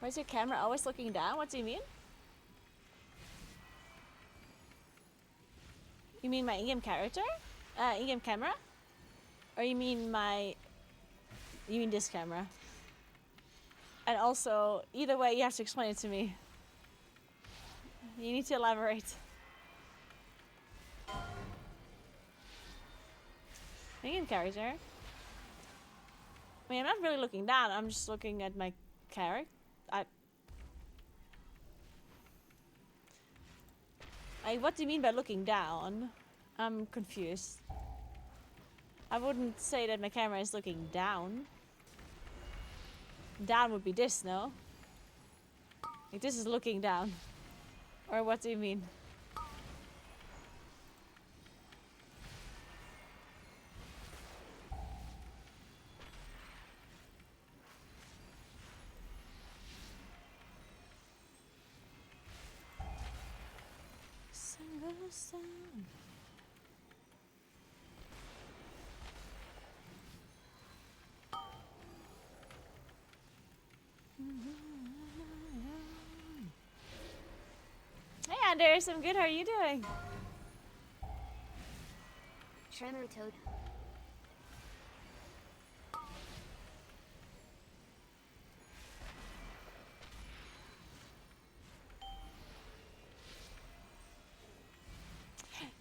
Why is your camera always looking down? What do you mean? You mean my in-game character? In-game camera? Or you mean this camera? And also, either way, you have to explain it to me. You need to elaborate. In-game character? I mean, I'm not really looking down. I'm just looking at my character. What do you mean by looking down? I'm confused. I wouldn't say that my camera is looking down. Down would be this, no? Like this is looking down. Or what do you mean? Hey Anders, I'm good. How are you doing? Shamu Toad.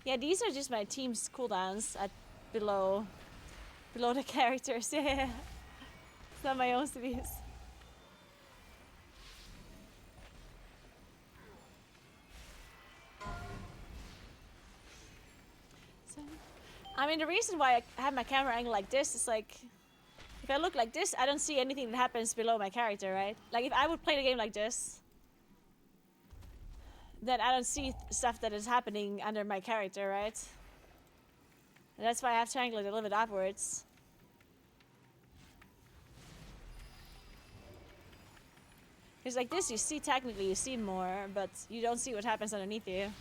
Yeah, these are just my team's cooldowns at below the characters. Yeah, it's not my own cities. I mean, the reason why I have my camera angle like this is like, if I look like this, I don't see anything that happens below my character, right? Like if I would play the game like this, then I don't see stuff that is happening under my character, right? And that's why I have to angle it a little bit upwards. Because like this, you see technically, you see more, but you don't see what happens underneath you.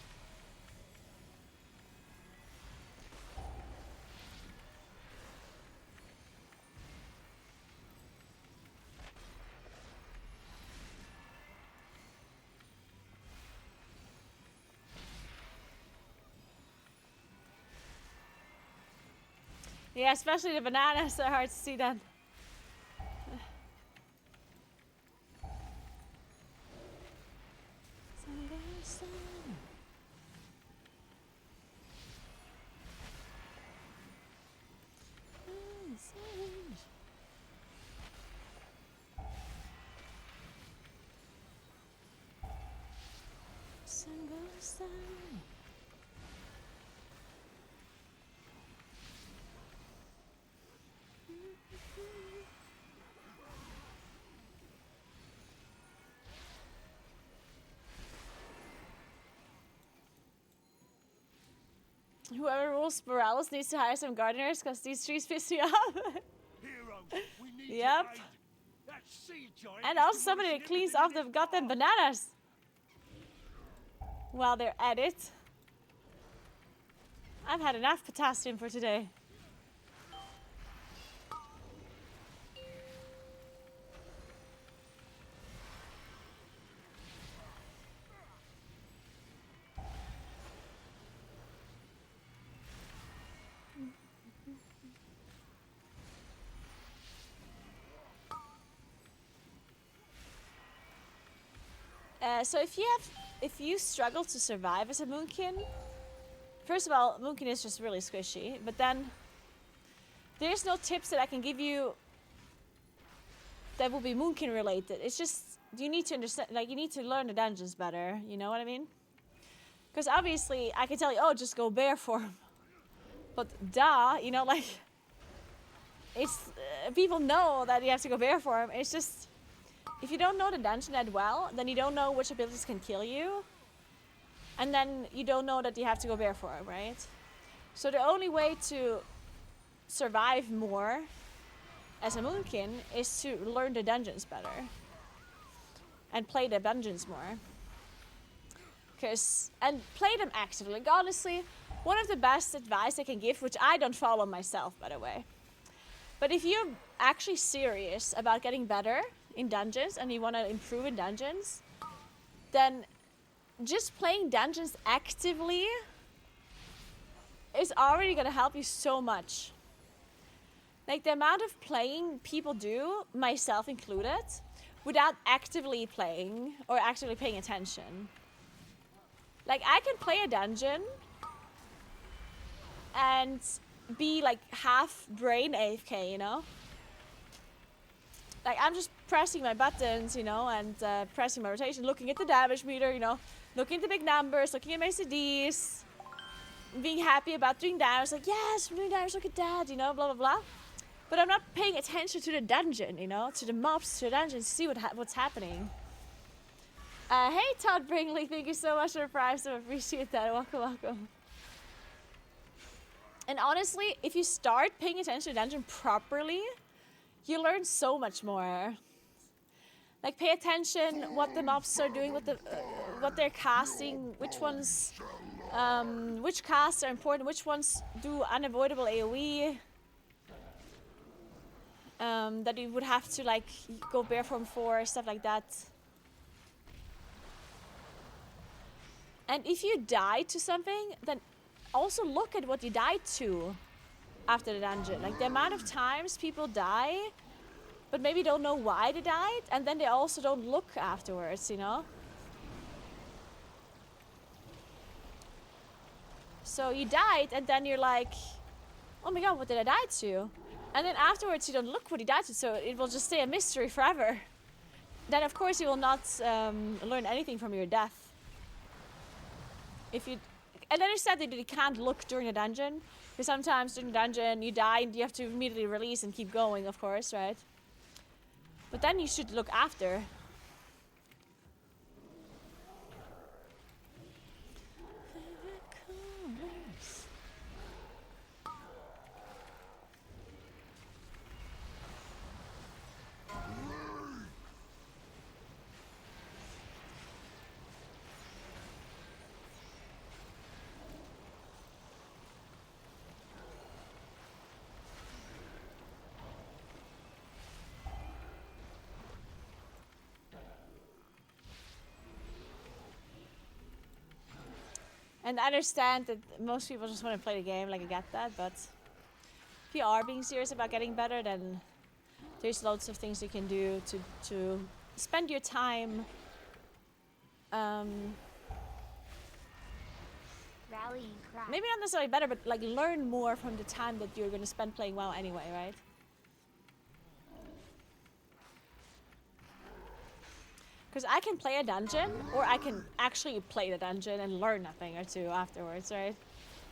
Yeah, especially the bananas are hard to see then. Whoever rules Morales needs to hire some gardeners because these trees piss me off. Yep. And also somebody that cleans off the goddamn bananas while they're at it. I've had enough potassium for today. So if you struggle to survive as a moonkin, first of all, moonkin is just really squishy. But then there's no tips that I can give you that will be moonkin related. It's just you need to understand, like you need to learn the dungeons better. You know what I mean? Because obviously I can tell you, oh, just go bear form. But duh, you know, like it's people know that you have to go bear form. It's just. If you don't know the dungeon that well, then you don't know which abilities can kill you. And then you don't know that you have to go bear form, right? So the only way to survive more as a moonkin is to learn the dungeons better. And play the dungeons more. And play them actively. Like, honestly, one of the best advice I can give, which I don't follow myself, by the way. But if you're actually serious about getting better in dungeons and you want to improve in dungeons, then just playing dungeons actively is already going to help you so much. Like the amount of playing people do, myself included, without actively playing or actively paying attention. Like I can play a dungeon and be like half brain AFK, you know? Like I'm just pressing my buttons, you know, and pressing my rotation, looking at the damage meter, you know, looking at the big numbers, looking at my CDs, being happy about doing damage, like yes, I'm doing damage, look at that, you know, blah blah blah. But I'm not paying attention to the dungeon, you know, to the mobs, to the dungeon, to see what's happening. Hey Todd Bringley, thank you so much for the prize, I appreciate that, welcome. And honestly, if you start paying attention to the dungeon properly, you learn so much more. Like pay attention what the mobs are doing, what they're casting, which ones, which casts are important, which ones do unavoidable AoE. That you would have to like go bear form for, stuff like that. And if you die to something, then also look at what you died to after the dungeon. Like the amount of times people die, but maybe don't know why they died, and then they also don't look afterwards, you know? So you died, and then you're like, oh my god, what did I die to? And then afterwards you don't look what you died to, so it will just stay a mystery forever. Then of course you will not learn anything from your death. And then it's sad that you can't look during a dungeon, because sometimes during the dungeon you die and you have to immediately release and keep going, of course, right? But then you should look after. And I understand that most people just want to play the game, like I get that, but if you are being serious about getting better, then there's loads of things you can do to spend your time. Rallying cry. Maybe not necessarily better, but like learn more from the time that you're gonna spend playing WoW anyway, right? Because I can play a dungeon, or I can actually play the dungeon and learn a thing or two afterwards, right?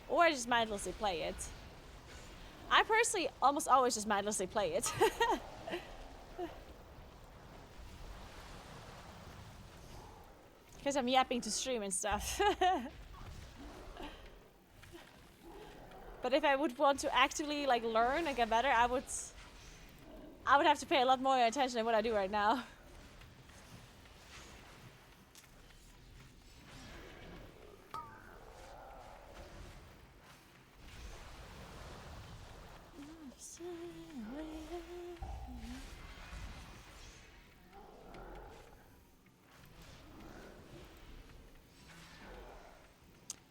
Or just mindlessly play it. I personally almost always just mindlessly play it. Because I'm yapping to stream and stuff. But if I would want to actively like learn and get better, I would have to pay a lot more attention than what I do right now.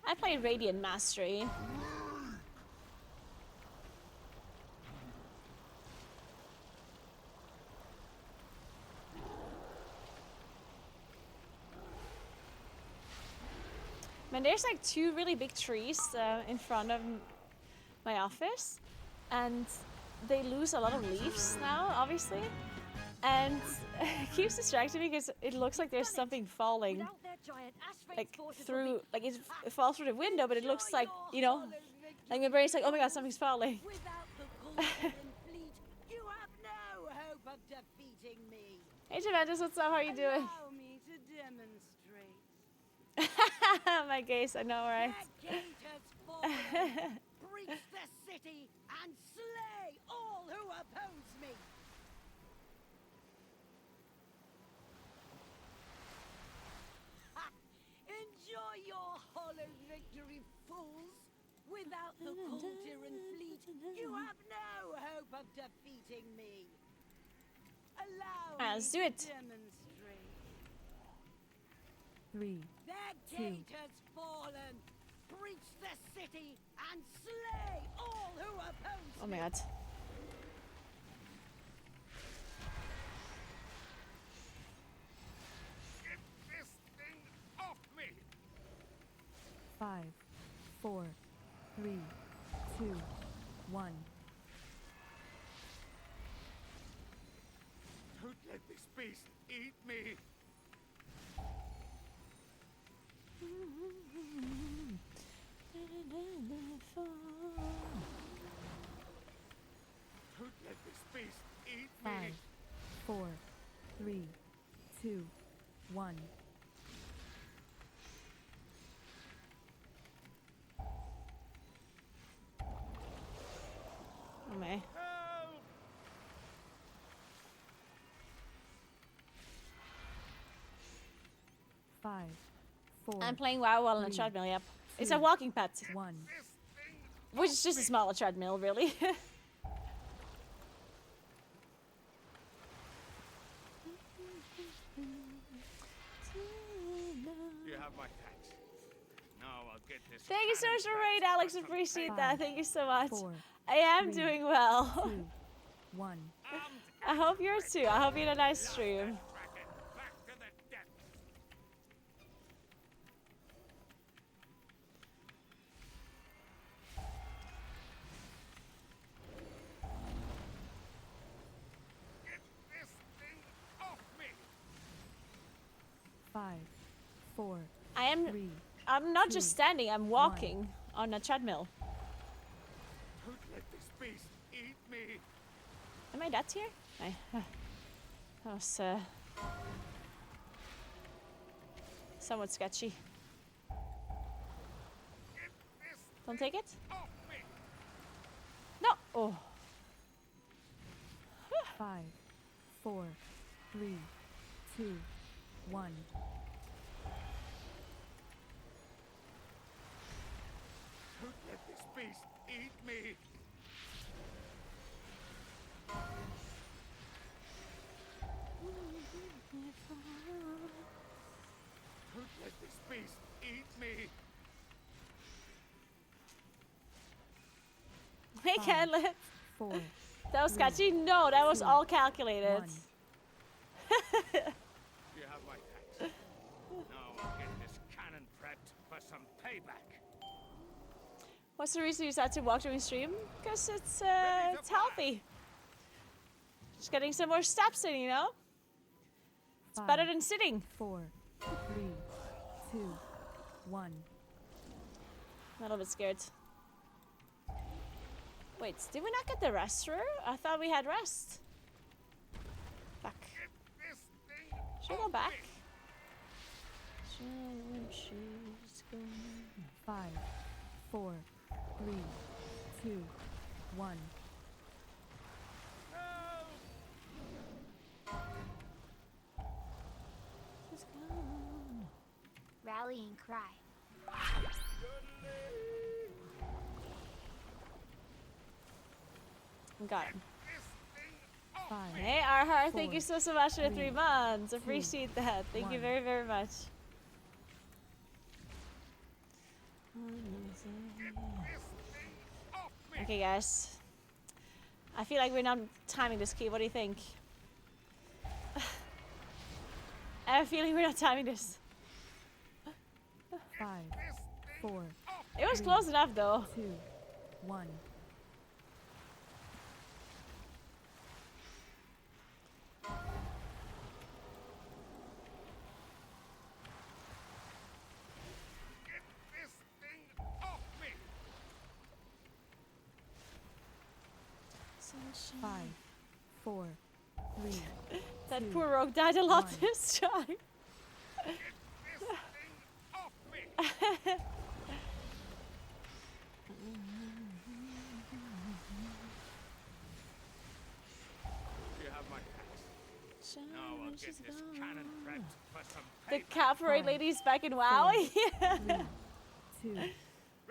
I played Radiant Mastery. Man, there's like 2 really big trees in front of my office, and they lose a lot of leaves now, obviously. And it keeps distracting me because it looks like there's something falling, like through, like it falls through the window, but it looks like, you know, like my brain's like, oh my god, something's falling. Hey Juventus, what's up? How are you doing? My gaze, I know, right? Breach the city and slay all who oppose me. Enjoy your hollow victory, fools. Without the Kultiran fleet, you have no hope of defeating me. Allow me Let's do to it. demonstrate. 3, Their 2. gate has fallen. Breach the city and slay all who oppose Oh my god. Get this thing off me! 5, 4, 3, 2, 1. Don't let this beast eat me! Don't let this beast eat 5, me! 4, 3, 2, 1. Oh my. Help! 5, 4. I'm playing WoW while on a 3, treadmill, yep. It's 2, a walking pet, 1. This thing which is just a smaller treadmill, really. You have my thanks. Now I'll get this. Thank you so much for cannon raid, back Alex. for some Appreciate Five, that. Thank you so much. 4, I am 3, doing well. 2, 1. I hope you're too. I hope you had a nice stream. Dragon, back to the depths. Get this thing off me! 5, 4, I am. 3. I'm not 2, just standing. I'm walking on a treadmill. Don't let this beast eat me! Am I that here? That was somewhat sketchy. Get this Don't take it. off me! No. Oh. 5, 4, 3, 2, 1. Don't let this beast eat me! Don't let this beast eat me! Hey, Canlet. 4. That was sketchy? No, that was all calculated. 1. You have my thanks. Now I'll get this cannon prepped for some payback. What's the reason you decided to walk during stream? Because it's healthy. Just getting some more steps in, you know? It's better than sitting. 4, 3, 2, 1. I'm a little bit scared. Wait, did we not get the rest through? I thought we had rest. Back. Should we go back? 5, 4, 3, 2, 1. Rallying cry. Got him. 5, Hey, Arhar, thank 4, you so much for the 3 3, months. 2, Appreciate that. Thank you 1. very, very much. Okay, guys. I feel like we're not timing this key. What do you think? I have a feeling we're not timing this. 5, 4. It was close enough, though. 2, 1. Five, 4, 3. That 2, poor rogue died a lot 1. this time. You have my thanks. Now I'll get this cannon prepped for some The payback. cabaret lady's back in WoW. Yeah. 3, 2,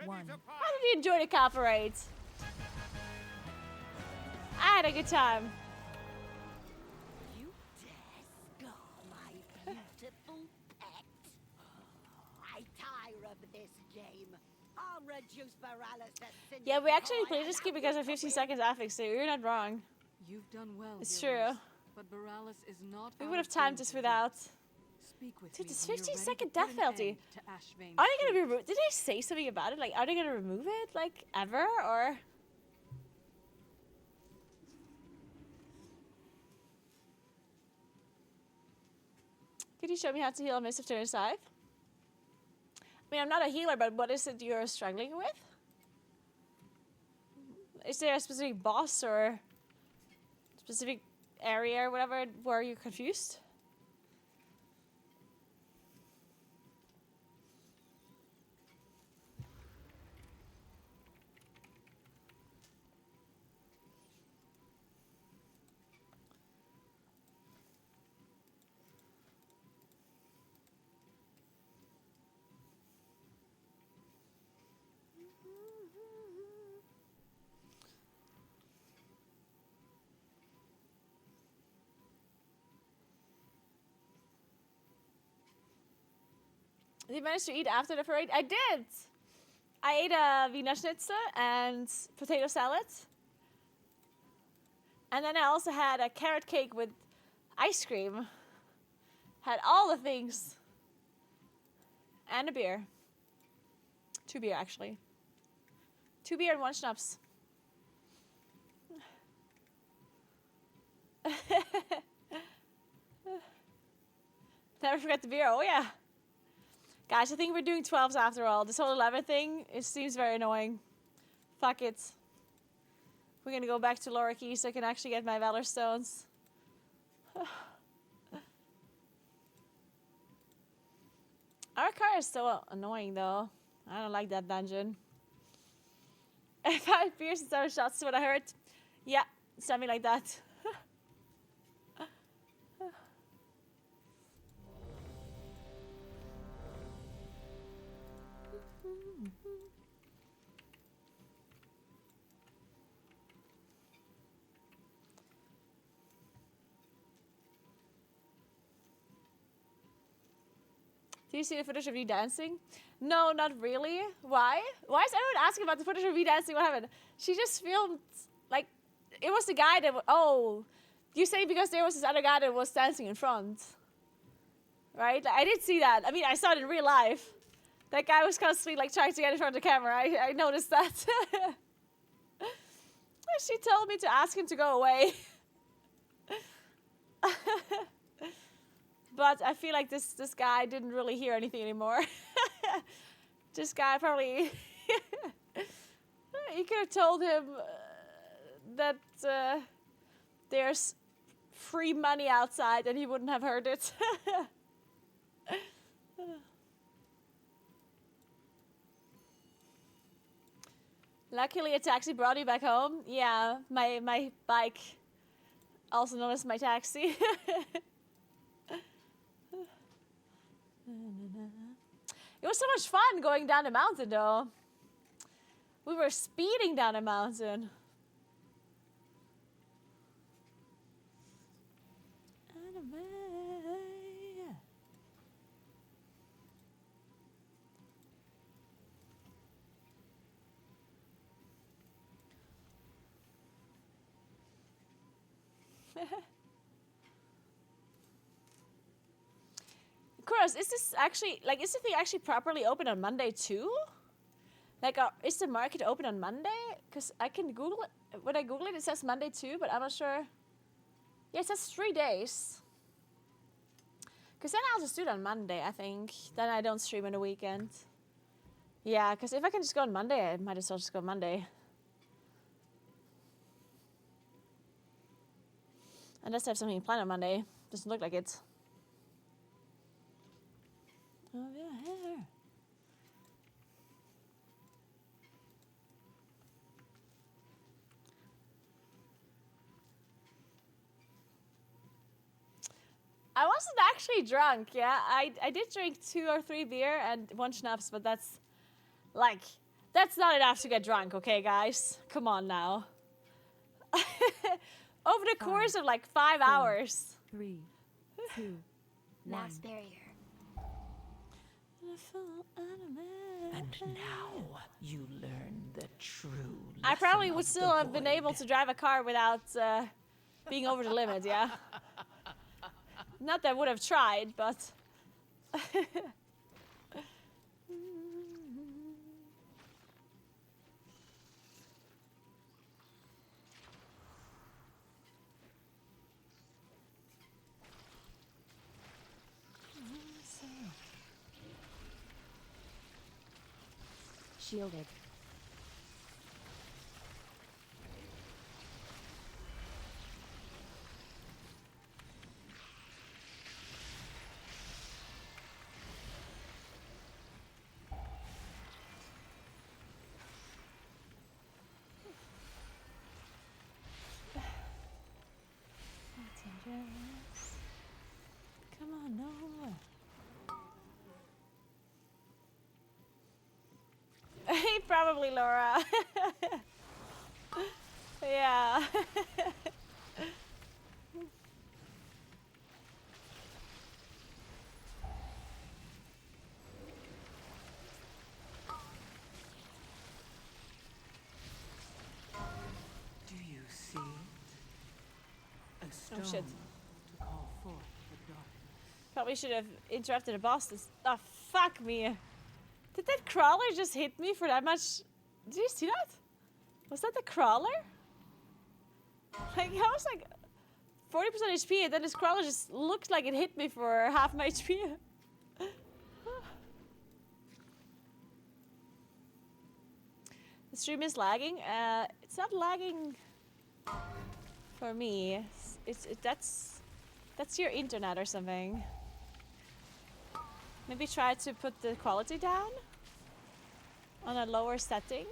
1. How did you enjoy the cabaret? I had a good time. You dare scar my beautiful pet? I tire of this game. I'll reduce Borealis to Yeah, we actually played this game because of 15 seconds affix, so you're not wrong. You've done well. It's heroes, true. But Borealis is not. We out would have of timed danger this yet. without. Speak with Dude, me this when you're 15 ready second to put death an penalty. end to Ashvane's Are they gonna fate. remove? Did they say something about it? Like, are they gonna remove it? Like, ever? Or. Could you show me how to heal a Mist of Turn Scythe? I mean, I'm not a healer, but what is it you're struggling with? Is there a specific boss or specific area or whatever where you're confused? Did you manage to eat after the parade? I did! I ate a Wiener Schnitzel and potato salad. And then I also had a carrot cake with ice cream. Had all the things. And a beer. 2 beer, actually. 2 beer and 1 schnapps. Never forget the beer. Oh, yeah. Guys, I think we're doing 12s after all. This whole 11 thing, it seems very annoying. Fuck it. We're gonna go back to Laura Key so I can actually get my Valor Stones. Our car is so annoying though. I don't like that dungeon. 5 beers and 7 shots is what I heard. Yeah, something like that. Do you see the footage of you dancing? No, not really. Why? Why is everyone asking about the footage of me dancing? What happened? She just filmed like it was the guy that. Oh, you say because there was this other guy that was dancing in front, right? Like, I did see that. I mean, I saw it in real life. That guy was constantly like trying to get in front of the camera. I noticed that. She told me to ask him to go away. But I feel like this guy didn't really hear anything anymore. This guy probably you could have told him that there's free money outside and he wouldn't have heard it. Luckily, a taxi brought you back home. Yeah, my bike, also known as my taxi. It was so much fun going down the mountain, though. We were speeding down a mountain. Kuros, is this actually, like, is the thing actually properly open on Monday too? Like, is the market open on Monday? Because I can Google it. When I Google it, it says Monday too, but I'm not sure. Yeah, it says 3 days. Because then I'll just do it on Monday, I think. Then I don't stream on the weekend. Yeah, because if I can just go on Monday, I might as well just go Monday. Unless I have something planned on Monday. Doesn't look like it. Oh, yeah. I wasn't actually drunk, yeah. I did drink 2 or 3 beer and 1 schnapps, but that's not enough to get drunk, okay, guys? Come on now. Over the course of like 5 hours. 3, 2, Last barrier. And now you learn the true. I probably would still have been able to drive a car without being over the limit, yeah. Not that I would have tried, but... Shielded. Come on, no. Hey, probably Laura. Yeah. Do you see it? A stone Oh shit. to call forth the dark. Probably should have interrupted the boss. Oh, fuck me. Did that crawler just hit me for that much? Did you see that? Was that the crawler? Like, I was like 40% HP, and then this crawler just looked like it hit me for half my HP. The stream is lagging. It's not lagging for me. That's your internet or something. Maybe try to put the quality down on a lower setting.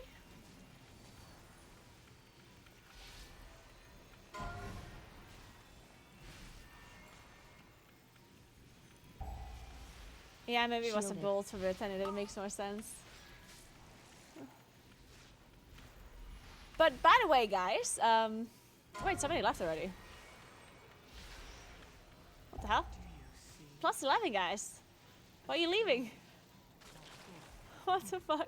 Yeah, maybe it was a bolt from it and it makes more sense. But by the way, guys, wait, somebody left already. What the hell? Plus 11, guys. Why are you leaving? What the fuck?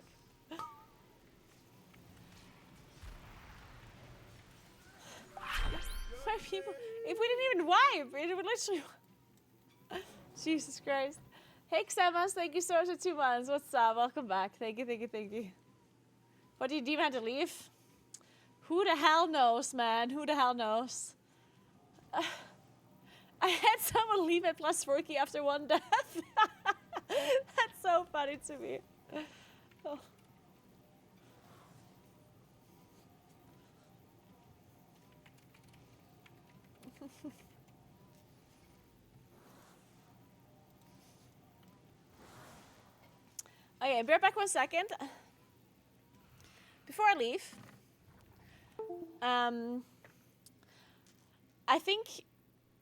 wipe. It would literally. Jesus Christ. Hey, Xemas, thank you so much for 2 months. What's up? Welcome back. Thank you, thank you, thank you. What, did you even have to leave? Who the hell knows, man? Who the hell knows? I had someone leave at +4 key after 1 death. That's so funny to me. Oh. Okay, be right back 1 second. Before I leave, I think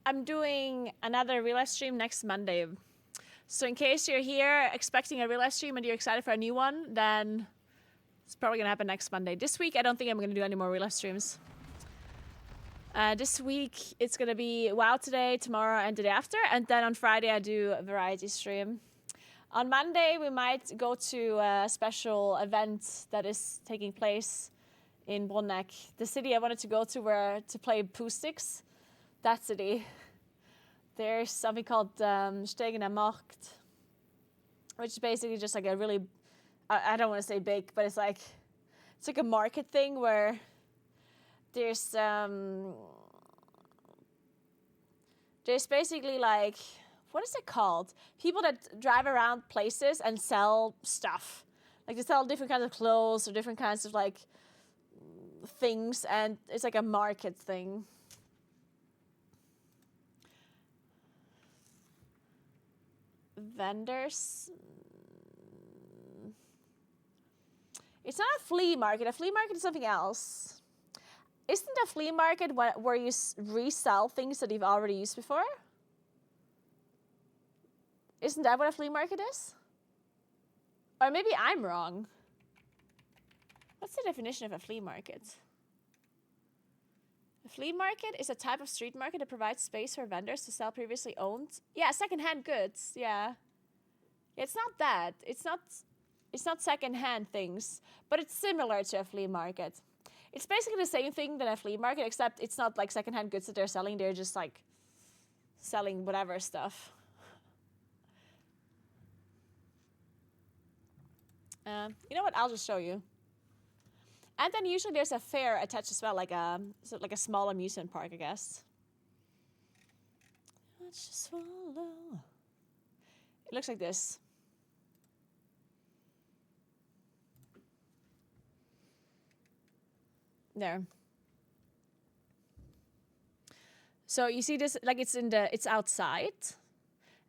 I'm doing another real life stream next Monday. So in case you're here expecting a real life stream and you're excited for a new one, then it's probably gonna happen next Monday. This week, I don't think I'm gonna do any more real life streams. This week, it's gonna be WoW today, tomorrow, and the day after. And then on Friday, I do a variety stream. On Monday, we might go to a special event that is taking place in Brunnek, the city I wanted to go to play Poo Sticks. That city. There's something called Stegener Markt, which is basically just like a really, I don't want to say big, but it's like a market thing where there's basically like, what is it called? People that drive around places and sell stuff. Like they sell different kinds of clothes or different kinds of like things, and it's like a market thing. Vendors. It's not a flea market. A flea market is something else. Isn't a flea market where you resell things that you've already used before? Isn't that what a flea market is? Or maybe I'm wrong. What's the definition of a flea market? A flea market is a type of street market that provides space for vendors to sell previously owned. Yeah, secondhand goods. Yeah. It's not that. It's not secondhand things, but it's similar to a flea market. It's basically the same thing than a flea market, except it's not like secondhand goods that they're selling. They're just like selling whatever stuff. You know what? I'll just show you. And then usually there's a fair attached as well, like a small amusement park, I guess. Let's just swallow. It looks like this. There. So you see this, like it's outside,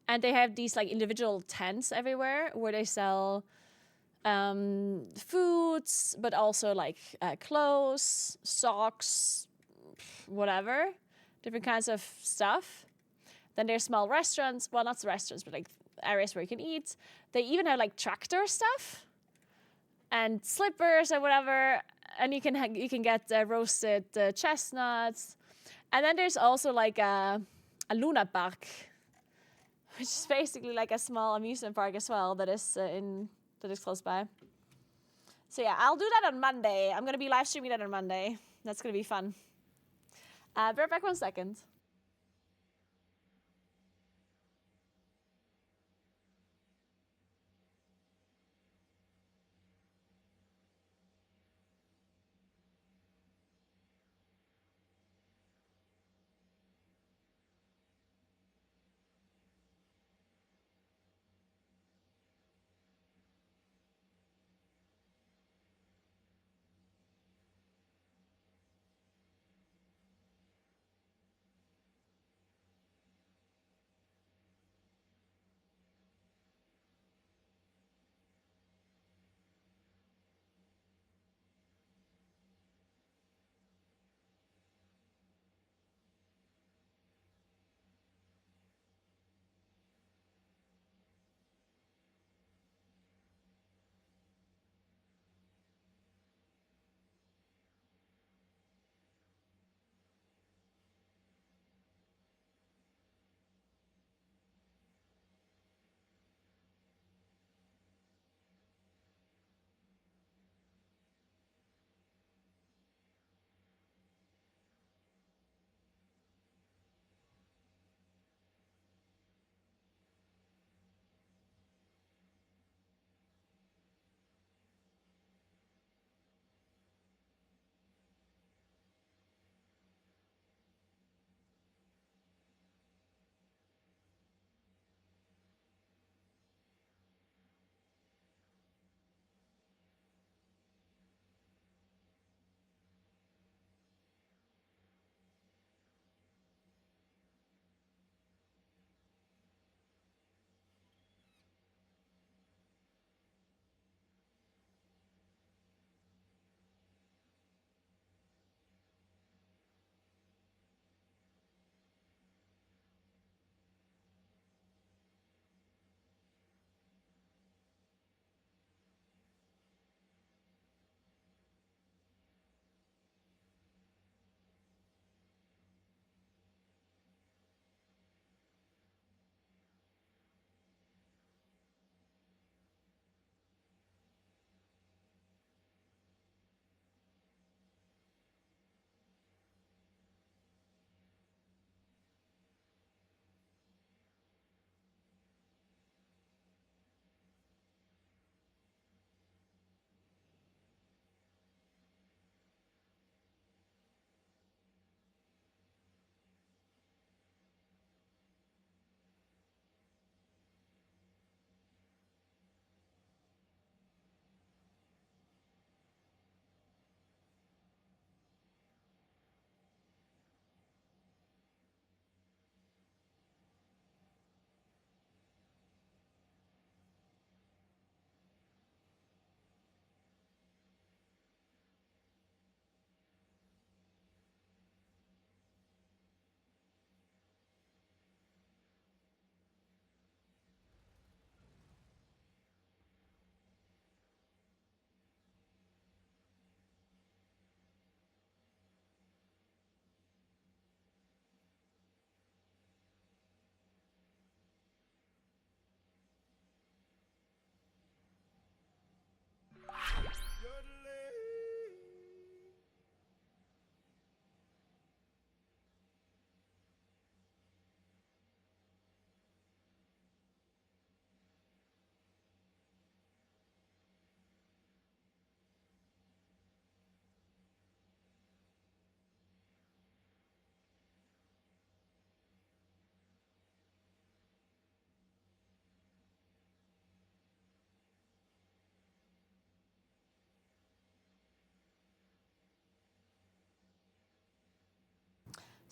and they have these like individual tents everywhere where they sell foods, but also like clothes, socks, whatever, different kinds of stuff. Then there's small restaurants, well, not restaurants, but like areas where you can eat. They even have like tractor stuff and slippers or whatever, and you can get roasted chestnuts. And then there's also like a Luna Park, which is basically like a small amusement park as well that is close by. So yeah, I'll do that on Monday. I'm gonna be live streaming that on Monday. That's gonna be fun. Be right back 1 second.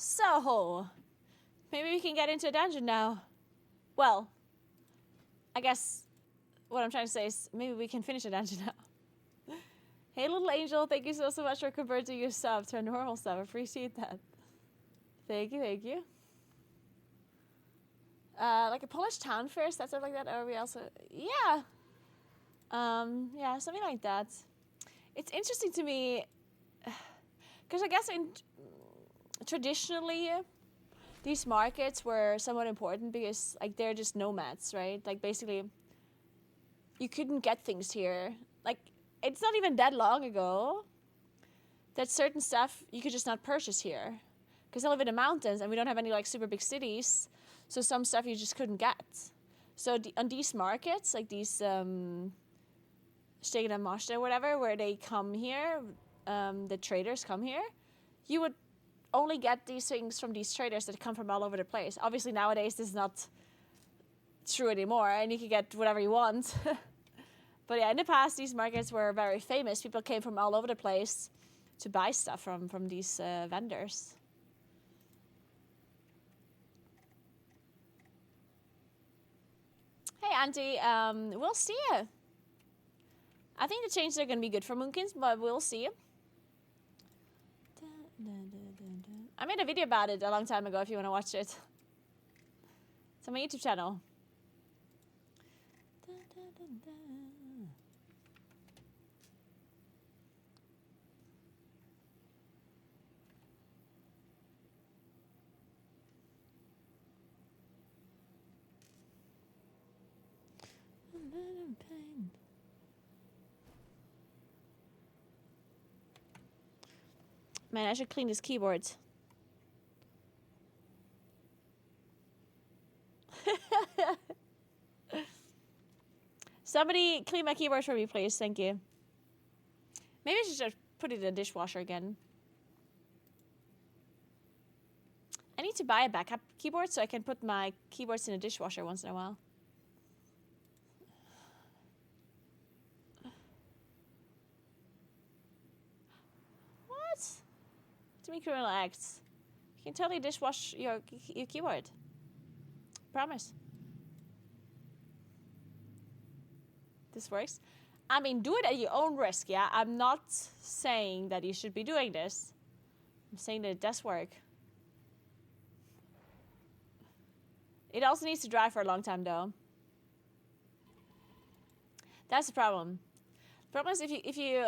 So, maybe we can get into a dungeon now. Well, I guess what I'm trying to say is maybe we can finish a dungeon now. Hey, little angel, thank you so much for converting your sub to a normal sub. Appreciate that. Thank you, thank you. Like a Polish town fair, stuff like that. Or we also, yeah, yeah, something like that. It's interesting to me because I guess traditionally these markets were somewhat important because like they're just nomads, right? Like basically, you couldn't get things here. Like it's not even that long ago that certain stuff you could just not purchase here because I live in the mountains and we don't have any like super big cities. So some stuff you just couldn't get. So on these markets, like these Stegen and Moshta or whatever, where they come here, the traders come here, you would only get these things from these traders that come from all over the place. Obviously nowadays this is not true anymore and you can get whatever you want. But yeah, in the past these markets were very famous. People came from all over the place to buy stuff from these vendors. Hey, Auntie, we'll see you. I think the changes are going to be good for Moonkins, but we'll see. I made a video about it a long time ago if you want to watch it. It's on my YouTube channel. Man, I should clean this keyboard. Somebody clean my keyboard for me, please. Thank you. Maybe I should just put it in the dishwasher again. I need to buy a backup keyboard so I can put my keyboards in the dishwasher once in a while. What? To me, criminal acts. You can totally dishwash your keyboard. Promise. This works. I mean, do it at your own risk, yeah? I'm not saying that you should be doing this. I'm saying that it does work. It also needs to dry for a long time, though. That's the problem. The problem is if you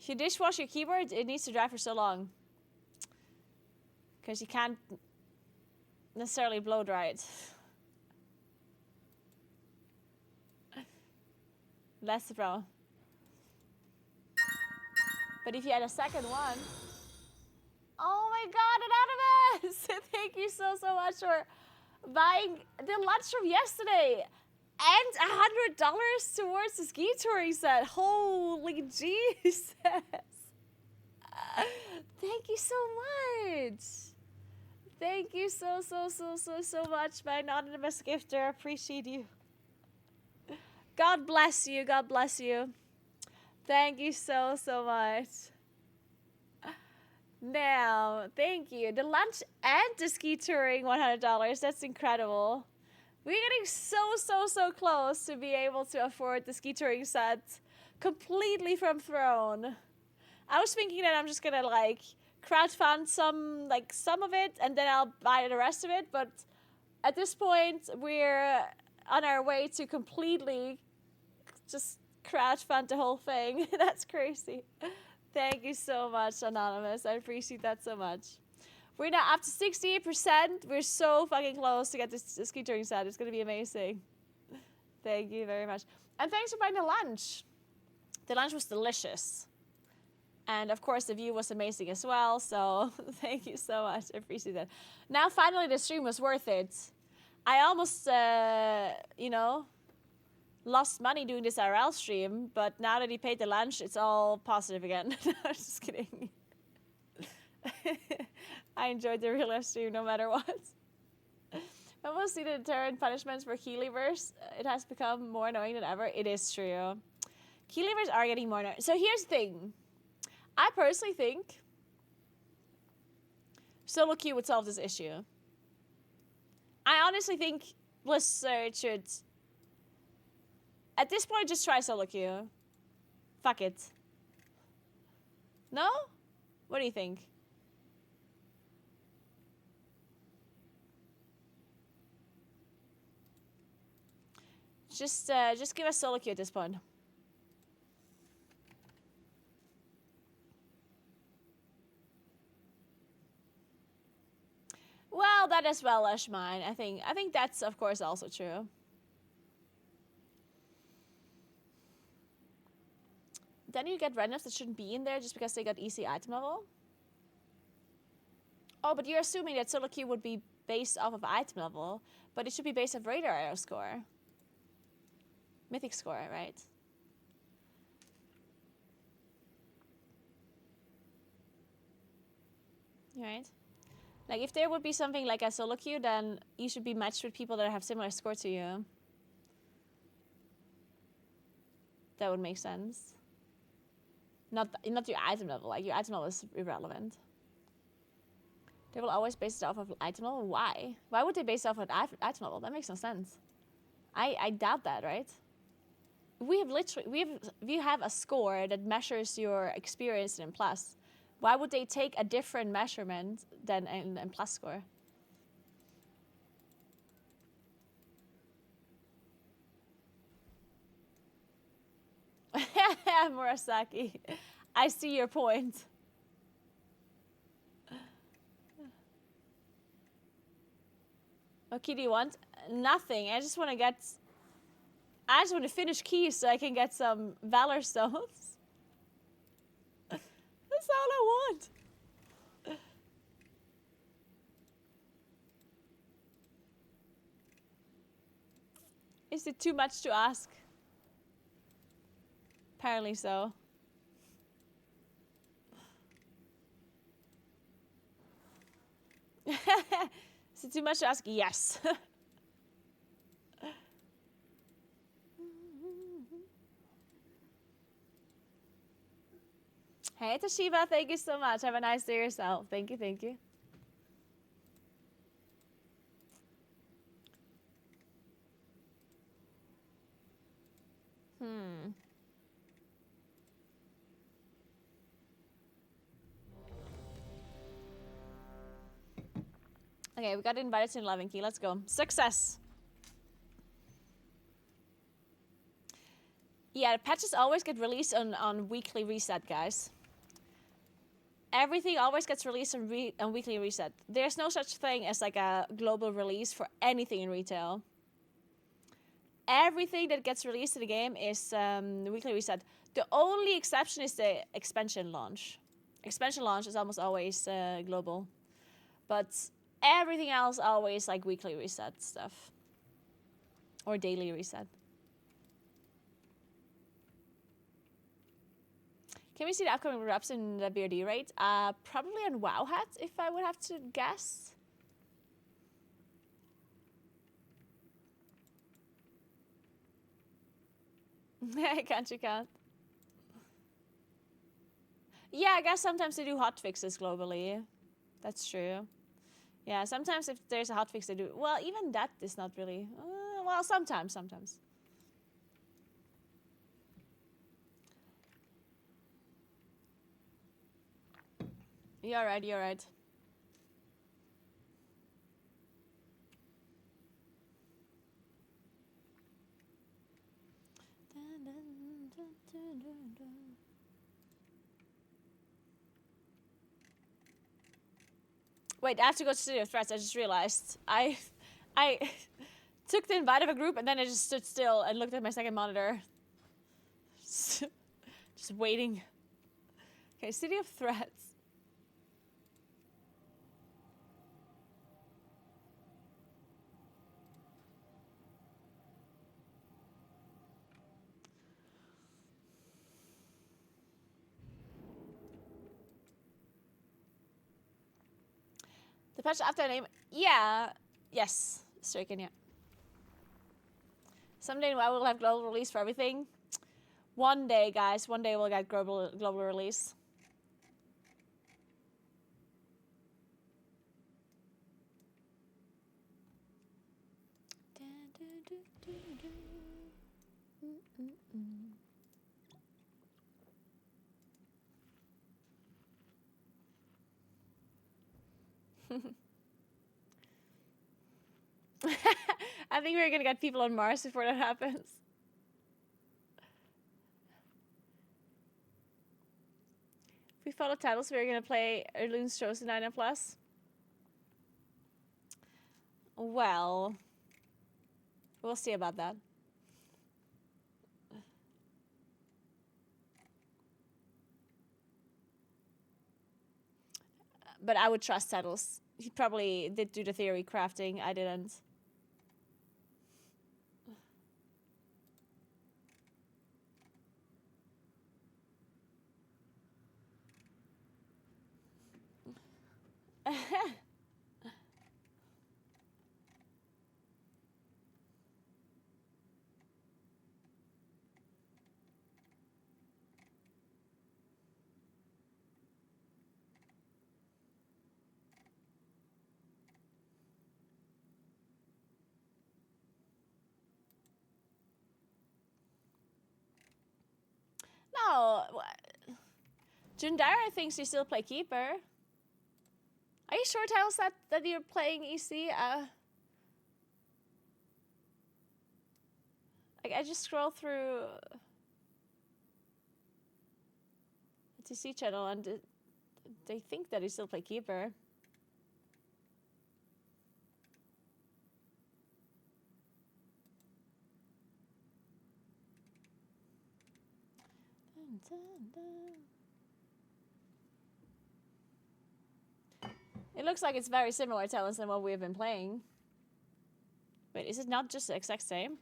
dishwash your keyboard, it needs to dry for so long. Because you can't necessarily blow dry it. That's the problem. But if you had a second one... Oh my god, Anonymous! Thank you so much for buying the lunch from yesterday. And $100 towards the ski touring set. Holy Jesus. Thank you so much. Thank you so much, my anonymous gifter. I appreciate you. God bless you. God bless you. Thank you so much. Now, thank you. The lunch and the ski touring $100. That's incredible. We're getting so close to be able to afford the ski touring set completely from Throne. I was thinking that I'm just gonna like crowdfund some of it and then I'll buy the rest of it. But at this point, we're on our way to completely just crowdfund the whole thing. That's crazy. Thank you so much, Anonymous. I appreciate that so much. We're now up to 68%. We're so fucking close to get this ski touring set. It's going to be amazing. Thank you very much. And thanks for buying the lunch. The lunch was delicious. And of course, the view was amazing as well. So thank you so much. I appreciate that. Now, finally, the stream was worth it. I almost, lost money doing this IRL stream. But now that he paid the lunch, it's all positive again. I'm just kidding. I enjoyed the real life stream no matter what. When we'll see the deterrent punishments for key levers, it has become more annoying than ever. It is true. Key levers are getting more annoying. So here's the thing. I personally think solo queue would solve this issue. I honestly think Blizzard should, at this point, just try solo queue. Fuck it. No? What do you think? Just give us solo queue at this point. Well, that as well as mine. I think that's of course also true. Then you get randoms that shouldn't be in there just because they got easy item level. Oh, but you're assuming that solo queue would be based off of item level, but it should be based off radar arrow score. Mythic score, right? Right? Like, if there would be something like a solo queue, then you should be matched with people that have similar score to you. That would make sense. Not your item level. Like, your item level is irrelevant. They will always base it off of item level? Why? Why would they base it off of item level? That makes no sense. I doubt that, right? We have a score that measures your experience in plus. Why would they take a different measurement than in plus score? Murasaki, I see your point. What key do you want? Nothing. I just want to finish keys so I can get some Valor Stones. That's all I want. Is it too much to ask? Apparently so. Is it too much to ask? Yes. Hey, Toshiba, thank you so much. Have a nice day yourself. Thank you, thank you. Okay, we got invited to 11 key. Let's go. Success. Yeah, the patches always get released on weekly reset, guys. Everything always gets released on weekly reset. There's no such thing as like a global release for anything in retail. Everything that gets released in the game is weekly reset. The only exception is the expansion launch. Expansion launch is almost always global. But everything else always like weekly reset stuff. Or daily reset. Can we see the upcoming reps in the BRD rate? Probably on WoW Hat, if I would have to guess. Can't you count? Yeah, I guess sometimes they do hotfixes globally. That's true. Yeah, sometimes if there's a hotfix, they do. Well, even that is not really. Well, sometimes. You're right, you're right. Wait, I have to go to Studio Threats. I just realized. I took the invite of a group and then I just stood still and looked at my second monitor. Just waiting. Okay, City of Threats. The patch after name, yeah, yes, stricken, yeah. Someday I will have global release for everything. One day, guys, one day we'll get global release. I think we're gonna get people on Mars before that happens. If we follow titles, we're gonna play Erlun's Chosen 9 Plus. Well, we'll see about that. But I would trust Settles. He probably did do the theory crafting. I didn't. No. Jundara thinks you still play Keeper. Are you sure, Tails, that you're playing EC? Like, I just scroll through the TC channel and they think that you still play Keeper. It looks like it's very similar, Tails, than what we've been playing. Wait, is it not just the exact same?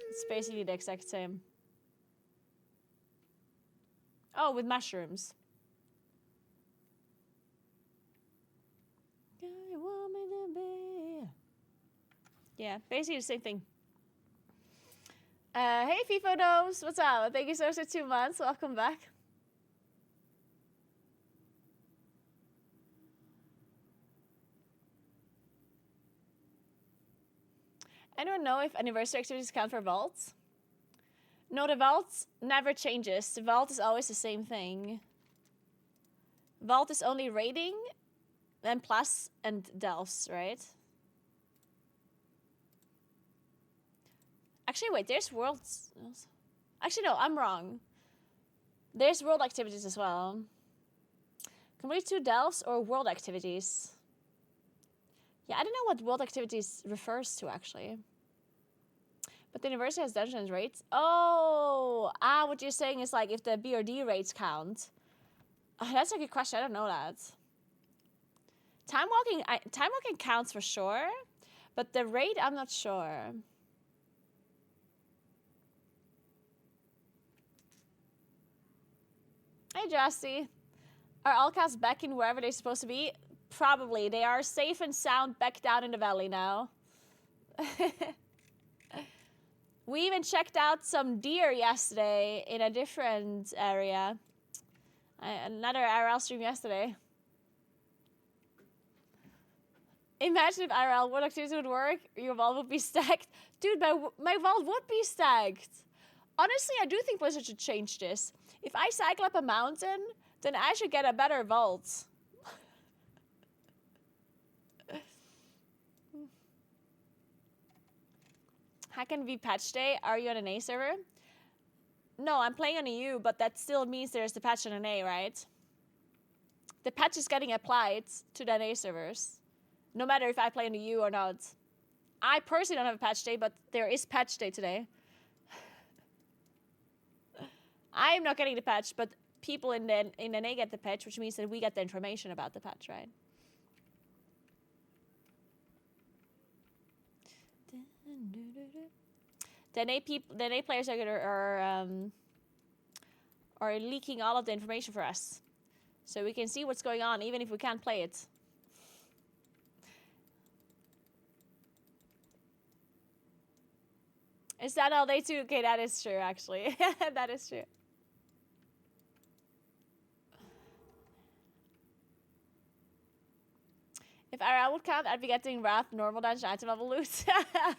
It's basically the exact same. Oh, with mushrooms. You want me to be. Yeah, basically the same thing. Hey, VODs, what's up? Thank you so much for 2 months. Welcome back. Anyone know if anniversary activities count for vaults? No, the vault never changes. The vault is always the same thing. Vault is only raiding, then plus and delves, right? Actually, wait, there's worlds. Actually, no, I'm wrong. There's world activities as well. Complete 2 delves or world activities. Yeah, I don't know what world activities refers to, actually. But the university has dungeons rates. Oh, what you're saying is like if the BRD rates count. That's a good question. I don't know that. Time walking counts for sure, but the rate I'm not sure. Hey, Justy. Are all cats back in wherever they're supposed to be? Probably. They are safe and sound back down in the valley now. We even checked out some deer yesterday in a different area. Another IRL stream yesterday. Imagine if IRL world activities would work. Your vault would be stacked. Dude, my vault would be stacked. Honestly, I do think Blizzard should change this. If I cycle up a mountain, then I should get a better vault. How can it be patch day? Are you on an A server? No, I'm playing on a U, but that still means there's the patch on an A, right? The patch is getting applied to the A servers, no matter if I play on a U or not. I personally don't have a patch day, but there is patch day today. I'm not getting the patch, but people in the A get the patch, which means that we get the information about the patch, right? The NA players are leaking all of the information for us, so we can see what's going on, even if we can't play it. Is that all day too? Okay, that is true, actually. That is true. If IRL would count, I'd be getting Wrath, normal dungeon, item level loot.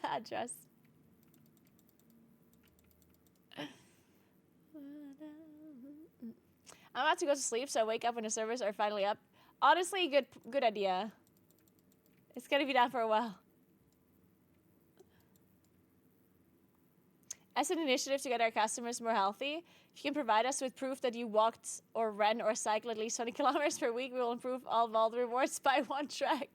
Address. I'm about to go to sleep, so I wake up when the servers are finally up. Honestly, good idea. It's gonna be down for a while. As an initiative to get our customers more healthy, if you can provide us with proof that you walked or ran or cycled at least 20 kilometers per week, we will improve all VOD rewards by 1 track.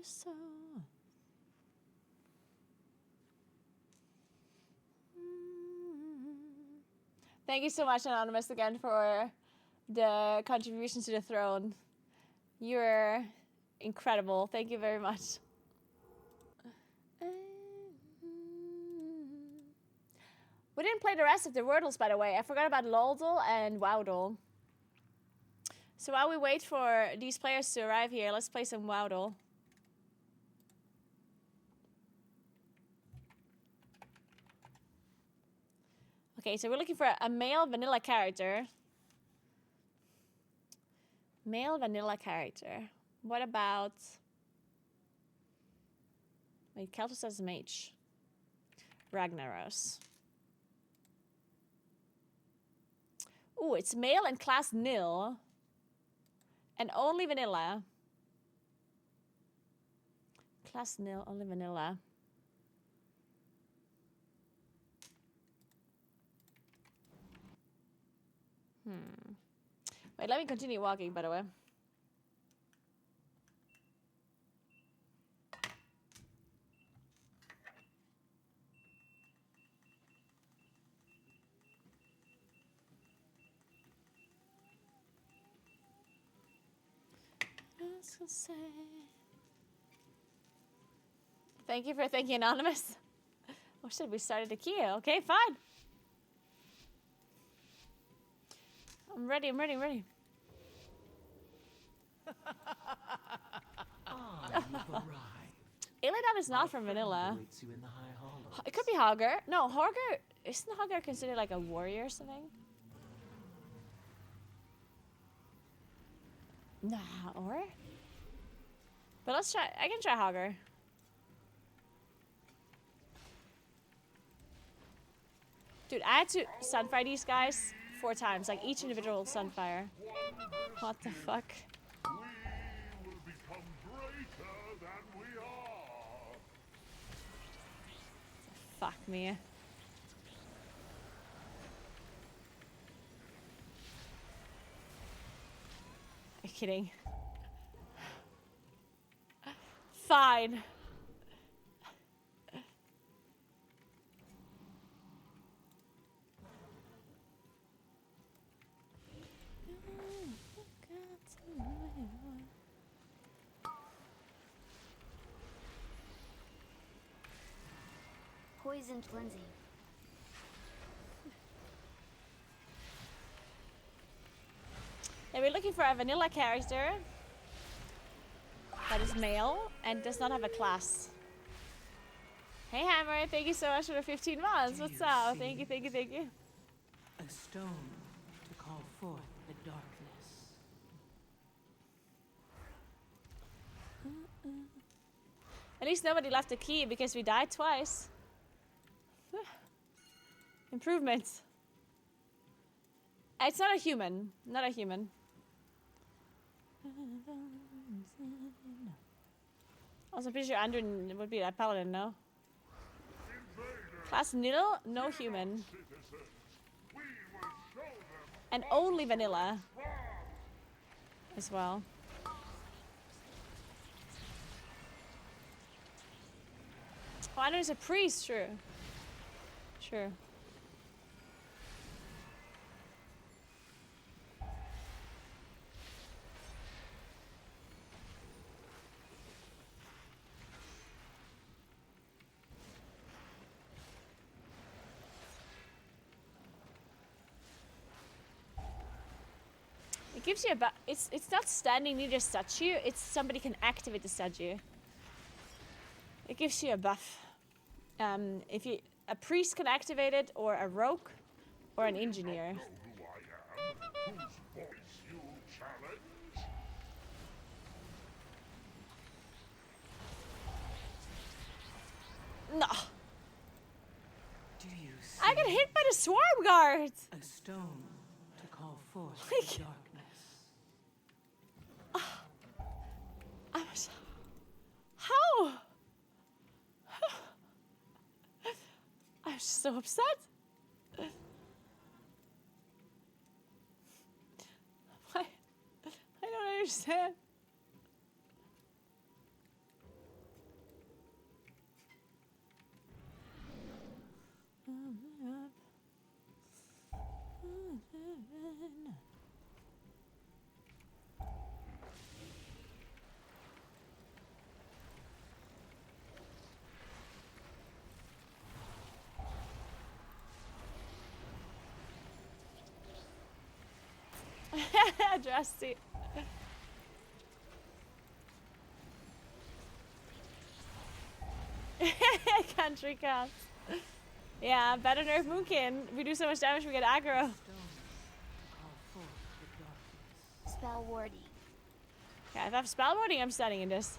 So. Thank you so much, Anonymous, again for the contribution to the throne. You're incredible. Thank you very much. We didn't play the rest of the Wordles, by the way. I forgot about Loldle and Wowdle. So while we wait for these players to arrive here, let's play some Wowdle. Okay, so we're looking for a male vanilla character. Male vanilla character. What about... Wait, Kelto says mage. Ragnaros. Ooh, it's male and class nil. And only vanilla. Class nil, only vanilla. Wait, let me continue walking, by the way. Thank you for thanking Anonymous. Oh shit, we started the key. Okay, fine. I'm ready, I'm ready, I'm ready. Illidan is not from vanilla. It could be Hogger. No, Hogger, isn't Hogger considered like a warrior or something? Nah, or? But let's try, I can try Hogger. Dude, I had to sunfire these guys 4 times, like each individual sunfire. What the fuck? Fuck me. Are you kidding? Fine. Poisoned Lindsay. Yeah, we're looking for a vanilla character that is male and does not have a class. Hey Hammer, thank you so much for the 15 months. What's up? Thank you, thank you, thank you. A stone to call forth the darkness. At least nobody left a key because we died twice. Improvements. It's not a human. Not a human. Also, I'm pretty sure Andrew would be that paladin, no? Class nil, no human. And only vanilla. As well. Oh, Andrew's a priest, sure. Sure. gives you a it's not standing near the statue, it's somebody can activate the statue. It gives you a buff. If you a priest can activate it, or a rogue, or an engineer. No. Do you see I get hit by the swarm guard. a stone to call forth Like- the darkness? I was. How? I was so upset. I don't understand. Dressy. Country cats. Yeah, better nerf Moonkin. We do so much damage, we get aggro. Spell warding. Yeah, if I have spell warding, I'm stunning in this.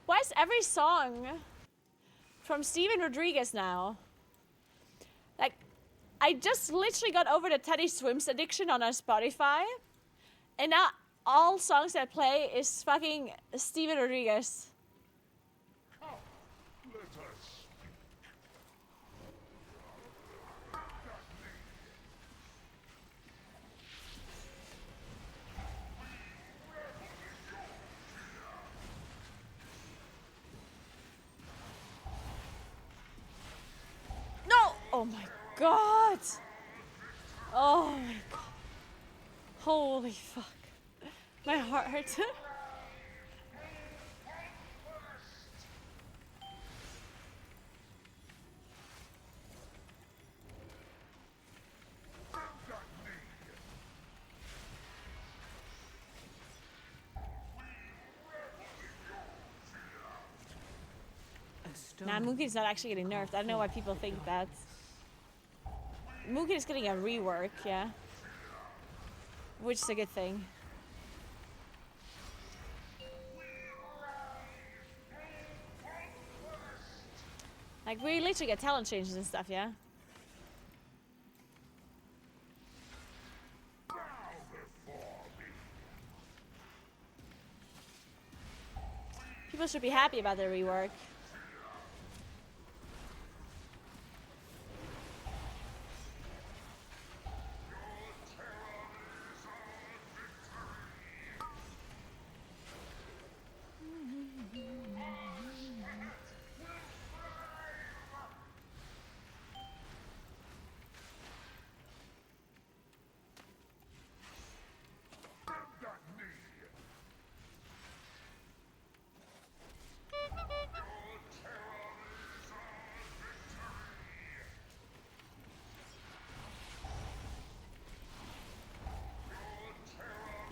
Why is every song from Steven Rodriguez now? Like, I just literally got over the Teddy Swims addiction on our Spotify, and now all songs that play is fucking Steven Rodriguez. No! Oh my god! Oh my god. Holy fuck. My heart hurts. Nah, Moonkin's not actually getting nerfed. I don't know why people think that. Moonkin is getting a rework, yeah. Which is a good thing. Like, we literally get talent changes and stuff, yeah? People should be happy about their rework.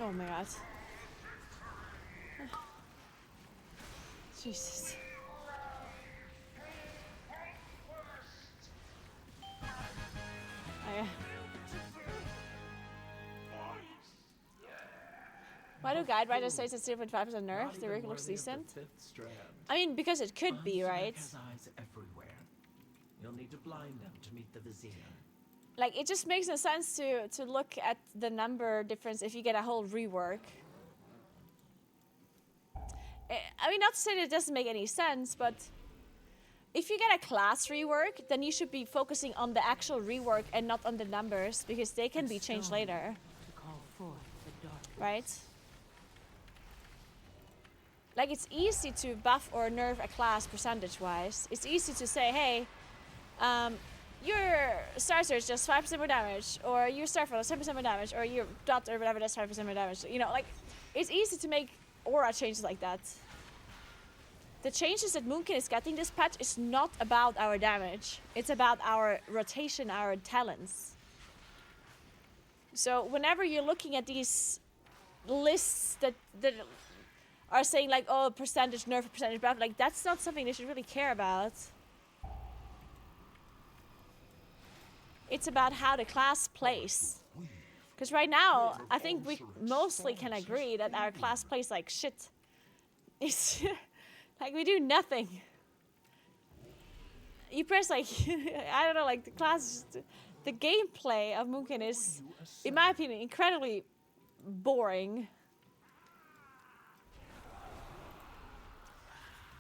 Oh my god. Jesus. Okay. Why do guide writers say it's 0.5% nerf? The rig looks decent. I mean, because it could be, right? Eyes everywhere. You'll need to blind them to meet the vizier. Like, it just makes no sense to look at the number difference if you get a whole rework. I mean, not to say that it doesn't make any sense, but if you get a class rework, then you should be focusing on the actual rework and not on the numbers, because they can be changed later. To call forth the dark. Right? Like, it's easy to buff or nerf a class percentage-wise. It's easy to say, hey, your Star Surge does 5% more damage, or your Starfall does 10% more damage, or your Dot or whatever does 5% more damage. You know, like, it's easy to make aura changes like that. The changes that Moonkin is getting this patch is not about our damage. It's about our rotation, our talents. So whenever you're looking at these lists that are saying like, oh, percentage nerf, percentage buff, like that's not something they should really care about. It's about how the class plays. Because right now, I think we mostly can agree that our class plays like shit. It's like we do nothing. You press like, I don't know, like the class, the gameplay of Moonkin is, in my opinion, incredibly boring.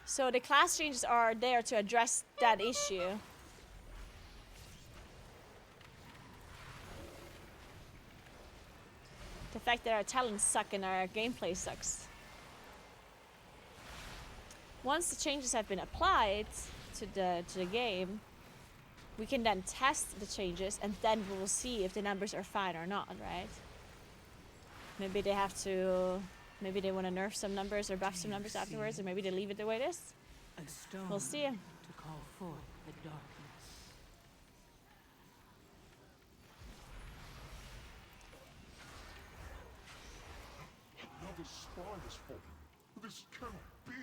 So the class changes are there to address that issue. The fact that our talents suck and our gameplay sucks. Once the changes have been applied to the game, we can then test the changes and then we will see if the numbers are fine or not, right? Maybe they have to, maybe they want to nerf some numbers or buff some numbers afterwards, or maybe they leave it the way it is. A stone We'll see. to call forth the darkness. Another spy has fallen. This cannot be.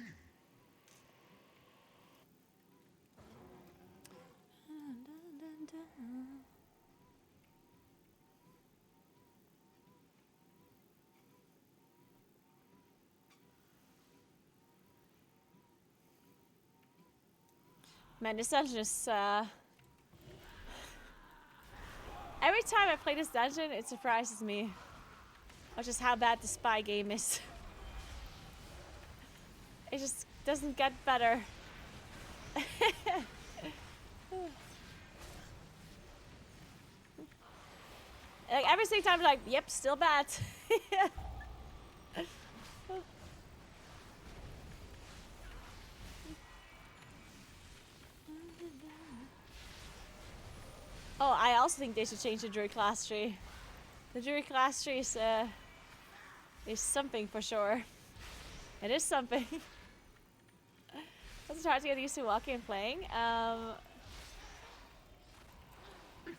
Man, this dungeon is, every time I play this dungeon, it surprises me. Of just how bad the spy game is. It just doesn't get better. Like every single time I'm like, yep, still bad. Oh, I also think they should change the Druid class tree. The Druid class tree is something for sure. It is something. It's hard to get used to walking and playing.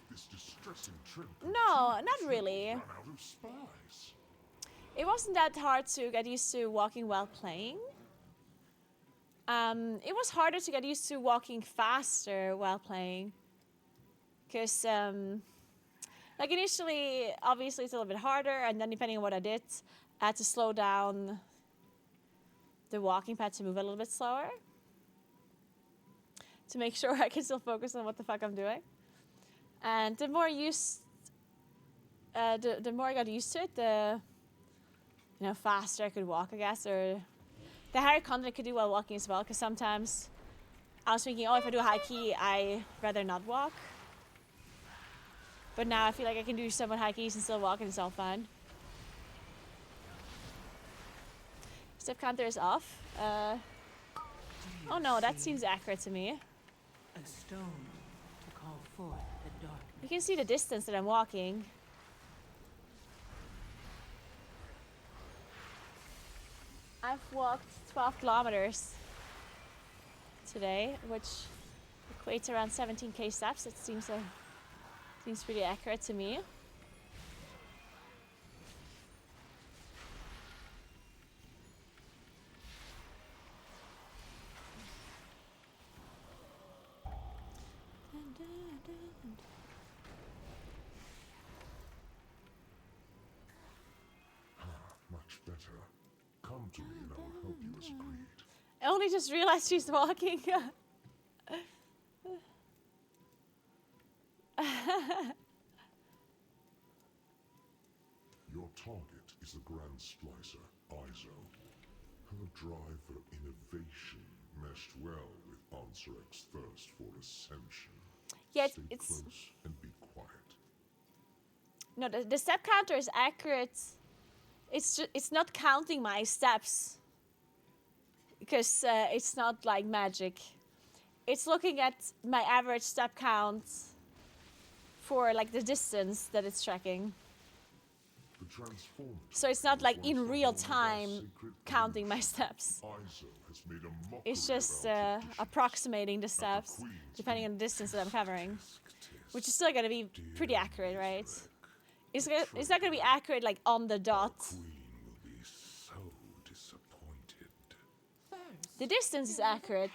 This distressing trip No, not really. ran out of spies. It wasn't that hard to get used to walking while playing. It was harder to get used to walking faster while playing. Because, like initially, obviously it's a little bit harder, and then depending on what I did, I had to slow down the walking pad to move a little bit slower. To make sure I can still focus on what the fuck I'm doing. And the more the more I got used to it, the faster I could walk, I guess, or the higher content I could do while walking as well. Because sometimes I was thinking, oh, if I do a high key, I rather not walk. But now I feel like I can do somewhat high keys and still walk, and it's all fine. Step counter is off. Oh no, that seems accurate to me. A stone to call forth the darkness. You can see the distance that I'm walking. I've walked 12 kilometers today, which equates to around 17k steps. It seems pretty accurate to me. Much better. Come to me and I will help you as agreed. I only just realized she's walking. Your target is the Grand Splicer, Izo. Her drive for innovation meshed well with Ansarek's thirst for ascension. Yeah, Stay it's close and be quiet. no. The step counter is accurate. It's not counting my steps because it's not like magic. It's looking at my average step count for like the distance that it's tracking. The So it's not like in real time counting my steps. It's just approximating the steps depending on the distance that I'm covering, which is still going to be pretty accurate, right? It's not going to be accurate like on the dot. The distance is accurate,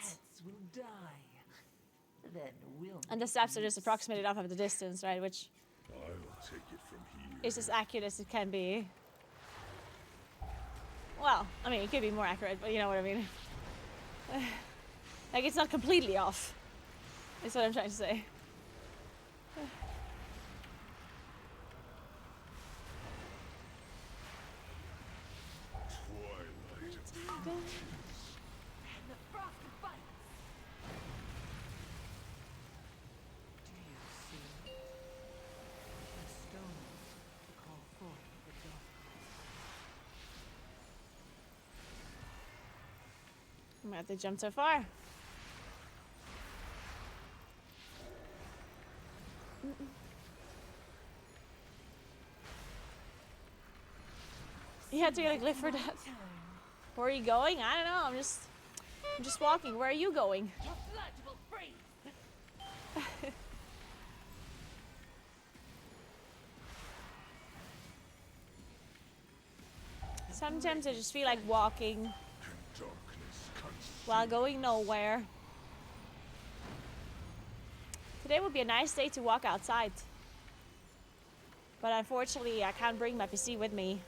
and the steps are just approximated off of the distance, right? Which is as accurate as it can be. Well, I mean, it could be more accurate, but you know what I mean. Like, it's not completely off. That's what I'm trying to say. I'm gonna have to jump so far. You had to get a glyph for that. Where are you going? I don't know. I'm just walking. Where are you going? Sometimes I just feel like walking while going nowhere. Today would be a nice day to walk outside. But unfortunately, I can't bring my PC with me.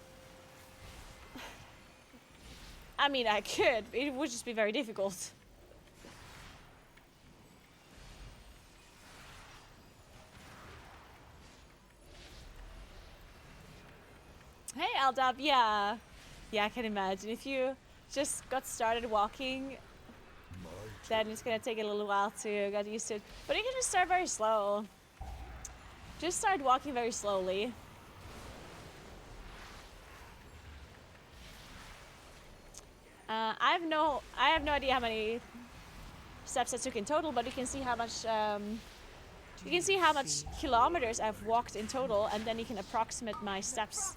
I mean, I could, but it would just be very difficult. Hey, Aldab, yeah. Yeah, I can imagine. If you just got started walking, then it's gonna take a little while to get used to it. But you can just start very slow. Just start walking very slowly. I have no idea how many steps I took in total, but you can see how much kilometers I've walked in total, and then you can approximate my steps.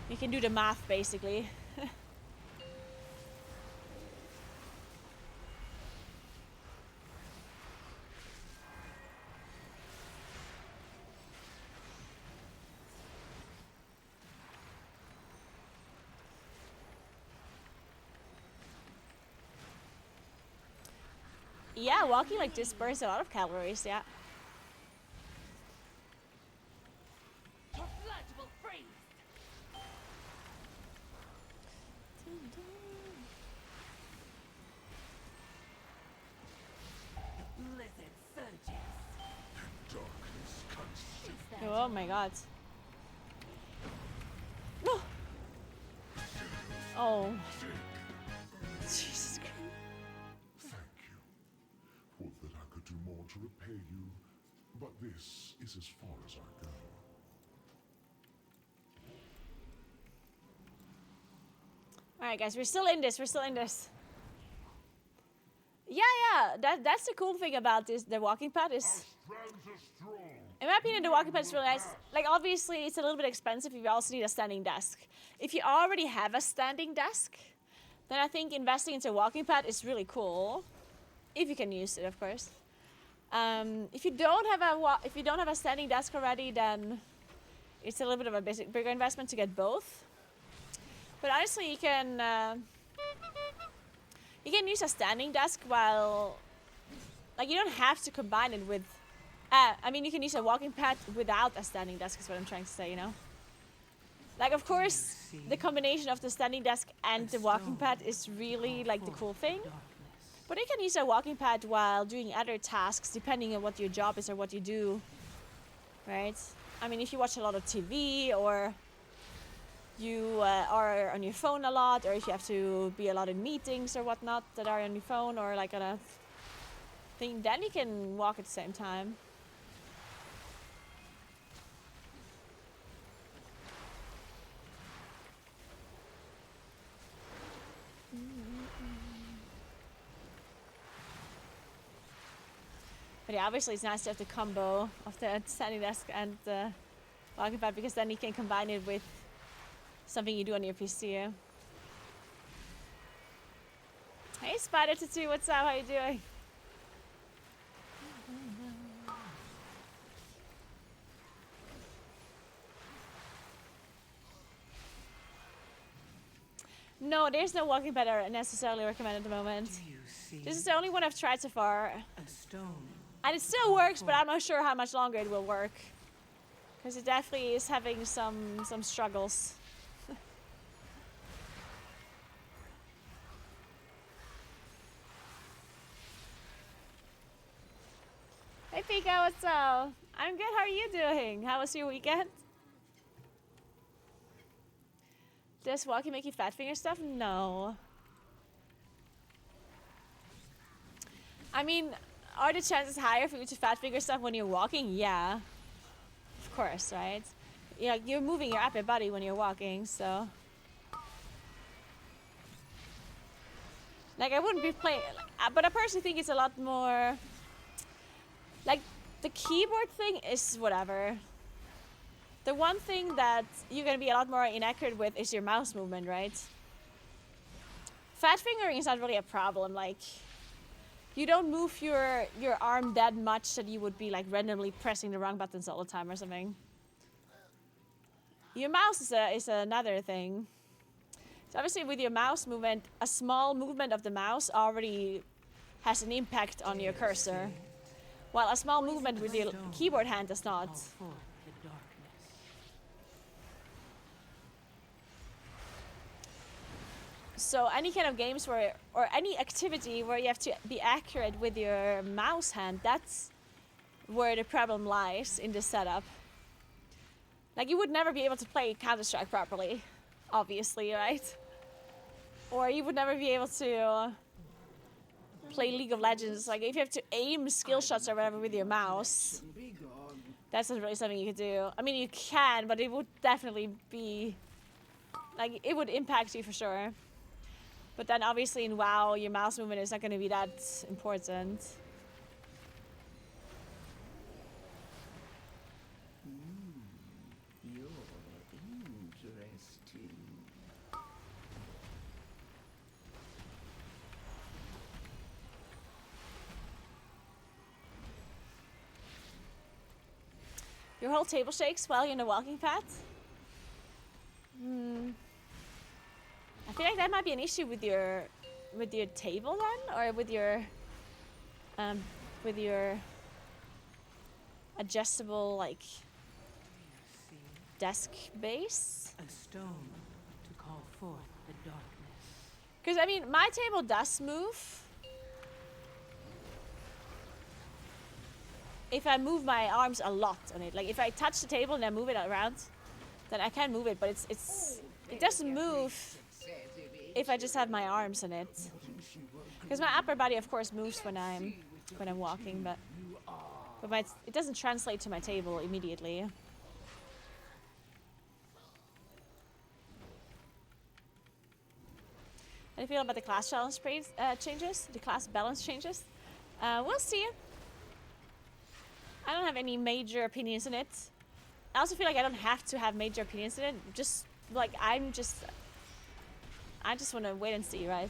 You can do the math basically. Yeah, walking like this burns a lot of calories, yeah. Oh my god. No! Oh. Jesus Christ. Would that I could do more to repay you, but this is as far as I go. Alright guys, we're still in this, Yeah, that's the cool thing about this, the walking pad is... In my opinion, the walking pad is really nice. Like, obviously, it's a little bit expensive if you also need a standing desk. If you already have a standing desk, then I think investing into a walking pad is really cool. If you can use it, of course. If you don't have a standing desk already, then it's a little bit of a bigger investment to get both. But honestly, you can use a standing desk while, like, you don't have to combine it with. I mean, you can use a walking pad without a standing desk. Is what I'm trying to say, you know. Like, of course, the combination of the standing desk and the walking pad is really like the cool thing. But you can use a walking pad while doing other tasks, depending on what your job is or what you do, right? I mean, if you watch a lot of TV, or you are on your phone a lot, or if you have to be a lot in meetings or whatnot that are on your phone or like on a thing, then you can walk at the same time. But yeah, obviously it's nice to have the combo of the standing desk and the Walking pad, because then you can combine it with something you do on your PC. Hey Spider Tattoo, what's up? How you doing? No, there's no walking pad I necessarily recommend at the moment. This is the only one I've tried so far. A stone. And it still works, but I'm not sure how much longer it will work. Because it definitely is having some struggles. Hey Pika, what's up? I'm good, how are you doing? How was your weekend? Does walking make you fat finger stuff? No. I mean, are the chances higher for you to fat finger stuff when you're walking? Yeah. Of course, right? Yeah, you're moving your upper body when you're walking, so. Like, I wouldn't be playing, but I personally think it's a lot more, like, the keyboard thing is whatever. The one thing that you're gonna be a lot more inaccurate with is your mouse movement, right? Fat fingering is not really a problem. Like, you don't move your arm that much that you would be like randomly pressing the wrong buttons all the time or something. Your mouse is another thing. So obviously with your mouse movement, a small movement of the mouse already has an impact on your cursor, while a small movement with your keyboard hand does not. So any kind of games where, or any activity where you have to be accurate with your mouse hand, that's where the problem lies in this setup. Like, you would never be able to play Counter-Strike properly, obviously, right? Or you would never be able to play League of Legends. Like, if you have to aim skill shots or whatever with your mouse, that's not really something you could do. I mean, you can, but it would definitely be, like, it would impact you for sure. But then obviously in WoW, your mouse movement is not going to be that important. You're interesting. Your whole table shakes while you're in the walking path? I feel like that might be an issue with your table then, or with your adjustable like desk base. A stone to call forth the darkness. Because I mean, my table does move if I move my arms a lot on it. Like if I touch the table and I move it around, then I can move it. But it doesn't move if I just have my arms on it. Because my upper body, of course, moves when I'm walking, but it doesn't translate to my table immediately. How do you feel about the class challenge changes? The class balance changes? We'll see. I don't have any major opinions in it. I also feel like I don't have to have major opinions in it. Just like I just want to wait and see, right?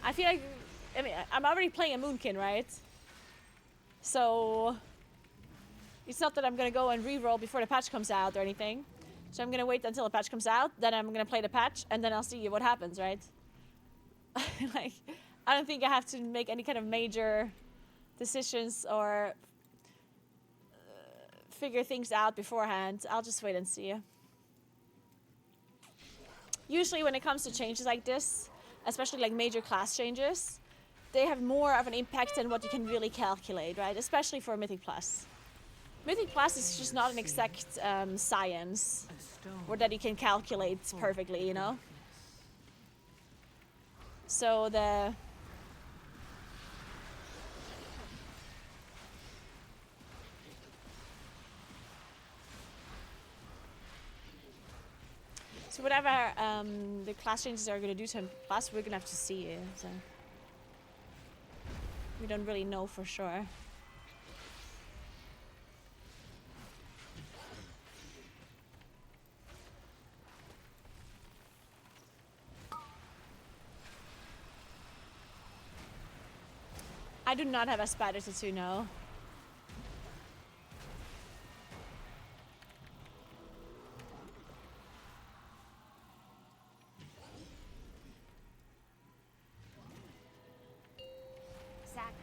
I feel like, I mean, I'm already playing a Moonkin, right? So it's not that I'm gonna go and re-roll before the patch comes out or anything. So I'm gonna wait until the patch comes out, then I'm gonna play the patch, and then I'll see what happens, right? Like, I don't think I have to make any kind of major decisions or figure things out beforehand. I'll just wait and see. Usually when it comes to changes like this, especially like major class changes, they have more of an impact than what you can really calculate, right? Especially for Mythic Plus. Mythic Plus is just not an exact science or that you can calculate perfectly, you know? So So whatever the class changes are going to do to Plus, we're going to have to see it. So we don't really know for sure. I do not have a spider tattoo, no.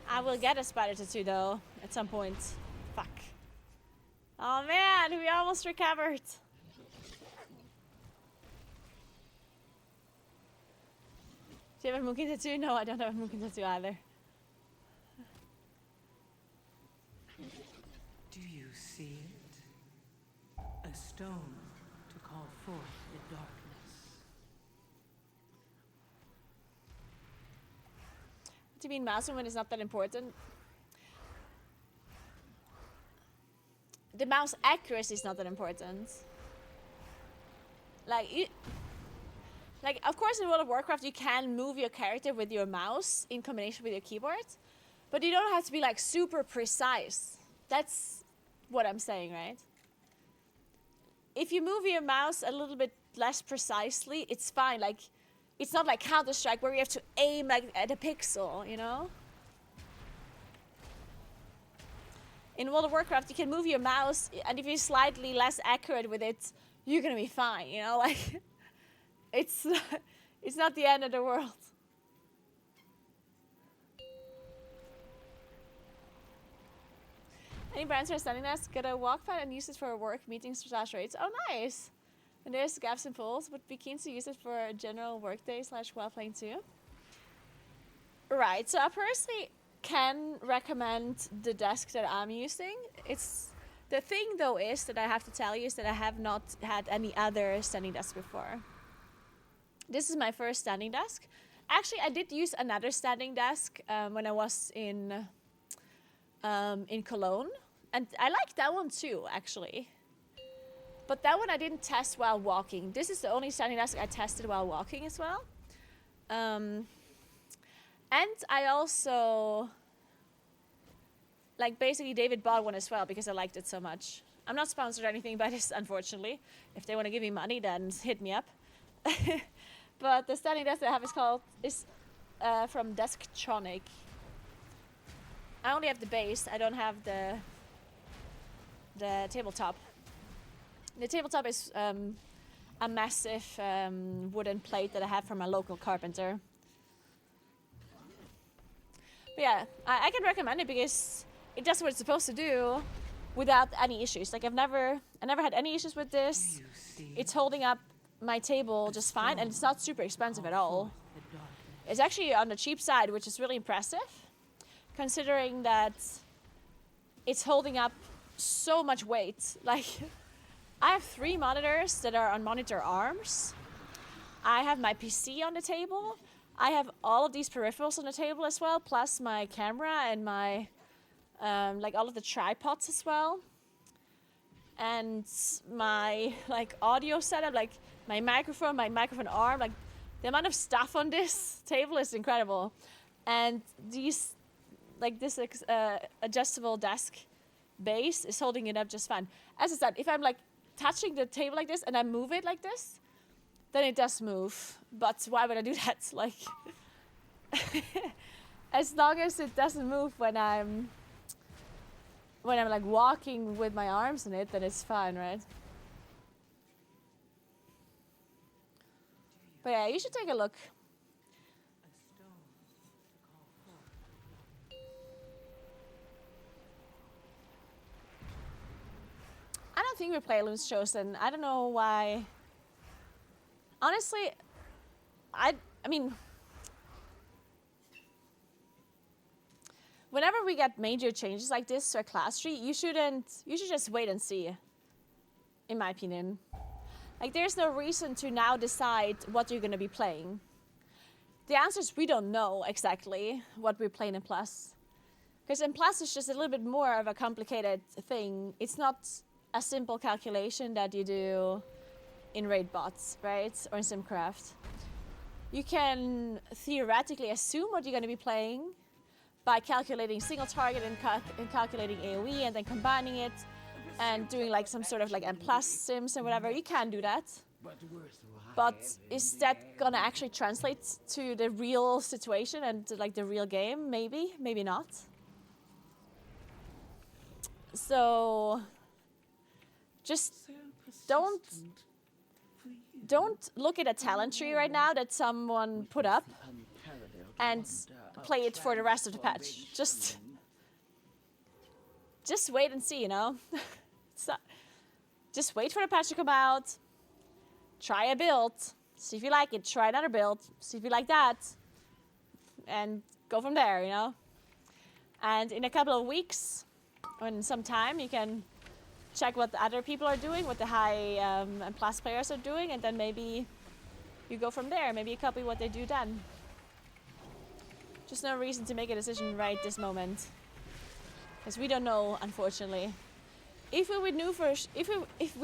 I will get a spider tattoo though, at some point. Fuck. Oh man, we almost recovered. Do you have a Mookie tattoo? No, I don't have a Mookie tattoo either. Do you see it? A stone to call forth the darkness. What do you mean mouse movement is not that important? The mouse accuracy is not that important. Like, of course in World of Warcraft you can move your character with your mouse in combination with your keyboard, but you don't have to be like super precise. That's what I'm saying, right? If you move your mouse a little bit less precisely, it's fine. Like, it's not like Counter-Strike where you have to aim like at a pixel, you know? In World of Warcraft, you can move your mouse, and if you're slightly less accurate with it, you're gonna be fine, you know? Like, it's not the end of the world. Any brands for a standing desk? Get a walk pad and use it for work meetings / rates. Oh, nice. When there's gaps and pulls, would be keen to use it for a general workday / while playing too. Right, so I personally can recommend the desk that I'm using. It's the thing though is that I have to tell you is that I have not had any other standing desk before. This is my first standing desk. Actually, I did use another standing desk when I was in Cologne, and I liked that one too, actually. But that one I didn't test while walking. This is the only standing desk I tested while walking as well. And I also, like, basically David bought one as well because I liked it so much. I'm not sponsored or anything by this, unfortunately. If they want to give me money, then hit me up. But the standing desk that I have is from Desktronic. I only have the base. I don't have the tabletop. The tabletop is a massive wooden plate that I have from a local carpenter. But yeah, I can recommend it because it does what it's supposed to do without any issues. Like I never had any issues with this. It's holding up my table just fine, and it's not super expensive at all. It's actually on the cheap side, which is really impressive, considering that it's holding up so much weight. Like, I have 3 monitors that are on monitor arms. I have my PC on the table. I have all of these peripherals on the table as well, plus my camera and my, like all of the tripods as well. And my like audio setup, like my microphone arm, like the amount of stuff on this table is incredible. And these, like this adjustable desk base is holding it up just fine. As I said, if I'm like touching the table like this and I move it like this, then it does move. But why would I do that? Like, as long as it doesn't move when I'm like walking with my arms in it, then it's fine, right? But yeah, you should take a look. I don't think we play Loon's Chosen. I don't know why. Honestly, I mean, whenever we get major changes like this to a class tree, you should just wait and see, in my opinion. Like, there's no reason to now decide what you're gonna be playing. The answer is we don't know exactly what we're playing in Plus. Because in Plus it's just a little bit more of a complicated thing. It's not a simple calculation that you do in raid bots, right? Or in Simcraft. You can theoretically assume what you're going to be playing by calculating single target and calculating AoE and then combining it and doing like some sort of like M+ sims and whatever. You can do that. But is that gonna actually translate to the real situation and to, like, the real game? Maybe, maybe not. So just don't look at a talent tree right now that someone put up and play it for the rest of the patch. Just wait and see, you know? Just wait for the patch to come out. Try a build. See if you like it. Try another build. See if you like that. And go from there, you know? And in a couple of weeks, or in some time, you can check what the other people are doing, what the high and plus players are doing, and then maybe you go from there. Maybe you copy what they do then. Just no reason to make a decision right this moment. Because we don't know, unfortunately. If we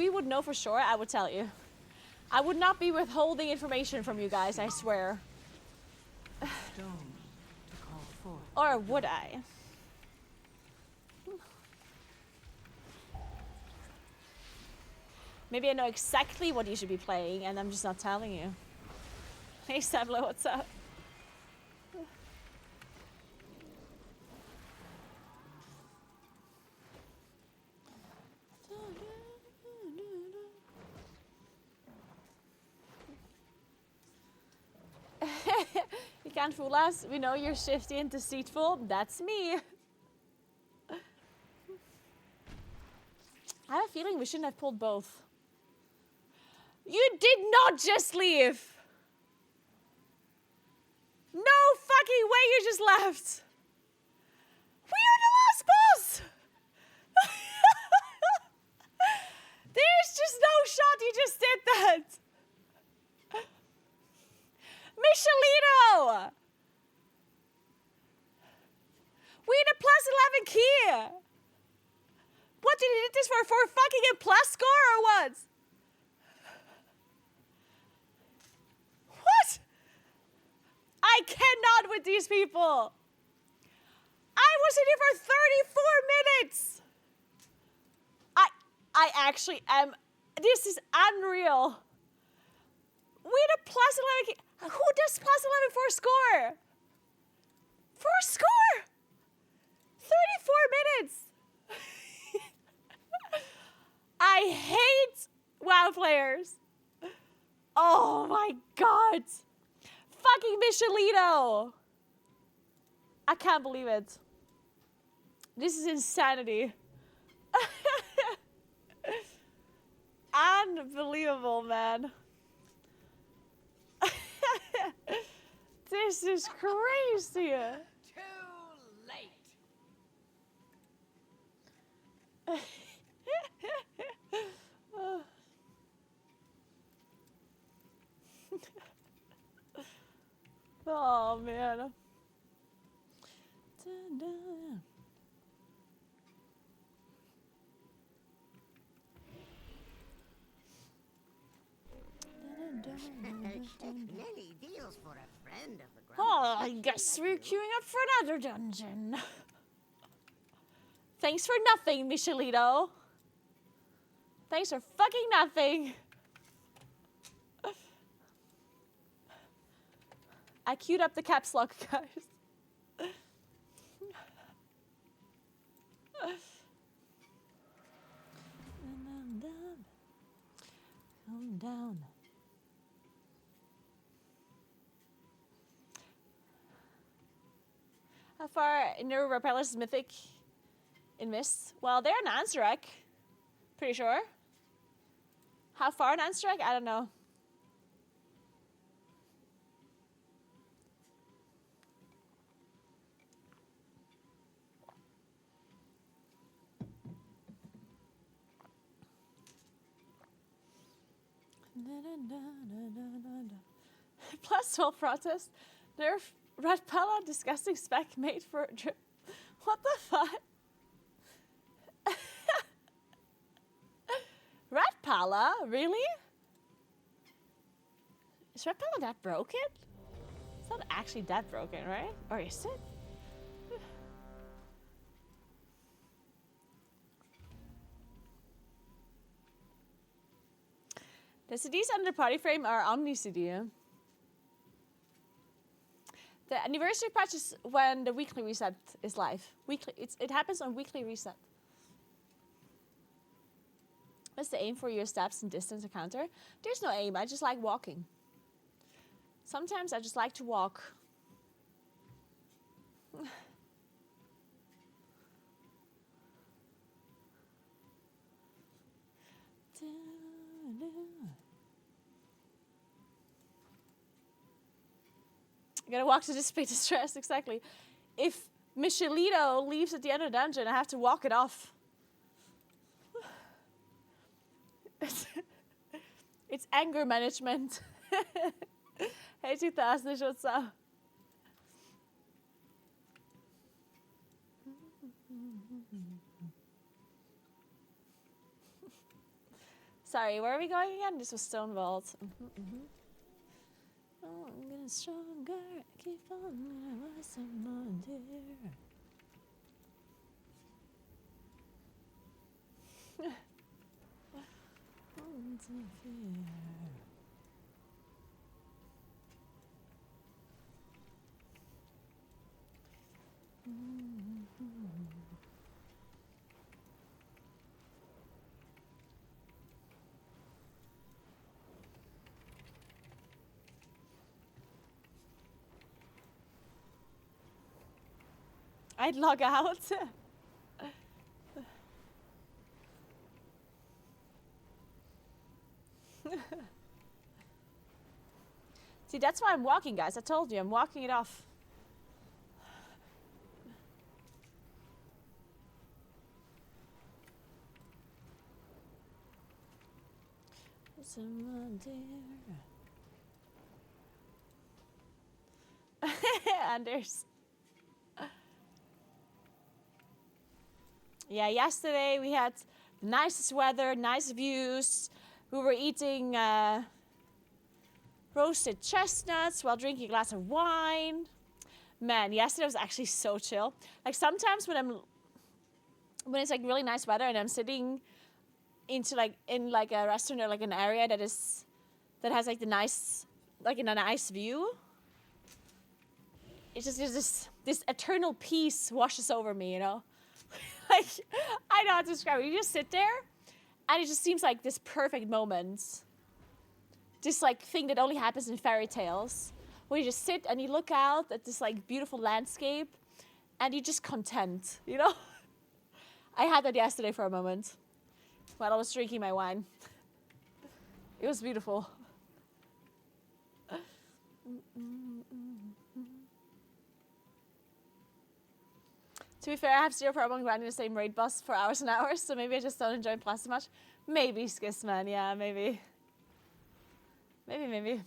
would know for sure, I would tell you. I would not be withholding information from you guys, I swear. Or would I? Maybe I know exactly what you should be playing and I'm just not telling you. Hey Sablo, what's up? You can't fool us. We know you're shifty and deceitful. That's me. I have a feeling we shouldn't have pulled both. You did not just leave. No fucking way you just left. We are the last boss. There's just no shot you just did that. Michelito! We need a +11 key! What did you do this for fucking a plus score or what? What? I cannot with these people! I was in here for 34 minutes! I actually am... This is unreal. We had a +11 key. Who does +11 for a score? For a score! 34 minutes! I hate WoW players. Oh my god. Fucking Michelito. I can't believe it. This is insanity. Unbelievable, man. This is crazy. Too late. Oh man. Dun-dun. Many deals for a friend of the ground. Oh, I guess we're queuing up for another dungeon. Thanks for nothing, Michelito. Thanks for fucking nothing. I queued up the caps lock, guys. Calm down. How far Naguura Palace is mythic in Mist? Well, they're in Ansarek. Pretty sure. How far in Ansarek? I don't know. Plus 12 protest. Nerf Red Pala disgusting spec made for a drip. What the fuck? Red Pala? Really? Is Red Pala that broken? It's not actually that broken, right? Or is it? The CDs under the party frame are Omni CD. The anniversary patch is when the weekly reset is live. It happens on weekly reset. What's the aim for your steps and distance encounter? There's no aim, I just like walking. Sometimes I just like to walk. I gotta walk to dissipate the stress, exactly. If Michelito leaves at the end of the dungeon, I have to walk it off. It's anger management. Hey 2000, what's up? Sorry, where are we going again? This was Stone Vault. Oh, I'm getting stronger. I keep on, I was someone dear. I'd log out. See, that's why I'm walking, guys. I told you, I'm walking it off. Someone dear. Anders. Yeah, yesterday we had the nicest weather, nice views. We were eating roasted chestnuts while drinking a glass of wine. Man, yesterday was actually so chill. Like sometimes when it's like really nice weather and I'm sitting in like a restaurant or like an area that has like a nice view, it's just this eternal peace washes over me, you know. Like I know how to describe it. You just sit there and it just seems like this perfect moment. This like thing that only happens in fairy tales, where you just sit and you look out at this like beautiful landscape and you're just content, you know? I had that yesterday for a moment while I was drinking my wine. It was beautiful. To be fair, I have zero problem grinding the same raid boss for hours and hours, so maybe I just don't enjoy Plus so much. Maybe, Skissman, yeah, maybe. Maybe.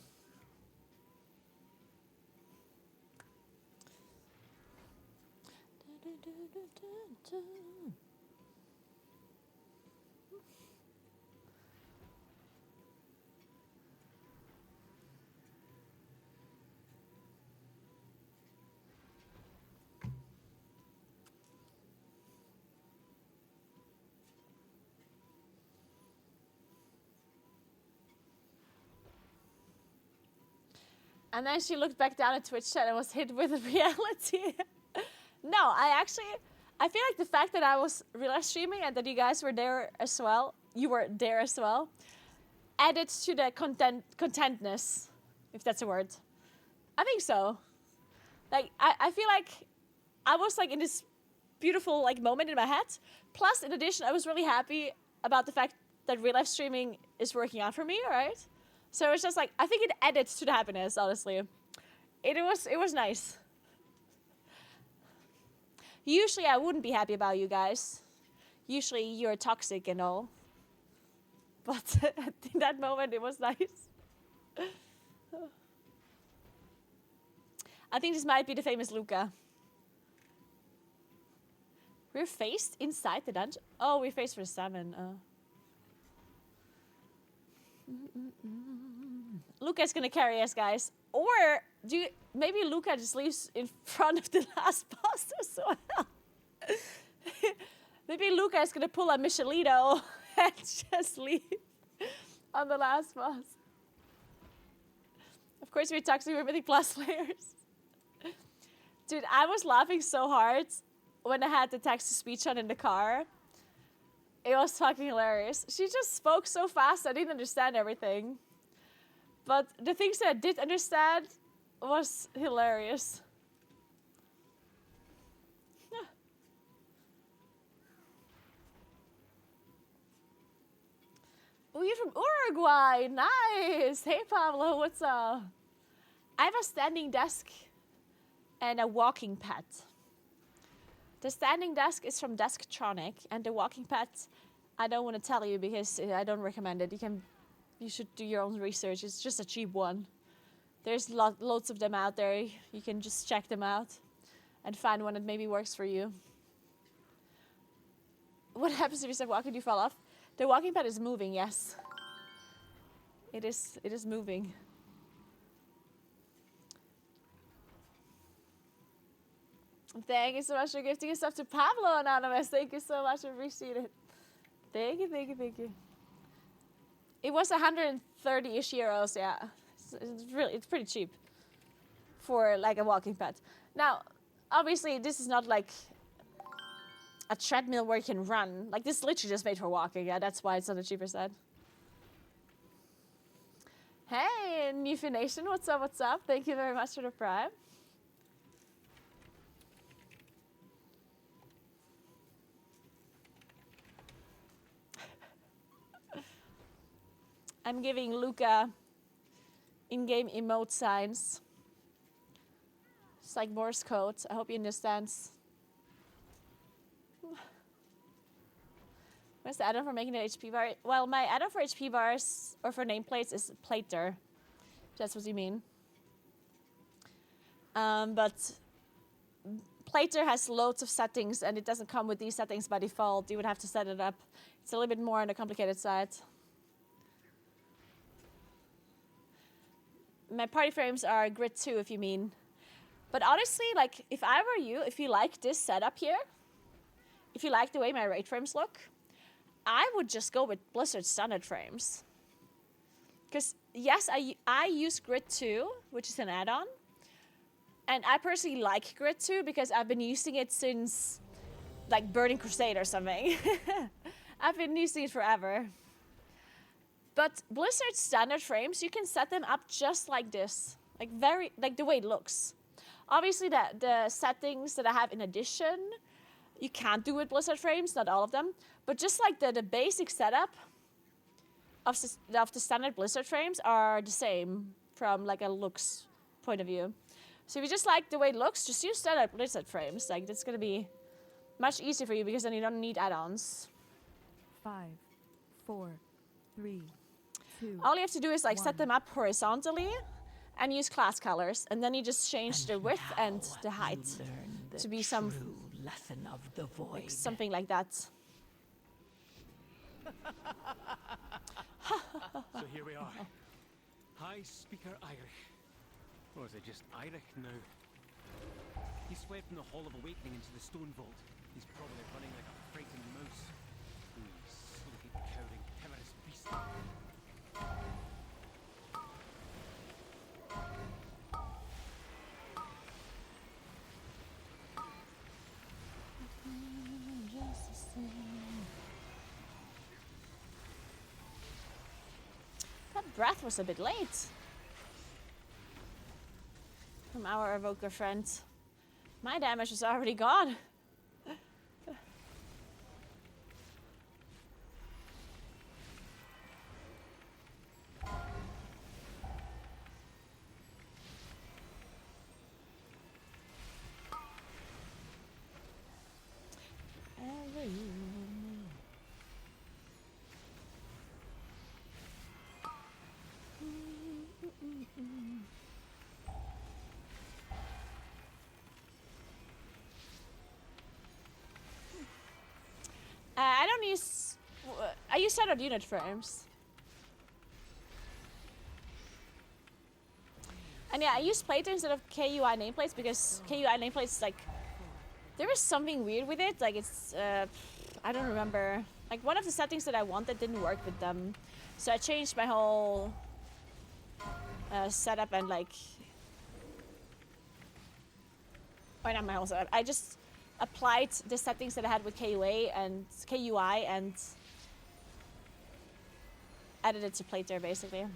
And then she looked back down at Twitch chat and was hit with reality. No, I feel like the fact that I was real life streaming and that you guys were there as well, added to the contentness, if that's a word. I think so. Like, I feel like I was like in this beautiful like moment in my head. Plus, in addition, I was really happy about the fact that real life streaming is working out for me, right? So it's just like, I think it added to the happiness, honestly. It was nice. Usually I wouldn't be happy about you guys. Usually you're toxic and all. But in that moment it was nice. I think this might be the famous Luca. We're faced inside the dungeon? Oh, we're faced for the salmon. Luca's gonna carry us, guys. Or maybe Luca just leaves in front of the last boss as well. Maybe Luca is gonna pull a Michelito and just leave. on the last boss. Of course, we're toxic with Mythic Plus players. Dude, I was laughing so hard when I had the text-to-speech on in the car. It was fucking hilarious. She just spoke so fast, I didn't understand everything. But the things that I did understand was hilarious. Oh, you're from Uruguay. Nice. Hey, Pablo, what's up? I have a standing desk and a walking pad. The standing desk is from Desktronic, and the walking pad, I don't want to tell you because I don't recommend it. You should do your own research. It's just a cheap one. There's loads of them out there. You can just check them out and find one that maybe works for you. What happens if you start walking? Do you fall off? The walking pad is moving, yes. It is moving. Thank you so much for gifting your stuff to Pablo Anonymous. Thank you so much. I appreciate it. Thank you, thank you, thank you. It was 130-ish euros, yeah. It's pretty cheap for like a walking pad. Now, obviously, this is not like a treadmill where you can run. Like, this is literally just made for walking, yeah. That's why it's on the cheaper side. Hey, Newfie Nation, what's up, what's up? Thank you very much for the prime. I'm giving Luca in-game emote signs. It's like Morse code. I hope he understands. What's the add-on for making an HP bar? Well, my add-on for HP bars or for nameplates is Plater. If that's what you mean. But Plater has loads of settings, and it doesn't come with these settings by default. You would have to set it up. It's a little bit more on the complicated side. My party frames are grid 2, if you mean. But honestly, like, if I were you, if you like this setup here, if you like the way my raid frames look, I would just go with Blizzard standard frames. Because, yes, I use grid 2, which is an add-on. And I personally like grid 2 because I've been using it since, like, Burning Crusade or something. I've been using it forever. But Blizzard standard frames, you can set them up just like this. Like the way it looks. Obviously, the settings that I have in addition, you can't do with Blizzard frames, not all of them. But just like the basic setup of the standard Blizzard frames are the same from like a looks point of view. So if you just like the way it looks, just use standard Blizzard frames. Like, that's gonna be much easier for you because then you don't need add-ons. 5, 4, 3, 2. All you have to do is like set them up horizontally and use class colors, and then you just change the width and the height to be some lesson of the void. Like something like that. So here we are. High Speaker Irish. Or is it just Irish now? He swept from the Hall of Awakening into the Stone Vault. He's probably running like a frightened mouse. You sleepy, cowering, timorous beast. That breath was a bit late. From our evoker friend. My damage is already gone. I don't use... I use standard unit frames. And yeah, I use Plater instead of KUI nameplates because KUI nameplates, like... There is something weird with it. Like, it's... I don't remember. Like one of the settings that I wanted didn't work with them. So I changed my whole setup and like, or not my whole setup. I just applied the settings that I had with KUI and added it to Plater basically.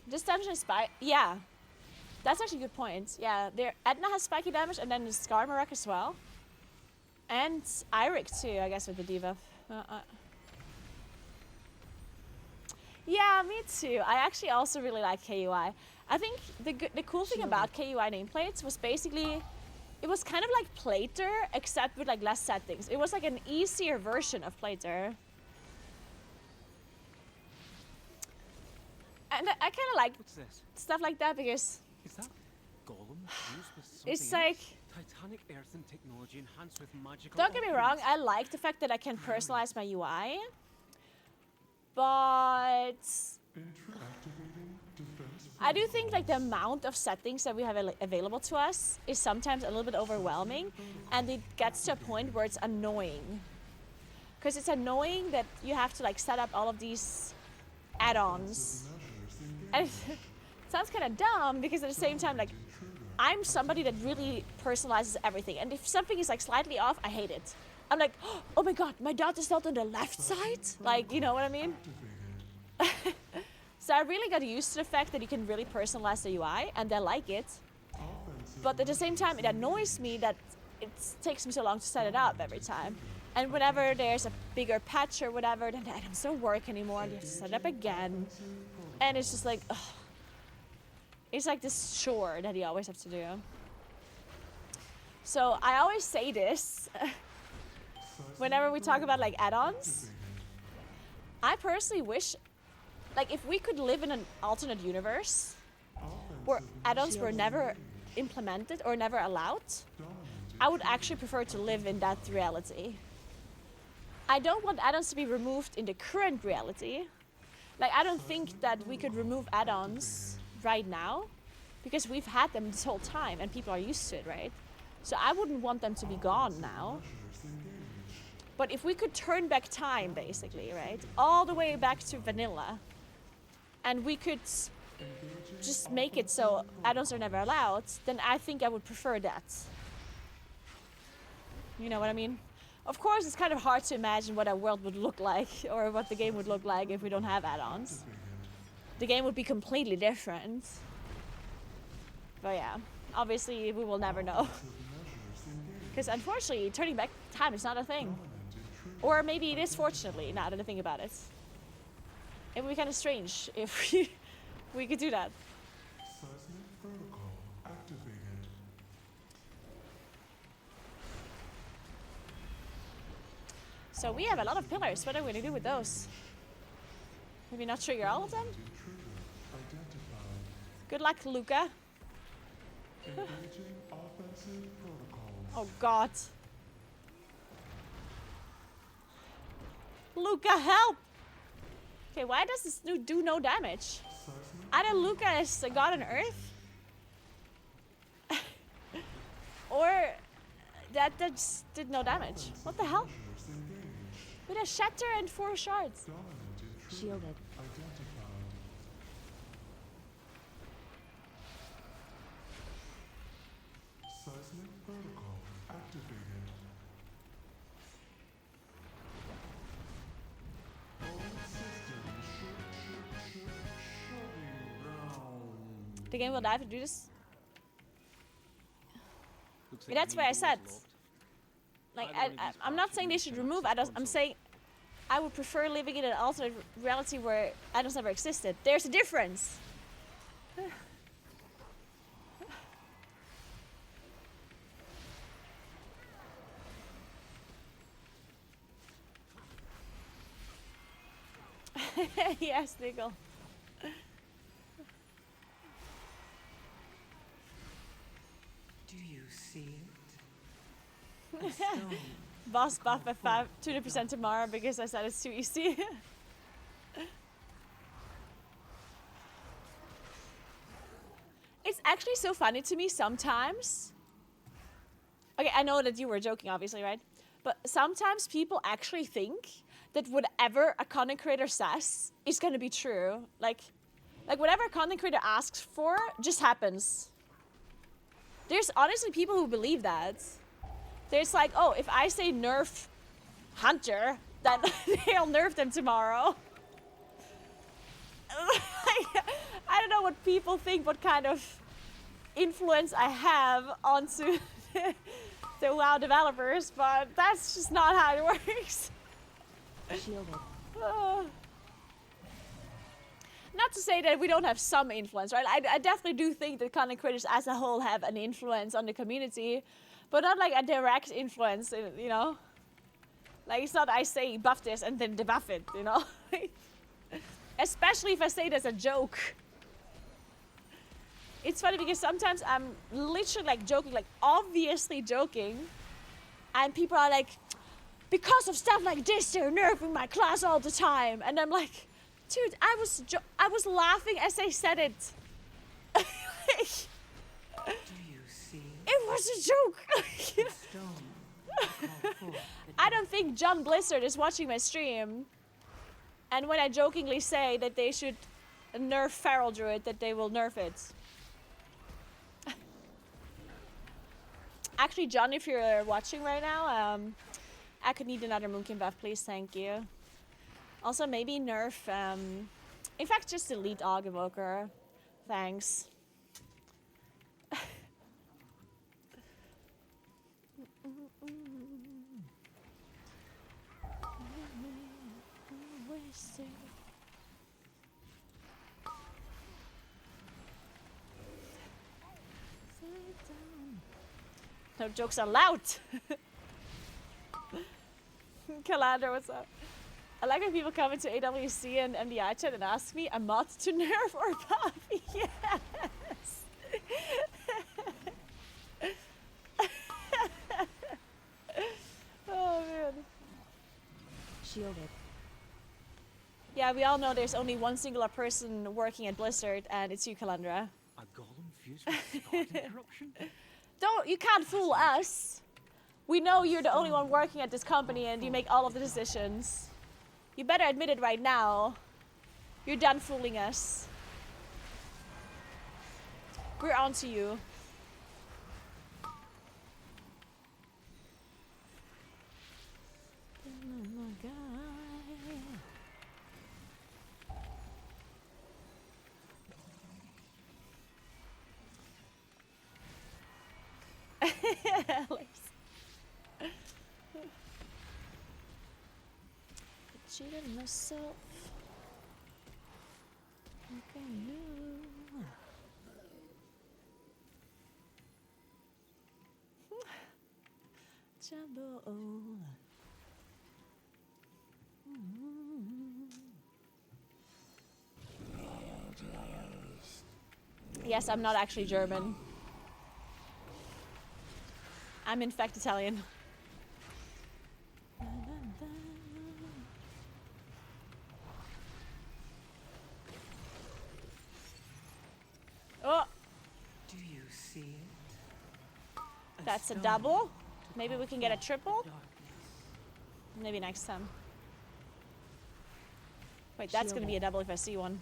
This dungeon is yeah. That's actually a good point. Yeah, Edna has spiky damage and then the Skarmorak as well. And Eirik too, I guess, with the debuff. Yeah, me too. I actually also really like KUI. I think the cool thing about KUI nameplates was basically, it was kind of like Plater, except with like less settings. It was like an easier version of Plater. And I kind of like stuff like that because Is that Golem fused with something it's like, Titanic earthen technology enhanced with magical don't get me wrong, opulence? I like the fact that I can personalize my UI, but I do think like the amount of settings that we have available to us is sometimes a little bit overwhelming, and it gets to a point where it's annoying. Because it's annoying that you have to like set up all of these add-ons. And it sounds kind of dumb because at the same time, like, I'm somebody that really personalizes everything. And if something is like slightly off, I hate it. I'm like, oh my god, my dot is not on the left side? Like, you know what I mean? So I really got used to the fact that you can really personalize the UI, and I like it. But at the same time, it annoys me that it takes me so long to set it up every time. And whenever there's a bigger patch or whatever, then the items don't work anymore, and you have to set it up again. And it's just like, ugh. It's like this chore that you always have to do. So I always say this whenever we talk about like add-ons. I personally wish, like, if we could live in an alternate universe where add-ons were never implemented or never allowed, I would actually prefer to live in that reality. I don't want add-ons to be removed in the current reality. Like, I don't think that we could remove add-ons right now because we've had them this whole time and people are used to it, right? So I wouldn't want them to be gone now. But if we could turn back time, basically, right? All the way back to vanilla, and we could just make it so add-ons are never allowed, then I think I would prefer that. You know what I mean? Of course, it's kind of hard to imagine what our world would look like or what the game would look like if we don't have add-ons. The game would be completely different. But yeah, obviously we will never know. Because unfortunately, turning back time is not a thing. Or maybe it is, fortunately, now that I think about it. It would be kind of strange if we could do that. Seismic protocol activated. So we have a lot of pillars. What are we going to do with those? Maybe not trigger all of them? Good luck, Luca. Engaging offensive protocols. Oh god. Luca, help! Okay, why does this do no damage? Either Luca is a god on Earth, or that just did no damage. What the hell? With a shatter and 4 shards. Shielded. Seismic protocol activated. All systems shutting down. The game will die to do this. That's why I said, like, I'm not saying they should remove add-ons. I'm saying I would prefer living in an alternate reality where add-ons never existed. There's a difference. Yes, Nickel. Do you see it? A stone. Boss buff at 200% tomorrow because I said it's too easy. It's actually so funny to me sometimes Okay, I know that you were joking, obviously, right? But sometimes people actually think that whatever a content creator says is gonna be true. Like whatever a content creator asks for just happens. There's honestly people who believe that. There's like, oh, if I say nerf Hunter, then they'll nerf them tomorrow. I don't know what people think, what kind of influence I have onto the WoW developers, but that's just not how it works. Shielded. Not to say that we don't have some influence, right? I definitely do think that content creators as a whole have an influence on the community, but not like a direct influence, you know? Like, it's not I say buff this and then debuff it, you know? Especially if I say it as a joke. It's funny because sometimes I'm literally like joking, like obviously joking, and people are like, because of stuff like this, they're nerfing my class all the time. And I'm like, dude, I was laughing as I said it. Do you see? It was a joke. I don't think John Blizzard is watching my stream. And when I jokingly say that they should nerf Feral Druid, that they will nerf it. Actually, John, if you're watching right now, I could need another Moonkin buff, please, thank you. Also, maybe nerf, in fact, just delete Og Evoker. Thanks. No jokes allowed. Calandra, what's up? I like when people come into AWC and MDI chat and ask me a mod to nerf or buff. Yes. Oh man. Shielded. Yeah, we all know there's only one singular person working at Blizzard, and it's you, Calandra. A golem fused with Spartan corruption? You can't fool us. We know you're the only one working at this company and you make all of the decisions. You better admit it right now. You're done fooling us. We're on to you. Alex. Cheated myself. Okay, no. Jumbo. Yes, I'm not actually German. I'm in fact Italian. Oh! Do you see it? That's a double. Maybe we can get a triple. Maybe next time. Wait, that's gonna be a double if I see one.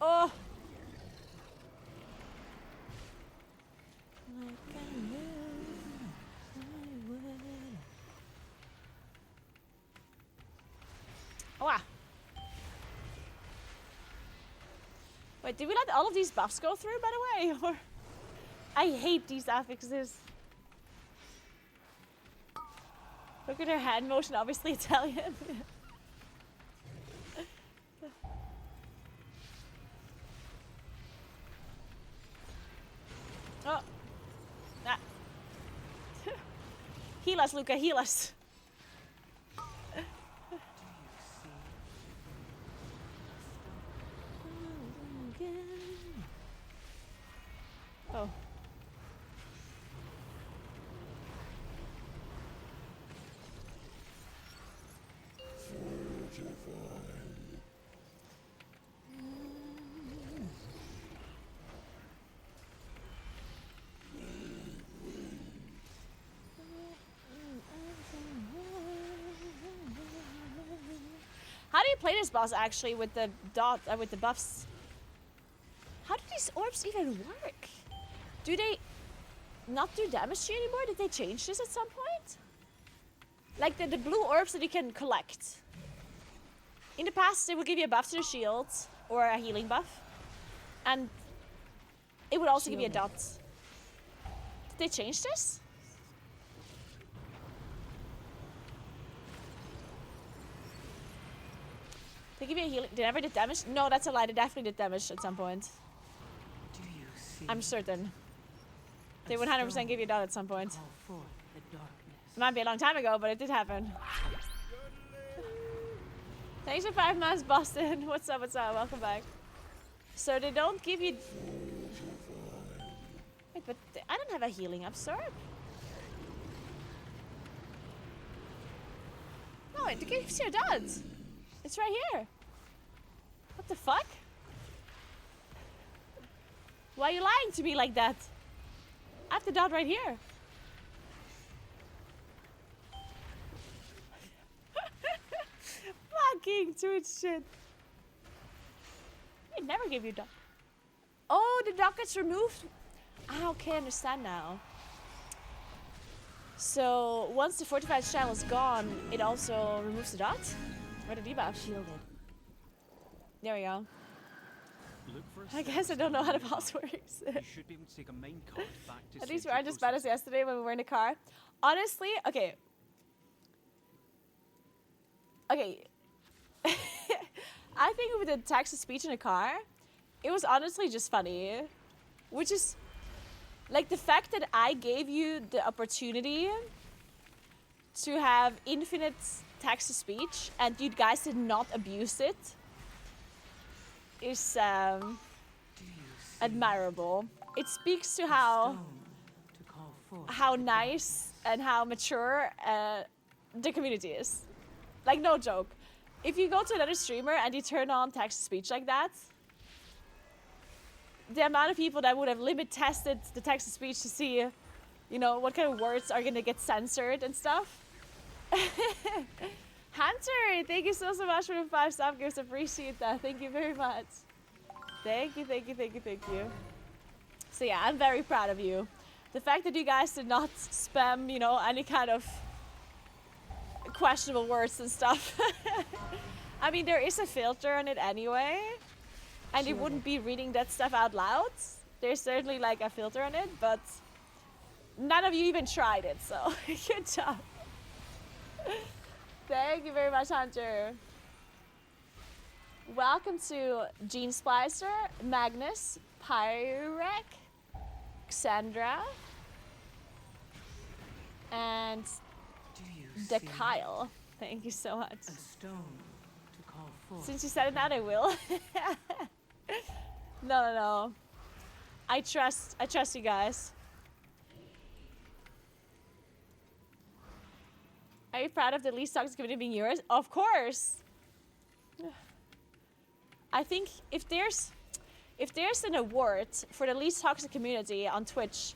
Oh! Like I knew I would. Oh, wow. Wait, did we let all of these buffs go through, by the way? Or I hate these affixes. Look at her hand motion, obviously Italian. Oh. Ah. Heal us, Luca, heal us. Oh. How do you play this boss actually with the with the buffs? How do these orbs even work? Do they not do damage to you anymore? Did they change this at some point? Like the blue orbs that you can collect. In the past, they would give you a buff to the shield or a healing buff. And it would also give you a dot. Did they change this? They give you a healing. They never did damage? No, that's a lie. They definitely did damage at some point. Do you see? I'm certain. They 100% give you a dot at some point. Call forth the darkness. It might be a long time ago, but it did happen. Thanks for 5 months, Boston. What's up, what's up? Welcome back. So they don't give you... Wait, but I don't have a healing absorb. No, it gives you a dot. It's right here. What the fuck? Why are you lying to me like that? I have the dot right here. Fucking Twitch shit. It never gave you dot. Oh, the dot gets removed. Ah, okay, I understand now. So once the fortified shell is gone, it also removes the dot? Or the debuff? Shielded. There we go. I guess I don't know how the boss works. You should be able to take a mine cart back to At least we central aren't as bad as yesterday when we were in the car. Honestly, okay. Okay. I think with the text-to-speech in the car, it was honestly just funny. Which is, like, the fact that I gave you the opportunity to have infinite text-to-speech and you guys did not abuse it is admirable. It speaks to how nice and how mature the community is. Like, no joke. If you go to another streamer and you turn on text-to-speech like that, the amount of people that would have limit tested the text-to-speech to see, you know, what kind of words are gonna get censored and stuff. Hunter, thank you so much for the 5 sub gifts. Appreciate that. Thank you very much. Thank you, thank you, thank you, thank you. So yeah, I'm very proud of you. The fact that you guys did not spam, you know, any kind of questionable words and stuff. I mean, there is a filter on it anyway, and you wouldn't be reading that stuff out loud. There's certainly like a filter on it, but none of you even tried it, so good job. Thank you very much, Hunter. Welcome to Gene Splicer, Magnus, Pyrek, Xandra, and the Kyle. Thank you so much. A stone to call forth. Since you said it out, I will. No. I trust you guys. Are you proud of the least toxic community being yours? Of course. I think if there's an award for the least toxic community on Twitch,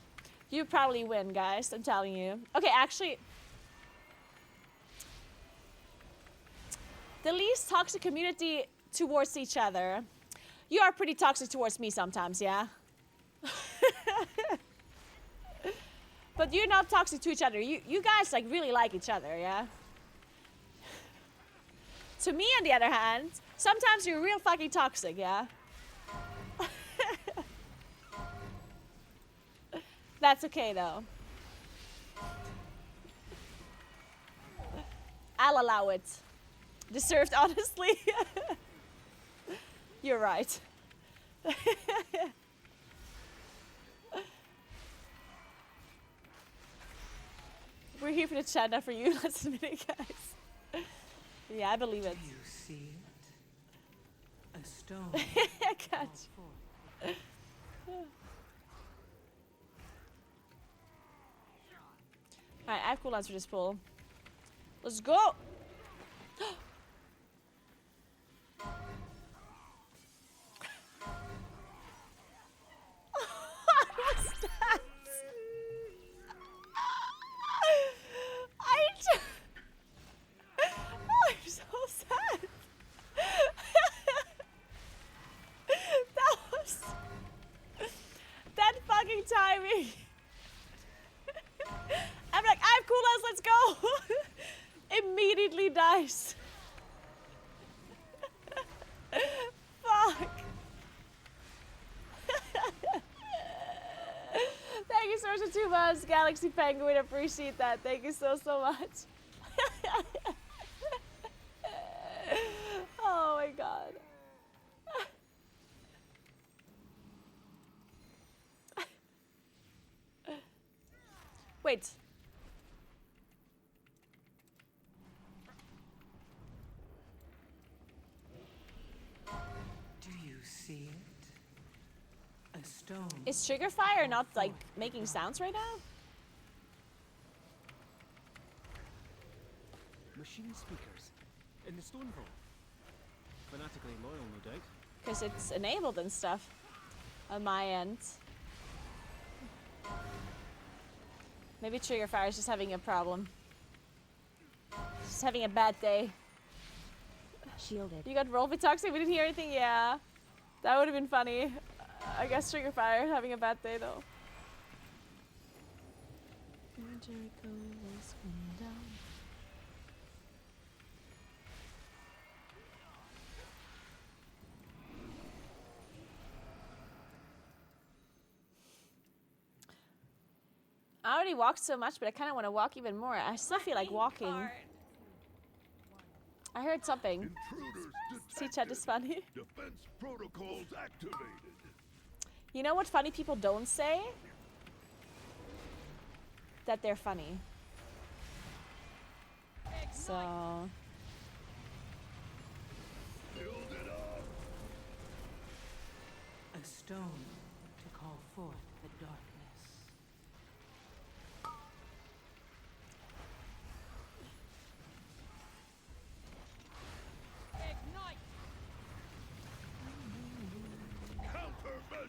you probably win, guys. I'm telling you. Okay, actually, the least toxic community towards each other. You are pretty toxic towards me sometimes, yeah? But you're not toxic to each other. You guys like really like each other, yeah? To me, on the other hand, sometimes you're real fucking toxic, yeah? That's okay, though. I'll allow it. Deserved, honestly. You're right. We're here for the chat, not for you. Let's admit it, guys. Yeah, I believe it. Do you see it? A stone. I got you. Alright, I have cooldowns for this pull. Let's go! What's that? I'm so sad. Guys. Fuck. Thank you so much for 2 months, Galaxy Penguin. Appreciate that. Thank you so much. Oh my god. Wait. Do you see it? A stone. Is Trigger Fire not like making sounds right now? Machine speakers in the stone vault. Fanatically loyal, no doubt. Because it's enabled and stuff on my end. Maybe Trigger Fire is just having a problem. Just having a bad day. Shielded. You got rolled with toxic, we didn't hear anything? Yeah. That would have been funny. I guess Trigger Fire having a bad day though. Jericho was going down. I already walked so much, but I kind of want to walk even more. I still feel like walking. I heard something. See, chat is funny. Defense protocols activated. You know what funny people don't say? That they're funny. So... A stone to call forth the darkness.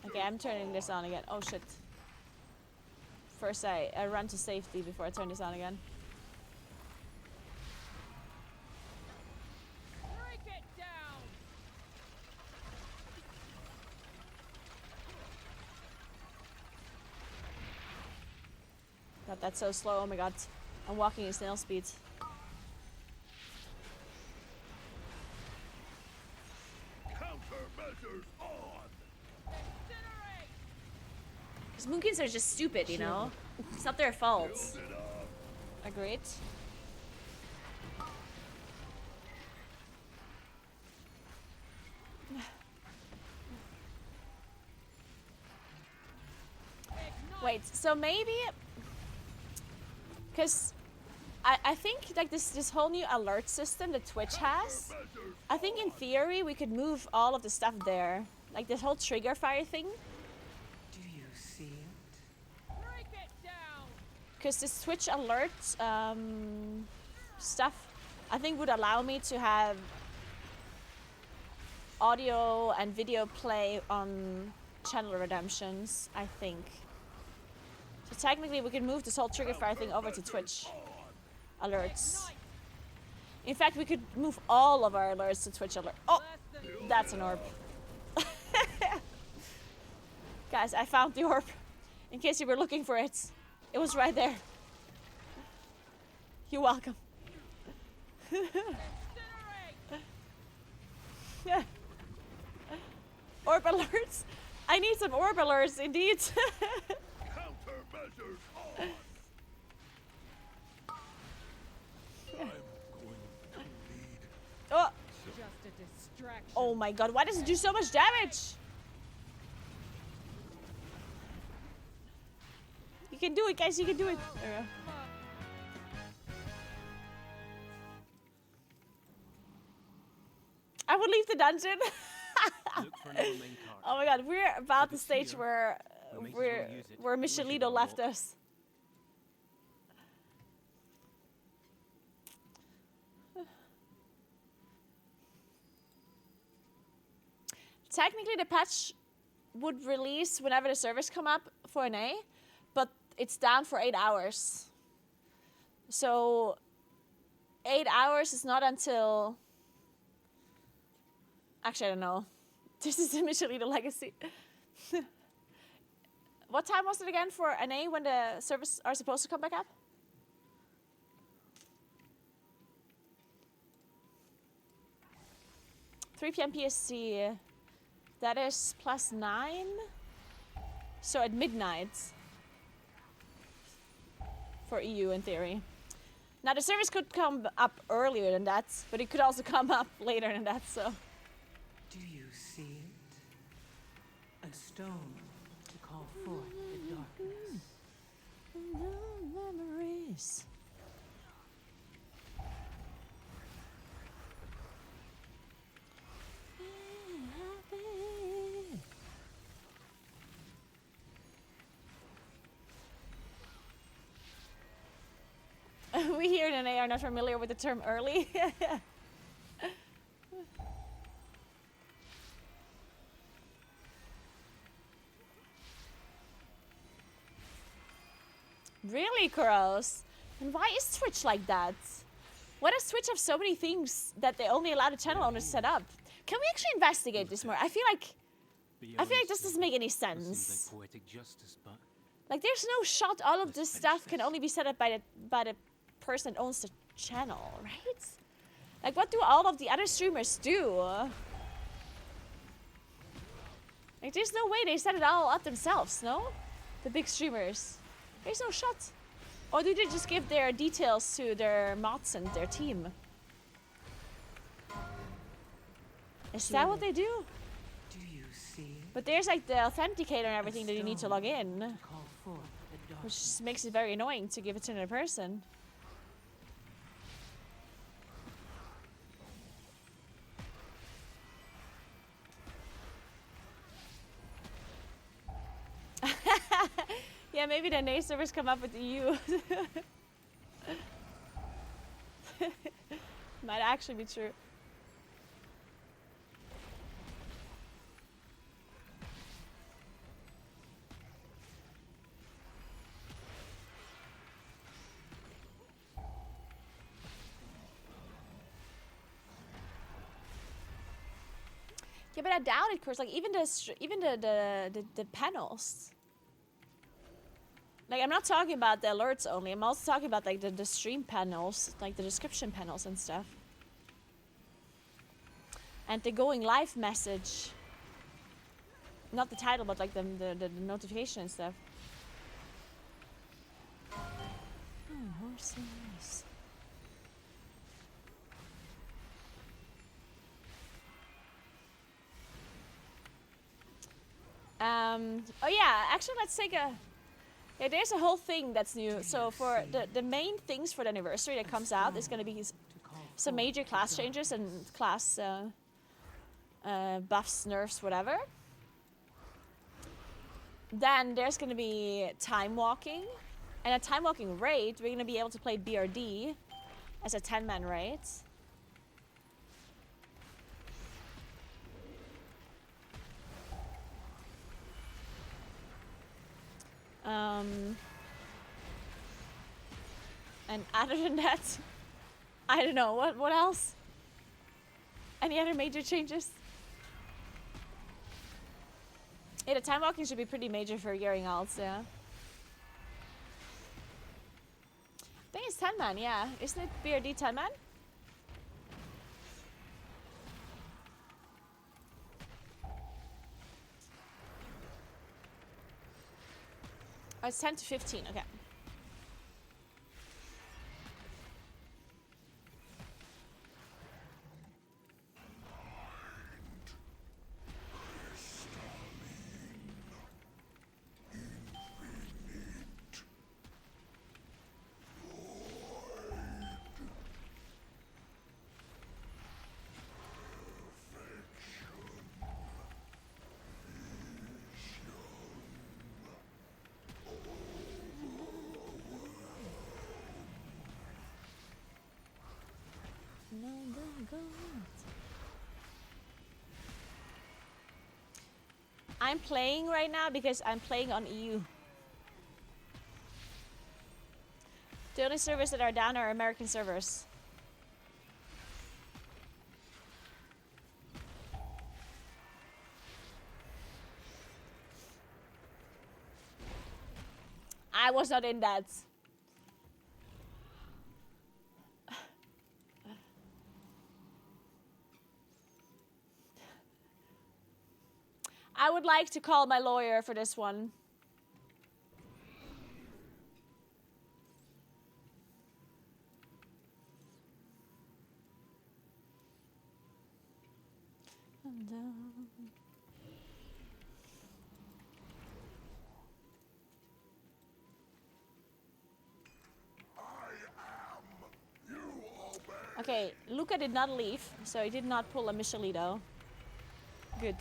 Okay, I'm turning this on again. Oh shit. First I run to safety before I turn this on again. Break it down. God, that's so slow. Oh my god. I'm walking at snail speed. Countermeasures on. Because Moonkins are just stupid, you know? It's not their fault. Agreed. Wait, so maybe... Because I think like this whole new alert system that Twitch has, I think in theory we could move all of the stuff there. Like this whole trigger fire thing. Do you see it? Break it down. Because this Twitch alert stuff, I think would allow me to have audio and video play on channel redemptions, I think. So technically we could move this whole trigger fire thing over to Twitch alerts. In fact, we could move all of our alerts to Twitch alert. Oh, that's an orb. Guys, I found the orb. In case you were looking for it. It was right there. You're welcome. Orb alerts? I need some orb alerts, indeed. Countermeasures on. Oh. Just a distraction. Oh my god, why does it do so much damage? You can do it, guys, you can do it. There we go. I would leave the dungeon. Oh my god, we're about the stage where Michelito left us. Technically, the patch would release whenever the servers come up for an A, but it's down for 8 hours. So 8 hours is not until... Actually, I don't know. This is the Michelito legacy. What time was it again for an A when the servers are supposed to come back up? 3 p.m. PST. That is +9. So at midnight. For EU in theory. Now the service could come up earlier than that, but it could also come up later than that, so. Do you see it? A stone to call forth the darkness. Memories. We here in NA are not familiar with the term early. Really, Kuros? And why is Twitch like that? Why does Twitch have so many things that they only allow the channel owners to set up? Can we actually investigate this more? I feel like this doesn't make any sense. Like there's no shot. All of this stuff can only be set up by the person that owns the channel, right? Like what do all of the other streamers do? Like there's no way they set it all up themselves, no? The big streamers. There's no shot. Or do they just give their details to their mods and their team? Is that what they do? Do you see? But there's like the authenticator and everything that you need to log in. Which makes it very annoying to give it to another person. Yeah, maybe the NA servers come up with EU. Might actually be true. Yeah, but I doubt it, of course. Like even the panels. Like I'm not talking about the alerts only. I'm also talking about like the stream panels, like the description panels and stuff. And the going live message. Not the title, but like the notification and stuff. Oh, horses. Oh yeah, actually let's take a... Yeah, there's a whole thing that's new. So for the main things for the anniversary that comes out is going to be some major class changes and class buffs, nerfs, whatever. Then there's going to be time walking. And at time walking raid, we're going to be able to play BRD as a 10-man raid. And other than that, I don't know, what else? Any other major changes? Yeah, the time walking should be pretty major for gearing alts, yeah. I think it's 10-man, yeah. Isn't it BRD 10-man? Oh, it's 10 to 15, okay. I'm playing right now because I'm playing on EU. The only servers that are down are American servers. I was not in that. I would like to call my lawyer for this one. Okay, Luca did not leave, so he did not pull a Michelito. Good.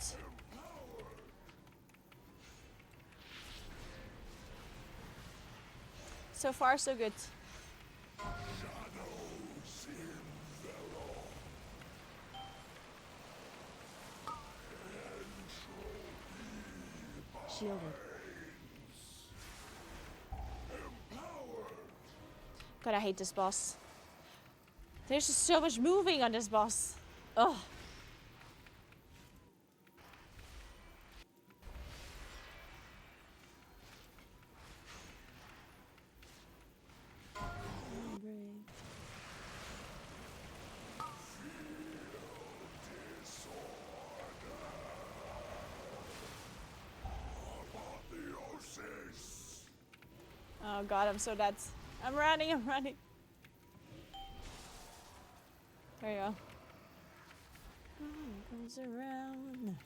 So far, so good. Shielded. God, I hate this boss. There's just so much moving on this boss. Ugh. Oh god, I'm so dead. I'm running, I'm running. There you go. Comes around.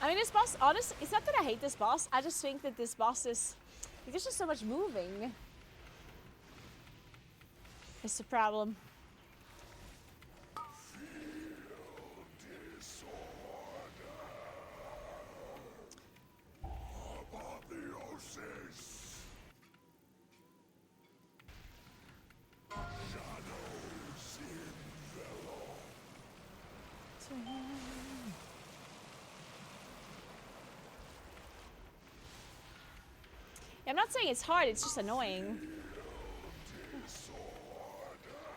I mean, this boss, honestly, it's not that I hate this boss. I just think that this boss is... There's just so much moving. It's the problem. I'm not saying it's hard, it's just annoying.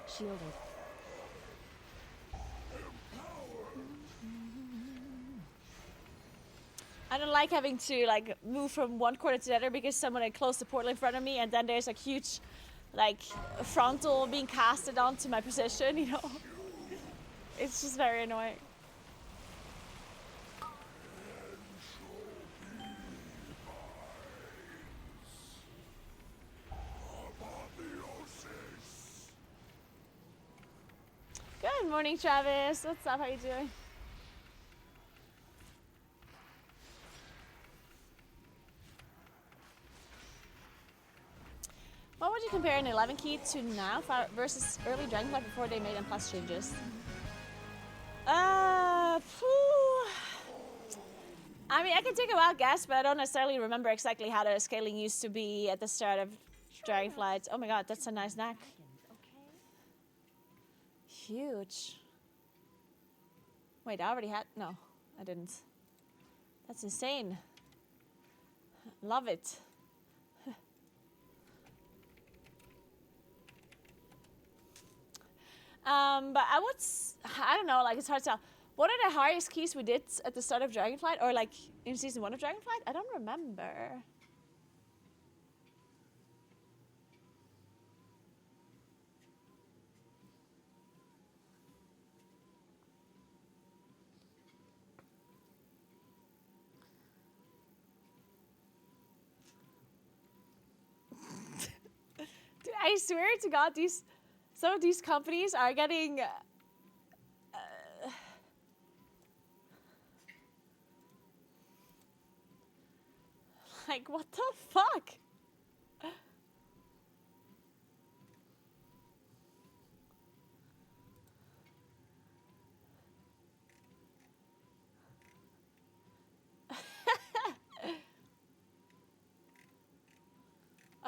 Shielded. I don't like having to like move from one corner to the other because someone had closed the portal in front of me and then there's like huge like frontal being casted onto my position, you know? It's just very annoying. Good morning, Travis. What's up? How you doing? What would you compare an 11 key to now versus early Dragonflight before they made M+ changes? I mean, I can take a wild guess, but I don't necessarily remember exactly how the scaling used to be at the start of Dragonflight. Oh my god, that's a nice neck. Huge. Wait, I already had... No, I didn't. That's insane. Love it. But I don't know, like it's hard to tell. What are the highest keys we did at the start of Dragonflight? Or like in season 1 of Dragonflight? I don't remember. Dude, I swear to God, some of these companies are getting... like, what the fuck?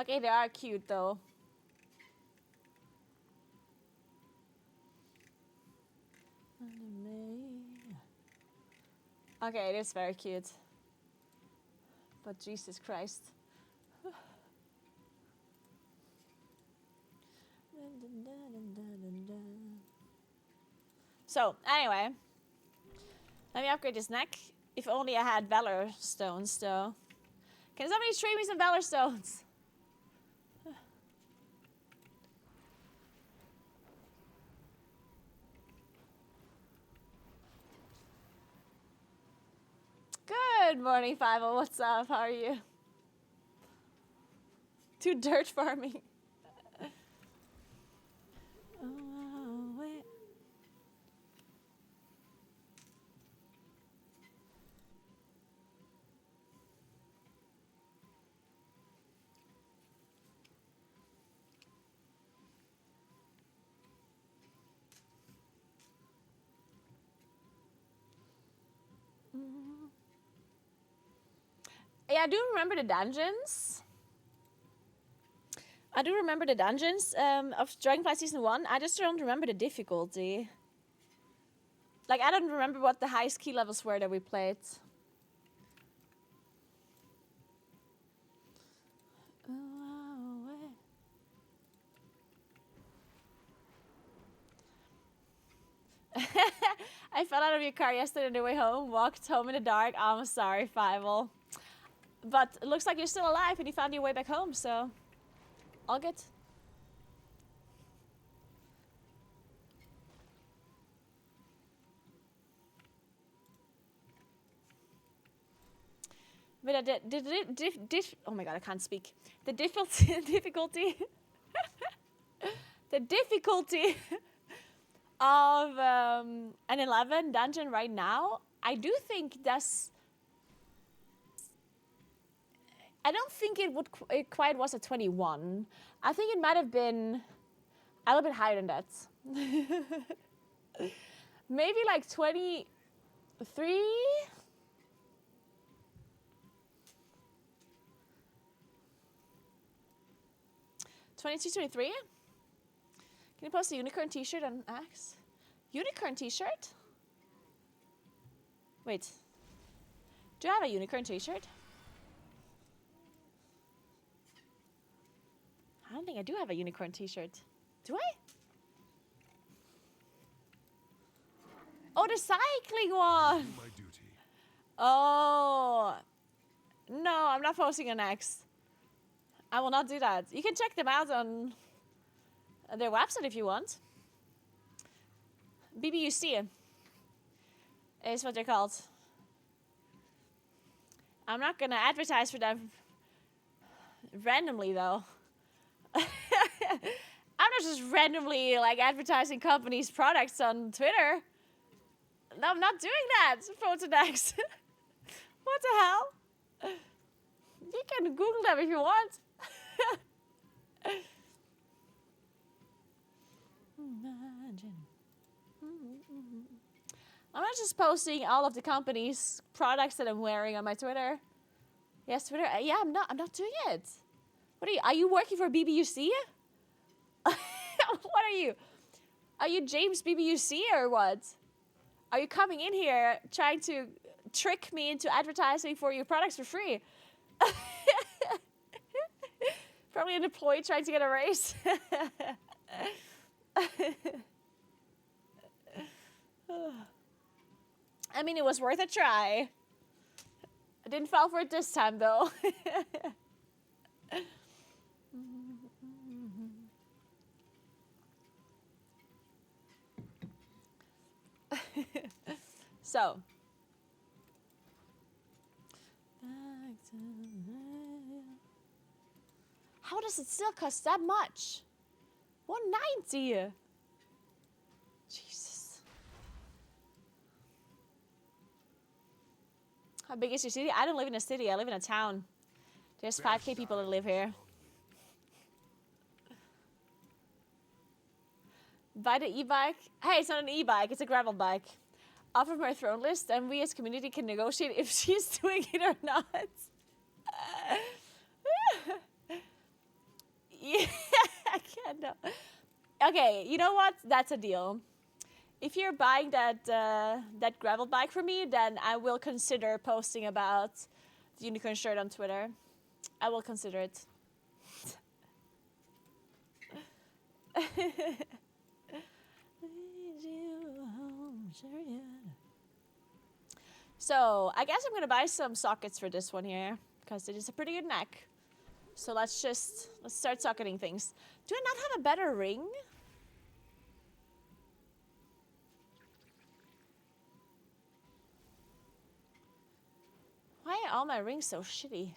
Okay, they are cute though. Okay, it is very cute. But Jesus Christ. So, anyway. Let me upgrade this neck. If only I had Valor Stones, though. Can somebody trade me some Valor Stones? Good morning, 50. What's up? How are you? To dirt farming. Oh, wait. Yeah, I do remember the dungeons. I do remember the dungeons of Dragonflight Season 1. I just don't remember the difficulty. Like, I don't remember what the highest key levels were that we played. I fell out of your car yesterday on the way home, walked home in the dark. I'm sorry, Fievel. But it looks like you're still alive and you found your way back home, so all good. But oh my god, I can't speak. The difficulty the difficulty of an 11 dungeon right now, I do think that's... I don't think it quite was a 21. I think it might have been a little bit higher than that. Maybe like 23? 22, 23? Can you post a unicorn t-shirt on Axe? Unicorn t-shirt? Wait. Do I have a unicorn t-shirt? I don't think I do have a unicorn t-shirt. Do I? Oh, the cycling one! My duty. Oh. No, I'm not posting an X. I will not do that. You can check them out on their website if you want. BBUC is what they're called. I'm not gonna advertise for them randomly though. I'm not just randomly like advertising companies' products on Twitter. No, I'm not doing that. Photodex. What the hell? You can Google them if you want. Imagine. I'm not just posting all of the company's products that I'm wearing on my Twitter. Yes, Twitter. Yeah, I'm not doing it. What are you? Are you working for BBUC? What are you? Are you James BBUC or what? Are you coming in here trying to trick me into advertising for your products for free? Probably an employee trying to get a raise. I mean, it was worth a try. I didn't fall for it this time, though. So. How does it still cost that much? 190. Jesus. How big is your city? I don't live in a city. I live in a town. There's 5K people that live here. Buy the e-bike. Hey, it's not an e-bike. It's a gravel bike. Off of my throne list, and we as community can negotiate if she's doing it or not. Yeah, I can't know. Okay, you know what? That's a deal. If you're buying that that gravel bike for me, then I will consider posting about the unicorn shirt on Twitter. I will consider it. So I guess I'm gonna buy some sockets for this one here because it is a pretty good neck. So let's start socketing things. Do I not have a better ring? Why are all my rings so shitty?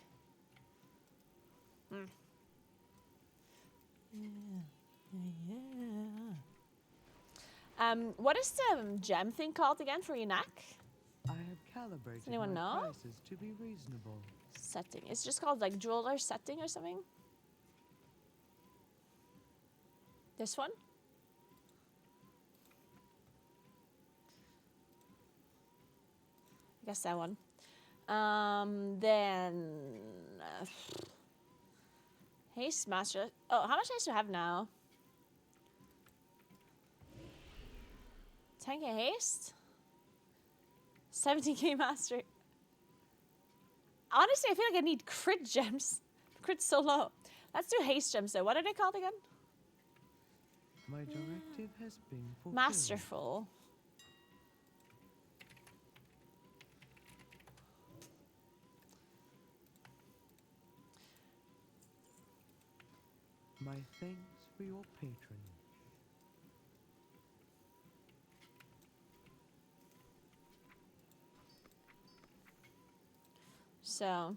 What is the gem thing called again for your neck? I have calibrated Does anyone my know? prices to be reasonable. Setting. It's just called like jeweler setting or something. This one? I guess that one. Then haste master. Oh, how much haste do I have now? 10k haste? 17k master. Honestly, I feel like I need crit gems. Crit's so low. Let's do haste gems though. What are they called again? My directive has been fulfilled. Masterful. My thanks for your patronage. So.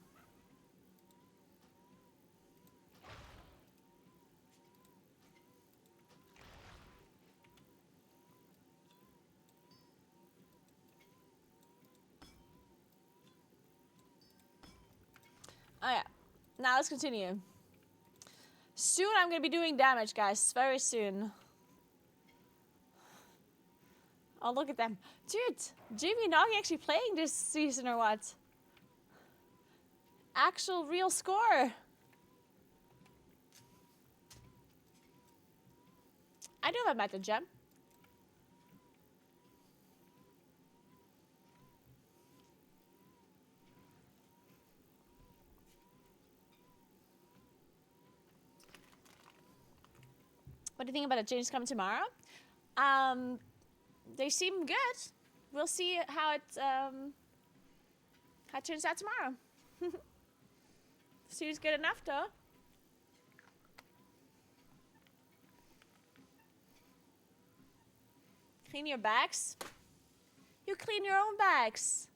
Oh yeah. Now let's continue. Soon I'm gonna be doing damage, guys. Very soon. Oh, look at them. Dude, Jimmy and Nagi actually playing this season or what? Actual real score. I do have a meta gem. What do you think about it? Changes coming tomorrow? They seem good. We'll see how it turns out tomorrow. Seems good enough though. Clean your bags. You clean your own bags.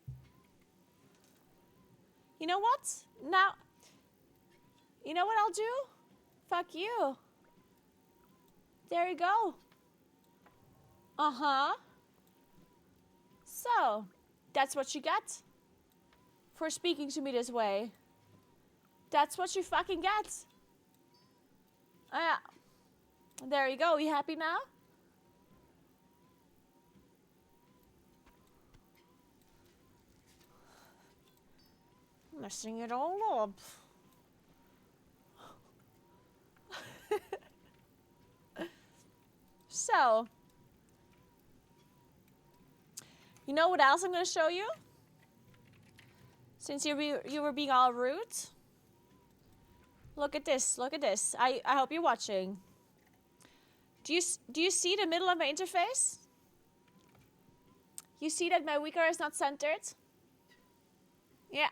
You know what? Now, you know what I'll do? Fuck you. There you go. Uh-huh. So, that's what you get for speaking to me this way. That's what you fucking get. Yeah. There you go. You happy now? Messing it all up. So, you know what else I'm going to show you? Since you were being all rude. Look at this. Look at this. I hope you're watching. Do you see the middle of my interface? You see that my weaker is not centered? Yeah.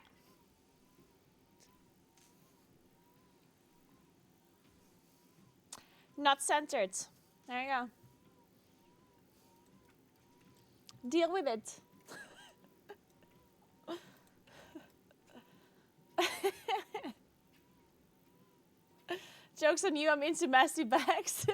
Not centered. There you go. Deal with it. Joke's on you, I'm into messy bags.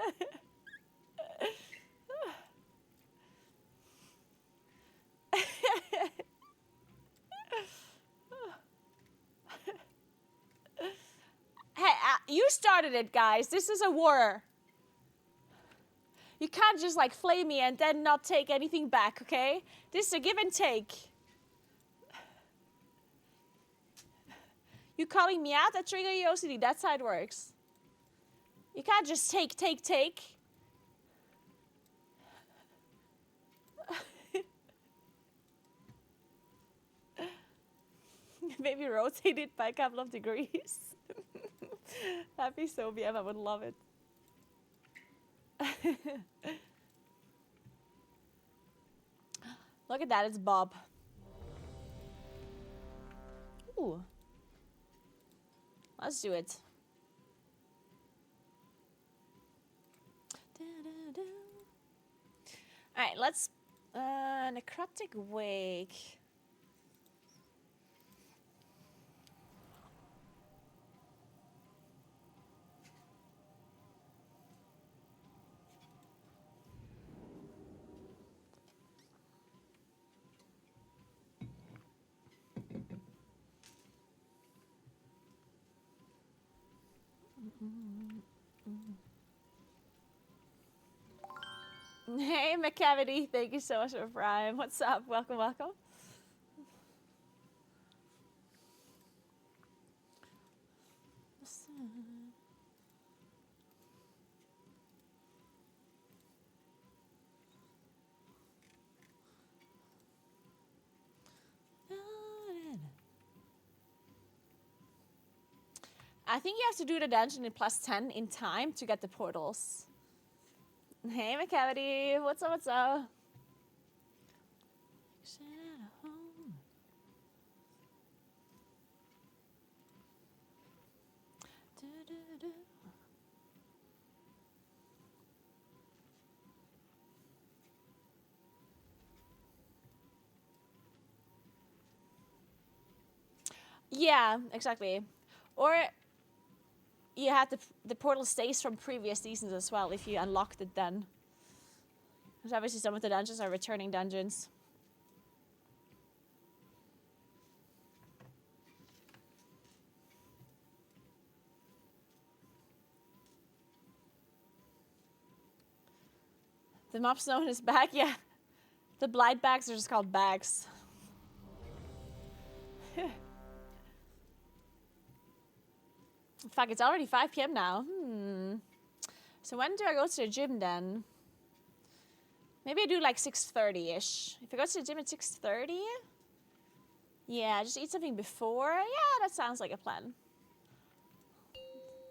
Hey, you started it, guys. This is a war. You can't just like flame me and then not take anything back, okay? This is a give and take. You calling me out, that trigger your OCD. That's how it works. You can't just take. Maybe rotate it by a couple of degrees. That'd be so BM, I would love it. Look at that, it's Bob. Ooh. Let's do it. Alright, let's... Necrotic Wake. Hey, McCavity, thank you so much for Prime. What's up? Welcome, welcome. I think you have to do the dungeon in +10 in time to get the portals. Hey, McCavity, what's up, what's up? Yeah, exactly. Or you have the portal stays from previous seasons as well if you unlocked it then. Because obviously some of the dungeons are returning dungeons. The mob stone is back, yeah. The blight bags are just called bags. Fuck, it's already 5 p.m. now. So when do I go to the gym then? Maybe I do like 6:30-ish. If I go to the gym at 6:30, yeah, just eat something before. Yeah, that sounds like a plan.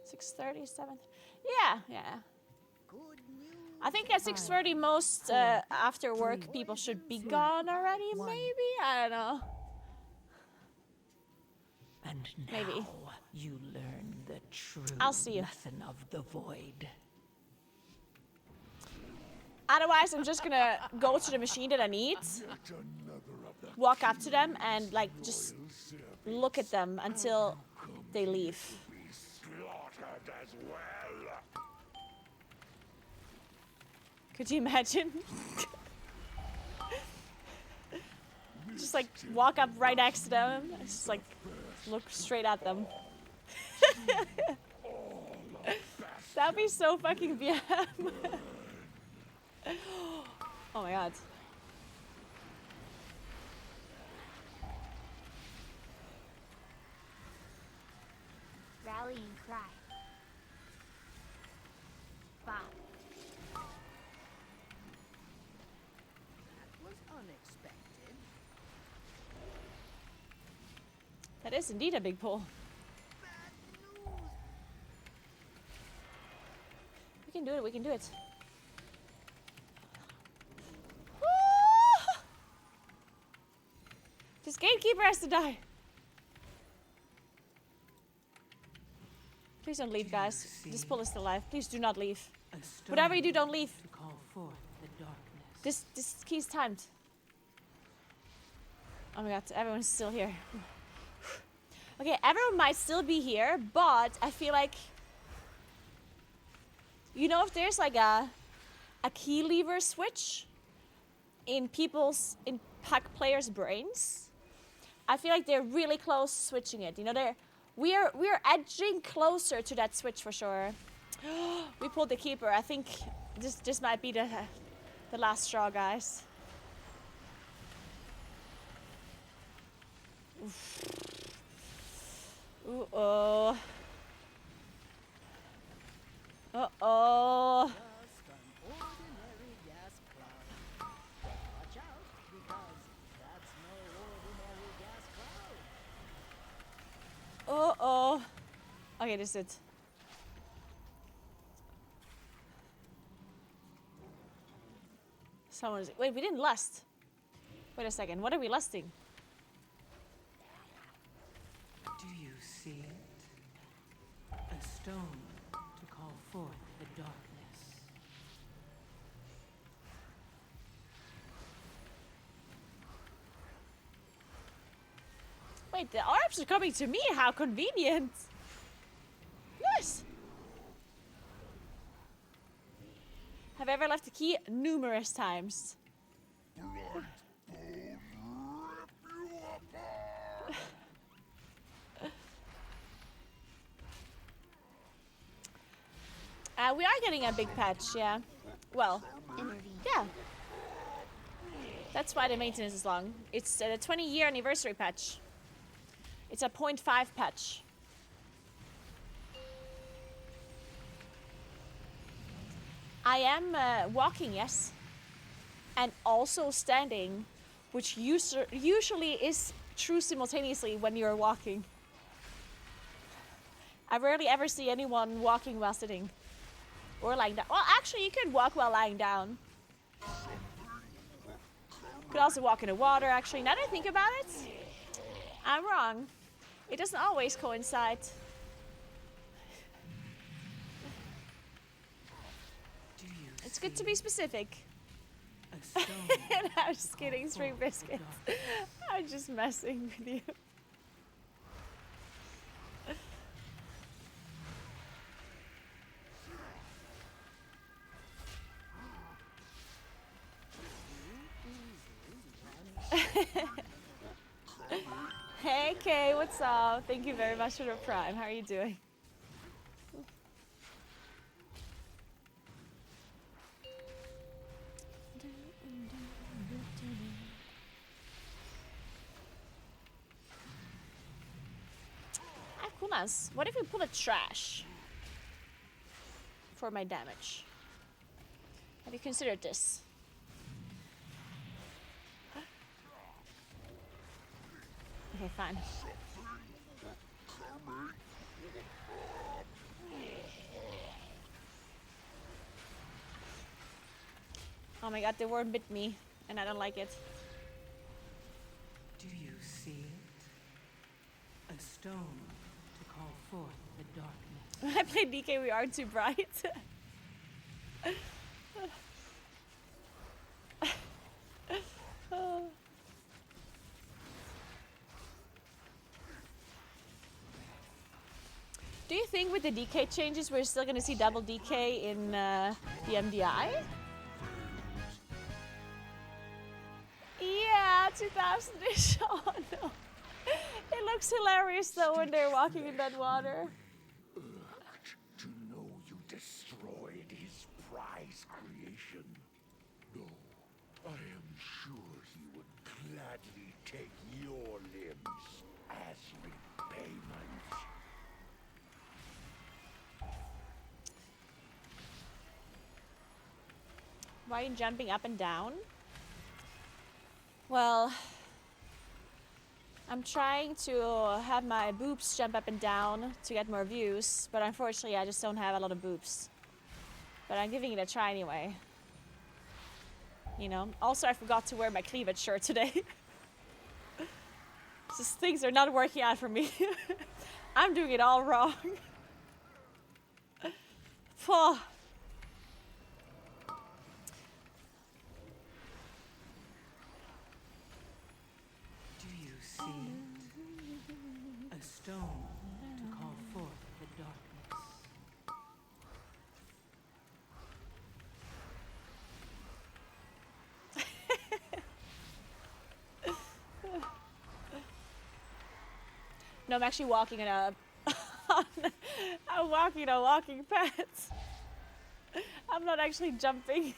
6:30, 7. Yeah. I think at 6:30 most after work people should be gone already, maybe? I don't know. And now maybe. you learn the true I'll see you. lesson of the void. Otherwise, I'm just gonna go to the machine that I need, walk up to them, and like just look at them until they leave. Could you imagine? Just like walk up right next to them, and just like look straight at them. That'd be so fucking BM. Oh my god. Rallying cry. Bob. That was unexpected. That is indeed a big pull. We can do it, we can do it. This gatekeeper has to die. Please don't leave, guys. This pull is still alive. Please do not leave. Whatever you do, don't leave. To call forth the darkness. This key's timed. Oh my god, everyone's still here. Okay, everyone might still be here, but I feel like, you know, if there's like a key lever switch in pack players' brains, I feel like they're really close to switching it. You know, we're edging closer to that switch for sure. We pulled the keeper. I think this might be the last straw, guys. Uh-oh. Uh-oh. Uh-oh. Okay, this is it. Someone's... Wait, we didn't lust. Wait a second. What are we lusting? stone to call forth the darkness. Wait, the orbs are coming to me. How convenient. Nice. Have I ever left the key? Numerous times. We are getting a big patch, yeah. Well, yeah. That's why the maintenance is long. It's a 20-year anniversary patch. It's a 0.5 patch. I am walking, yes. And also standing, which usually is true simultaneously when you're walking. I rarely ever see anyone walking while sitting. Or lying down. Well, actually, you could walk while lying down. Could also walk in the water, actually. Now that I think about it, I'm wrong. It doesn't always coincide. It's good to be specific. And I'm just kidding, String Biscuits. I'm just messing with you. Hey Kay, what's up? Thank you very much for the prime. How are you doing? Ah, Kumas, what if we pull a trash for my damage? Have you considered this? Okay, fine. Oh my god, the worm bit me, and I don't like it. Do you see it? A stone to call forth the darkness. When I play DK, we aren't too bright. Do you think with the DK changes, we're still gonna see double DK in the MDI? Yeah, 2000-ish. Oh no. It looks hilarious though when they're walking in that water. To know you destroyed his prize creation. No, I am sure he would gladly take your limbs as repayment. Why are you jumping up and down? Well, I'm trying to have my boobs jump up and down to get more views, but unfortunately I just don't have a lot of boobs. But I'm giving it a try anyway. You know? Also, I forgot to wear my cleavage shirt today. Just things are not working out for me. I'm doing it all wrong. Oh. Do you see it? A stone to call forth the darkness. No, I'm actually walking in a... I'm walking on walking pads. I'm not actually jumping.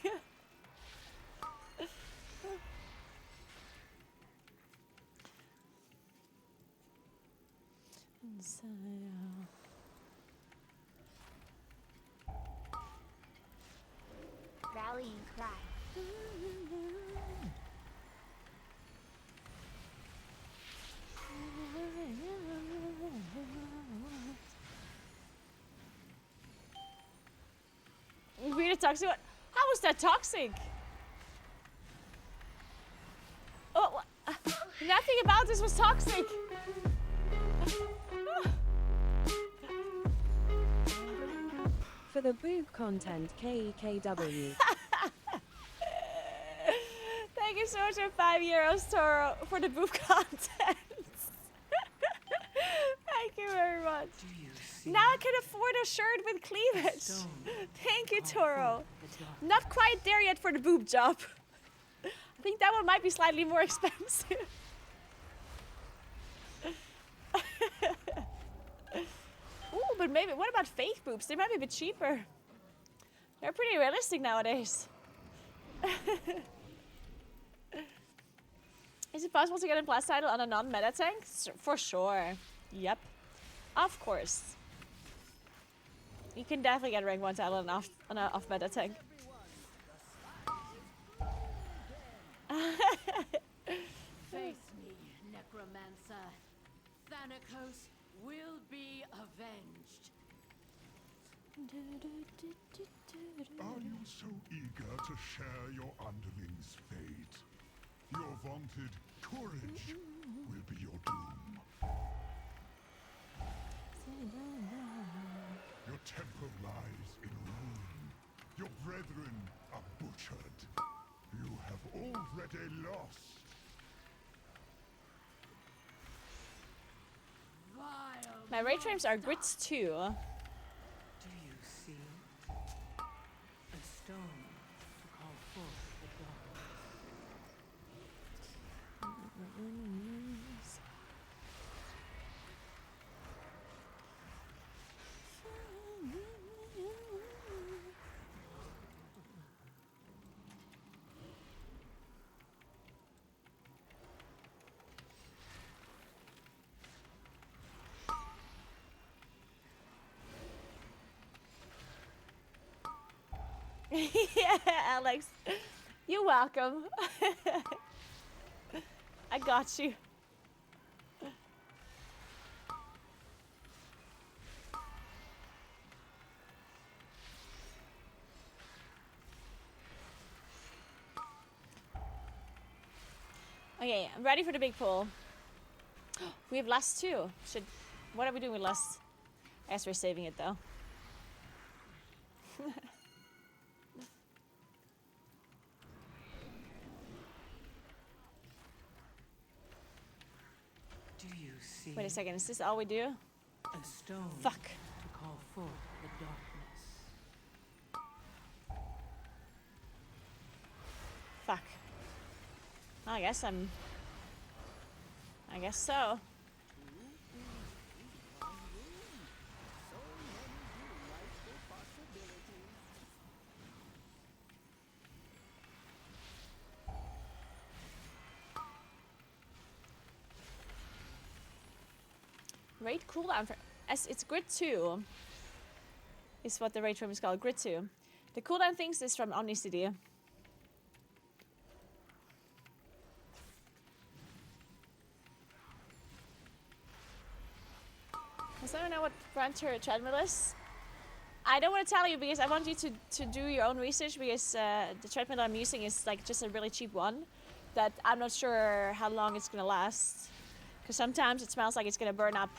Rallying cry. Weird toxic. How was that toxic? Oh, nothing about this was toxic. for the boob content, KEKW. Thank you so much for €5, Toro, for the boob content. Thank you very much. Now I can afford a shirt with cleavage. Thank you, Toro. Not quite there yet for the boob job. I think that one might be slightly more expensive. Ooh, but maybe, what about fake boobs? They might be a bit cheaper. They're pretty realistic nowadays. Is it possible to get a plus title on a non-meta tank? For sure. Yep. Of course. You can definitely get rank 1 title on an off-meta tank. Face me, necromancer. Thanakos will be avenged. Are you so eager to share your underling's fate? Your vaunted courage will be your doom. Your temple lies in ruin. Your brethren are butchered. You have already lost. My raid frames are grits too. Do you see a stone to call forth the darkness? Yeah, Alex. You're welcome. I got you. Okay, I'm ready for the big pull. We have lust too. What are we doing with lust? I guess we're saving it though. Do you see? Wait a second, is this all we do? A stone. Fuck. To call forth the darkness. Fuck. I guess so. Raid cooldown for it's grid 2 is what the raid room is called, grid 2. The cooldown things is from Omnicity. Does anyone know what Frontier treadmill is? I don't want to tell you because I want you to do your own research because the treadmill I'm using is like just a really cheap one that I'm not sure how long it's gonna last. Because sometimes it smells like it's gonna burn up.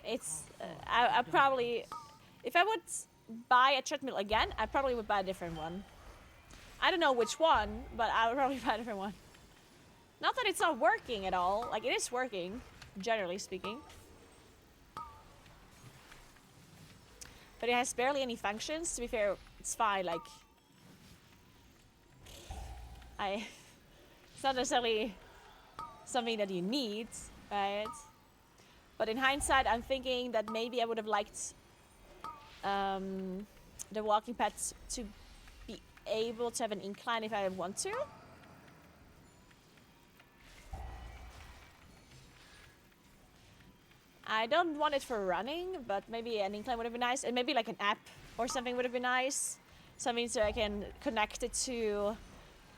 It's I probably, if I would buy a treadmill again, I probably would buy a different one. I don't know which one, but I would probably buy a different one. Not that it's not working at all, like it is working, generally speaking. But it has barely any functions, to be fair, it's fine, like... It's not necessarily something that you need, right? But in hindsight, I'm thinking that maybe I would have liked the walking pads to be able to have an incline if I want to. I don't want it for running, but maybe an incline would have been nice. And maybe like an app or something would have been nice. Something so I can connect it to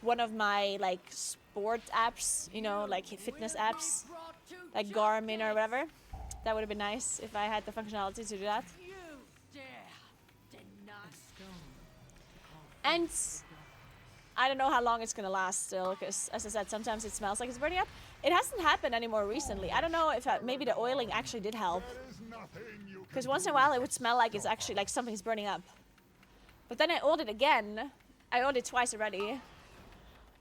one of my like sport apps, you know, like fitness apps, like Garmin or whatever. That would have been nice if I had the functionality to do that. And I don't know how long it's gonna last still, because as I said, sometimes it smells like it's burning up. It hasn't happened anymore recently. I don't know if maybe the oiling actually did help. There is nothing you Because once in a while it would smell like it's actually like something's burning up. But then I oiled it again. I oiled it twice already.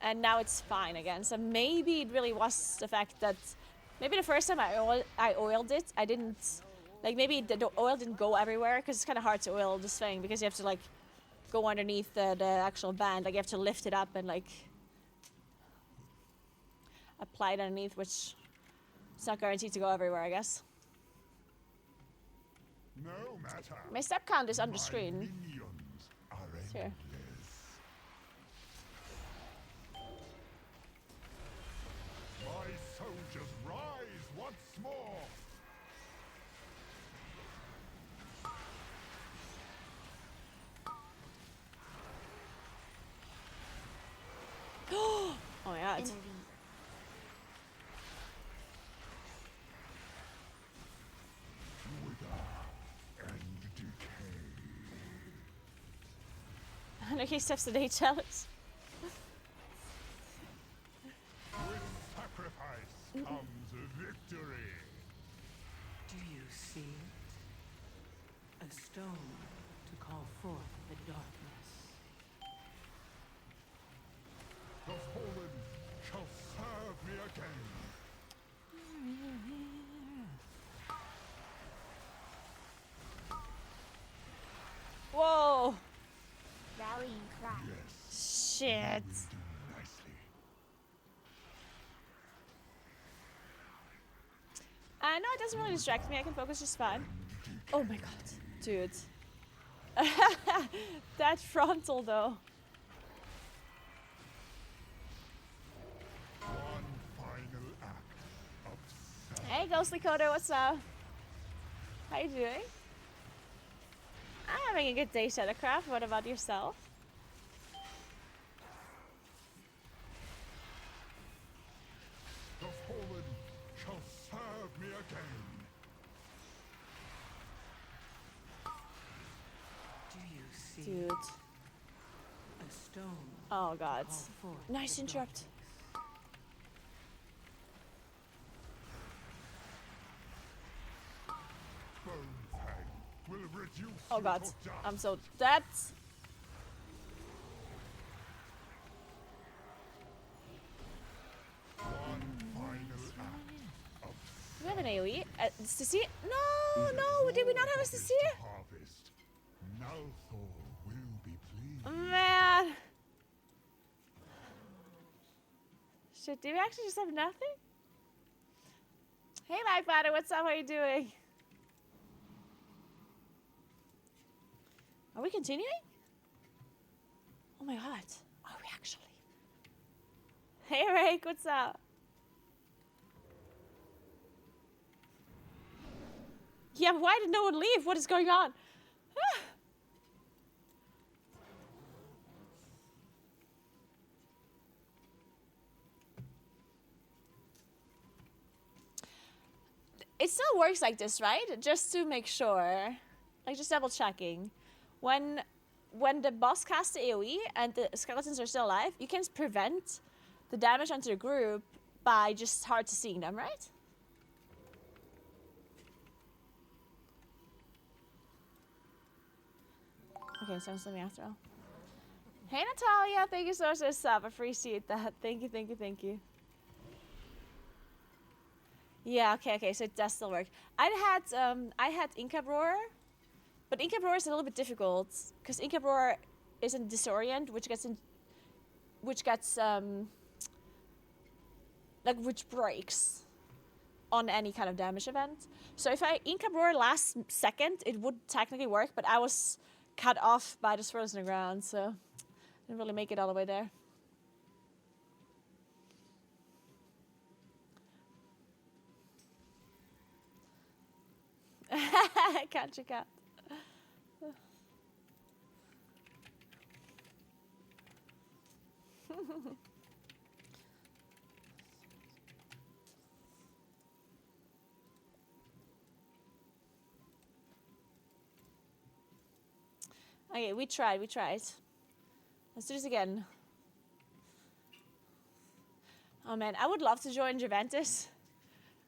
And now it's fine again. So maybe it really was the fact that maybe the first time I oiled it, I didn't, like maybe the oil didn't go everywhere, because it's kind of hard to oil this thing because you have to like go underneath the actual band. Like you have to lift it up and like apply it underneath, which it's not guaranteed to go everywhere, I guess. No matter. My step count is on the screen. Minions are It's here. My soldiers rise once more. Oh my god. Look, he steps to the challenge. With sacrifice comes victory. Do you see it? A stone to call forth the darkness. The fallen shall serve me again. Whoa. Rallying cry. Shit. No, it doesn't really distract me. I can focus just fine. Oh my god, dude. That frontal though. One final act of Hey, Ghostly Kodo, what's up? How you doing? I'm having a good day, Shadowcraft. What about yourself? the fallen shall serve me again. Do you see Dude. a stone? Oh god. to call forth Nice the interrupt. Bonefang will reduce Oh you god. to dust. I'm so dead. One final act of Do we have an AoE? Sissy? No, did we not have a Sissy? harvest. Nalthor will be pleased. Man. Shit, did we actually just have nothing? Hey, Mike Batter, what's up? How are you doing? Are we continuing? Oh my god. Are we actually? Hey, Rake, what's up? Yeah, why did no one leave? What is going on? It still works like this, right? Just to make sure. Like, just double checking. When the boss casts the AoE and the skeletons are still alive, you can prevent the damage onto the group by just hard to seeing them, right? Okay, someone's me after all. Hey Natalia, thank you so much for the sub. I appreciate that. Thank you, thank you, thank you. Yeah, okay, so it does still work. I had Incap Roar, but Incap Roar is a little bit difficult because Incap Roar is in Disorient, which breaks on any kind of damage event. So if I Incap Roar last second, it would technically work, but I was cut off by the swirls in the ground, so didn't really make it all the way there. Can't check out. Okay, we tried. Let's do this again. Oh man, I would love to join Juventus,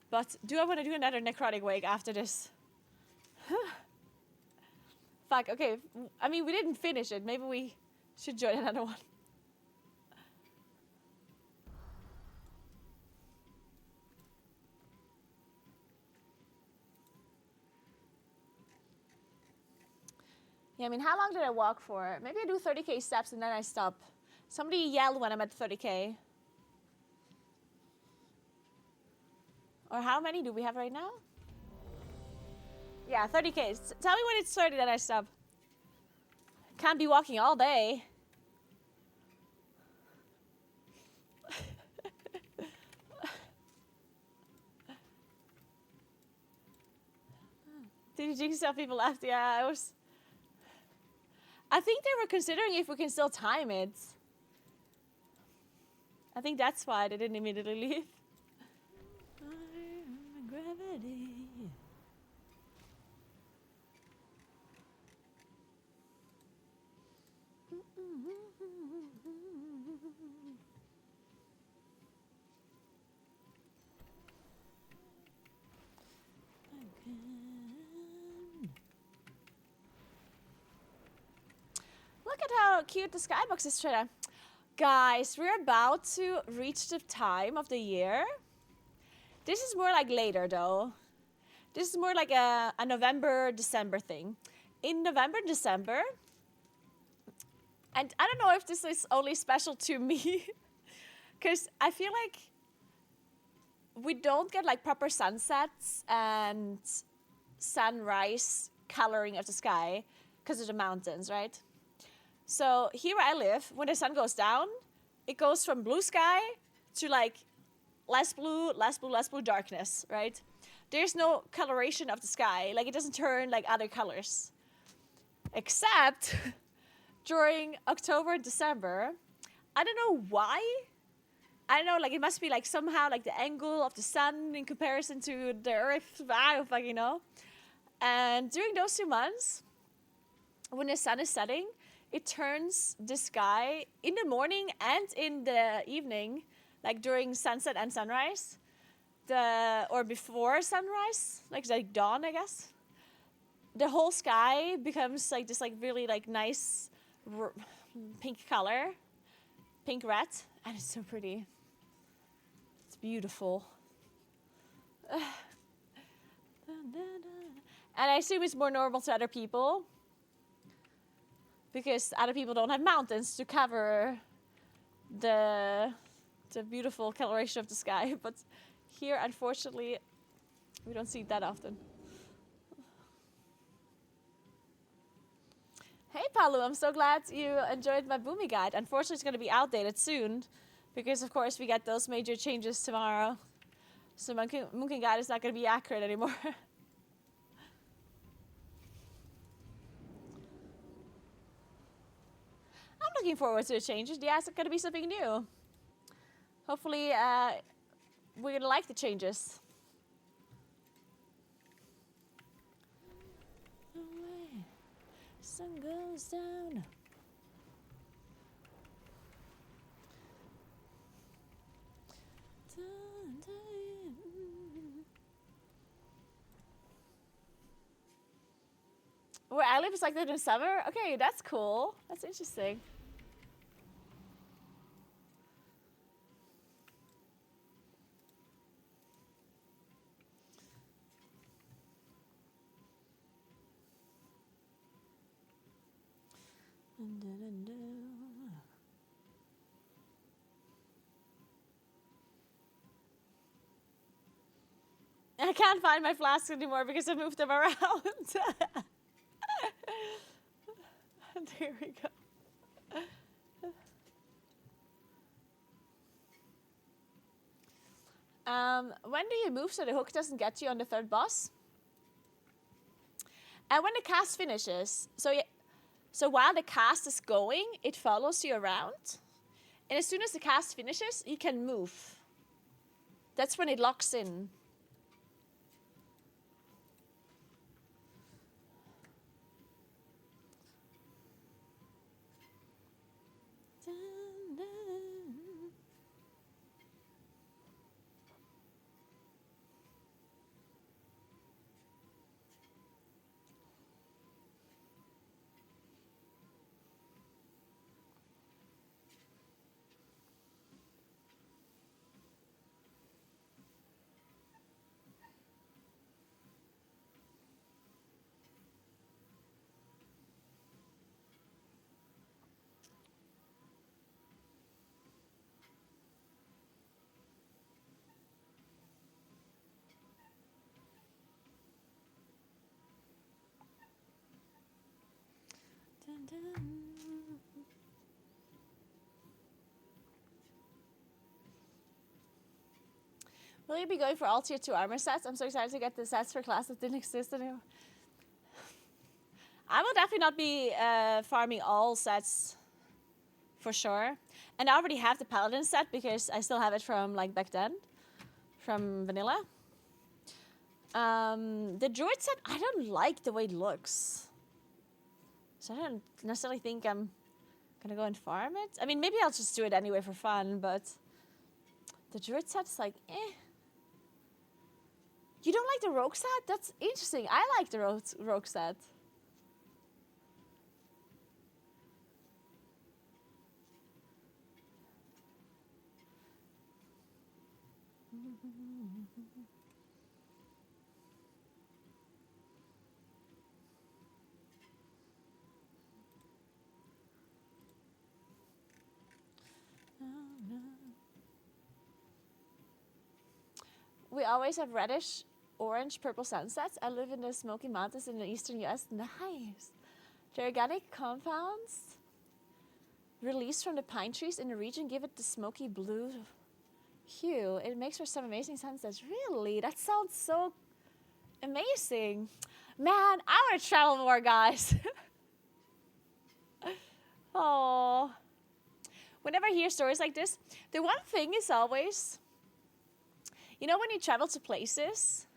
but do I want to do another necrotic wake after this? Fuck, okay. I mean, we didn't finish it. Maybe we should join another one. Yeah, I mean, how long did I walk for? Maybe I do 30k steps and then I stop. Somebody yell when I'm at 30k. Or how many do we have right now? Yeah, 30k. Tell me when it's 30, then I stop. Can't be walking all day. Did you jinx yourself? People left. Yeah, I think they were considering if we can still time it. I think that's why they didn't immediately leave. Gravity. Look at how cute the skybox is today. Guys, we're about to reach the time of the year. This is more like later though. This is more like a November, December thing. In November, December, and I don't know if this is only special to me, because I feel like we don't get like proper sunsets and sunrise coloring of the sky because of the mountains, right? So here where I live, when the sun goes down, it goes from blue sky to like less blue, less blue, less blue, darkness, right? There's no coloration of the sky. Like it doesn't turn like other colors. Except during October and December, I don't know why. I don't know, like it must be like somehow like the angle of the sun in comparison to the earth. I don't fucking know. And during those 2 months, when the sun is setting, it turns the sky in the morning and in the evening, like during sunset and sunrise, or before sunrise, like dawn, I guess. The whole sky becomes like this, like really like nice pink color, pink red, and it's so pretty. It's beautiful. And I assume it's more normal to other people because other people don't have mountains to cover the beautiful coloration of the sky. But here, unfortunately, we don't see it that often. Hey, Palu, I'm so glad you enjoyed my Boomy guide. Unfortunately, it's going to be outdated soon because, of course, we get those major changes tomorrow. So my Moonkin guide is not going to be accurate anymore. I'm looking forward to the changes. Yeah, it's going to be something new. Hopefully, we're going to like the changes. Away. Sun goes down. Where I live is like that in summer? Okay, that's cool. That's interesting. I can't find my flasks anymore because I moved them around. There we go. When do you move so the hook doesn't get you on the third boss? And when the cast finishes, so while the cast is going, it follows you around. And as soon as the cast finishes, you can move. That's when it locks in. Will you be going for all tier 2 armor sets? I'm so excited to get the sets for class that didn't exist anymore. I will definitely not be farming all sets for sure. And I already have the paladin set because I still have it from like back then, from vanilla. The druid set, I don't like the way it looks. So I don't necessarily think I'm gonna go and farm it. I mean, maybe I'll just do it anyway for fun, but the druid set's like, eh. You don't like the rogue set? That's interesting. I like the rogue set. We always have reddish, orange, purple sunsets. I live in the Smoky Mountains in the eastern US. Nice. The organic compounds released from the pine trees in the region give it the smoky blue hue. It makes for some amazing sunsets. Really? That sounds so amazing. Man, I want to travel more, guys. Oh. Whenever I hear stories like this, the one thing is always, you know, when you travel to places,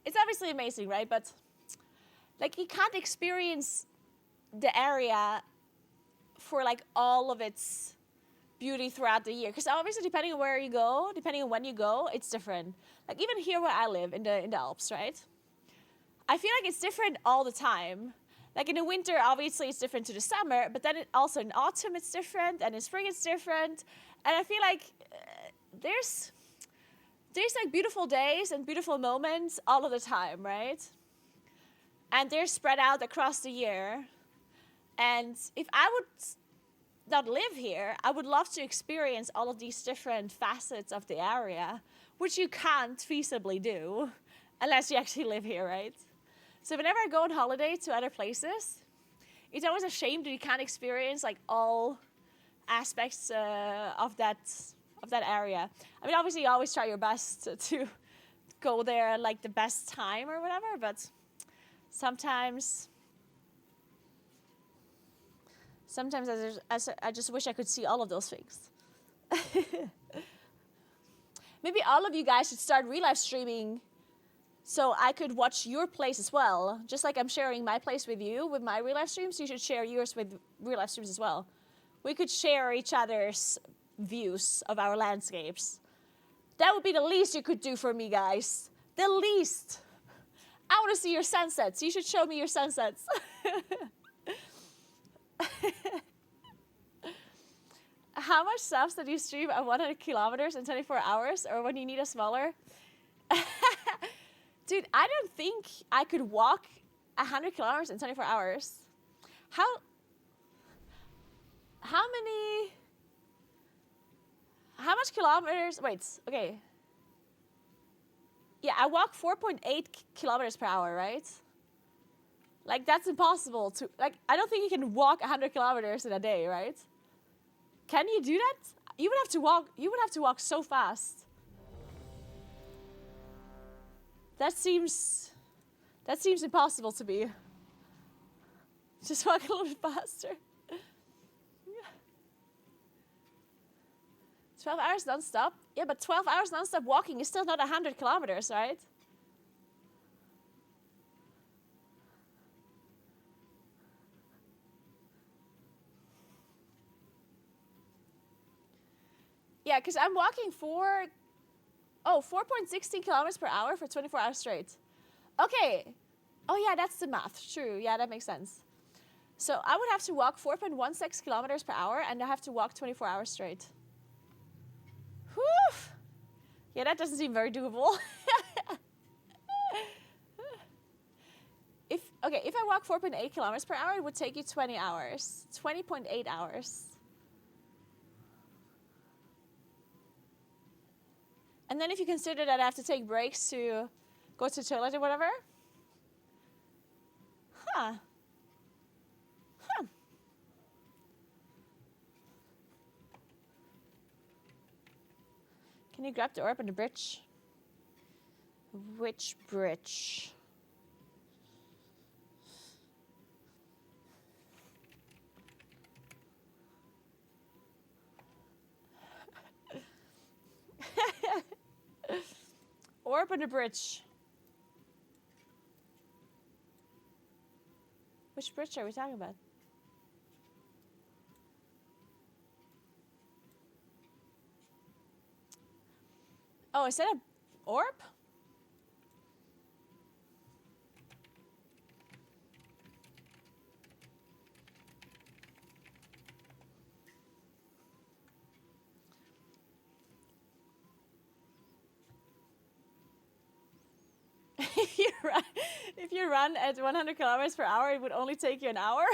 it's obviously amazing, right? But like you can't experience the area for like all of its beauty throughout the year. Because obviously depending on where you go, depending on when you go, it's different. Like even here where I live in the Alps, right? I feel like it's different all the time. Like in the winter, obviously it's different to the summer, but then also in autumn it's different, and in spring it's different. And I feel like there's like beautiful days and beautiful moments all of the time, right? And they're spread out across the year. And if I would not live here, I would love to experience all of these different facets of the area, which you can't feasibly do unless you actually live here, right? So whenever I go on holiday to other places, it's always a shame that you can't experience like all aspects of that area. I mean, obviously you always try your best to go there at like the best time or whatever, but sometimes I just wish I could see all of those things. Maybe all of you guys should start real-life streaming so I could watch your place as well. Just like I'm sharing my place with you with my real-life streams, you should share yours with real-life streams as well. We could share each other's views of our landscapes. That would be the least you could do for me, guys. The least. I want to see your sunsets. You should show me your sunsets. How much subs did you stream at 100 kilometers in 24 hours, or when you need a smaller? Dude, I don't think I could walk 100 kilometers in 24 hours. How much kilometers? Wait, okay. Yeah, I walk 4.8 kilometers per hour, right? Like, that's impossible to, like, I don't think you can walk 100 kilometers in a day, right? Can you do that? You would have to walk so fast. That seems impossible to me. Just walk a little bit faster. 12 hours non-stop? Yeah, but 12 hours non-stop walking is still not 100 kilometers, right? Yeah, because I'm walking 4.16 kilometers per hour for 24 hours straight. Okay. Oh, yeah, that's the math. True. Yeah, that makes sense. So I would have to walk 4.16 kilometers per hour, and I have to walk 24 hours straight. Whew. Yeah, that doesn't seem very doable. If I walk 4.8 kilometers per hour, it would take you 20 hours. 20.8 hours. And then if you consider that I have to take breaks to go to the toilet or whatever. Can you grab the orb on the bridge? Which bridge? Orb on the bridge. Which bridge are we talking about? Oh, is that an orb? If you run at 100 kilometers per hour, it would only take you an hour.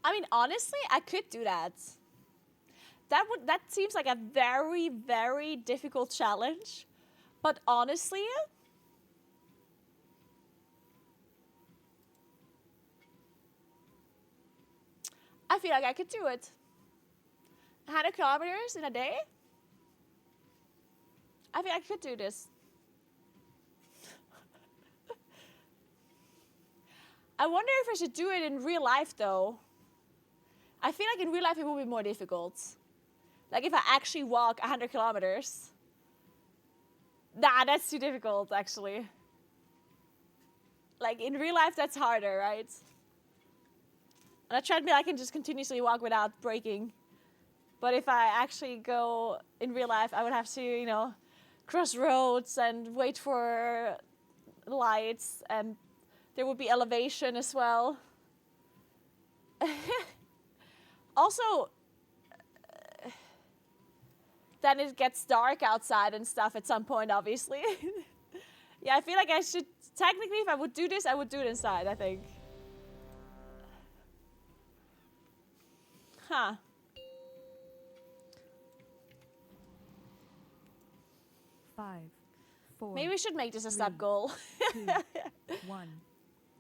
I mean, honestly, I could do that. That seems like a very, very difficult challenge. But honestly, I feel like I could do it. 100 kilometers in a day? I feel like I could do this. I wonder if I should do it in real life, though. I feel like in real life it will be more difficult. Like if I actually walk 100 kilometers. Nah, that's too difficult, actually. Like in real life, that's harder, right? On a treadmill, I can just continuously walk without breaking. But if I actually go in real life, I would have to, you know, cross roads and wait for lights, and there would be elevation as well. Also, then it gets dark outside and stuff at some point, obviously. Yeah, I feel like I should, technically, if I would do this, I would do it inside, I think. Huh. Five, four. Maybe we should make this a sub goal. 2, 1.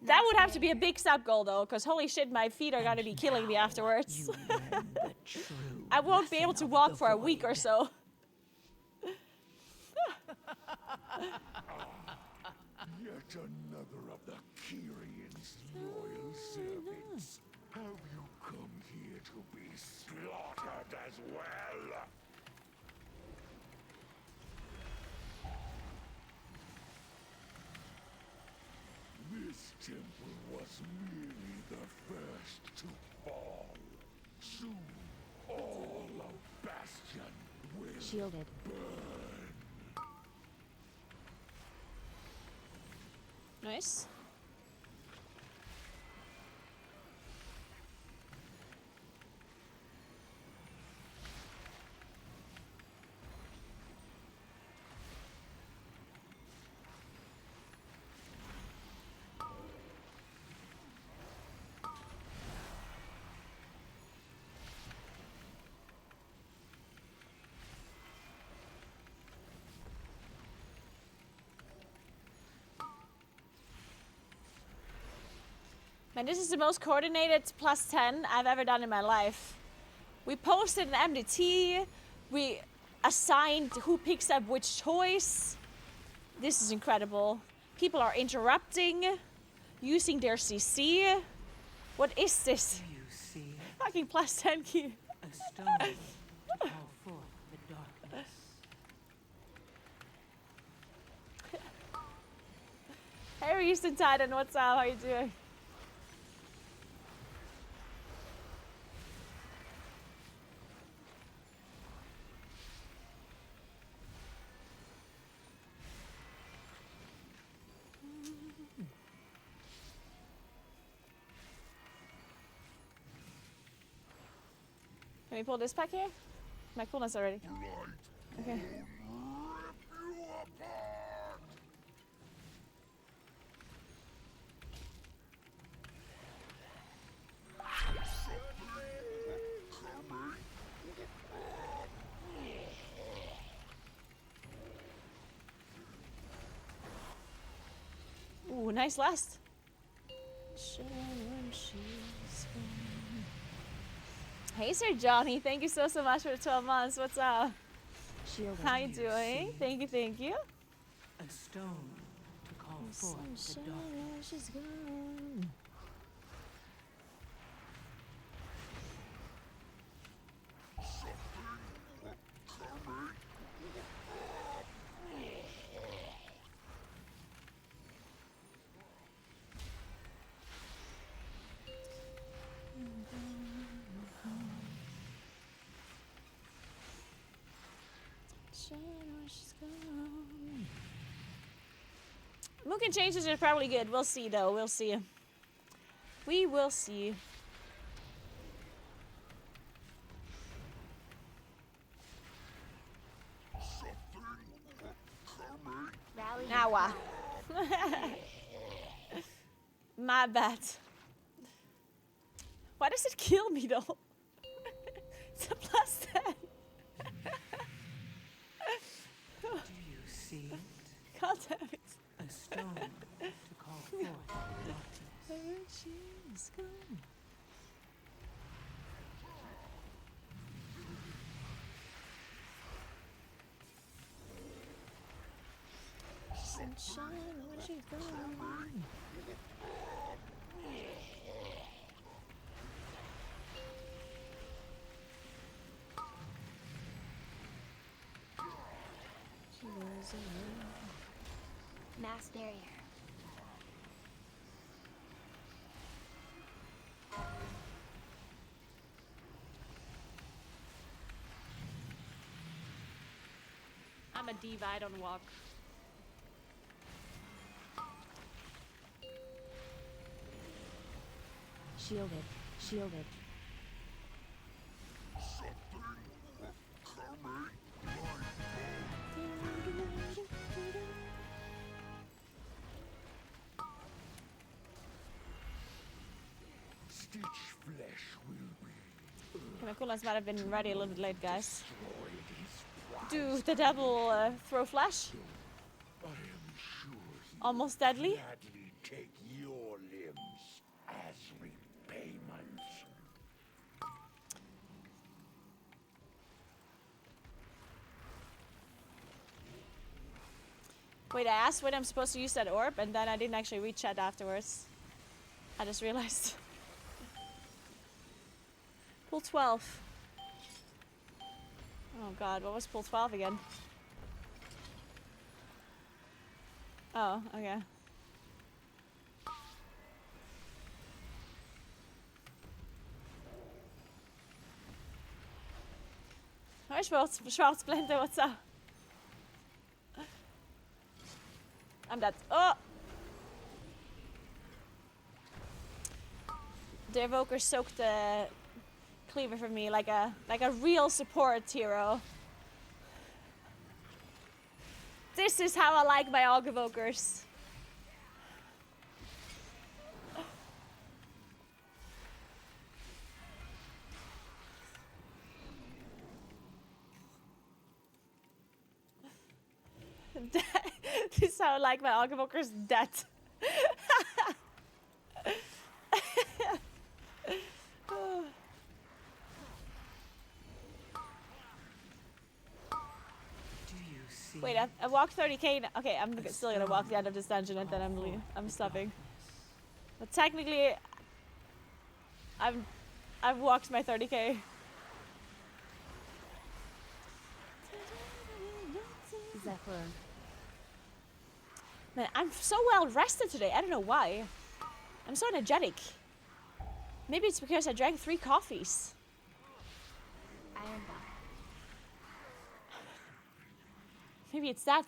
That would have to be a big sub goal, though, because holy shit, my feet are gonna be killing me afterwards. I won't be able to walk for a week or so. Yet another of the Kyrian's loyal servants. Have you come here to be slaughtered as well? This temple was merely the first to fall. Soon, all of Bastion will Shielded. burn. Nice. Man, this is the most coordinated +10 I've ever done in my life. We posted an MDT. We assigned who picks up which choice. This is incredible. People are interrupting, using their CC. What is this? You see Fucking +10 key. a stone to call forth the darkness. Hey, Houston Titan, what's up? How you doing? Can we pull this pack here? My coolness already. Okay. nice last. Hey, Sir Johnny. Thank you so much for the 12 months. What's up? How you doing? Thank you, thank you. A stone to call forth the darkness. She's gone. Mookin changes are probably good. We'll see, though. We'll see. We will see. Naguura. My bad. Why does it kill me, though? It's a plus 10. Do you see it? God damn it. A stone to call forth the darkness. She's gone. Sunshine, where's she going? She was alone. Mass barrier. I'm a diva, I don't walk. Shielded. Shielded. Stitch flesh will be. Okay, my cooldown's might have been ready a little bit late, guys. Do the devil throw flash? I am sure he Almost deadly. gladly take your limbs as repayment. Wait, I asked when I'm supposed to use that orb, and then I didn't actually read chat afterwards. I just realized. Pool 12. Oh god, what was pool 12 again? Oh, okay. Hi, Schwarzblende, what's up? I'm dead. Oh! The evoker soaked the cleaver for me like a real support hero. This is how I like my Aug evokers. This is how I like my Aug evokers dead. Wait, I walked 30k. Okay, I'm still gonna walk the end of this dungeon and then I'm stopping. But technically, I've walked my 30k. Zephyr. Man, I'm so well rested today. I don't know why. I'm so energetic. Maybe it's because I drank 3 coffees. Iron bar. Maybe it's that.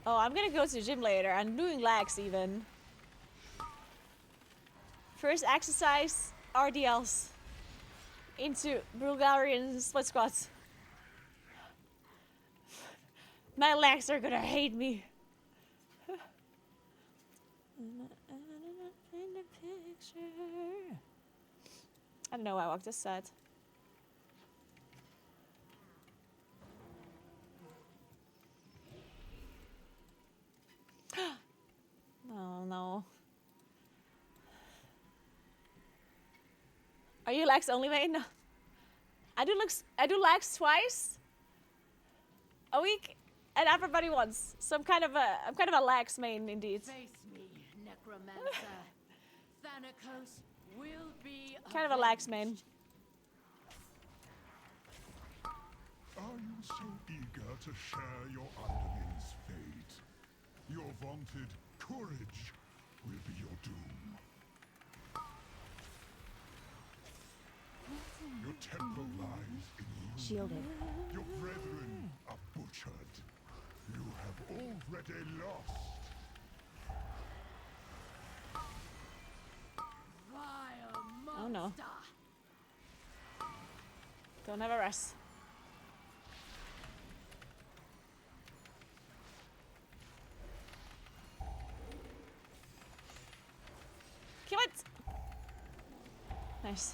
Oh, I'm gonna go to the gym later. I'm doing legs even. First exercise, RDLs. Into Bulgarian split squats. My legs are gonna hate me. I don't know why I walked this side. Oh no. Are you lax only, mate? No. I do lax twice a week and everybody once. So I'm kind of a lax main indeed. Face me, necromancer. Thanatos will be Kind of a lax main. Are you so eager to share your underling's fate? Your vaunted courage will be your doom. Your temple lies in ruin. Shielded. Your brethren are butchered. You have already lost. vile monster. Oh no. Don't have a rest. Kill it! Nice.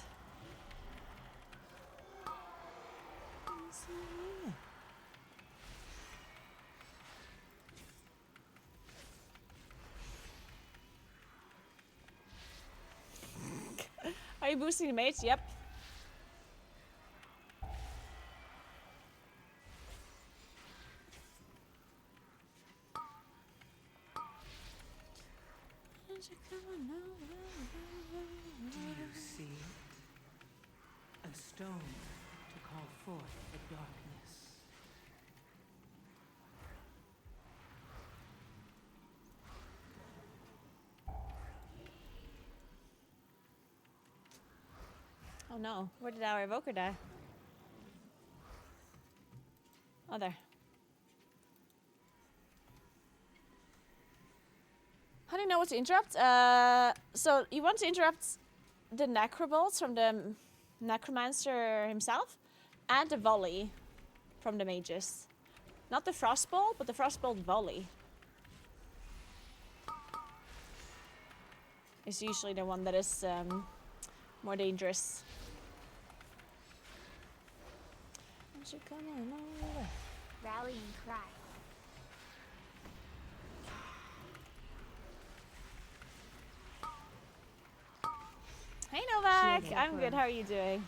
Are you boosting the mates? Yep. Do you see it? A stone to call forth the darkness. Oh no, where did our evoker die? Oh, there. How do you know what to interrupt? So you want to interrupt the necrobolts from the necromancer himself and the volley from the mages. Not the frostbolt, but the frostbolt volley. Is usually the one that is more dangerous. Rallying cry. Hey Novak, I'm good. How are you doing?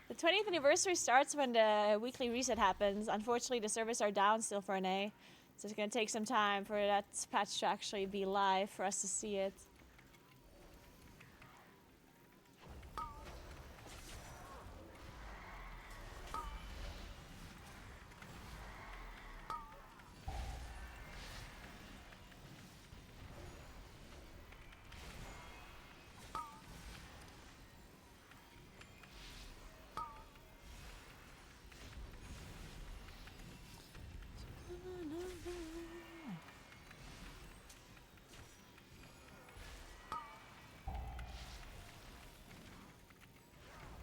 The 20th anniversary starts when the weekly reset happens. Unfortunately, the servers are down still for an A, so it's gonna take some time for that patch to actually be live for us to see it.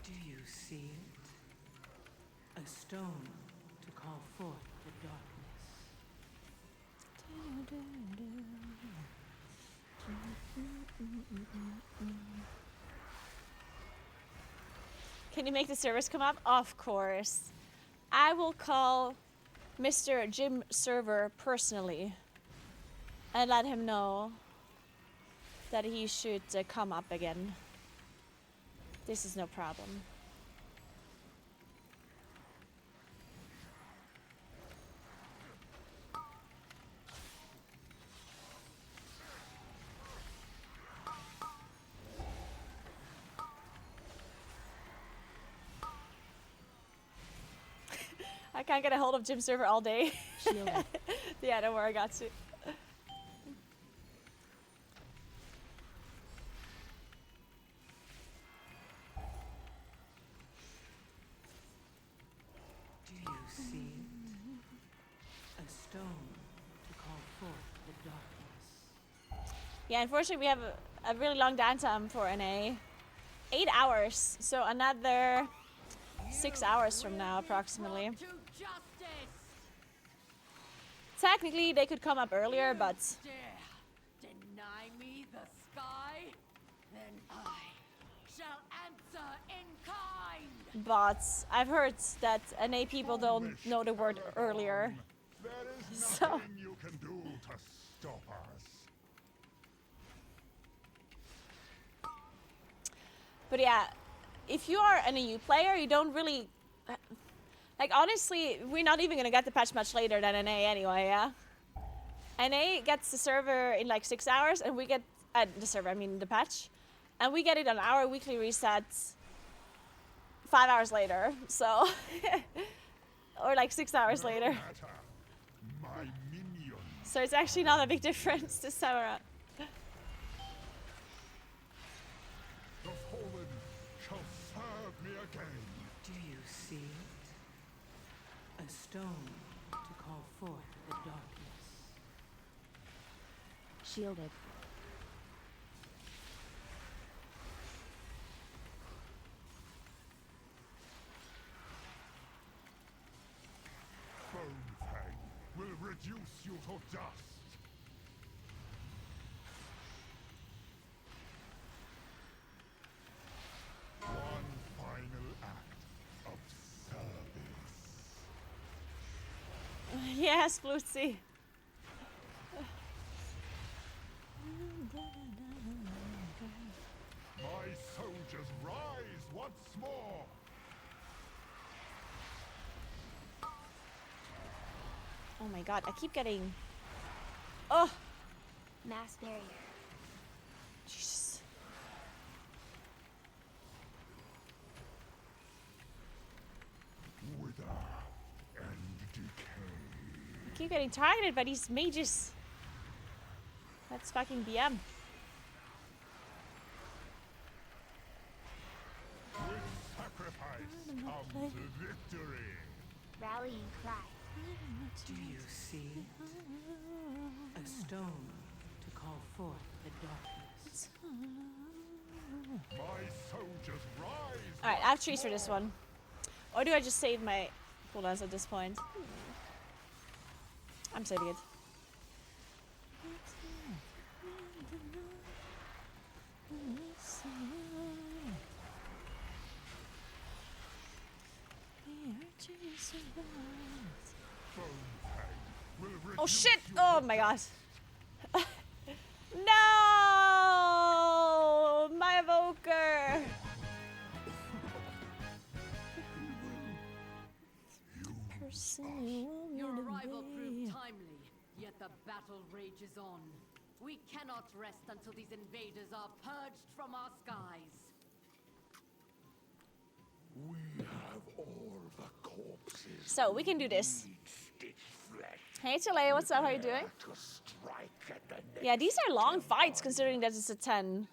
Do you see it? A stone to call forth the darkness. Can you make the servers come up? Of course. I will call Mr. Jim Server personally and let him know that he should come up again. This is no problem. I can't get a hold of Jim Server all day. Yeah, don't worry, I got you. Do you see it? A stone to call forth the darkness. Yeah, unfortunately we have a really long downtime for NA. 8 hours, so another 6 hours from now approximately. technically they could come up earlier, but Dare deny me the sky? Then I shall answer in kind. but I've heard that NA people don't know the word earlier. There is So nothing you can do to stop us. but yeah, if you are an EU player, you don't really like, honestly, we're not even gonna get the patch much later than NA anyway, yeah? NA gets the server in like 6 hours, and we get the server, I mean the patch, and we get it on our weekly resets 5 hours later, so or like 6 hours later. My minion. So it's actually not a big difference this time around. The fallen shall serve me again. Do you see it? A stone to call forth the darkness. Shielded. Bonefang will reduce you to dust. One final act of service. Yes, Blutsy. My soldiers rise once more. Oh my god, I keep getting... Oh! Mass barrier. Jesus. Wither and decay. I keep getting targeted by these mages. That's fucking BM. With sacrifice comes victory. Rallying cry. Do you see it? A stone to call forth the darkness. My soldiers rise. Alright, I have trees for this one. Or do I just save my cooldowns at this point? I'm saving it. Oh shit! Oh my god. No! My evoker! Your arrival proved timely, yet the battle rages on. We cannot rest until these invaders are purged from our skies. We have all the corpses. So we can do this. Hey Chile, what's up? How you doing? Yeah, these are long fights considering that it's a 10.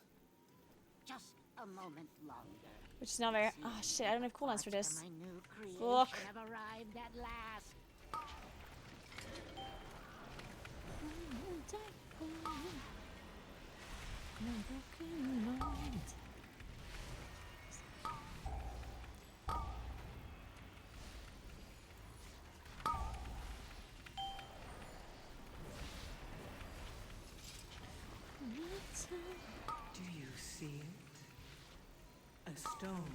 Just a moment longer. Which is not very... Oh shit, I don't have cooldowns for this. My new creation Fuck. have arrived at last. Do you see it? A stone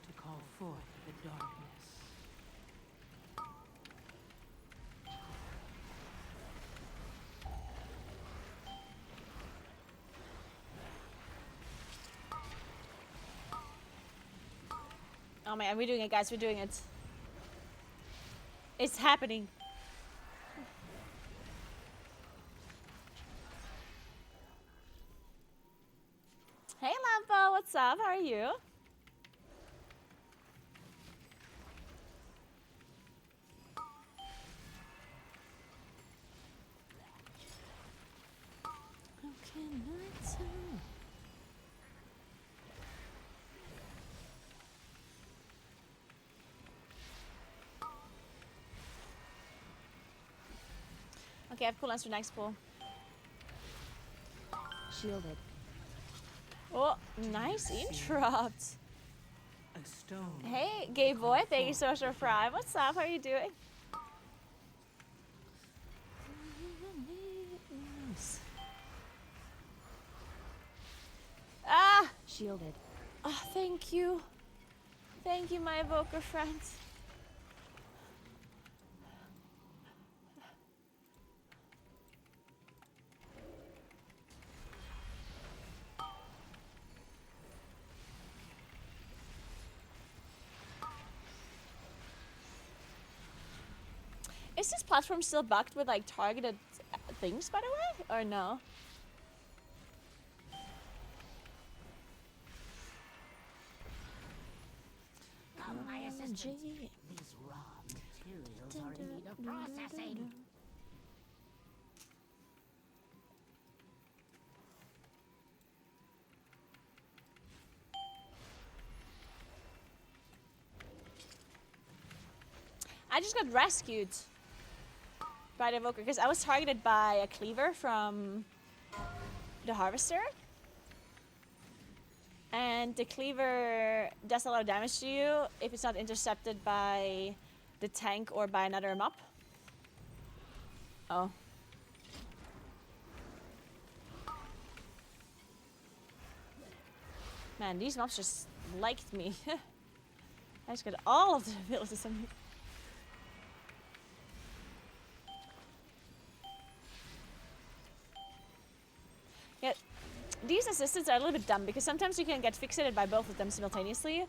to call forth the darkness. Oh man, we're doing it, guys. We're doing it. It's happening. Hey Lampo, what's up? How are you? How can I tell? Okay, I have cooldowns for next pool. Shielded. Oh, nice interrupt. A stone. Hey, gay boy, thank you so much for Prime. What's up? How are you doing? Shielded. Oh, thank you. Thank you, my evoker friend. Is this platform still bugged with like targeted things, by the way, or no? Come, my assistant. These raw materials are in need of processing. I just got rescued by the evoker because I was targeted by a cleaver from the harvester. And the cleaver does a lot of damage to you if it's not intercepted by the tank or by another mob. Oh. Man, these mobs just liked me. I just got all of the abilities on me. Yeah, these assistants are a little bit dumb because sometimes you can get fixated by both of them simultaneously.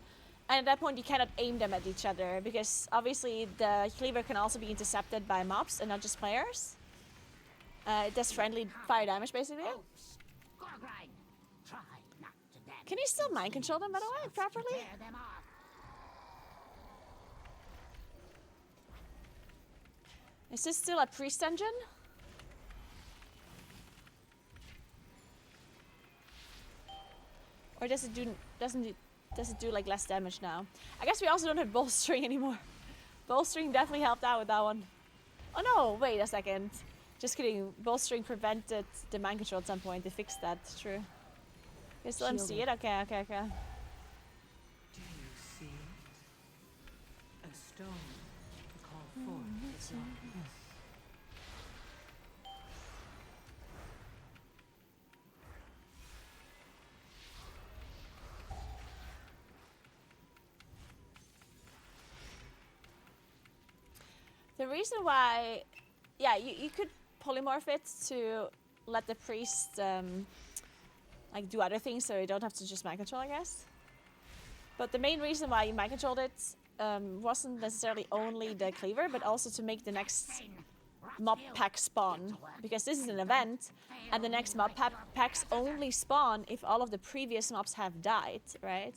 And at that point you cannot aim them at each other because obviously the cleaver can also be intercepted by mobs and not just players. It does friendly fire damage basically. Can you still mind control them, by the way, properly? Is this still a priest dungeon? Or does it do like less damage now? I guess we also don't have bolstering anymore. Bolstering definitely helped out with that one. Oh no, wait a second. Just kidding. Bolstering prevented the mind control at some point. They fixed that, true. You still see it? Okay. Do you see it? A stone to call forth the darkness. The reason why, yeah, you could polymorph it to let the priest like do other things so you don't have to just mind control, I guess. But the main reason why you mind controlled it wasn't necessarily only the cleaver, but also to make the next mob pack spawn. Because this is an event, and the next mob packs only spawn if all of the previous mobs have died, right?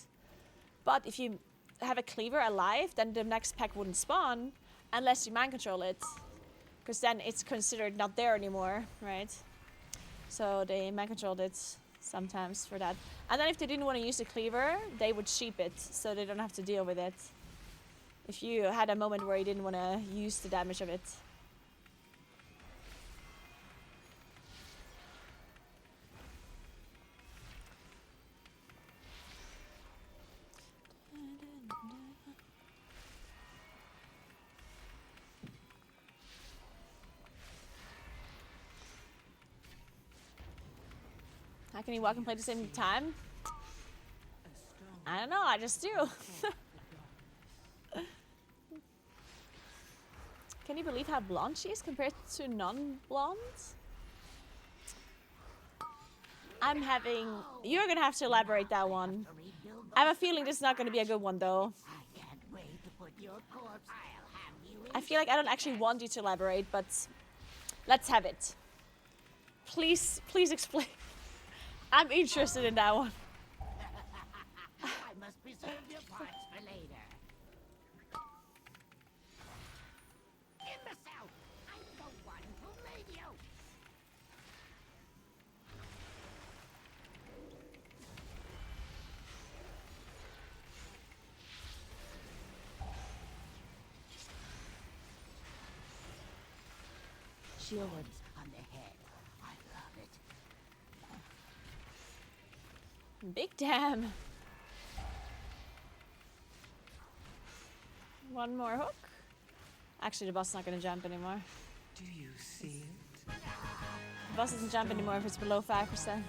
But if you have a cleaver alive, then the next pack wouldn't spawn unless you mind control it. Because then it's considered not there anymore, right? So they mind controlled it sometimes for that. And then if they didn't want to use the cleaver, they would sheep it so they don't have to deal with it. If you had a moment where you didn't want to use the damage of it. How can you walk and play at the same time? I don't know, I just do. Can you believe how blonde she is compared to non-blonde? You're gonna have to elaborate that one. I have a feeling this is not gonna be a good one though. I feel like I don't actually want you to elaborate, but let's have it. Please explain. I'm interested in that one. I must preserve your parts for later. Imbecile! I'm the one who made you! Shielded. On the head. I love it. Big damn. One more hook. Actually, the boss is not going to jump anymore. Do you see it? The boss doesn't jump anymore if it's below 5%.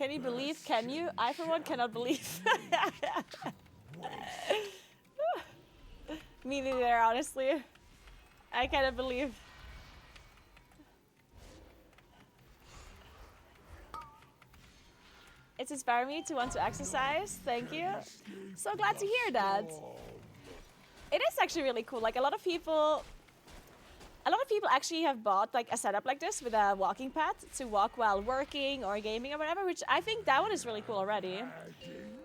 Can you believe? Can you? I, for one, cannot believe. Me neither, honestly. I cannot believe. It's inspiring me to want to exercise. Thank you. So glad to hear that. It is actually really cool. Like a lot of people actually have bought like a setup like this with a walking pad to walk while working or gaming or whatever, which I think that one is really cool already.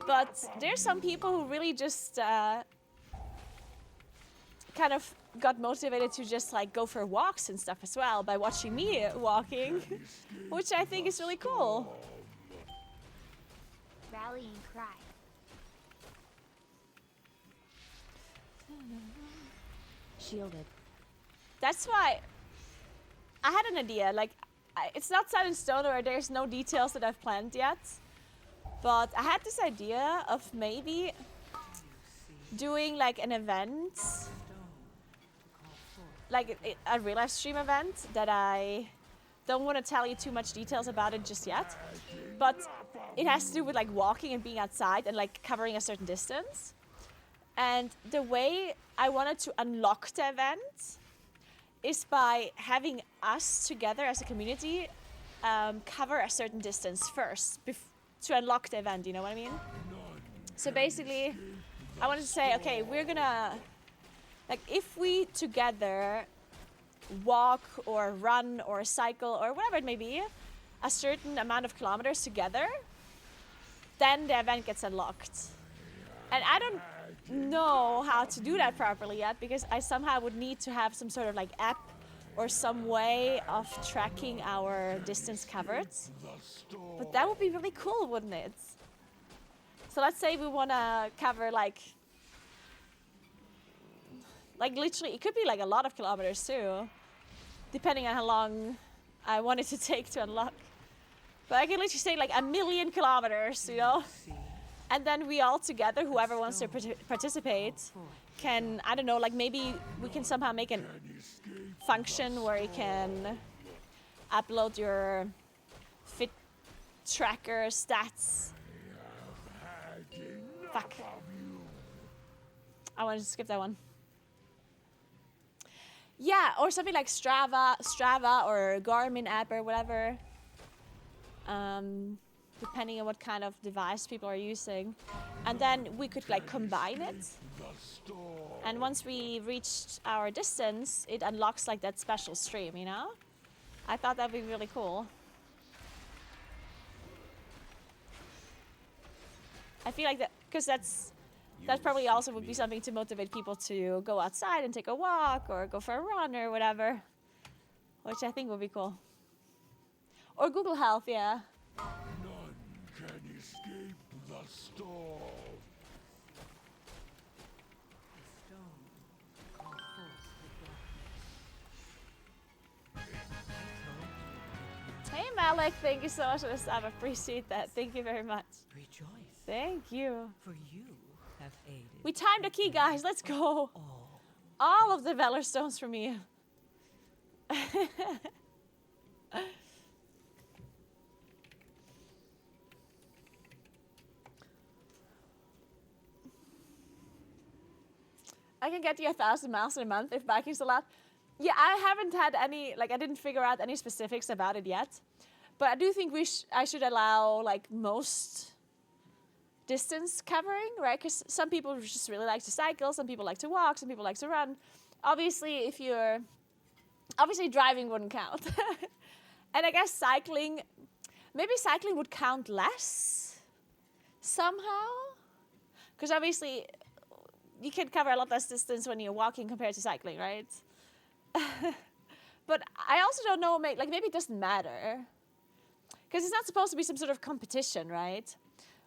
But there's some people who really just kind of got motivated to just like go for walks and stuff as well by watching me walking, which I think is really cool. Rallying cry. Shielded. That's why I had an idea. Like, it's not set in stone or there's no details that I've planned yet. But I had this idea of maybe doing like an event, like a real life stream event that I don't want to tell you too much details about it just yet. But it has to do with like walking and being outside and like covering a certain distance. And the way I wanted to unlock the event is by having us together as a community cover a certain distance first to unlock the event, you know what I mean? So basically, I wanted to say, okay, we're gonna, like if we together walk or run or cycle or whatever it may be, a certain amount of kilometers together, then the event gets unlocked. And I don't know how to do that properly yet because I somehow would need to have some sort of like app or some way of tracking our distance covered. But that would be really cool, wouldn't it? So let's say we want to cover like literally, it could be like a lot of kilometers too, depending on how long I want it to take to unlock. But I can literally say like 1,000,000 kilometers, you know? And then we all together, whoever wants to participate, can, I don't know, like maybe we can somehow make a function where you can upload your fit tracker stats. Fuck. I wanted to skip that one. Yeah, or something like Strava or Garmin app or whatever. Depending on what kind of device people are using. And then we could like combine it. And once we reached our distance, it unlocks like that special stream, you know? I thought that'd be really cool. I feel like that, because that probably also would be something to motivate people to go outside and take a walk or go for a run or whatever. Which I think would be cool. Or Google Health, yeah. None can escape the storm. Hey Malik, thank you so much for this. I appreciate that. Thank you very much. Rejoice. Thank you. For you have aided. We timed the key, guys. Let's go. All of the Valor Stones for me. I can get you 1,000 miles in a month if biking's allowed. Yeah, I haven't had any, like I didn't figure out any specifics about it yet. But I do think I should allow like most distance covering, right? Because some people just really like to cycle, some people like to walk, some people like to run. Obviously, obviously driving wouldn't count. And I guess maybe cycling would count less somehow. Because obviously, you can cover a lot less distance when you're walking compared to cycling, right? But I also don't know, maybe it doesn't matter. Because it's not supposed to be some sort of competition, right?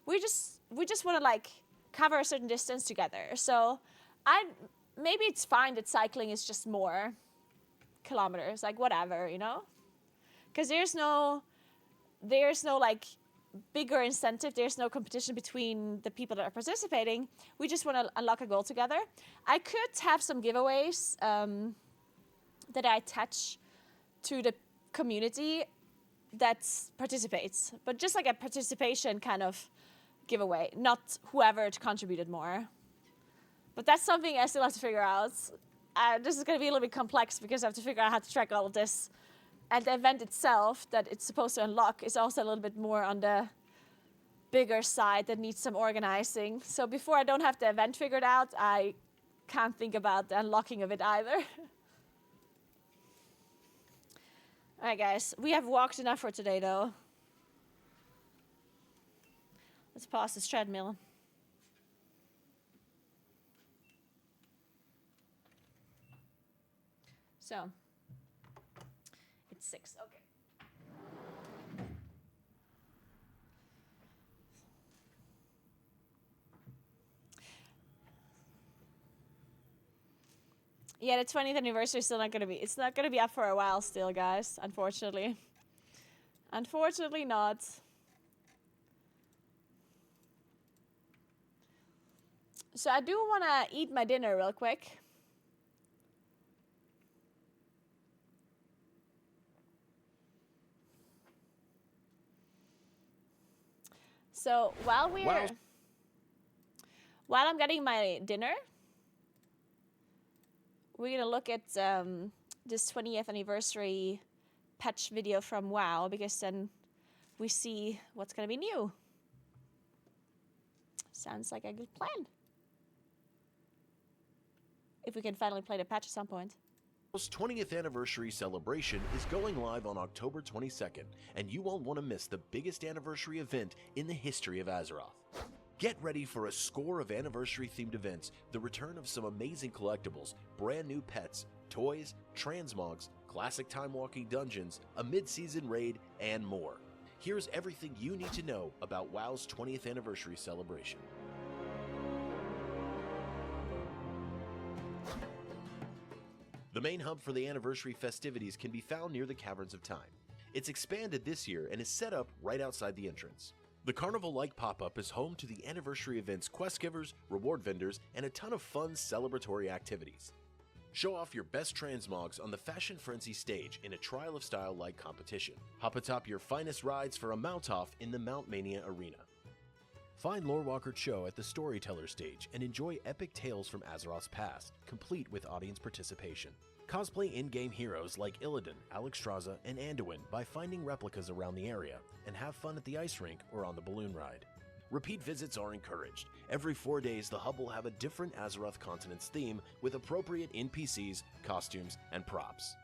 We just want to like cover a certain distance together. So maybe it's fine that cycling is just more kilometers, like whatever, you know? Because there's no like bigger incentive. There's no competition between the people that are participating. We just want to unlock a goal together. I could have some giveaways that I attach to the community that participates, but just like a participation kind of giveaway, not whoever contributed more. But that's something I still have to figure out. This is going to be a little bit complex because I have to figure out how to track all of this. And the event itself that it's supposed to unlock is also a little bit more on the bigger side that needs some organizing. So before I don't have the event figured out, I can't think about the unlocking of it either. All right, guys, we have walked enough for today, though. Let's pause this treadmill. So, it's 6, okay. Yeah, the 20th anniversary is still not gonna be, it's not gonna be up for a while still, guys, unfortunately. Unfortunately not. So I do wanna eat my dinner real quick. So while I'm getting my dinner, we're gonna look at this 20th anniversary patch video from WoW, because then we see what's gonna be new. Sounds like a good plan. If we can finally play the patch at some point. WoW's 20th anniversary celebration is going live on October 22nd, and you won't want to miss the biggest anniversary event in the history of Azeroth. Get ready for a score of anniversary-themed events, the return of some amazing collectibles, brand new pets, toys, transmogs, classic time-walking dungeons, a mid-season raid, and more. Here's everything you need to know about WoW's 20th anniversary celebration. The main hub for the anniversary festivities can be found near the Caverns of Time. It's expanded this year and is set up right outside the entrance. The carnival-like pop-up is home to the anniversary event's quest givers, reward vendors, and a ton of fun celebratory activities. Show off your best transmogs on the Fashion Frenzy stage in a Trial of Style-like competition. Hop atop your finest rides for a mount-off in the Mount Mania Arena. Find Lorewalker Cho at the Storyteller stage and enjoy epic tales from Azeroth's past, complete with audience participation. Cosplay in-game heroes like Illidan, Alexstrasza, and Anduin by finding replicas around the area, and have fun at the ice rink or on the balloon ride. Repeat visits are encouraged. Every 4 days, the hub will have a different Azeroth continent's theme with appropriate NPCs, costumes, and props.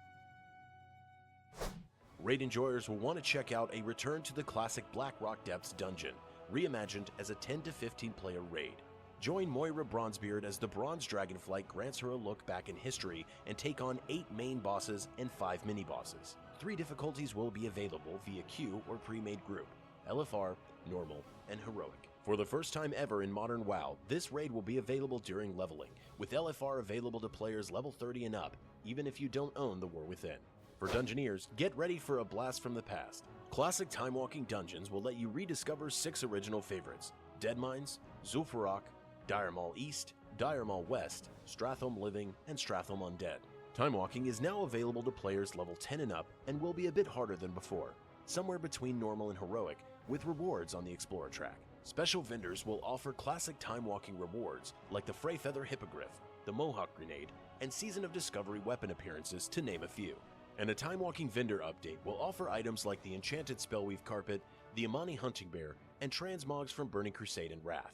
Raid enjoyers will want to check out a return to the classic Blackrock Depths dungeon, reimagined as a 10 to 15 player raid. Join Moira Bronzebeard as the Bronze Dragonflight grants her a look back in history and take on 8 main bosses and 5 mini-bosses. 3 difficulties will be available via queue or pre-made group: LFR, Normal, and Heroic. For the first time ever in modern WoW, this raid will be available during leveling, with LFR available to players level 30 and up, even if you don't own the War Within. For Dungeoneers, get ready for a blast from the past. Classic time-walking dungeons will let you rediscover 6 original favorites: Deadmines, Zul'Farrak, Dire Maul East, Dire Maul West, Stratholme Living, and Stratholme Undead. Time walking is now available to players level 10 and up and will be a bit harder than before, somewhere between normal and heroic, with rewards on the Explorer track. Special vendors will offer classic time walking rewards like the Freyfeather Hippogriff, the Mohawk Grenade, and Season of Discovery weapon appearances, to name a few. And a time walking vendor update will offer items like the Enchanted Spellweave Carpet, the Amani Hunting Bear, and transmogs from Burning Crusade and Wrath.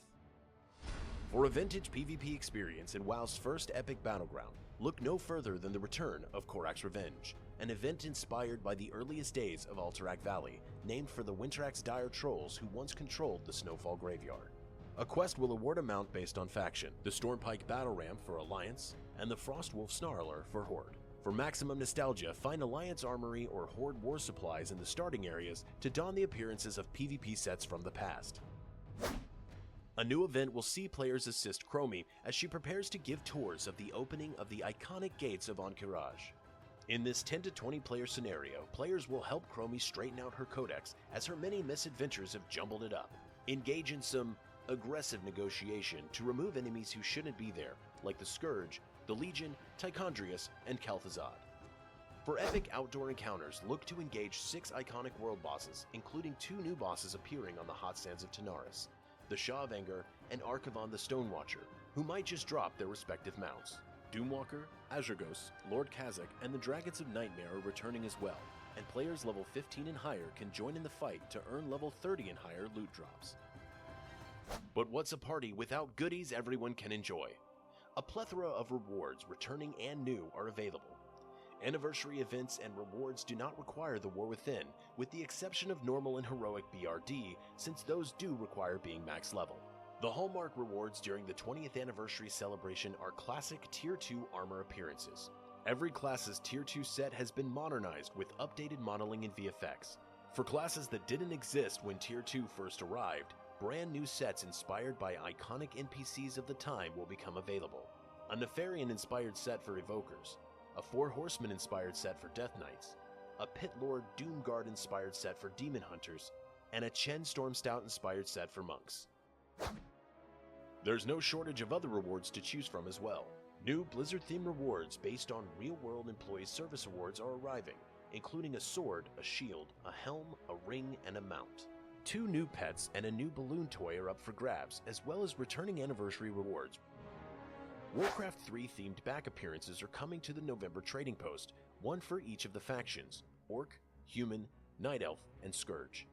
For a vintage PvP experience in WoW's first epic battleground, look no further than the return of Korak's Revenge, an event inspired by the earliest days of Alterac Valley, named for the Wintrax dire trolls who once controlled the Snowfall Graveyard. A quest will award a mount based on faction, the Stormpike Battle Ram for Alliance, and the Frostwolf Snarler for Horde. For maximum nostalgia, find Alliance Armory or Horde War Supplies in the starting areas to don the appearances of PvP sets from the past. A new event will see players assist Chromie as she prepares to give tours of the opening of the iconic gates of Ahn'Qiraj. In this 10 to 20 player scenario, players will help Chromie straighten out her codex as her many misadventures have jumbled it up. Engage in some aggressive negotiation to remove enemies who shouldn't be there, like the Scourge, the Legion, Tichondrius, and Kal'Thuzad. For epic outdoor encounters, look to engage 6 iconic world bosses, including 2 new bosses appearing on the hot sands of Tanaris, the Shah of Anger and Archivon the Stonewatcher, who might just drop their respective mounts. Doomwalker, Azurgos, Lord Kazakh, and the Dragons of Nightmare are returning as well, and players level 15 and higher can join in the fight to earn level 30 and higher loot drops. But what's a party without goodies everyone can enjoy? A plethora of rewards, returning and new, are available. Anniversary events and rewards do not require the War Within, with the exception of normal and heroic BRD, since those do require being max level. The hallmark rewards during the 20th anniversary celebration are classic Tier 2 armor appearances. Every class's Tier 2 set has been modernized with updated modeling and VFX. For classes that didn't exist when Tier 2 first arrived, brand new sets inspired by iconic NPCs of the time will become available. A Nefarian-inspired set for Evokers, a 4 Horsemen-inspired set for Death Knights, a Pit Lord Doomguard-inspired set for Demon Hunters, and a Chen Stormstout-inspired set for Monks. There's no shortage of other rewards to choose from as well. New Blizzard-themed rewards based on real-world employee service awards are arriving, including a sword, a shield, a helm, a ring, and a mount. 2 new pets and a new balloon toy are up for grabs, as well as returning anniversary rewards. Warcraft 3 themed back appearances are coming to the November trading post, one for each of the factions: Orc, Human, Night Elf, and Scourge.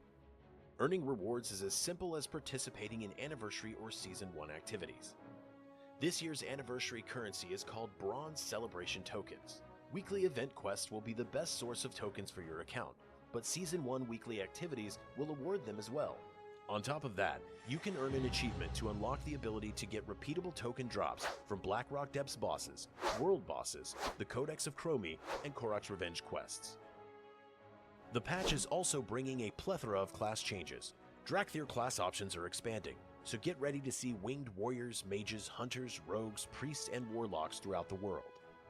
Earning rewards is as simple as participating in Anniversary or Season 1 activities. This year's Anniversary currency is called Bronze Celebration Tokens. Weekly event quests will be the best source of tokens for your account, but Season 1 weekly activities will award them as well. On top of that, you can earn an achievement to unlock the ability to get repeatable token drops from Blackrock Depths bosses, world bosses, the Codex of Chromie, and Korok's Revenge quests. The patch is also bringing a plethora of class changes. Drakthir class options are expanding, so get ready to see winged warriors, mages, hunters, rogues, priests, and warlocks throughout the world.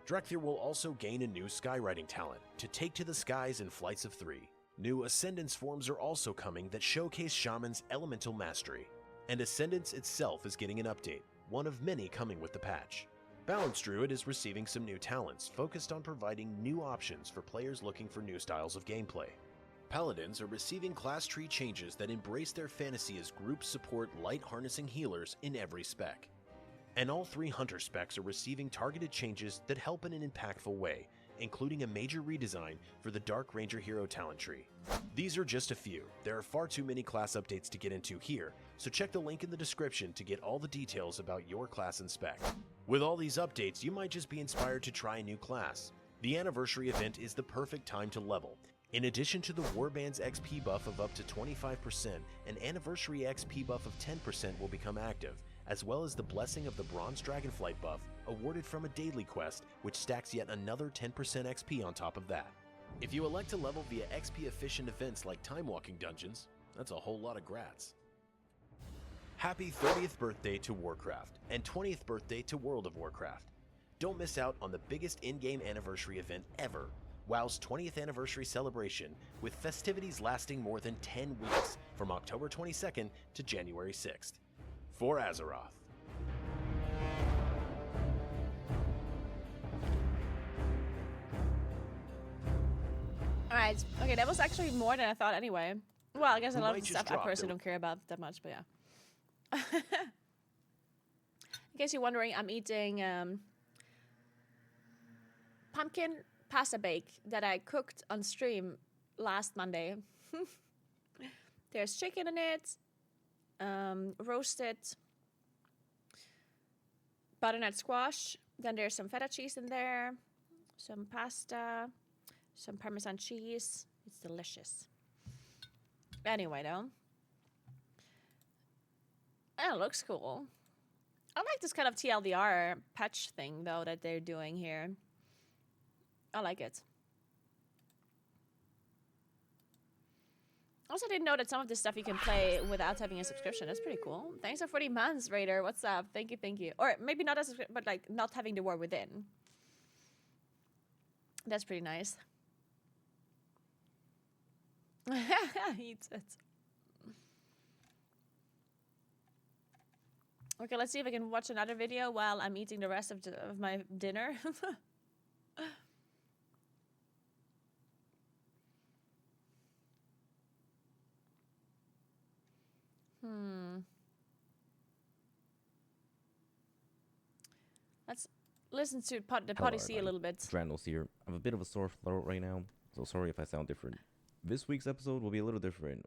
Drakthir will also gain a new skywriting talent to take to the skies in flights of 3. New Ascendance forms are also coming that showcase Shaman's elemental mastery, and Ascendance itself is getting an update, one of many coming with the patch. Balance Druid is receiving some new talents focused on providing new options for players looking for new styles of gameplay. Paladins are receiving class tree changes that embrace their fantasy as groups support light harnessing healers in every spec. And all 3 Hunter specs are receiving targeted changes that help in an impactful way, including a major redesign for the Dark Ranger hero talent tree. These are just a few. There are far too many class updates to get into here, so check the link in the description to get all the details about your class and spec. With all these updates, you might just be inspired to try a new class. The Anniversary event is the perfect time to level. In addition to the Warband's XP buff of up to 25%, an Anniversary XP buff of 10% will become active, as well as the Blessing of the Bronze Dragonflight buff, awarded from a daily quest, which stacks yet another 10% XP on top of that. If you elect to level via XP-efficient events like time-walking dungeons, that's a whole lot of grats. Happy 30th birthday to Warcraft, and 20th birthday to World of Warcraft. Don't miss out on the biggest in-game anniversary event ever, WoW's 20th anniversary celebration, with festivities lasting more than 10 weeks, from October 22nd to January 6th. For Azeroth. Alright, okay, that was actually more than I thought anyway. Well, I guess a We lot of might the just stuff I drop personally the- don't care about that much, but yeah. In case you're wondering, I'm eating pumpkin pasta bake that I cooked on stream last Monday. There's chicken in it, roasted butternut squash, then there's some feta cheese in there, some pasta, some Parmesan cheese. It's delicious. Anyway, though. It looks cool. I like this kind of TLDR patch thing, though, that they're doing here. I like it. Also, didn't know that some of this stuff you can play without having a subscription. That's pretty cool. Thanks for 40 months, Raider. What's up? Thank you, thank you. Or maybe not a subscription, but like not having the War Within. That's pretty nice. Eats it. Okay, let's see if I can watch another video while I'm eating the rest of my dinner. Let's listen to the Hello, Podyssey a everybody. little bit. Dranos here. I have a bit of a sore throat right now, so sorry if I sound different. This week's episode will be a little different.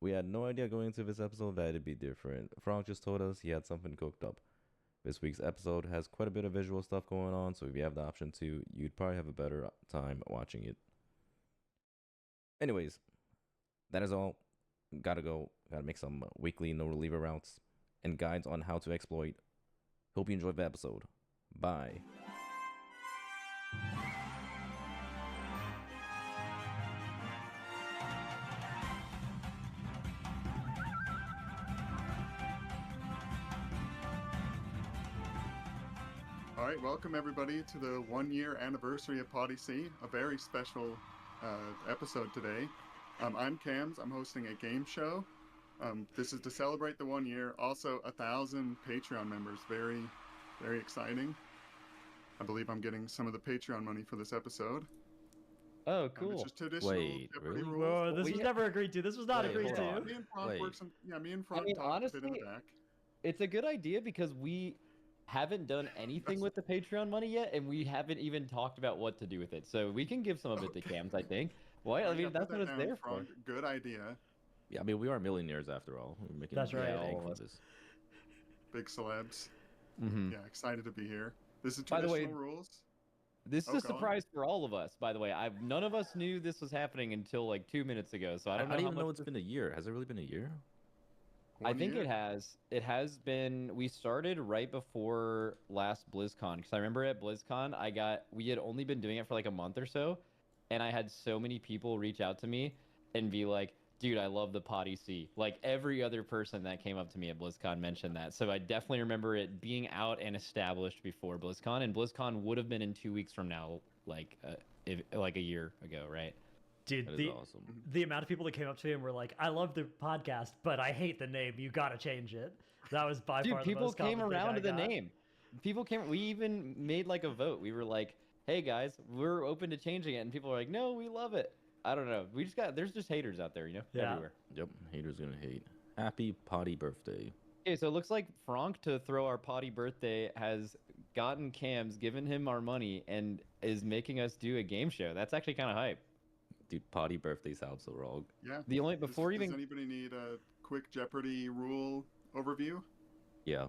We had no idea going into this episode that it'd be different. Frank just told us he had something cooked up. This week's episode has quite a bit of visual stuff going on, so if you have the option to, you'd probably have a better time watching it. Anyways, that is all. Gotta go. Gotta make some weekly no-reliever routes and guides on how to exploit. Hope you enjoyed the episode. Bye. All right, welcome everybody to the 1-year anniversary of Podyssey, a very special episode today. I'm Cams. I'm hosting a game show. This is to celebrate the 1 year. Also, 1,000 Patreon members. Very, very exciting. I believe I'm getting some of the Patreon money for this episode. Oh, cool. It's just traditional Jeopardy rules. Whoa, this was never agreed to. This was not agreed to. Me and Frank work some. Yeah, me and Frank talked honestly, a bit in the back. it's a good idea because we haven't done anything with the Patreon money yet, and we haven't even talked about what to do with it. So we can give some of it to Cams, I think. Well, I mean, that's what it's there for. Good idea. Yeah, I mean, we are millionaires after all. We're making That's right. bank all from of us. this. Big celebs. Mm-hmm. Yeah, excited to be here. This is By the traditional way, rules. This is Oh, a go on. surprise for all of us, by the way. None of us knew this was happening until like 2 minutes ago, so I don't know I how didn't even know much it's been a year. Has it really been a year? I 1 think year? it has. It has been. We started right before last BlizzCon because I remember at BlizzCon we had only been doing it for like a month or so, and I had so many people reach out to me and be like, "Dude, I love the Podyssey." Like every other person that came up to me at BlizzCon mentioned that. So I definitely remember it being out and established before BlizzCon, and BlizzCon would have been in 2 weeks from now, like a year ago, right? Dude, That is the awesome. the amount of people that came up to me and were like, "I love the podcast, but I hate the name. You gotta change it." That was by Dude, far the people most common came thing around I to the got. name. People came. We even made like a vote. We were like, "Hey guys, we're open to changing it," and people were like, "No, we love it." I don't know. There's just haters out there, Yeah. everywhere. Yep, haters gonna hate. Happy potty birthday. Okay, so it looks like Frank, to throw our potty birthday, has gotten Cams, given him our money, and is making us do a game show. That's actually kind of hype. Dude, potty birthday sounds so wrong. Yeah. The only before Does even anybody need a quick Jeopardy rule overview? Yeah,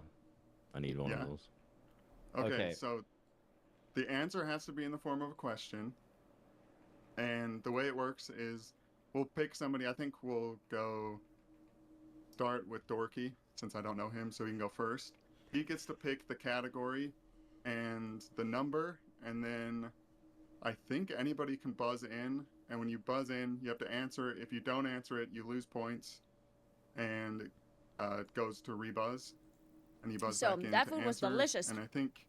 I need one Yeah. of those. Okay, so the answer has to be in the form of a question. And the way it works is we'll pick somebody. I think we'll go start with Dorky, since I don't know him, so he can go first. He gets to pick the category and the number, and then I think anybody can buzz in. And when you buzz in, you have to answer it. If you don't answer it, you lose points. And it goes to rebuzz. And you buzz So, back in that to food was answer. delicious. And I think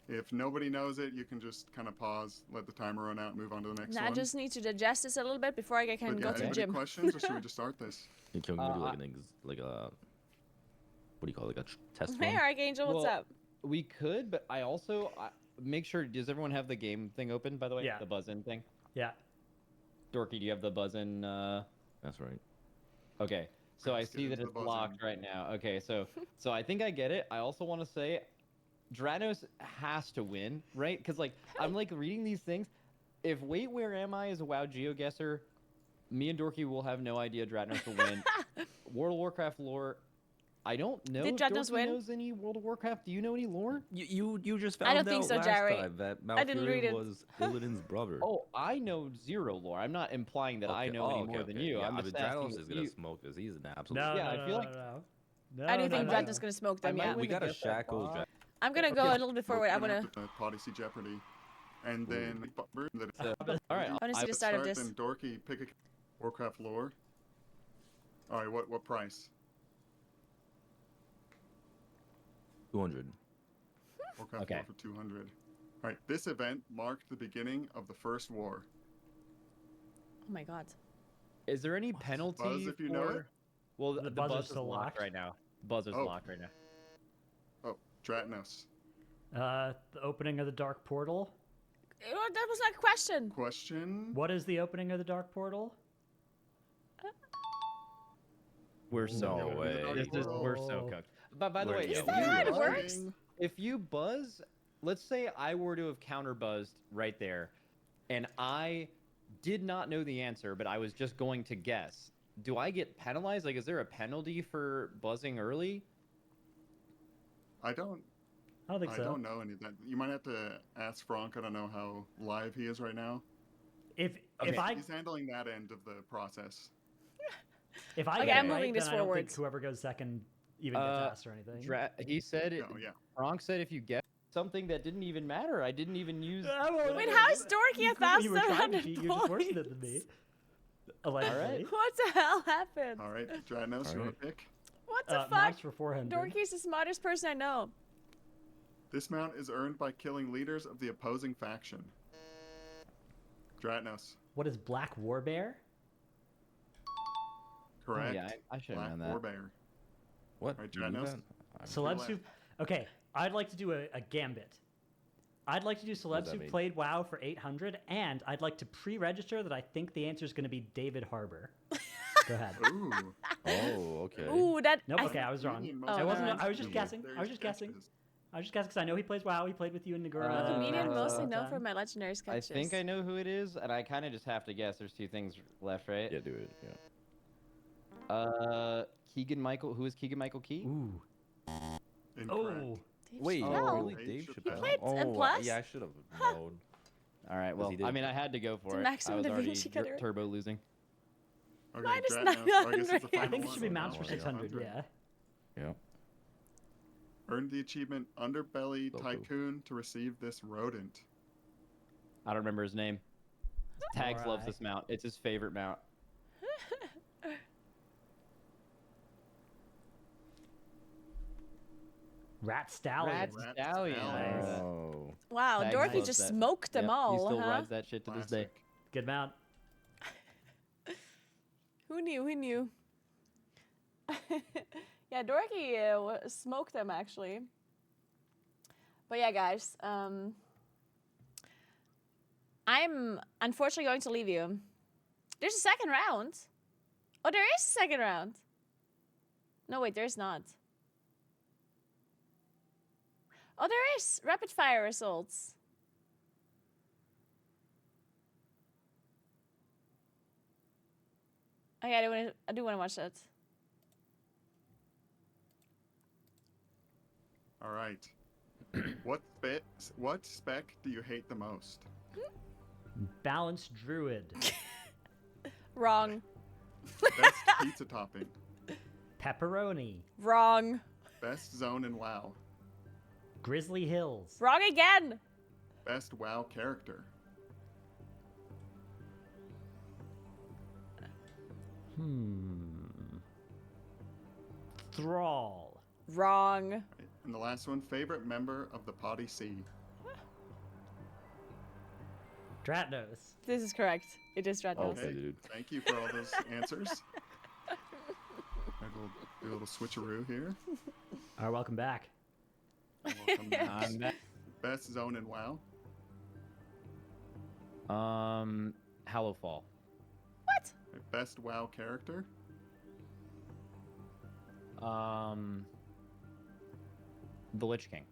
if nobody knows it, you can just kind of pause, let the timer run out, and move on to the next Now one. I just need to digest this a little bit before I can But go yeah, to the anybody gym. questions, or should we just start this? Can we do like a what do you call it, like a test Hey, run? Archangel, what's Well, up? We could, but I also make sure. Does everyone have the game thing open? By the way, Yeah. The buzz-in thing. Yeah. Dorky, do you have the buzz-in? That's right. Okay, so I Let's get see that into the it's buzz-in. locked right now. Okay, so I think I get it. I also want to say, Dranos has to win, right? Because like I'm like reading these things. If Wait Where Am I is a WoW GeoGuessr, me and Dorky will have no idea Dranos will win. World of Warcraft lore. I don't know. Did if Dranos Dorky win? knows any World of Warcraft. Do you know any lore? You just found I don't think out so, last Jerry. time that I didn't read Malfurion it. was Illidan's brother. Oh, I know zero lore. I'm not implying that I Okay. know Oh, any okay, more than okay. you. Yeah, I'm I just mean, asking Dranos if is gonna you- smoke because he's an absolute. No, Yeah, no, I no, feel no, like- no. I do No, think no, Dranos is going to smoke them, yeah. We got a shackles. I'm going to go a little bit forward. I want to... Podyssey Jeopardy. And then... All right, I wanna see the Let's start of start, this. Then Dorky, pick a Warcraft lore. All right, what price? 200. Warcraft Okay. lore for 200. All right, this event marked the beginning of the First War. Oh my god. Is there any penalty Buzz if you know for? it? Well, The the buzzer's buzz is still locked locked? right now. Buzzer's Oh. locked right now. Oh, Dratnos. The opening of the Dark Portal. That was not a question. Question? What is the opening of the Dark Portal? We're so No cooked. way. We're so cooked. But by the way, Is yeah, that how it you- works? if you buzz, let's say I were to have counterbuzzed right there, and I did not know the answer, but I was just going to guess. Do I get penalized? Like, is there a penalty for buzzing early? I don't think so. I don't know any of that. You might have to ask Frank. I don't know how live he is right now. If he's handling that end of the process. If I Okay, get I'm it moving right, this then I don't think forward. whoever goes second even gets asked or anything. He said it. No, yeah. Frank said if you get something that didn't even matter, I didn't even use. Wait, how is Dorky 1,700 You were just worse than me. Allegedly. What the hell happened? All right, Dradnos, you want to pick? What the fuck? Max for 400. Dorky's the smartest person I know. This mount is earned by killing leaders of the opposing faction. Dradnos. What is Black Warbear? Correct. Oh, yeah, I should have known that. Black Warbear. What? Right, You knew Dradnos? that? Celebs who... Okay, I'd like to do a gambit. I'd like to do celebs that who mean? played WoW for 800, and I'd like to pre-register that I think the answer is going to be David Harbour. Go ahead. Ooh. Oh, okay. Ooh, that. Nope. Okay, I was wrong. Oh, I wasn't. never I was just mind. guessing. I was just guessing because I know he plays WoW. He played with you in Naguura. Comedian mostly known time. for my legendary sketches. I think I know who it is, and I kind of just have to guess. There's two things left, right? Yeah, do it. Yeah. Keegan Michael. Who is Keegan Michael Key? Ooh. Incorrect. Oh. Wait, Chappelle. really? Dave He Chappelle? played Oh, Plus? yeah, I should have known. All right. Well, he did. I mean, I had to go It's for a it. maximum I was Da already Vinci cutter. turbo losing. Okay, Minus Dradnos, so I guess it's the 900. final I think it should be one. mounts for Yeah. 600. Yeah. Yeah. Earned the achievement Underbelly So cool. Tycoon to receive this rodent. I don't remember his name. Tags loves Alright. this mount. It's his favorite mount. Rat Stallion. Rat Stallion. Oh. Wow, Tags Dorky loves just that. smoked them Yep, all, He still huh? rides that shit to this day. Classic. Good mount. Who knew? Who knew? Yeah, Dorky smoked them actually. But yeah, guys, I'm unfortunately going to leave you. There's a second round. Oh, there is a second round. No, wait, there's not. Oh, there is rapid fire results. Okay, I do want to watch that. All right. What spec do you hate the most? Balanced Druid. Wrong. Best pizza topping. Pepperoni. Wrong. Best zone in WoW. Grizzly Hills. Wrong again. Best WoW character. Thrall. Wrong. And the last one, favorite member of the Potty C. Dratnos. This is correct. It is Dratnos. Okay, dude. Thank you for all those answers. We'll do a little switcheroo here. All right, welcome back. Welcome back. I'm back. Best zone in WoW. Hallowfall. What? Best WoW character. The Lich King.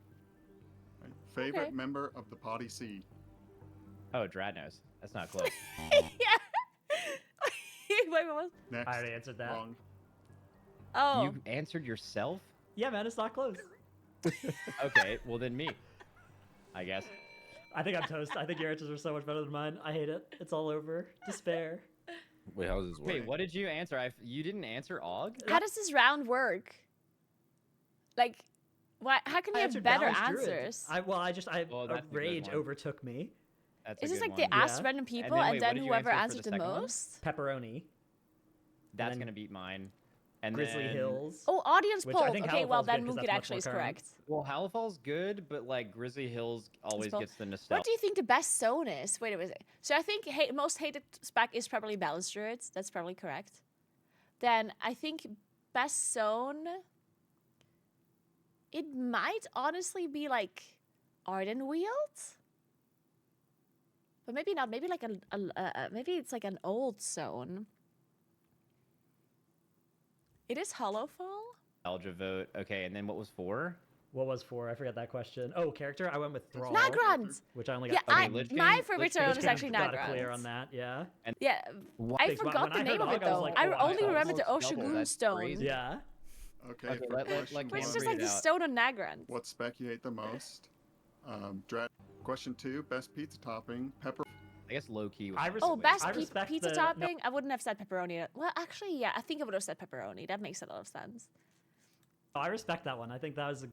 Favorite Okay. member of the Potty C. Oh, Dradnos. That's not close. Wait, what? Next. I already answered that. Wrong. Oh. You answered yourself? Yeah, man, it's not close. Okay, well then me. I guess. I think I'm toast. I think your answers are so much better than mine. I hate it. It's all over. Despair. Wait, how's this work? Wait, what did you answer? You didn't answer Og? How does this round work? Like, why? How can I you have answered better Balanced Druid. answers? Oh, that's a good rage one. overtook me. That's Is a this good like one. they asked Yeah. random people then, and wait, then what did you whoever answer for answered the the second one? most? Pepperoni. That's then gonna beat mine. And Grizzly then... Hills. Oh, audience Which I poll. think Okay, well Hallowfall's then good 'cause Mookit that's much actually more is current. correct. Well, Hallowfall's good, but like Grizzly Hills always Spell. gets the nostalgia. What do you think the best zone is? Wait a minute. So I think most hated spec is probably Balanced Druids. That's probably correct. Then I think best zone. It might honestly be like Arden Wield, but maybe not. Maybe like maybe it's like an old zone. It is Hollowfall. Nostalgia vote. Okay, and then what was 4? What was 4? I forgot that question. Oh, character. I went with Thrall. Nagrand! Which I only Yeah, got. my favorite turn Lich was King actually got a clear Nagrand. on that. Yeah. And Yeah, I Thanks, forgot the when I name heard of it Og, I was though. like, I oh, only wow. remember the Almost double, Oshagun that's stone. crazy. Yeah. Okay, Okay, for let question Which is Cam just read like it the out. stone on Nagrand. what speculate the most? Question 2, best pizza topping, pepper. I guess low key. Oh, best I respect pizza the- topping? I wouldn't have said pepperoni. Well, actually, yeah, I think I would have said pepperoni. That makes a lot of sense. Oh, I respect that one. I think that was a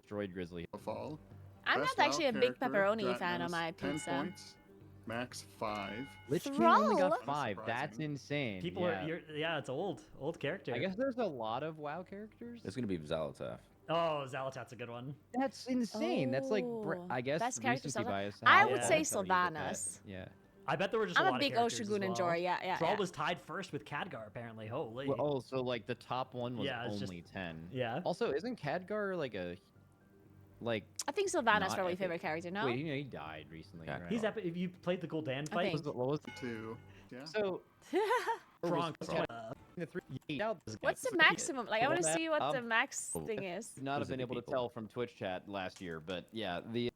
Destroyed Grizzly. Fall. I'm Best not actually a wild big character, pepperoni fan on Dratnos, my 10 pizza. points, max 5. Lich King only Thrall? got 5. That's insane. people yeah. are. Yeah, it's old character. I guess there's a lot of WoW characters. It's gonna be Zalatath. Oh, Zalatat's a good one. That's insane. That's like, I guess, Best character recency Zelda. bias. I how would that's say how you get that. Sylvanas. Yeah. I bet there were just I'm a a lot big of characters Oshagun as well. enjoyer, yeah. Thrall was tied first with Khadgar, apparently. Holy. Well, oh, so like the top one was Yeah, it's only 10. Yeah. Also, isn't Khadgar like a I think Sylvanas not probably epic? favorite character, no? Wait, he died recently, right? He's epic. If you played the Gul'dan fight, think. What was 2. Yeah. So Kronk. the 3 out this guy. What's the maximum? Like, I want to see what the max Oh, thing is. Would not have been Specific able to people. tell from Twitch chat last year, but yeah, the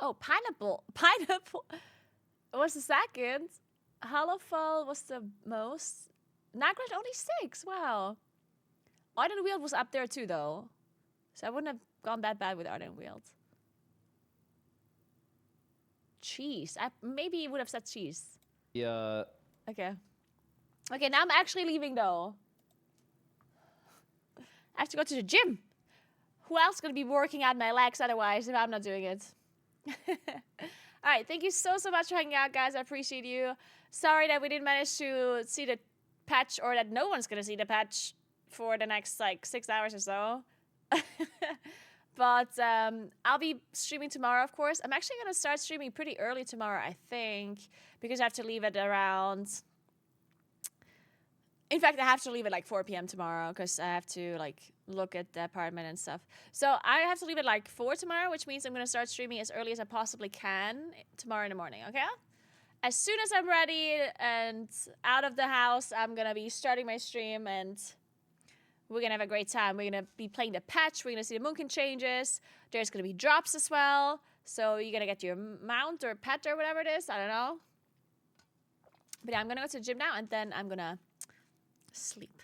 Oh, pineapple. Pineapple was the second. Halofal was the most. Nagrand only 6. Wow. Ardent Wield was up there too, though. So I wouldn't have gone that bad with Ardent Wield. Cheese. I maybe would have said cheese. yeah. Okay. Okay, now I'm actually leaving, though. I have to go to the gym. Who else is going to be working out my legs otherwise if I'm not doing it? All right, thank you so much for hanging out, guys. I appreciate you. Sorry that we didn't manage to see the patch, or that no one's gonna see the patch for the next like 6 hours or so. But I'll be streaming tomorrow, of course. I'm actually gonna start streaming pretty early tomorrow, I think, because I have to leave at around. In fact, I have to leave at like 4 p.m. tomorrow because I have to like look at the apartment and stuff. So I have to leave at like 4 tomorrow, which means I'm going to start streaming as early as I possibly can tomorrow in the morning, okay? As soon as I'm ready and out of the house, I'm going to be starting my stream and we're going to have a great time. We're going to be playing the patch. We're going to see the Moonkin changes. There's going to be drops as well. So you're going to get your mount or pet or whatever it is. I don't know. But yeah, I'm going to go to the gym now and then I'm going to sleep.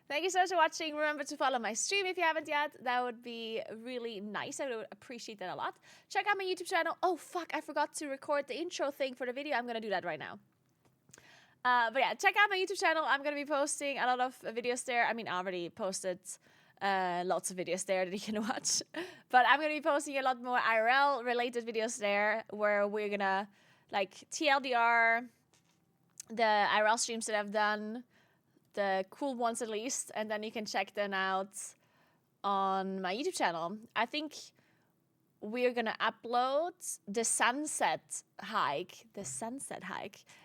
Thank you so much for watching. Remember to follow my stream if you haven't yet. That would be really nice. I would appreciate that a lot. Check out my YouTube channel. Oh, fuck. I forgot to record the intro thing for the video. I'm going to do that right now. But yeah, check out my YouTube channel. I'm going to be posting a lot of videos there. I mean, I already posted lots of videos there that you can watch. But I'm going to be posting a lot more IRL-related videos there where we're going to, like, TLDR the IRL streams that I've done, the cool ones at least, and then you can check them out on my YouTube channel. I think we're gonna upload the sunset hike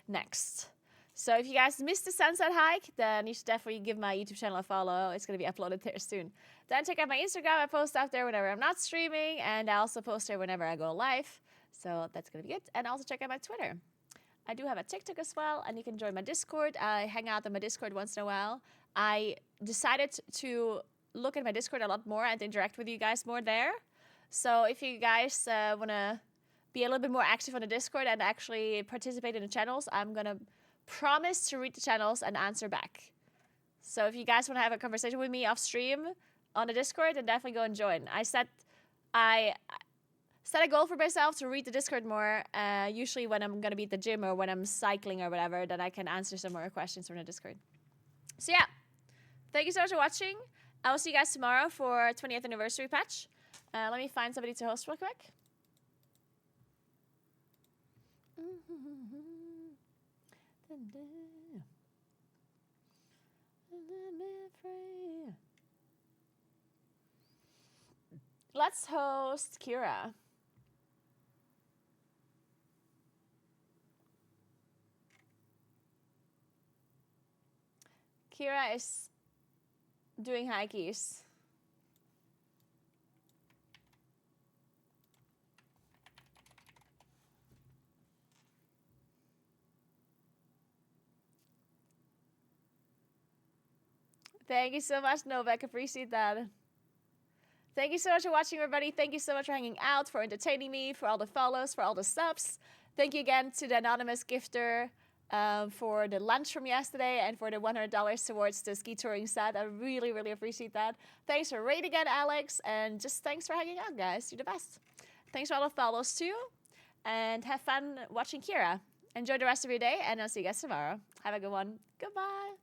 next. So if you guys missed the sunset hike, then you should definitely give my YouTube channel a follow. It's gonna be uploaded there soon. Then check out my Instagram. I post out there whenever I'm not streaming, and I also post there whenever I go live. So that's gonna be good. And also check out my Twitter. I do have a TikTok as well, and you can join my Discord. I hang out on my Discord once in a while. I decided to look at my Discord a lot more and interact with you guys more there. So if you guys want to be a little bit more active on the Discord and actually participate in the channels, I'm going to promise to read the channels and answer back. So if you guys want to have a conversation with me off stream on the Discord, then definitely go and join. I set a goal for myself to read the Discord more, usually when I'm going to be at the gym or when I'm cycling or whatever, that I can answer some more questions from the Discord. So yeah, thank you so much for watching. I will see you guys tomorrow for 20th anniversary patch. Let me find somebody to host real quick. Let's host Kira. Kira is doing high keys. Thank you so much, Novak. Appreciate that. Thank you so much for watching, everybody. Thank you so much for hanging out, for entertaining me, for all the follows, for all the subs. Thank you again to the anonymous gifter for the lunch from yesterday and for the $100 towards the ski touring set. I really, really appreciate that. Thanks for rating again, Alex. And just thanks for hanging out, guys. You're the best. Thanks for all the follows, too. And have fun watching Kira. Enjoy the rest of your day, and I'll see you guys tomorrow. Have a good one. Goodbye.